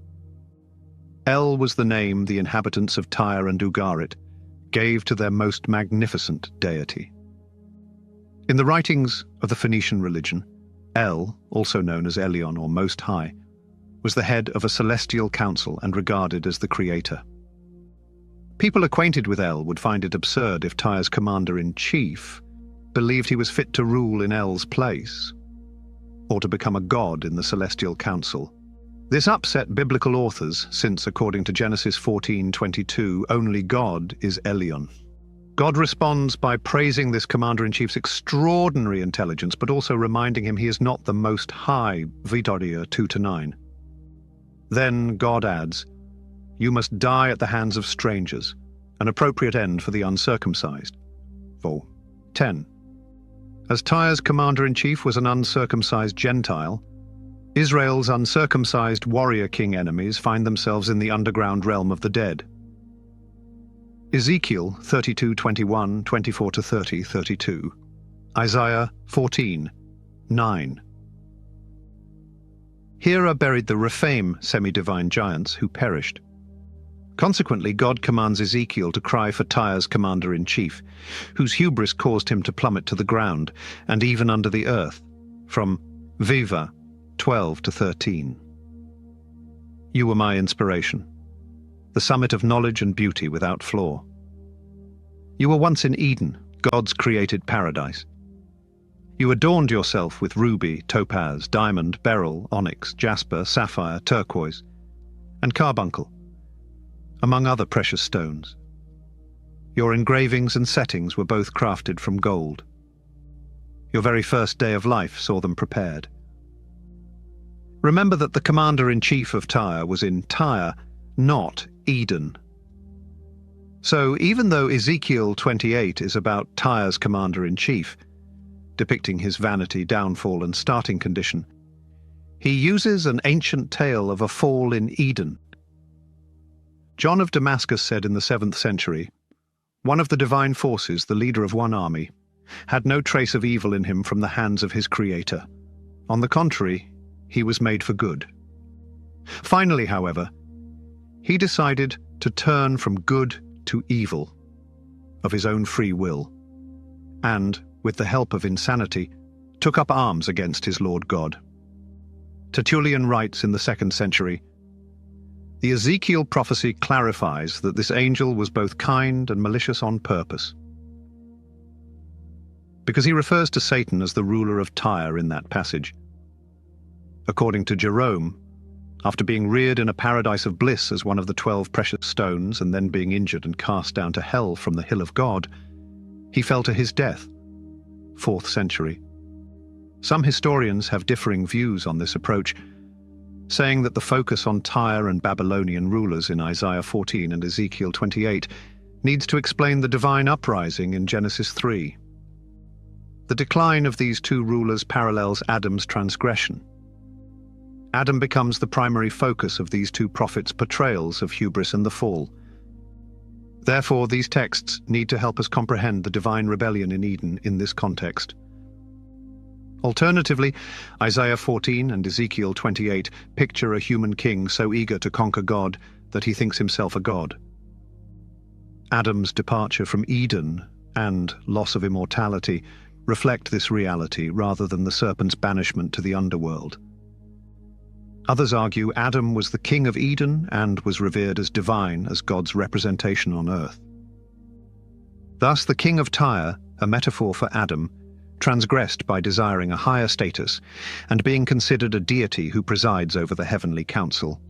El was the name the inhabitants of Tyre and Ugarit gave to their most magnificent deity. In the writings of the Phoenician religion, El, also known as Elyon or Most High, was the head of a celestial council and regarded as the creator. People acquainted with El would find it absurd if Tyre's commander-in-chief believed he was fit to rule in El's place, or to become a god in the celestial council. This upset biblical authors, since, according to Genesis 14:22, only God is Elyon. God responds by praising this commander-in-chief's extraordinary intelligence, but also reminding him he is not the Most High, Vitoria 2-9. Then God adds, "You must die at the hands of strangers, an appropriate end for the uncircumcised." 4:10. As Tyre's commander-in-chief was an uncircumcised Gentile, Israel's uncircumcised warrior king enemies find themselves in the underground realm of the dead. Ezekiel 32:21, 24-30, 32. Isaiah 14:9. Here are buried the Rephaim semi-divine giants who perished. Consequently, God commands Ezekiel to cry for Tyre's commander-in-chief, whose hubris caused him to plummet to the ground, and even under the earth, from Viva 12-13. You were my inspiration, the summit of knowledge and beauty without flaw. You were once in Eden, God's created paradise. You adorned yourself with ruby, topaz, diamond, beryl, onyx, jasper, sapphire, turquoise, and carbuncle, among other precious stones. Your engravings and settings were both crafted from gold. Your very first day of life saw them prepared. Remember that the commander-in-chief of Tyre was in Tyre, not Eden. So even though Ezekiel 28 is about Tyre's commander-in-chief, depicting his vanity, downfall, and starting condition, he uses an ancient tale of a fall in Eden. John of Damascus said in the 7th century, "One of the divine forces, the leader of one army, had no trace of evil in him from the hands of his creator. On the contrary, he was made for good. Finally, however, he decided to turn from good to evil of his own free will, and, with the help of insanity, took up arms against his Lord God." Tertullian writes in the 2nd century, "The Ezekiel prophecy clarifies that this angel was both kind and malicious on purpose," because he refers to Satan as the ruler of Tyre in that passage. According to Jerome, after being reared in a paradise of bliss as one of the 12 precious stones and then being injured and cast down to hell from the hill of God, he fell to his death. 4th century. Some historians have differing views on this approach, saying that the focus on Tyre and Babylonian rulers in Isaiah 14 and Ezekiel 28 needs to explain the divine uprising in Genesis 3. The decline of these two rulers parallels Adam's transgression. Adam becomes the primary focus of these two prophets' portrayals of hubris and the fall. Therefore, these texts need to help us comprehend the divine rebellion in Eden in this context. Alternatively, Isaiah 14 and Ezekiel 28 picture a human king so eager to conquer God that he thinks himself a god. Adam's departure from Eden and loss of immortality reflect this reality rather than the serpent's banishment to the underworld. Others argue Adam was the king of Eden and was revered as divine as God's representation on earth. Thus, the king of Tyre, a metaphor for Adam, transgressed by desiring a higher status and being considered a deity who presides over the heavenly council.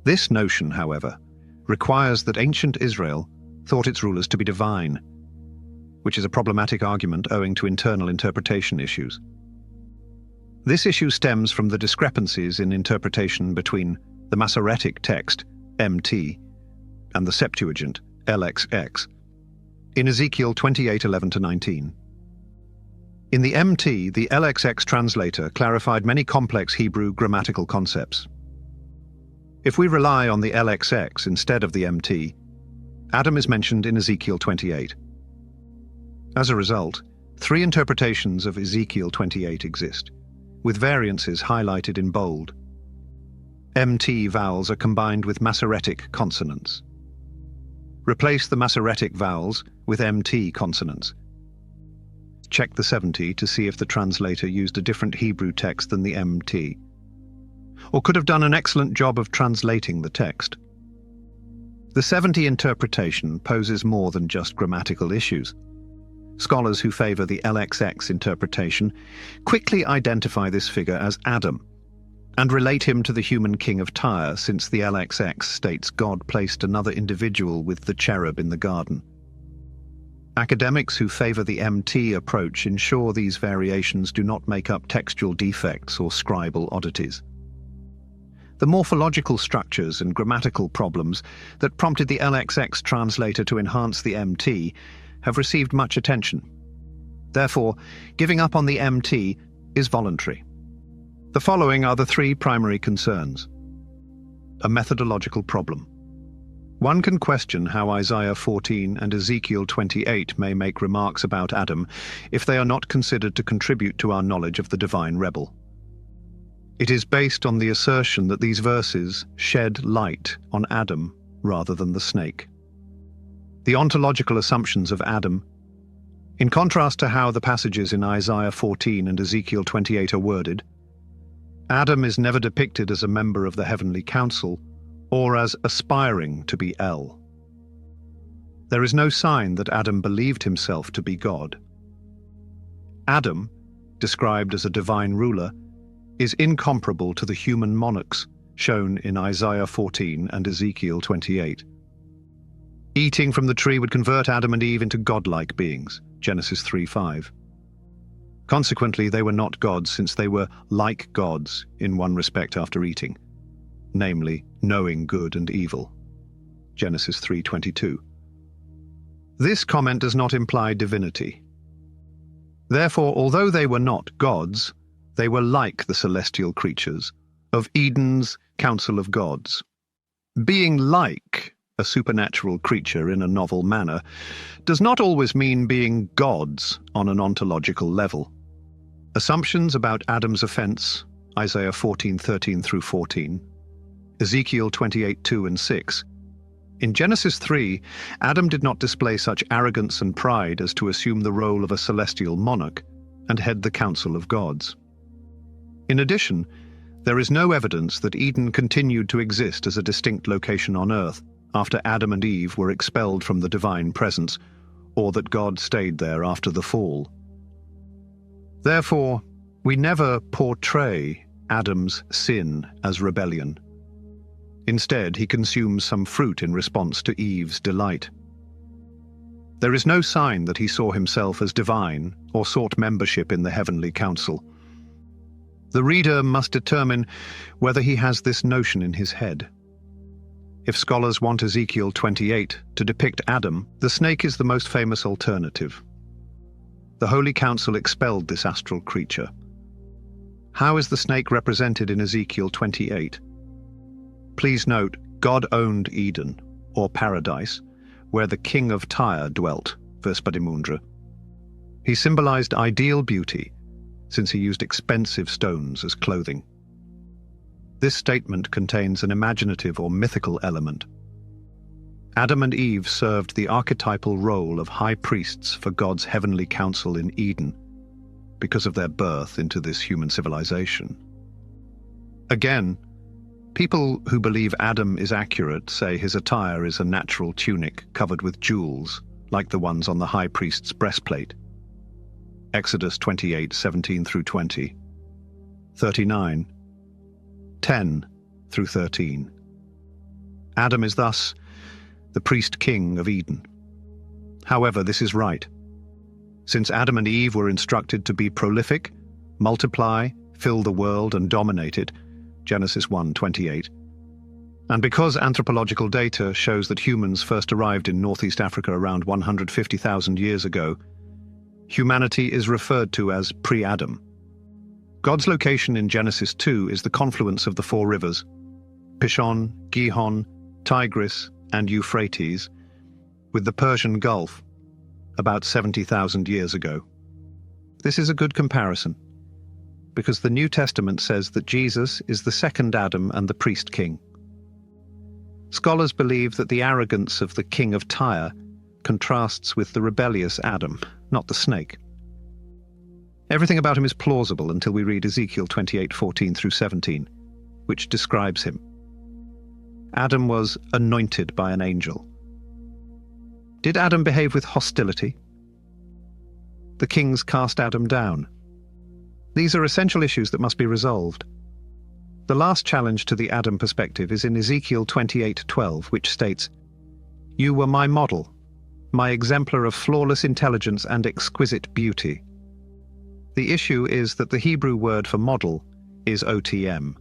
This notion, however, requires that ancient Israel thought its rulers to be divine, which is a problematic argument owing to internal interpretation issues. This issue stems from the discrepancies in interpretation between the Masoretic text, MT, and the Septuagint, LXX, in Ezekiel 28:11-19. In the MT, the LXX translator clarified many complex Hebrew grammatical concepts. If we rely on the LXX instead of the MT, Adam is mentioned in Ezekiel 28. As a result, 3 interpretations of Ezekiel 28 exist, with variances highlighted in bold. MT vowels are combined with Masoretic consonants. Replace the Masoretic vowels with MT consonants. Check the 70 to see if the translator used a different Hebrew text than the MT, or could have done an excellent job of translating the text. The 70 interpretation poses more than just grammatical issues. Scholars who favor the LXX interpretation quickly identify this figure as Adam and relate him to the human king of Tyre, since the LXX states God placed another individual with the cherub in the garden. Academics who favor the MT approach ensure these variations do not make up textual defects or scribal oddities. The morphological structures and grammatical problems that prompted the LXX translator to enhance the MT have received much attention. Therefore, giving up on the MT is voluntary. The following are the three primary concerns. A methodological problem. One can question how Isaiah 14 and Ezekiel 28 may make remarks about Adam if they are not considered to contribute to our knowledge of the divine rebel. It is based on the assertion that these verses shed light on Adam rather than the snake. The ontological assumptions of Adam, in contrast to how the passages in Isaiah 14 and Ezekiel 28 are worded, Adam is never depicted as a member of the heavenly council or as aspiring to be El. There is no sign that Adam believed himself to be God. Adam, described as a divine ruler, is incomparable to the human monarchs shown in Isaiah 14 and Ezekiel 28. Eating from the tree would convert Adam and Eve into godlike beings, Genesis 3:5. Consequently, they were not gods, since they were like gods in one respect after eating, namely, knowing good and evil, Genesis 3:22. This comment does not imply divinity. Therefore, although they were not gods, they were like the celestial creatures of Eden's council of gods. Being like a supernatural creature in a novel manner does not always mean being gods on an ontological level. Assumptions about Adam's offense, Isaiah 14:13 through 14, Ezekiel 28:2 and 6. In Genesis 3, Adam did not display such arrogance and pride as to assume the role of a celestial monarch and head the council of gods. In addition, there is no evidence that Eden continued to exist as a distinct location on earth after Adam and Eve were expelled from the divine presence, or that God stayed there after the fall. Therefore, we never portray Adam's sin as rebellion. Instead, he consumes some fruit in response to Eve's delight. There is no sign that he saw himself as divine or sought membership in the heavenly council. The reader must determine whether he has this notion in his head. If scholars want Ezekiel 28 to depict Adam, the snake is the most famous alternative. The Holy Council expelled this astral creature. How is the snake represented in Ezekiel 28? Please note, God owned Eden, or paradise, where the king of Tyre dwelt, Vespadimundra. He symbolized ideal beauty, since he used expensive stones as clothing. This statement contains an imaginative or mythical element. Adam and Eve served the archetypal role of high priests for God's heavenly council in Eden, because of their birth into this human civilization. Again, people who believe Adam is accurate say his attire is a natural tunic covered with jewels, like the ones on the high priest's breastplate. Exodus 28:17 through 20, 39, 10 through 13. Adam is thus the priest-king of Eden. However, this is right. Since Adam and Eve were instructed to be prolific, multiply, fill the world and dominate it, Genesis 1:28, and because anthropological data shows that humans first arrived in Northeast Africa around 150,000 years ago, humanity is referred to as pre-Adam. God's location in Genesis 2 is the confluence of the four rivers, Pishon, Gihon, Tigris, and Euphrates, with the Persian Gulf, about 70,000 years ago. This is a good comparison, because the New Testament says that Jesus is the second Adam and the priest-king. Scholars believe that the arrogance of the king of Tyre contrasts with the rebellious Adam, not the snake. Everything about him is plausible until we read Ezekiel 28:14 through 17, which describes him. Adam was anointed by an angel. Did Adam behave with hostility? The kings cast Adam down. These are essential issues that must be resolved. The last challenge to the Adam perspective is in Ezekiel 28:12, which states, "You were my model, my exemplar of flawless intelligence and exquisite beauty." The issue is that the Hebrew word for model is OTM.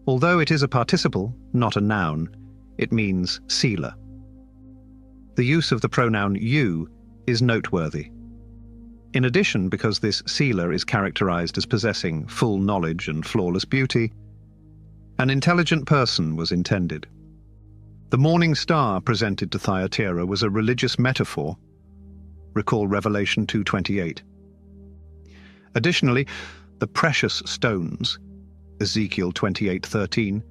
Although it is a participle, not a noun, it means sealer. The use of the pronoun you is noteworthy. In addition, because this sealer is characterized as possessing full knowledge and flawless beauty, an intelligent person was intended. The morning star presented to Thyatira was a religious metaphor. Recall Revelation 2:28. Additionally, the precious stones, Ezekiel 28:13,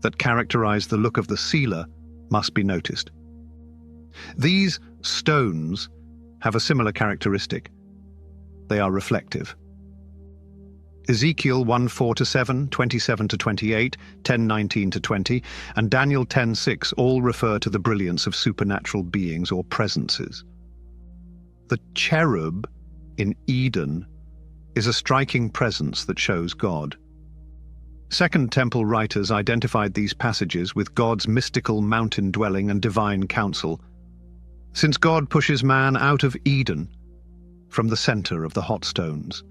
that characterize the look of the sealer must be noticed. These stones have a similar characteristic. They are reflective. Ezekiel 1:4-7, 27-28, 10:19-20, and Daniel 10:6 all refer to the brilliance of supernatural beings or presences. The cherub in Eden is a striking presence that shows God. Second Temple writers identified these passages with God's mystical mountain dwelling and divine counsel, since God pushes man out of Eden from the center of the hot stones.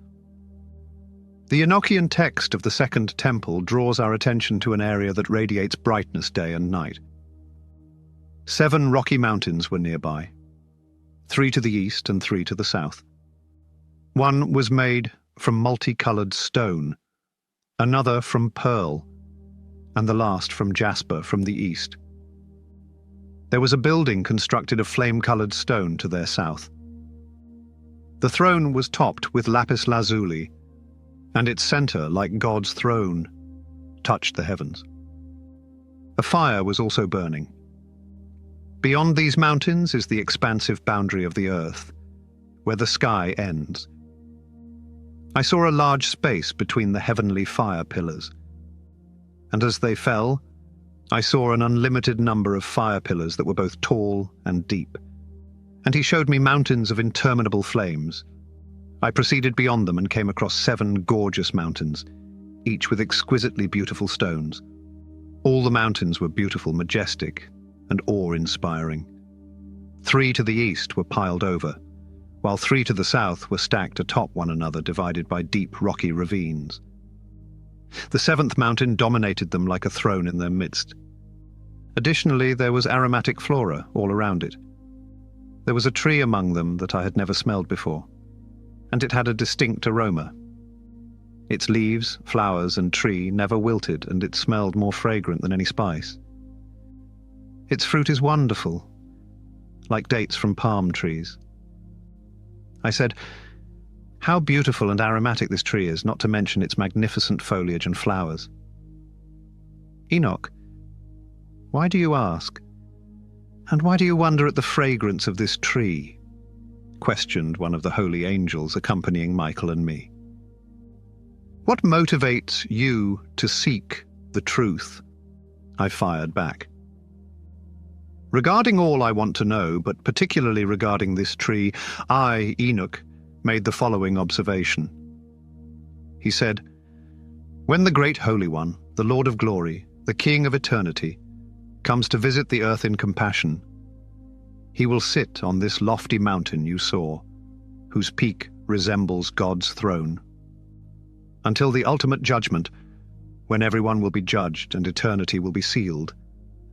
The Enochian text of the Second Temple draws our attention to an area that radiates brightness day and night. 7 rocky mountains were nearby, 3 to the east and 3 to the south. One was made from multicolored stone, another from pearl, and the last from jasper from the east. There was a building constructed of flame-colored stone to their south. The throne was topped with lapis lazuli, and its center, like God's throne, touched the heavens. A fire was also burning. Beyond these mountains is the expansive boundary of the earth, where the sky ends. I saw a large space between the heavenly fire pillars, and as they fell, I saw an unlimited number of fire pillars that were both tall and deep, and he showed me mountains of interminable flames. I proceeded beyond them and came across 7 gorgeous mountains, each with exquisitely beautiful stones. All the mountains were beautiful, majestic, and awe-inspiring. 3 to the east were piled over, while 3 to the south were stacked atop one another, divided by deep rocky ravines. The 7th mountain dominated them like a throne in their midst. Additionally, there was aromatic flora all around it. There was a tree among them that I had never smelled before, and it had a distinct aroma. Its leaves, flowers, and tree never wilted, and it smelled more fragrant than any spice. Its fruit is wonderful, like dates from palm trees. I said, "How beautiful and aromatic this tree is, not to mention its magnificent foliage and flowers." "Enoch, why do you ask? And why do you wonder at the fragrance of this tree?" questioned one of the holy angels accompanying Michael and me. "What motivates you to seek the truth?" I fired back. "Regarding all I want to know, but particularly regarding this tree, I, Enoch, made the following observation." He said, "When the great Holy One, the Lord of Glory, the King of Eternity, comes to visit the earth in compassion, he will sit on this lofty mountain you saw, whose peak resembles God's throne. Until the ultimate judgment, when everyone will be judged and eternity will be sealed,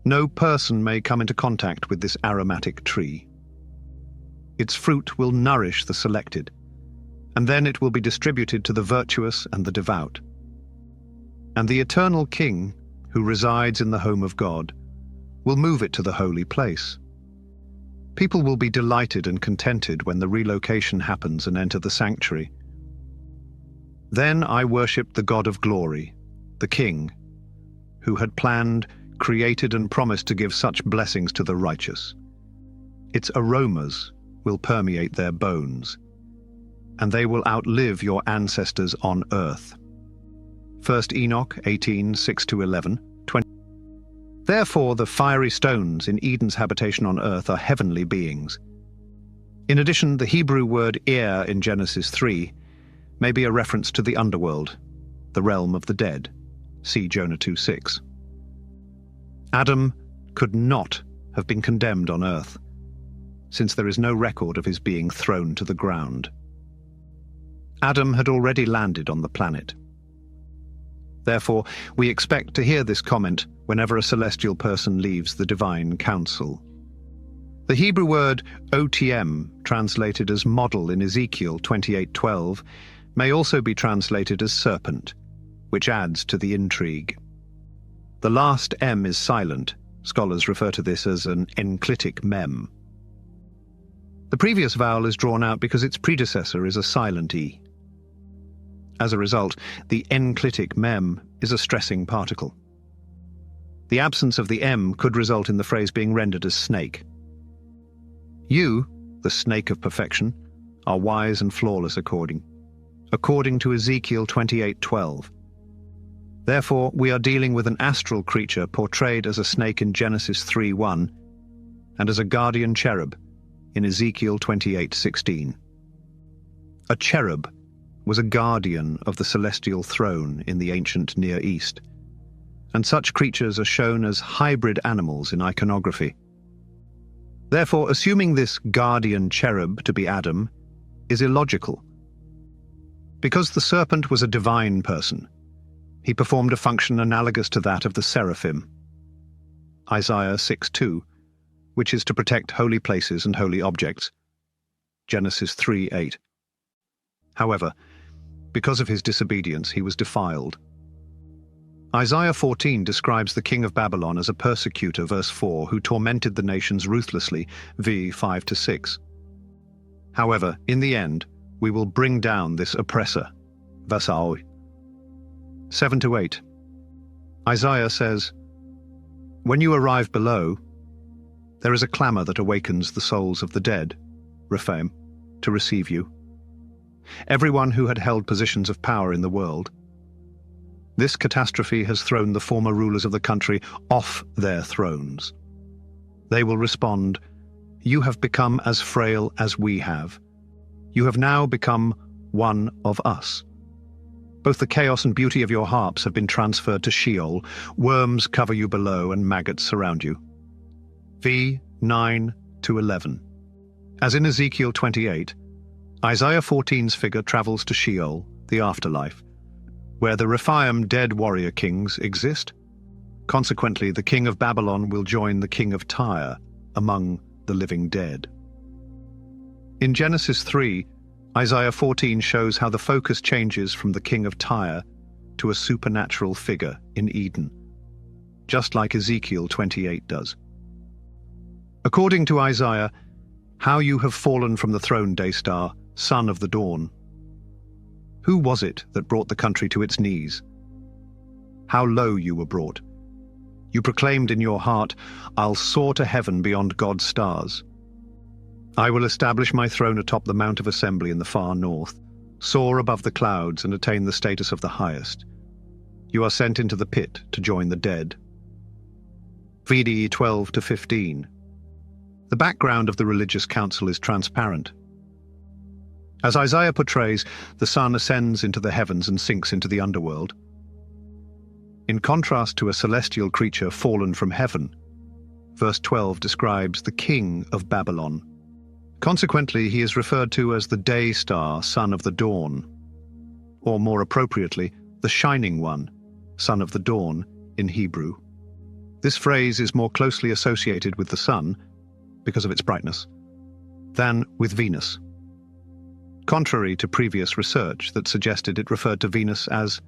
no person may come into contact with this aromatic tree. Its fruit will nourish the selected, and then it will be distributed to the virtuous and the devout. And the eternal King, who resides in the home of God, will move it to the holy place. People will be delighted and contented when the relocation happens and enter the sanctuary. Then I worshipped the God of glory, the King, who had planned, created and promised to give such blessings to the righteous. Its aromas will permeate their bones, and they will outlive your ancestors on earth." 1 Enoch 18:6-11, 20. Therefore, the fiery stones in Eden's habitation on earth are heavenly beings. In addition, the Hebrew word ir in Genesis 3 may be a reference to the underworld, the realm of the dead. See Jonah 2:6. Adam could not have been condemned on earth, since there is no record of his being thrown to the ground. Adam had already landed on the planet. Therefore, we expect to hear this comment whenever a celestial person leaves the divine council. The Hebrew word OTM, translated as model in Ezekiel 28:12, may also be translated as serpent, which adds to the intrigue. The last M is silent. Scholars refer to this as an enclitic mem. The previous vowel is drawn out because its predecessor is a silent E. As a result, the enclitic mem is a stressing particle. The absence of the M could result in the phrase being rendered as snake. You, the snake of perfection, are wise and flawless according to Ezekiel 28:12. Therefore, we are dealing with an astral creature portrayed as a snake in Genesis 3:1 and as a guardian cherub in Ezekiel 28:16. A cherub was a guardian of the celestial throne in the ancient Near East, and such creatures are shown as hybrid animals in iconography. Therefore, assuming this guardian cherub to be Adam is illogical. Because the serpent was a divine person, he performed a function analogous to that of the seraphim. Isaiah 6:2, which is to protect holy places and holy objects. Genesis 3:8. However, because of his disobedience, he was defiled. Isaiah 14 describes the king of Babylon as a persecutor, verse 4, who tormented the nations ruthlessly, v. 5-6. However, in the end, we will bring down this oppressor, verse 7-8. Isaiah says, "When you arrive below, there is a clamor that awakens the souls of the dead, Rephaim, to receive you. Everyone who had held positions of power in the world. This catastrophe has thrown the former rulers of the country off their thrones. They will respond, 'You have become as frail as we have. You have now become one of us. Both the chaos and beauty of your harps have been transferred to Sheol. Worms cover you below and maggots surround you.' v. 9-11. As in Ezekiel 28, Isaiah 14's figure travels to Sheol, the afterlife, where the Rephaim dead warrior kings exist. Consequently, the king of Babylon will join the king of Tyre among the living dead. In Genesis 3, Isaiah 14 shows how the focus changes from the king of Tyre to a supernatural figure in Eden, just like Ezekiel 28 does. According to Isaiah, how you have fallen from the throne, Daystar, son of the dawn. Who was it that brought the country to its knees? How low you were brought. You proclaimed in your heart, 'I'll soar to heaven beyond God's stars. I will establish my throne atop the Mount of Assembly in the far north, soar above the clouds and attain the status of the highest. You are sent into the pit to join the dead.' VDE 12-15. The background of the religious council is transparent. As Isaiah portrays, the sun ascends into the heavens and sinks into the underworld. In contrast to a celestial creature fallen from heaven, verse 12 describes the king of Babylon. Consequently, he is referred to as the day star, son of the dawn, or more appropriately, the shining one, son of the dawn in Hebrew. This phrase is more closely associated with the sun, because of its brightness, than with Venus, contrary to previous research that suggested it referred to Venus as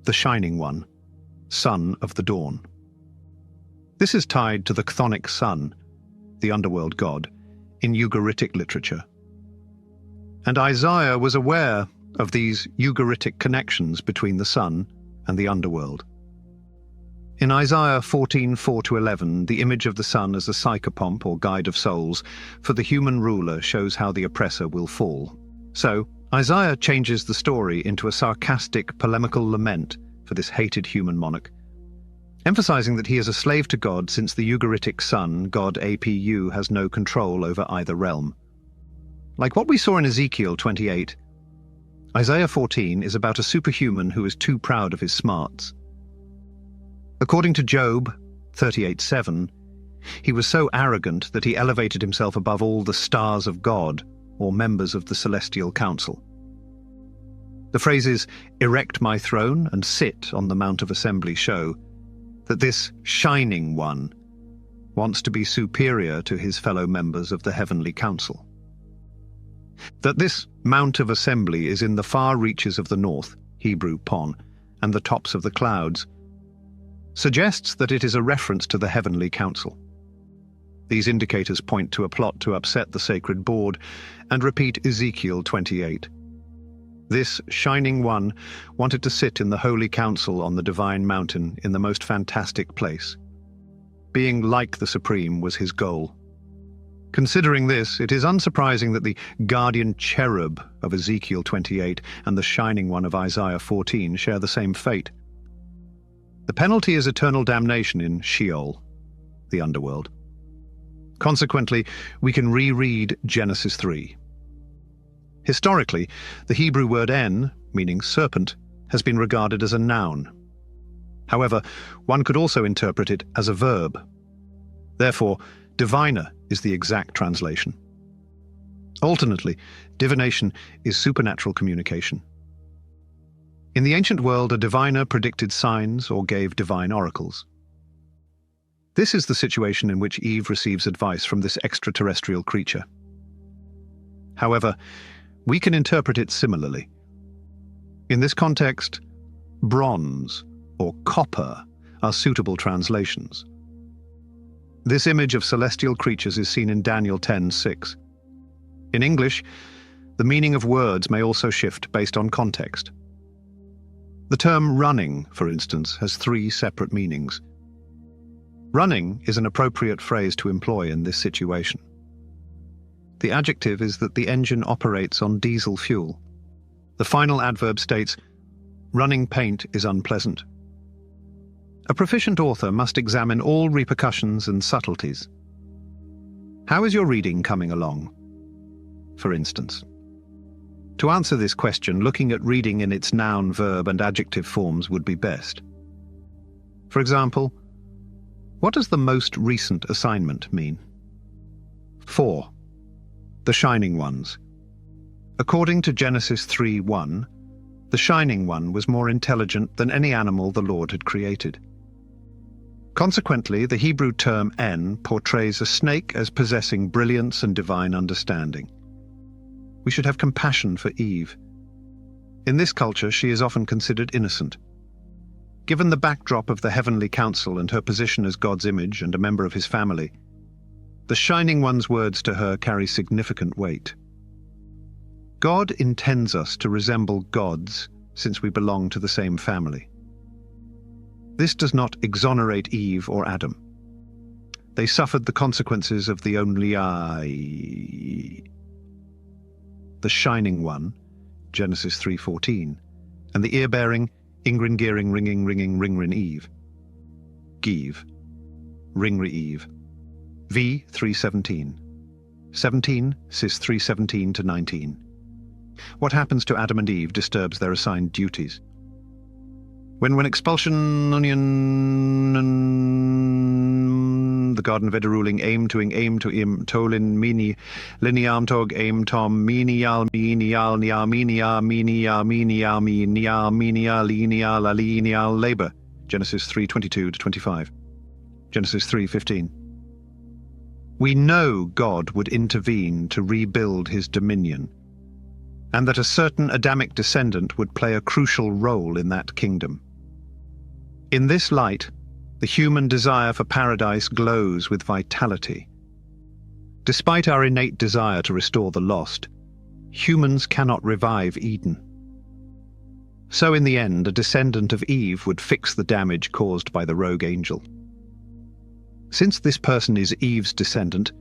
the shining one, son of the dawn. This is tied to the chthonic sun, the underworld god, in Ugaritic literature. And Isaiah was aware of these Ugaritic connections between the sun and the underworld. In Isaiah 14:4-11, the image of the sun as a psychopomp or guide of souls for the human ruler shows how the oppressor will fall. So, Isaiah changes the story into a sarcastic polemical lament for this hated human monarch, emphasizing that he is a slave to God since the Ugaritic sun, god Apu, has no control over either realm. Like what we saw in Ezekiel 28, Isaiah 14 is about a superhuman who is too proud of his smarts. According to Job 38:7, he was so arrogant that he elevated himself above all the stars of God, or members of the celestial council. The phrases, "erect my throne" and "sit on the Mount of Assembly" show that this shining one wants to be superior to his fellow members of the heavenly council. That this Mount of Assembly is in the far reaches of the north, Hebrew pon, and the tops of the clouds, suggests that it is a reference to the heavenly council. These indicators point to a plot to upset the sacred board and repeat Ezekiel 28. This shining one wanted to sit in the holy council on the divine mountain in the most fantastic place. Being like the Supreme was his goal. Considering this, it is unsurprising that the guardian cherub of Ezekiel 28 and the shining one of Isaiah 14 share the same fate. The penalty is eternal damnation in Sheol, the underworld. Consequently, we can reread Genesis 3. Historically, the Hebrew word en, meaning serpent, has been regarded as a noun. However, one could also interpret it as a verb. Therefore, diviner is the exact translation. Alternately, divination is supernatural communication. In the ancient world, a diviner predicted signs or gave divine oracles. This is the situation in which Eve receives advice from this extraterrestrial creature. However, we can interpret it similarly. In this context, bronze or copper are suitable translations. This image of celestial creatures is seen in Daniel 10:6. In English, the meaning of words may also shift based on context. The term running, for instance, has 3 separate meanings. Running is an appropriate phrase to employ in this situation. The adjective is that the engine operates on diesel fuel. The final adverb states, "Running paint is unpleasant." A proficient author must examine all repercussions and subtleties. How is your reading coming along, for instance? To answer this question, looking at reading in its noun, verb, and adjective forms would be best. For example, what does the most recent assignment mean? 4. The Shining Ones. According to Genesis 3:1, the Shining One was more intelligent than any animal the Lord had created. Consequently, the Hebrew term en portrays a snake as possessing brilliance and divine understanding. We should have compassion for Eve. In this culture, she is often considered innocent. Given the backdrop of the heavenly council and her position as God's image and a member of his family, the Shining One's words to her carry significant weight. God intends us to resemble gods since we belong to the same family. This does not exonerate Eve or Adam. They suffered the consequences of the only the Shining One, Genesis 3:14, and the ear-bearing, Ingrin Gearing Ringing Ringing Ringrin Eve. Give, Ringri Eve. V 3:17. 17, Sis 3:17 to 19. What happens to Adam and Eve disturbs their assigned duties. When expulsion, the Garden of Eden ruling aim to im tolin mini lineam tog aim tom menial menial nia menia menia menia menia menia lineal alineal labor. Genesis 3:22 to 25. Genesis 3:15. We know God would intervene to rebuild his dominion, and that a certain Adamic descendant would play a crucial role in that kingdom. In this light, the human desire for paradise glows with vitality. Despite our innate desire to restore the lost, humans cannot revive Eden. So in the end, a descendant of Eve would fix the damage caused by the rogue angel. Since this person is Eve's descendant,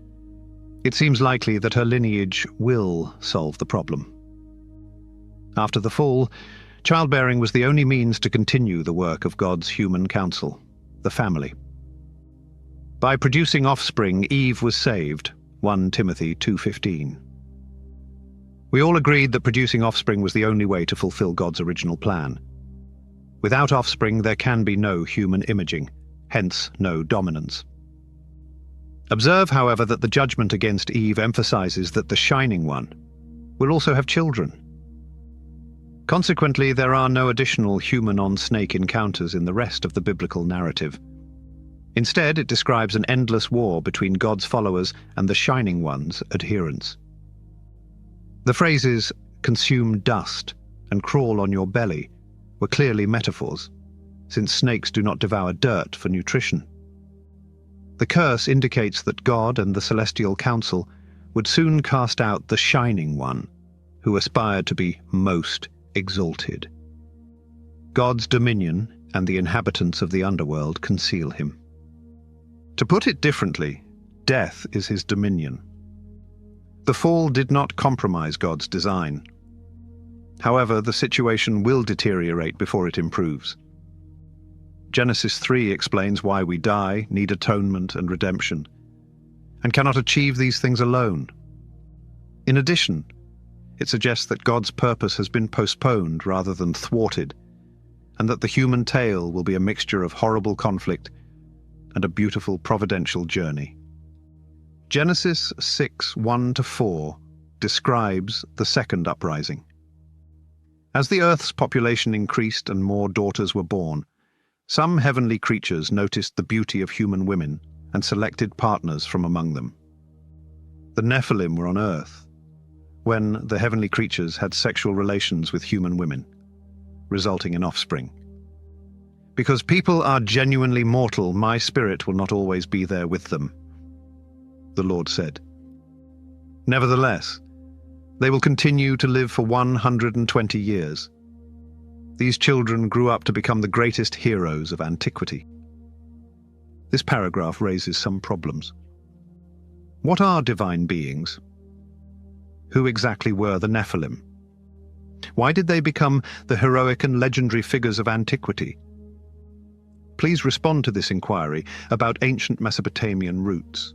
it seems likely that her lineage will solve the problem. After the fall, childbearing was the only means to continue the work of God's human council. the family. By producing offspring, Eve was saved, 1 Timothy 2:15. We all agreed that producing offspring was the only way to fulfill God's original plan. Without offspring, there can be no human imaging, hence no dominance. Observe, however, that the judgment against Eve emphasizes that the Shining One will also have children. Consequently, there are no additional human-on-snake encounters in the rest of the biblical narrative. Instead, it describes an endless war between God's followers and the Shining One's adherents. The phrases, "consume dust" and "crawl on your belly" were clearly metaphors, since snakes do not devour dirt for nutrition. The curse indicates that God and the Celestial Council would soon cast out the Shining One, who aspired to be most exalted. God's dominion and the inhabitants of the underworld conceal him. To put it differently, death is his dominion. The fall did not compromise God's design. However, the situation will deteriorate before it improves. Genesis 3 explains why we die, need atonement and redemption, and cannot achieve these things alone. In addition, it suggests that God's purpose has been postponed rather than thwarted, and that the human tale will be a mixture of horrible conflict and a beautiful providential journey. Genesis 6:1-4 describes the second uprising. As the earth's population increased and more daughters were born, some heavenly creatures noticed the beauty of human women and selected partners from among them. The Nephilim were on earth when the heavenly creatures had sexual relations with human women, resulting in offspring. Because people are genuinely mortal, my spirit will not always be there with them, the Lord said. Nevertheless, they will continue to live for 120 years. These children grew up to become the greatest heroes of antiquity. This paragraph raises some problems. What are divine beings? Who exactly were the Nephilim? Why did they become the heroic and legendary figures of antiquity? Please respond to this inquiry about ancient Mesopotamian roots.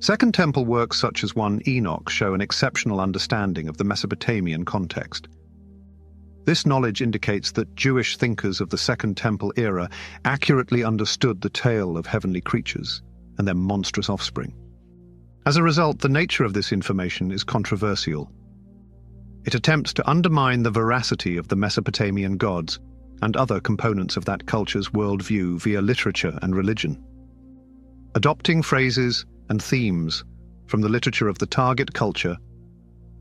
Second Temple works such as 1 Enoch show an exceptional understanding of the Mesopotamian context. This knowledge indicates that Jewish thinkers of the Second Temple era accurately understood the tale of heavenly creatures and their monstrous offspring. As a result, the nature of this information is controversial. It attempts to undermine the veracity of the Mesopotamian gods and other components of that culture's worldview via literature and religion. Adopting phrases and themes from the literature of the target culture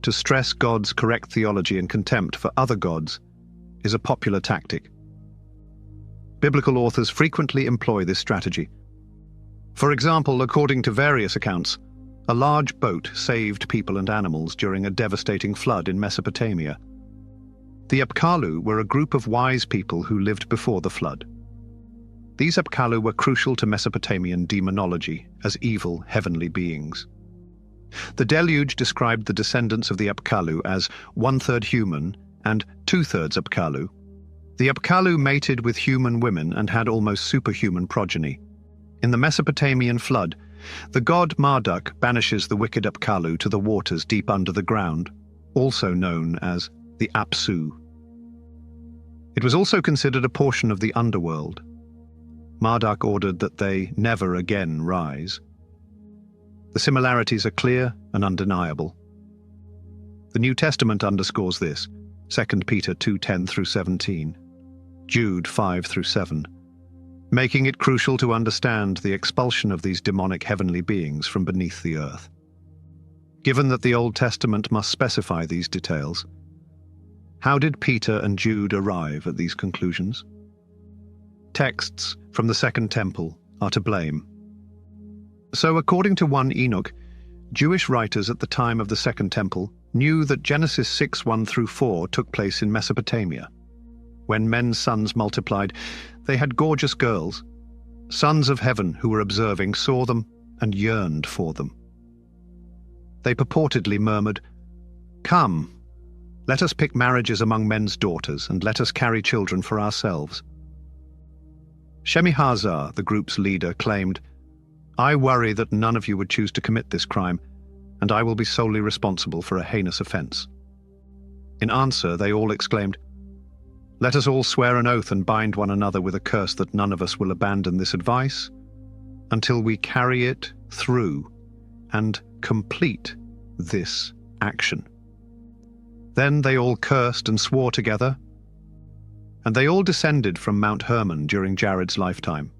to stress God's correct theology and contempt for other gods is a popular tactic. Biblical authors frequently employ this strategy. For example, according to various accounts, a large boat saved people and animals during a devastating flood in Mesopotamia. The Apkallu were a group of wise people who lived before the flood. These Apkallu were crucial to Mesopotamian demonology as evil heavenly beings. The deluge described the descendants of the Apkallu as 1/3 human and 2/3 Apkallu. The Apkallu mated with human women and had almost superhuman progeny. In the Mesopotamian flood, the god Marduk banishes the wicked Apkallu to the waters deep under the ground, also known as the Apsu. It was also considered a portion of the underworld. Marduk ordered that they never again rise. The similarities are clear and undeniable. The New Testament underscores this, 2 Peter 2:10-17, Jude 5-7, making it crucial to understand the expulsion of these demonic heavenly beings from beneath the earth. Given that the Old Testament must specify these details, how did Peter and Jude arrive at these conclusions? Texts from the Second Temple are to blame. So, according to 1 Enoch, Jewish writers at the time of the Second Temple knew that Genesis 6:1-4 took place in Mesopotamia. When men's sons multiplied, they had gorgeous girls. Sons of heaven who were observing saw them and yearned for them. They purportedly murmured, "Come, let us pick marriages among men's daughters, and let us carry children for ourselves." Shemihazar, the group's leader, claimed, "I worry that none of you would choose to commit this crime, and I will be solely responsible for a heinous offense." In answer, they all exclaimed, "Let us all swear an oath and bind one another with a curse that none of us will abandon this advice until we carry it through and complete this action." Then they all cursed and swore together, and they all descended from Mount Hermon during Jared's lifetime.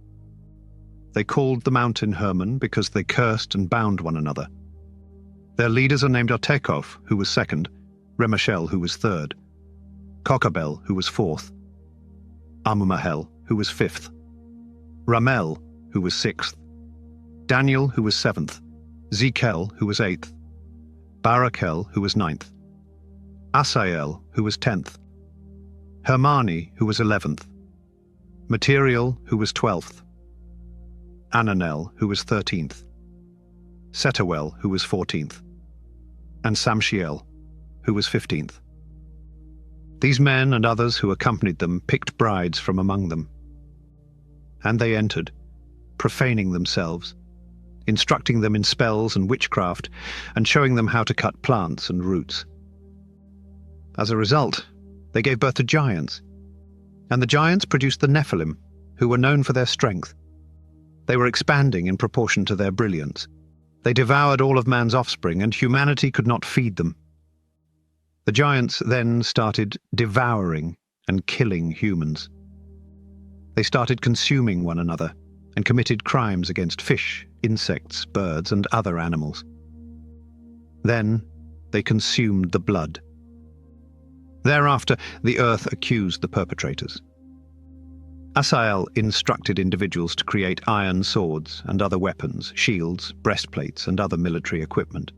They called the mountain Hermon because they cursed and bound one another. Their leaders are named Otekov, who was second, Remashel, who was third, Kokabel, who was fourth, Amumahel, who was fifth, Ramel, who was sixth, Daniel, who was seventh, Zekel, who was eighth, Barakel, who was ninth, Asael, who was 10th, Hermani, who was 11th, Material, who was 12th, Ananel, who was 13th, Setuel, who was 14th, and Samshiel, who was 15th. These men and others who accompanied them picked brides from among them. And they entered, profaning themselves, instructing them in spells and witchcraft, and showing them how to cut plants and roots. As a result, they gave birth to giants, and the giants produced the Nephilim, who were known for their strength. They were expanding in proportion to their brilliance. They devoured all of man's offspring, and humanity could not feed them. The giants then started devouring and killing humans. They started consuming one another and committed crimes against fish, insects, birds, and other animals. Then they consumed the blood. Thereafter, the earth accused the perpetrators. Asael instructed individuals to create iron swords and other weapons, shields, breastplates, and other military equipment.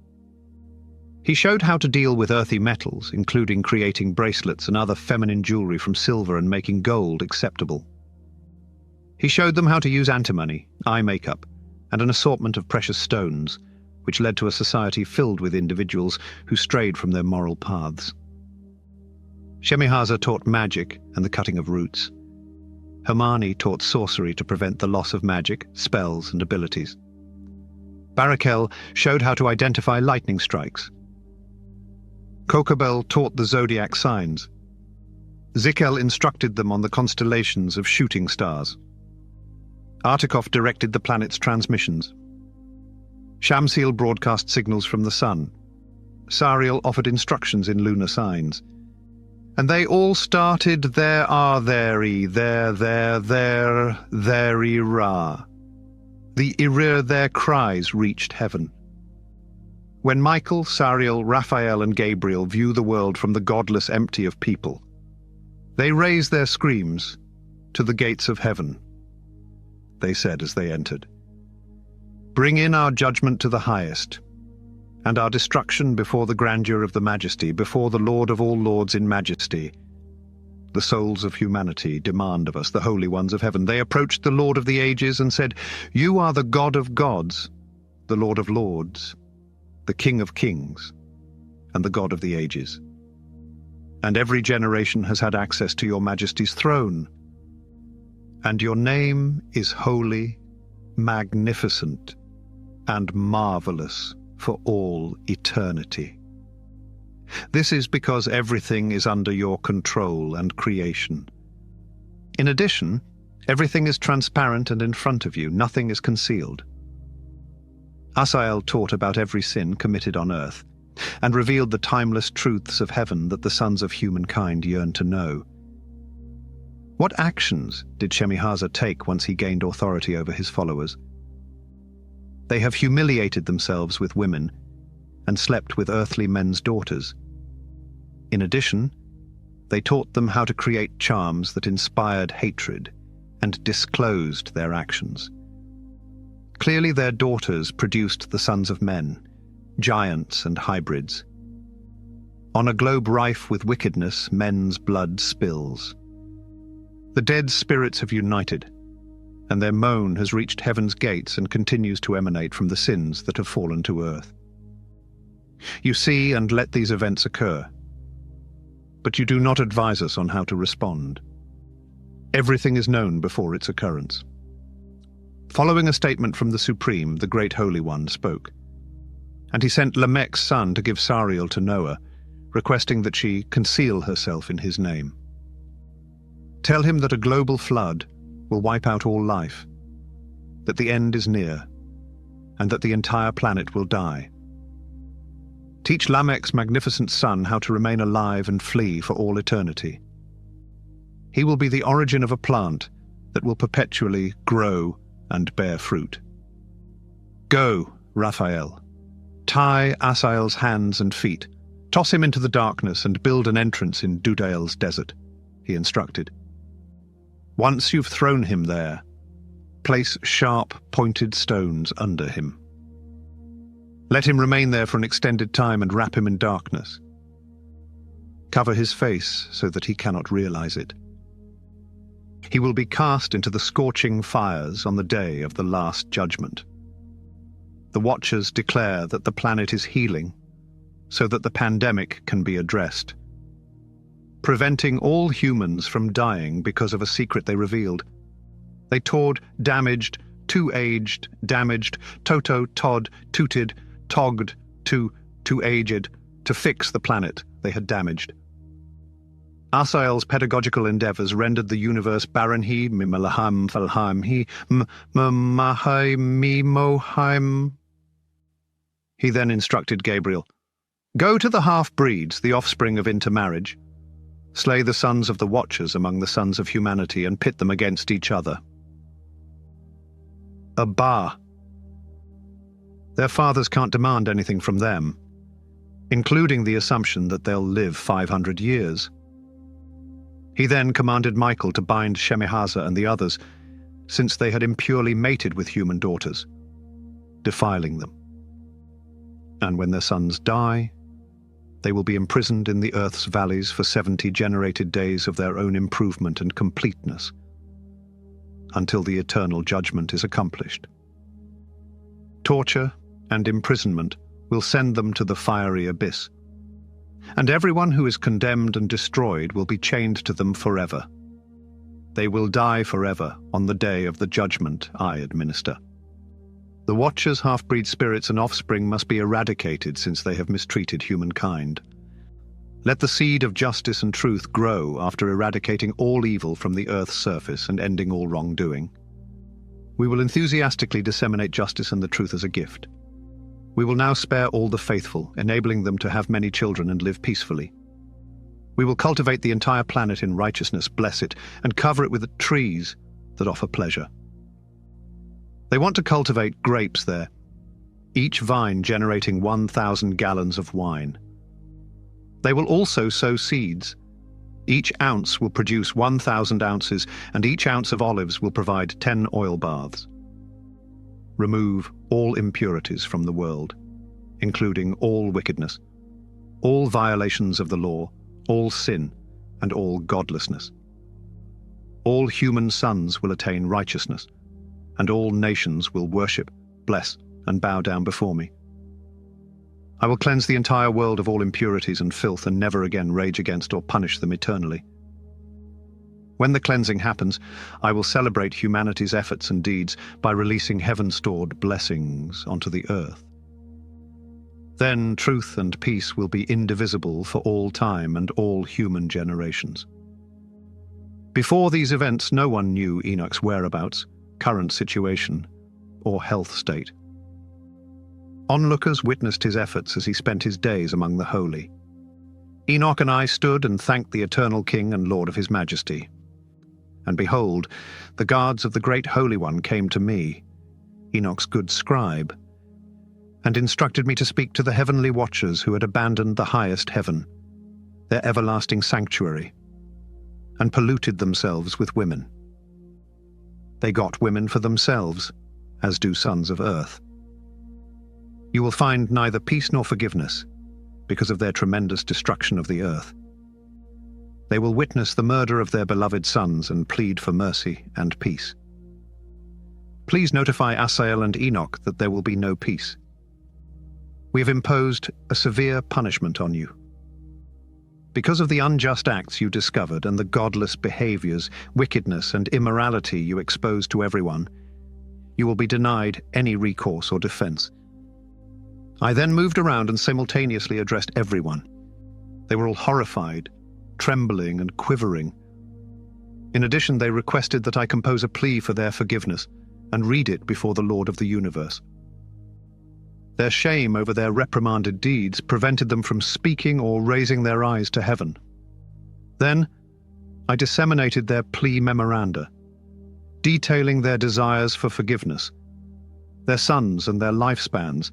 He showed how to deal with earthy metals, including creating bracelets and other feminine jewelry from silver and making gold acceptable. He showed them how to use antimony, eye makeup, and an assortment of precious stones, which led to a society filled with individuals who strayed from their moral paths. Shemihazar taught magic and the cutting of roots. Hermani taught sorcery to prevent the loss of magic, spells, and abilities. Barakel showed how to identify lightning strikes. Kokabel taught the zodiac signs. Zekel instructed them on the constellations of shooting stars. Artikov directed the planet's transmissions. Shamsiel broadcast signals from the sun. Sariel offered instructions in lunar signs. And they all started there are there-y, there-y ra. The irir their cries reached heaven. When Michael, Sariel, Raphael, and Gabriel view the world from the godless empty of people, they raise their screams to the gates of heaven. They said as they entered, "Bring in our judgment to the highest, and our destruction before the grandeur of the majesty, before the Lord of all lords in majesty. The souls of humanity demand of us, the holy ones of heaven." They approached the Lord of the ages and said, "You are the God of gods, the Lord of lords, the King of kings, and the God of the ages. And every generation has had access to your majesty's throne. And your name is holy, magnificent, and marvelous for all eternity. This is because everything is under your control and creation. In addition, everything is transparent and in front of you, nothing is concealed." Asael taught about every sin committed on earth, and revealed the timeless truths of heaven that the sons of humankind yearn to know. What actions did Shemihazar take once he gained authority over his followers? They have humiliated themselves with women and slept with earthly men's daughters. In addition, they taught them how to create charms that inspired hatred and disclosed their actions. Clearly their daughters produced the sons of men, giants and hybrids. On a globe rife with wickedness, men's blood spills. The dead spirits have united, and their moan has reached heaven's gates and continues to emanate from the sins that have fallen to earth. You see and let these events occur, but you do not advise us on how to respond. Everything is known before its occurrence. Following a statement from the Supreme, the Great Holy One spoke. And he sent Lamech's son to give Sariel to Noah, requesting that she conceal herself in his name. Tell him that a global flood will wipe out all life, that the end is near, and that the entire planet will die. Teach Lamech's magnificent son how to remain alive and flee for all eternity. He will be the origin of a plant that will perpetually grow and bear fruit. Go, Raphael. Tie Asael's hands and feet. Toss him into the darkness and build an entrance in Dudael's desert, he instructed. Once you've thrown him there, place sharp, pointed stones under him. Let him remain there for an extended time and wrap him in darkness. Cover his face so that he cannot realize it. He will be cast into the scorching fires on the day of the last judgment. The Watchers declare that the planet is healing, so that the pandemic can be addressed, preventing all humans from dying because of a secret they revealed. They toured damaged, too-aged, damaged, Toto, Todd, tooted, togged, too-aged, to fix the planet they had damaged. Asael's pedagogical endeavors rendered the universe barren. He mimalaham falheim he mahai mimoheim. He then instructed Gabriel, go to the half-breeds, the offspring of intermarriage. Slay the sons of the Watchers among the sons of humanity and pit them against each other. Abba. Their fathers can't demand anything from them, including the assumption that they'll live 500 years. He then commanded Michael to bind Shemihaza and the others, since they had impurely mated with human daughters, defiling them. And when their sons die, they will be imprisoned in the earth's valleys for 70 generated days of their own improvement and completeness, until the eternal judgment is accomplished. Torture and imprisonment will send them to the fiery abyss, and everyone who is condemned and destroyed will be chained to them forever. They will die forever on the day of the judgment I administer. The Watchers' half-breed spirits and offspring must be eradicated since they have mistreated humankind. Let the seed of justice and truth grow after eradicating all evil from the earth's surface and ending all wrongdoing. We will enthusiastically disseminate justice and the truth as a gift. We will now spare all the faithful, enabling them to have many children and live peacefully. We will cultivate the entire planet in righteousness, bless it, and cover it with trees that offer pleasure. They want to cultivate grapes there, each vine generating 1,000 gallons of wine. They will also sow seeds. Each ounce will produce 1,000 ounces, and each ounce of olives will provide 10 oil baths. Remove all impurities from the world, including all wickedness, all violations of the law, all sin, and all godlessness. All human sons will attain righteousness, and all nations will worship, bless, and bow down before me. I will cleanse the entire world of all impurities and filth and never again rage against or punish them eternally. When the cleansing happens, I will celebrate humanity's efforts and deeds by releasing heaven-stored blessings onto the earth. Then truth and peace will be indivisible for all time and all human generations. Before these events, no one knew Enoch's whereabouts, current situation, or health state. Onlookers witnessed his efforts as he spent his days among the holy. Enoch and I stood and thanked the eternal King and Lord of his majesty. And behold, the guards of the Great Holy One came to me, Enoch's good scribe, and instructed me to speak to the heavenly watchers who had abandoned the highest heaven, their everlasting sanctuary, and polluted themselves with women. They got women for themselves, as do sons of earth. You will find neither peace nor forgiveness, because of their tremendous destruction of the earth. They will witness the murder of their beloved sons and plead for mercy and peace. Please notify Asael and Enoch that there will be no peace. We have imposed a severe punishment on you. Because of the unjust acts you discovered and the godless behaviors, wickedness, and immorality you exposed to everyone, you will be denied any recourse or defense. I then moved around and simultaneously addressed everyone. They were all horrified, trembling, and quivering. In addition, they requested that I compose a plea for their forgiveness and read it before the Lord of the universe. Their shame over their reprimanded deeds prevented them from speaking or raising their eyes to heaven. Then, I disseminated their plea memoranda, detailing their desires for forgiveness, their sons and their lifespans,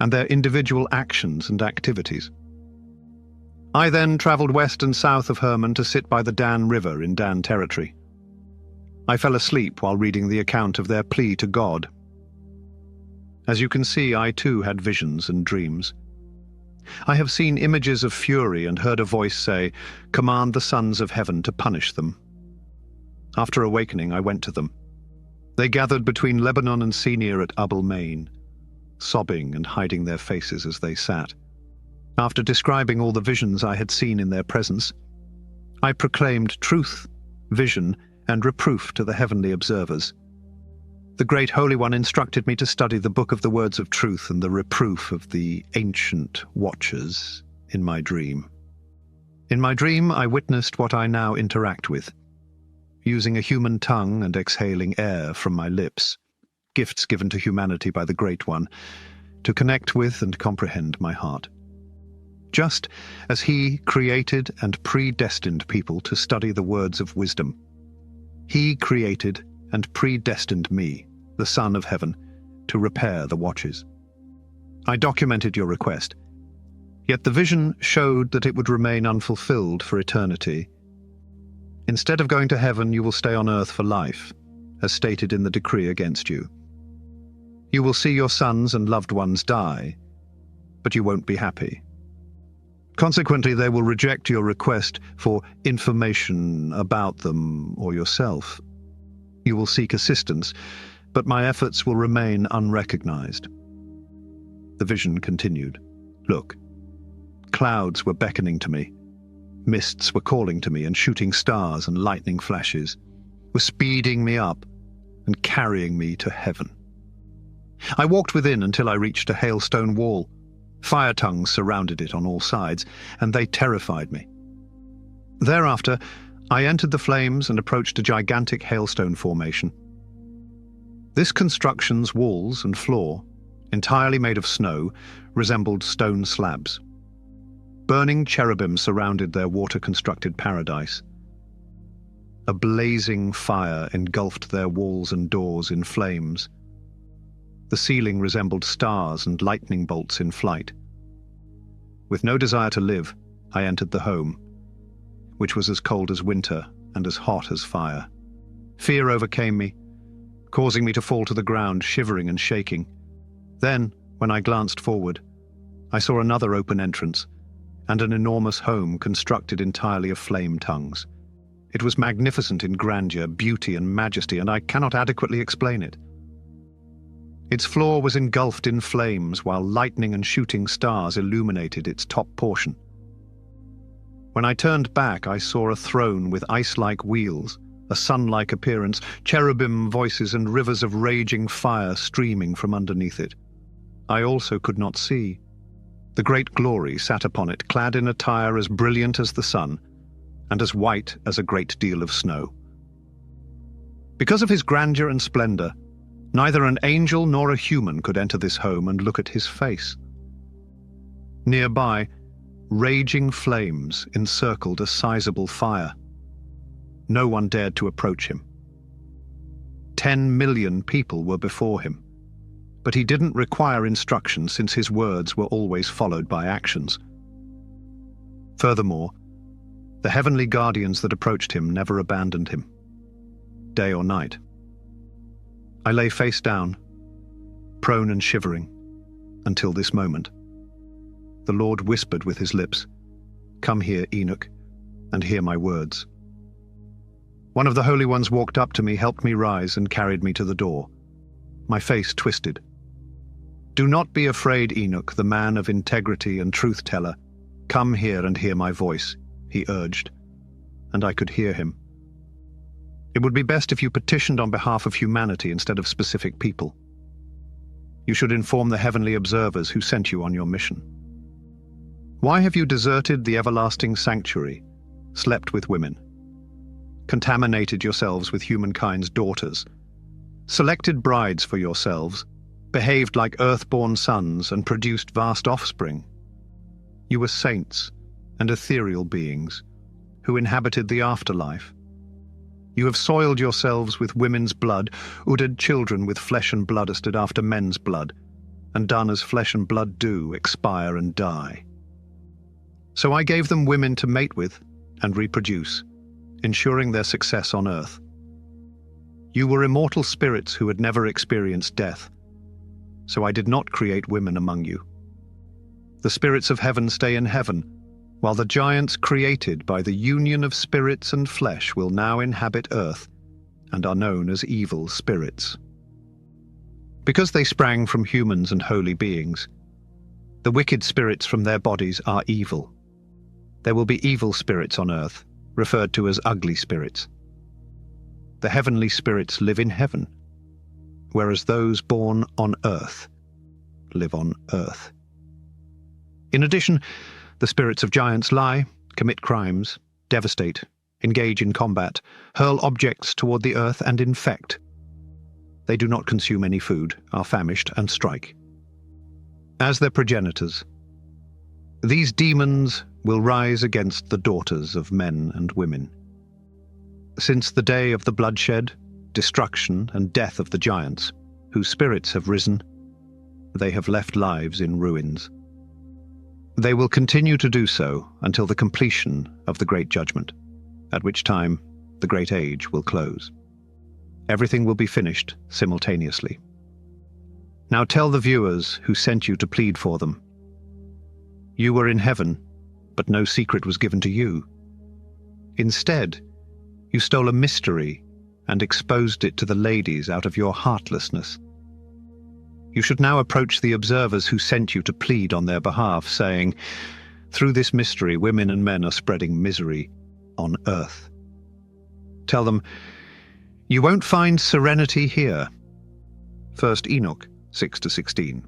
and their individual actions and activities. I then traveled west and south of Hermon to sit by the Dan River in Dan territory. I fell asleep while reading the account of their plea to God. As you can see, I too had visions and dreams. I have seen images of fury and heard a voice say, "Command the sons of heaven to punish them." After awakening, I went to them. They gathered between Lebanon and Senir at Abel Main, sobbing and hiding their faces as they sat. After describing all the visions I had seen in their presence, I proclaimed truth, vision, and reproof to the heavenly observers. The Great Holy One instructed me to study the Book of the Words of Truth and the reproof of the ancient watchers in my dream. In my dream, I witnessed what I now interact with, using a human tongue and exhaling air from my lips, gifts given to humanity by the Great One, to connect with and comprehend my heart. Just as He created and predestined people to study the words of wisdom, He created and predestined me, the Son of Heaven, to repair the watches. I documented your request, yet the vision showed that it would remain unfulfilled for eternity. Instead of going to heaven, you will stay on earth for life, as stated in the decree against you. You will see your sons and loved ones die, but you won't be happy. Consequently, they will reject your request for information about them or yourself. You will seek assistance, but my efforts will remain unrecognized. The vision continued. Look, clouds were beckoning to me. Mists were calling to me, and shooting stars and lightning flashes were speeding me up and carrying me to heaven. I walked within until I reached a hailstone wall. Fire tongues surrounded it on all sides, and they terrified me. Thereafter, I entered the flames and approached a gigantic hailstone formation. This construction's walls and floor, entirely made of snow, resembled stone slabs. Burning cherubim surrounded their water-constructed paradise. A blazing fire engulfed their walls and doors in flames. The ceiling resembled stars and lightning bolts in flight. With no desire to live, I entered the home, which was as cold as winter and as hot as fire. Fear overcame me, causing me to fall to the ground, shivering and shaking. Then, when I glanced forward, I saw another open entrance and an enormous home constructed entirely of flame tongues. It was magnificent in grandeur, beauty, and majesty, and I cannot adequately explain it. Its floor was engulfed in flames, while lightning and shooting stars illuminated its top portion. When I turned back, I saw a throne with ice-like wheels, a sun-like appearance, cherubim voices, and rivers of raging fire streaming from underneath it. I also could not see. The great glory sat upon it, clad in attire as brilliant as the sun, and as white as a great deal of snow. Because of his grandeur and splendor, neither an angel nor a human could enter this home and look at his face. Nearby, raging flames encircled a sizable fire. No one dared to approach him. 10 million people were before him, but he didn't require instruction since his words were always followed by actions. Furthermore, the heavenly guardians that approached him never abandoned him, day or night. I lay face down, prone and shivering, until this moment. The Lord whispered with his lips, "Come here, Enoch, and hear my words." One of the holy ones walked up to me, helped me rise, and carried me to the door. My face twisted. "Do not be afraid, Enoch, the man of integrity and truth-teller. Come here and hear my voice," he urged, and I could hear him. It would be best if you petitioned on behalf of humanity instead of specific people. You should inform the heavenly observers who sent you on your mission. Why have you deserted the everlasting sanctuary, slept with women, contaminated yourselves with humankind's daughters, selected brides for yourselves, behaved like earth-born sons, and produced vast offspring? You were saints and ethereal beings who inhabited the afterlife. You have soiled yourselves with women's blood, uddered children with flesh and blood ested after men's blood, and done as flesh and blood do, expire and die. So I gave them women to mate with and reproduce, ensuring their success on earth. You were immortal spirits who had never experienced death, so I did not create women among you. The spirits of heaven stay in heaven, while the giants created by the union of spirits and flesh will now inhabit earth and are known as evil spirits. Because they sprang from humans and holy beings, the wicked spirits from their bodies are evil. There will be evil spirits on earth, referred to as ugly spirits. The heavenly spirits live in heaven, whereas those born on earth live on earth. In addition, the spirits of giants lie, commit crimes, devastate, engage in combat, hurl objects toward the earth, and infect. They do not consume any food, are famished, and strike. As their progenitors, these demons will rise against the daughters of men and women. Since the day of the bloodshed, destruction, and death of the giants, whose spirits have risen, they have left lives in ruins. They will continue to do so until the completion of the Great Judgment, at which time the Great Age will close. Everything will be finished simultaneously. Now tell the viewers who sent you to plead for them. You were in heaven, but no secret was given to you. Instead, you stole a mystery and exposed it to the ladies out of your heartlessness. You should now approach the observers who sent you to plead on their behalf, saying, "Through this mystery, women and men are spreading misery on earth." Tell them, "You won't find serenity here." 1 Enoch 6-16.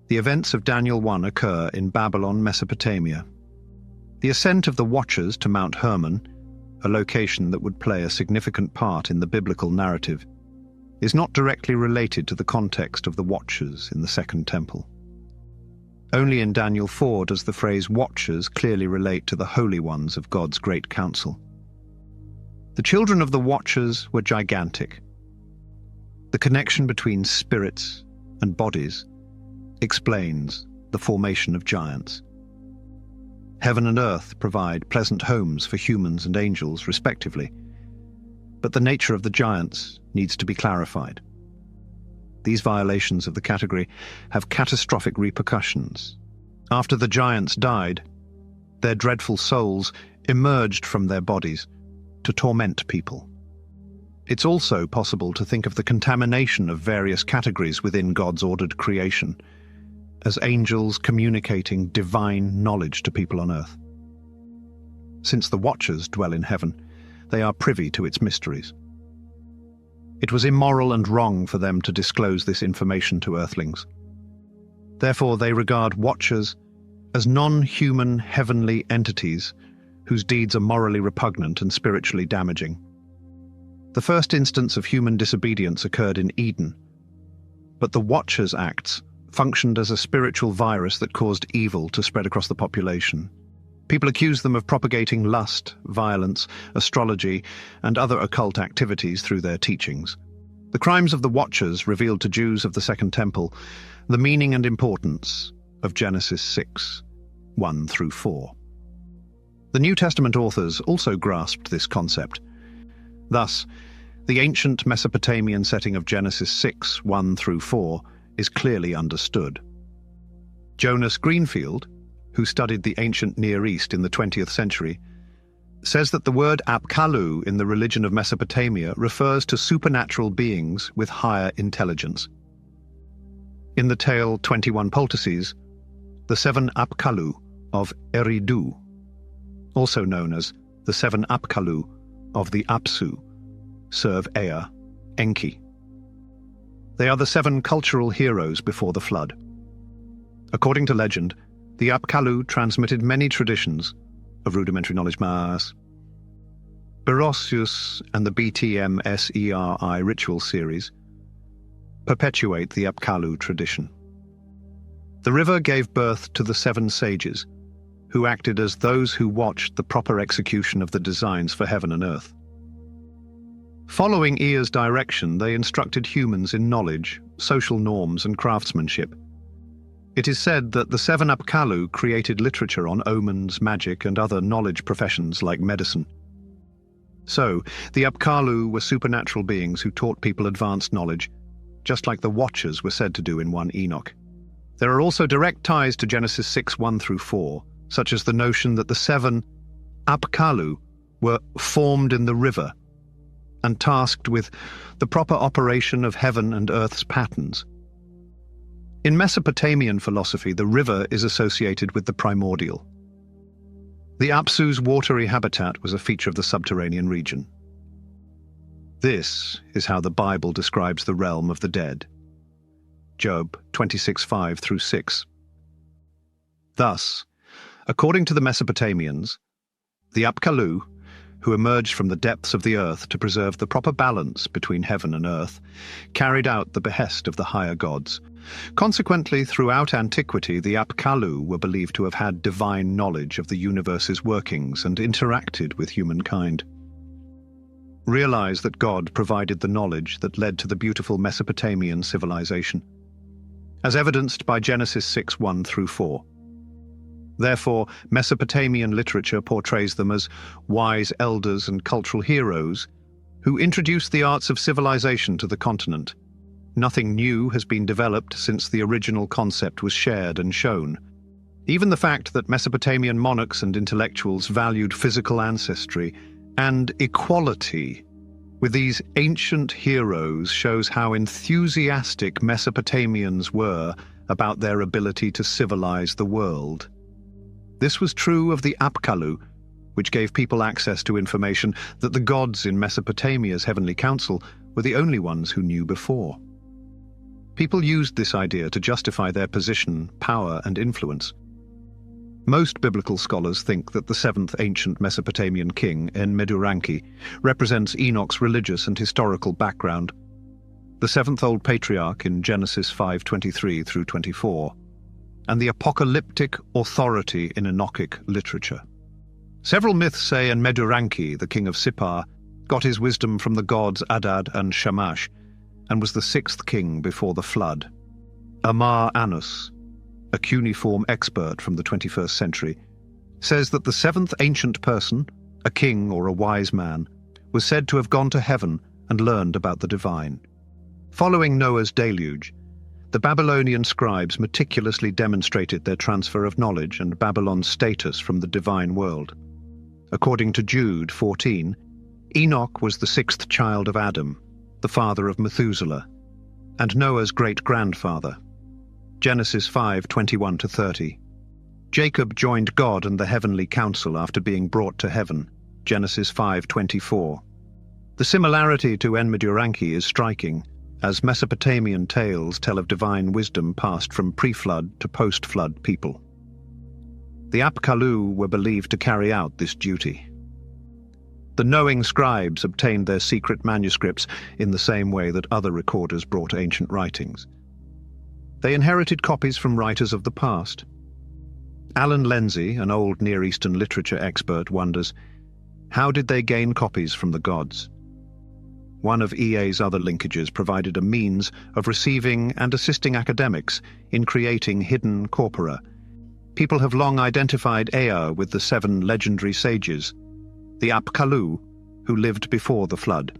The events of Daniel 1 occur in Babylon, Mesopotamia. The ascent of the Watchers to Mount Hermon, a location that would play a significant part in the biblical narrative, is not directly related to the context of the Watchers in the Second Temple. Only in Daniel 4 does the phrase Watchers clearly relate to the Holy Ones of God's Great Council. The children of the Watchers were gigantic. The connection between spirits and bodies explains the formation of giants. Heaven and earth provide pleasant homes for humans and angels, respectively, but the nature of the giants needs to be clarified. These violations of the category have catastrophic repercussions. After the giants died, their dreadful souls emerged from their bodies to torment people. It's also possible to think of the contamination of various categories within God's ordered creation as angels communicating divine knowledge to people on earth. Since the Watchers dwell in heaven, they are privy to its mysteries. It was immoral and wrong for them to disclose this information to earthlings. Therefore, they regard Watchers as non-human heavenly entities whose deeds are morally repugnant and spiritually damaging. The first instance of human disobedience occurred in Eden, but the Watchers' acts functioned as a spiritual virus that caused evil to spread across the population. People accuse them of propagating lust, violence, astrology, and other occult activities through their teachings. The crimes of the Watchers revealed to Jews of the Second Temple the meaning and importance of Genesis 6, 1-4. The New Testament authors also grasped this concept. Thus, the ancient Mesopotamian setting of Genesis 6, 1-4 is clearly understood. Jonas Greenfield, who studied the ancient Near East in the 20th century, says that the word Apkallu in the religion of Mesopotamia refers to supernatural beings with higher intelligence. In the tale 21 Poultices, the 7 Apkallu of Eridu also known as the 7 Apkallu of the Apsu, serve Ea, Enki. They are the 7 cultural heroes before the flood. According to legend, the Apkallu transmitted many traditions of rudimentary knowledge mass. Berossus and the BTM-SERI ritual series perpetuate the Apkallu tradition. The river gave birth to the 7 sages, who acted as those who watched the proper execution of the designs for heaven and earth. Following Ea's direction, they instructed humans in knowledge, social norms, and craftsmanship. It is said that the 7 Apkallu created literature on omens, magic, and other knowledge professions like medicine. So, the Apkallu were supernatural beings who taught people advanced knowledge, just like the Watchers were said to do in 1 Enoch. There are also direct ties to Genesis 6:1-4, such as the notion that the 7 Apkallu were formed in the river and tasked with the proper operation of heaven and earth's patterns. In Mesopotamian philosophy, the river is associated with the primordial. The Apsu's watery habitat was a feature of the subterranean region. This is how the Bible describes the realm of the dead. Job 26:5-6. Thus, according to the Mesopotamians, the Apkallu, who emerged from the depths of the earth to preserve the proper balance between heaven and earth, carried out the behest of the higher gods. Consequently, throughout antiquity, the Apkallu were believed to have had divine knowledge of the universe's workings and interacted with humankind. Realize that God provided the knowledge that led to the beautiful Mesopotamian civilization, as evidenced by Genesis 6:1-4. Therefore, Mesopotamian literature portrays them as wise elders and cultural heroes who introduced the arts of civilization to the continent. Nothing new has been developed since the original concept was shared and shown. Even the fact that Mesopotamian monarchs and intellectuals valued physical ancestry and equality with these ancient heroes shows how enthusiastic Mesopotamians were about their ability to civilize the world. This was true of the Apkallu, which gave people access to information that the gods in Mesopotamia's heavenly council were the only ones who knew before. People used this idea to justify their position, power, and influence. Most biblical scholars think that the 7th ancient Mesopotamian king, Enki, represents Enoch's religious and historical background, the 7th old patriarch in Genesis 5:23-24, and the apocalyptic authority in Enochic literature. Several myths say Enki, the king of Sippar, got his wisdom from the gods Adad and Shamash, and was the 6th king before the flood. Amar Annus, a cuneiform expert from the 21st century, says that the 7th ancient person, a king or a wise man, was said to have gone to heaven and learned about the divine. Following Noah's deluge, the Babylonian scribes meticulously demonstrated their transfer of knowledge and Babylon's status from the divine world. According to Jude 14, Enoch was the 6th child of Adam, the father of Methuselah, and Noah's great-grandfather. Genesis 5:21-30. Jacob joined God and the heavenly council after being brought to heaven. Genesis 5:24. The similarity to Enki is striking, as Mesopotamian tales tell of divine wisdom passed from pre-flood to post-flood people. The Apkallu were believed to carry out this duty. The knowing scribes obtained their secret manuscripts in the same way that other recorders brought ancient writings. They inherited copies from writers of the past. Alan Lindsay, an old Near Eastern literature expert, wonders, how did they gain copies from the gods? One of EA's other linkages provided a means of receiving and assisting academics in creating hidden corpora. People have long identified Ea with the 7 legendary sages, the Apkallu, who lived before the flood.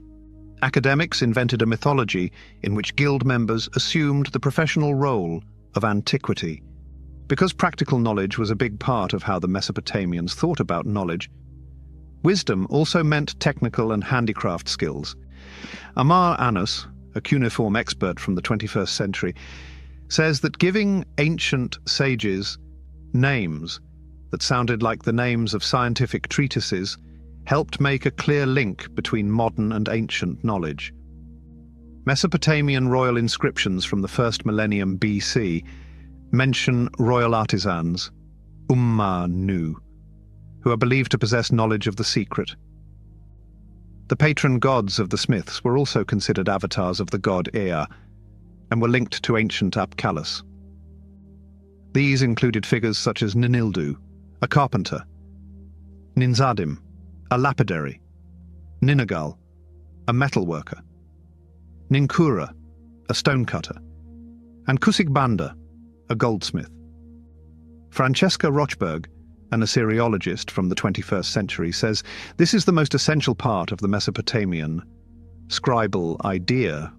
Academics invented a mythology in which guild members assumed the professional role of antiquity. Because practical knowledge was a big part of how the Mesopotamians thought about knowledge, wisdom also meant technical and handicraft skills. Amar Annus, a cuneiform expert from the 21st century, says that giving ancient sages names that sounded like the names of scientific treatises helped make a clear link between modern and ancient knowledge. Mesopotamian royal inscriptions from the 1st millennium BC mention royal artisans, Nu, who are believed to possess knowledge of the secret. The patron gods of the smiths were also considered avatars of the god Ea, and were linked to ancient Apkallus. These included figures such as Ninildu, a carpenter, Ninzadim, a lapidary, Ninagal, a metalworker, Ninkura, a stonecutter, and Kusigbanda, a goldsmith. Francesca Rochberg, an Assyriologist from the 21st century, says this is the most essential part of the Mesopotamian scribal idea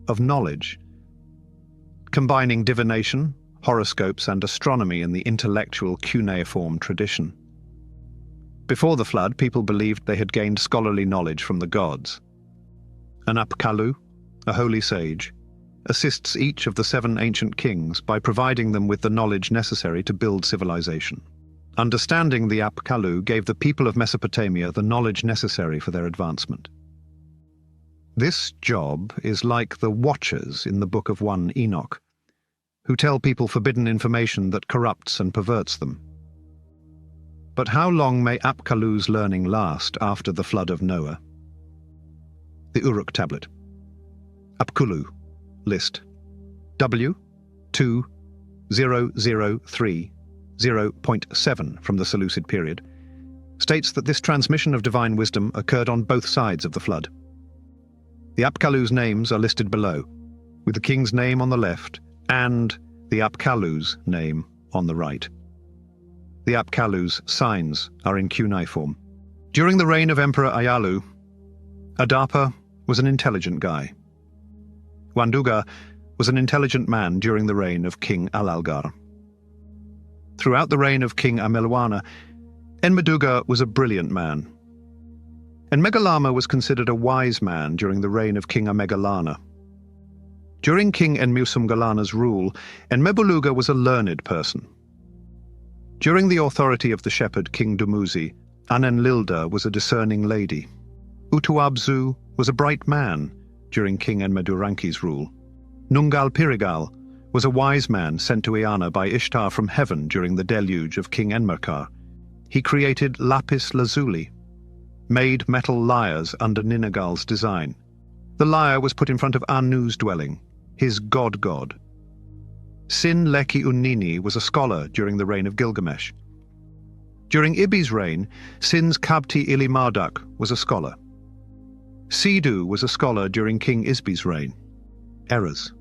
of knowledge, combining divination, horoscopes, and astronomy in the intellectual cuneiform tradition. Before the flood, people believed they had gained scholarly knowledge from the gods. An Apkallu, a holy sage, assists each of the 7 ancient kings by providing them with the knowledge necessary to build civilization. Understanding the Apkallu gave the people of Mesopotamia the knowledge necessary for their advancement. This job is like the Watchers in the Book of 1 Enoch, who tell people forbidden information that corrupts and perverts them. But how long may Apkallu's learning last after the flood of Noah? The Uruk tablet. Apkallu list W2003.0.7 from the Seleucid period states that this transmission of divine wisdom occurred on both sides of the flood. The Apkallu's names are listed below, with the king's name on the left and the Apkallu's name on the right. The Apkallu's signs are in cuneiform. During the reign of Emperor Ayalu, Adapa was an intelligent guy. Wanduga was an intelligent man during the reign of King Alalgar. Throughout the reign of King Amelwana, Enmeduga was a brilliant man. Enmegalama was considered a wise man during the reign of King Amegalana. During King Enmusumgalana's rule, Enmebuluga was a learned person. During the authority of the shepherd King Dumuzi, Anenlilda was a discerning lady. Utuabzu was a bright man during King Enmeduranki's rule. Nungal Pirigal was a wise man sent to Eanna by Ishtar from heaven during the deluge of King Enmerkar. He created lapis lazuli, made metal lyres under Ninagal's design. The lyre was put in front of Anu's dwelling, his god. Sin Leki Unnini was a scholar during the reign of Gilgamesh. During Ibi's reign, Sin's Kabti Ili Marduk was a scholar. Sidu was a scholar during King Isbi's reign. Errors.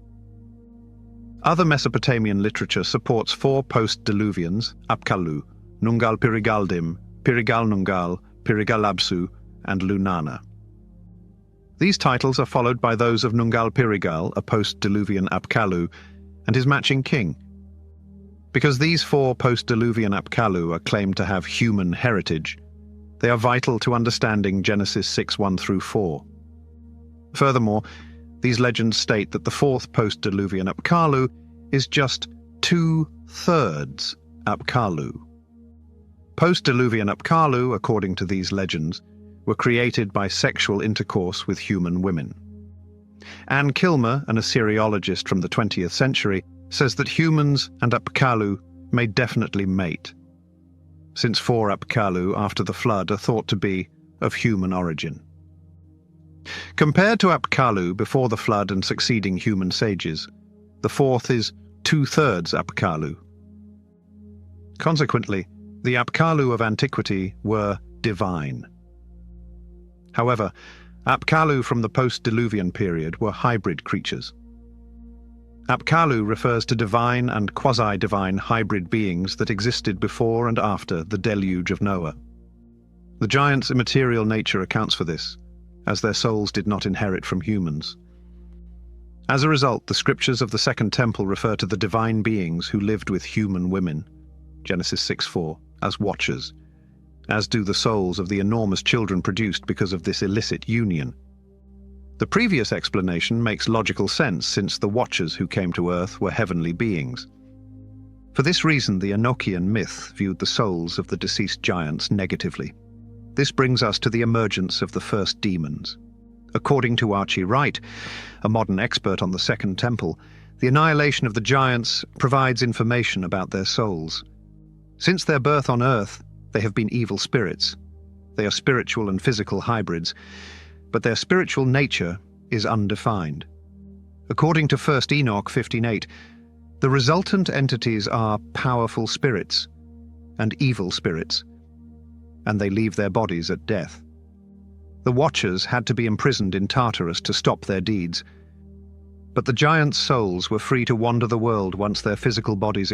Other Mesopotamian literature supports 4 post-Diluvians, Apkallu, Nungal Pirigaldim, Pirigal Nungal, Pirigalabsu, and Lunana. These titles are followed by those of Nungal Pirigal, a post-Diluvian Apkallu, and his matching king. Because these 4 post-Diluvian Apkallu are claimed to have human heritage, they are vital to understanding Genesis 6:1-4. Furthermore, these legends state that the 4th post-Diluvian Apkallu is just 2/3 Apkallu. Post-Diluvian Apkallu, according to these legends, were created by sexual intercourse with human women. Anne Kilmer, an Assyriologist from the 20th century, says that humans and Apkallu may definitely mate, since 4 Apkallu after the flood are thought to be of human origin. Compared to Apkallu before the flood and succeeding human sages, the 4th is 2/3 Apkallu. Consequently, the Apkallu of antiquity were divine. However, Apkallu from the post-Diluvian period were hybrid creatures. Apkallu refers to divine and quasi-divine hybrid beings that existed before and after the deluge of Noah. The giants' immaterial nature accounts for this, as their souls did not inherit from humans. As a result, the scriptures of the Second Temple refer to the divine beings who lived with human women, Genesis 6:4, as watchers, as do the souls of the enormous children produced because of this illicit union. The previous explanation makes logical sense since the watchers who came to Earth were heavenly beings. For this reason, the Enochian myth viewed the souls of the deceased giants negatively. This brings us to the emergence of the first demons. According to Archie Wright, a modern expert on the Second Temple, the annihilation of the giants provides information about their souls. Since their birth on Earth, they have been evil spirits. They are spiritual and physical hybrids, but their spiritual nature is undefined. According to 1 Enoch 15:8, the resultant entities are powerful spirits and evil spirits, and they leave their bodies at death. The Watchers had to be imprisoned in Tartarus to stop their deeds, but the giants' souls were free to wander the world once their physical bodies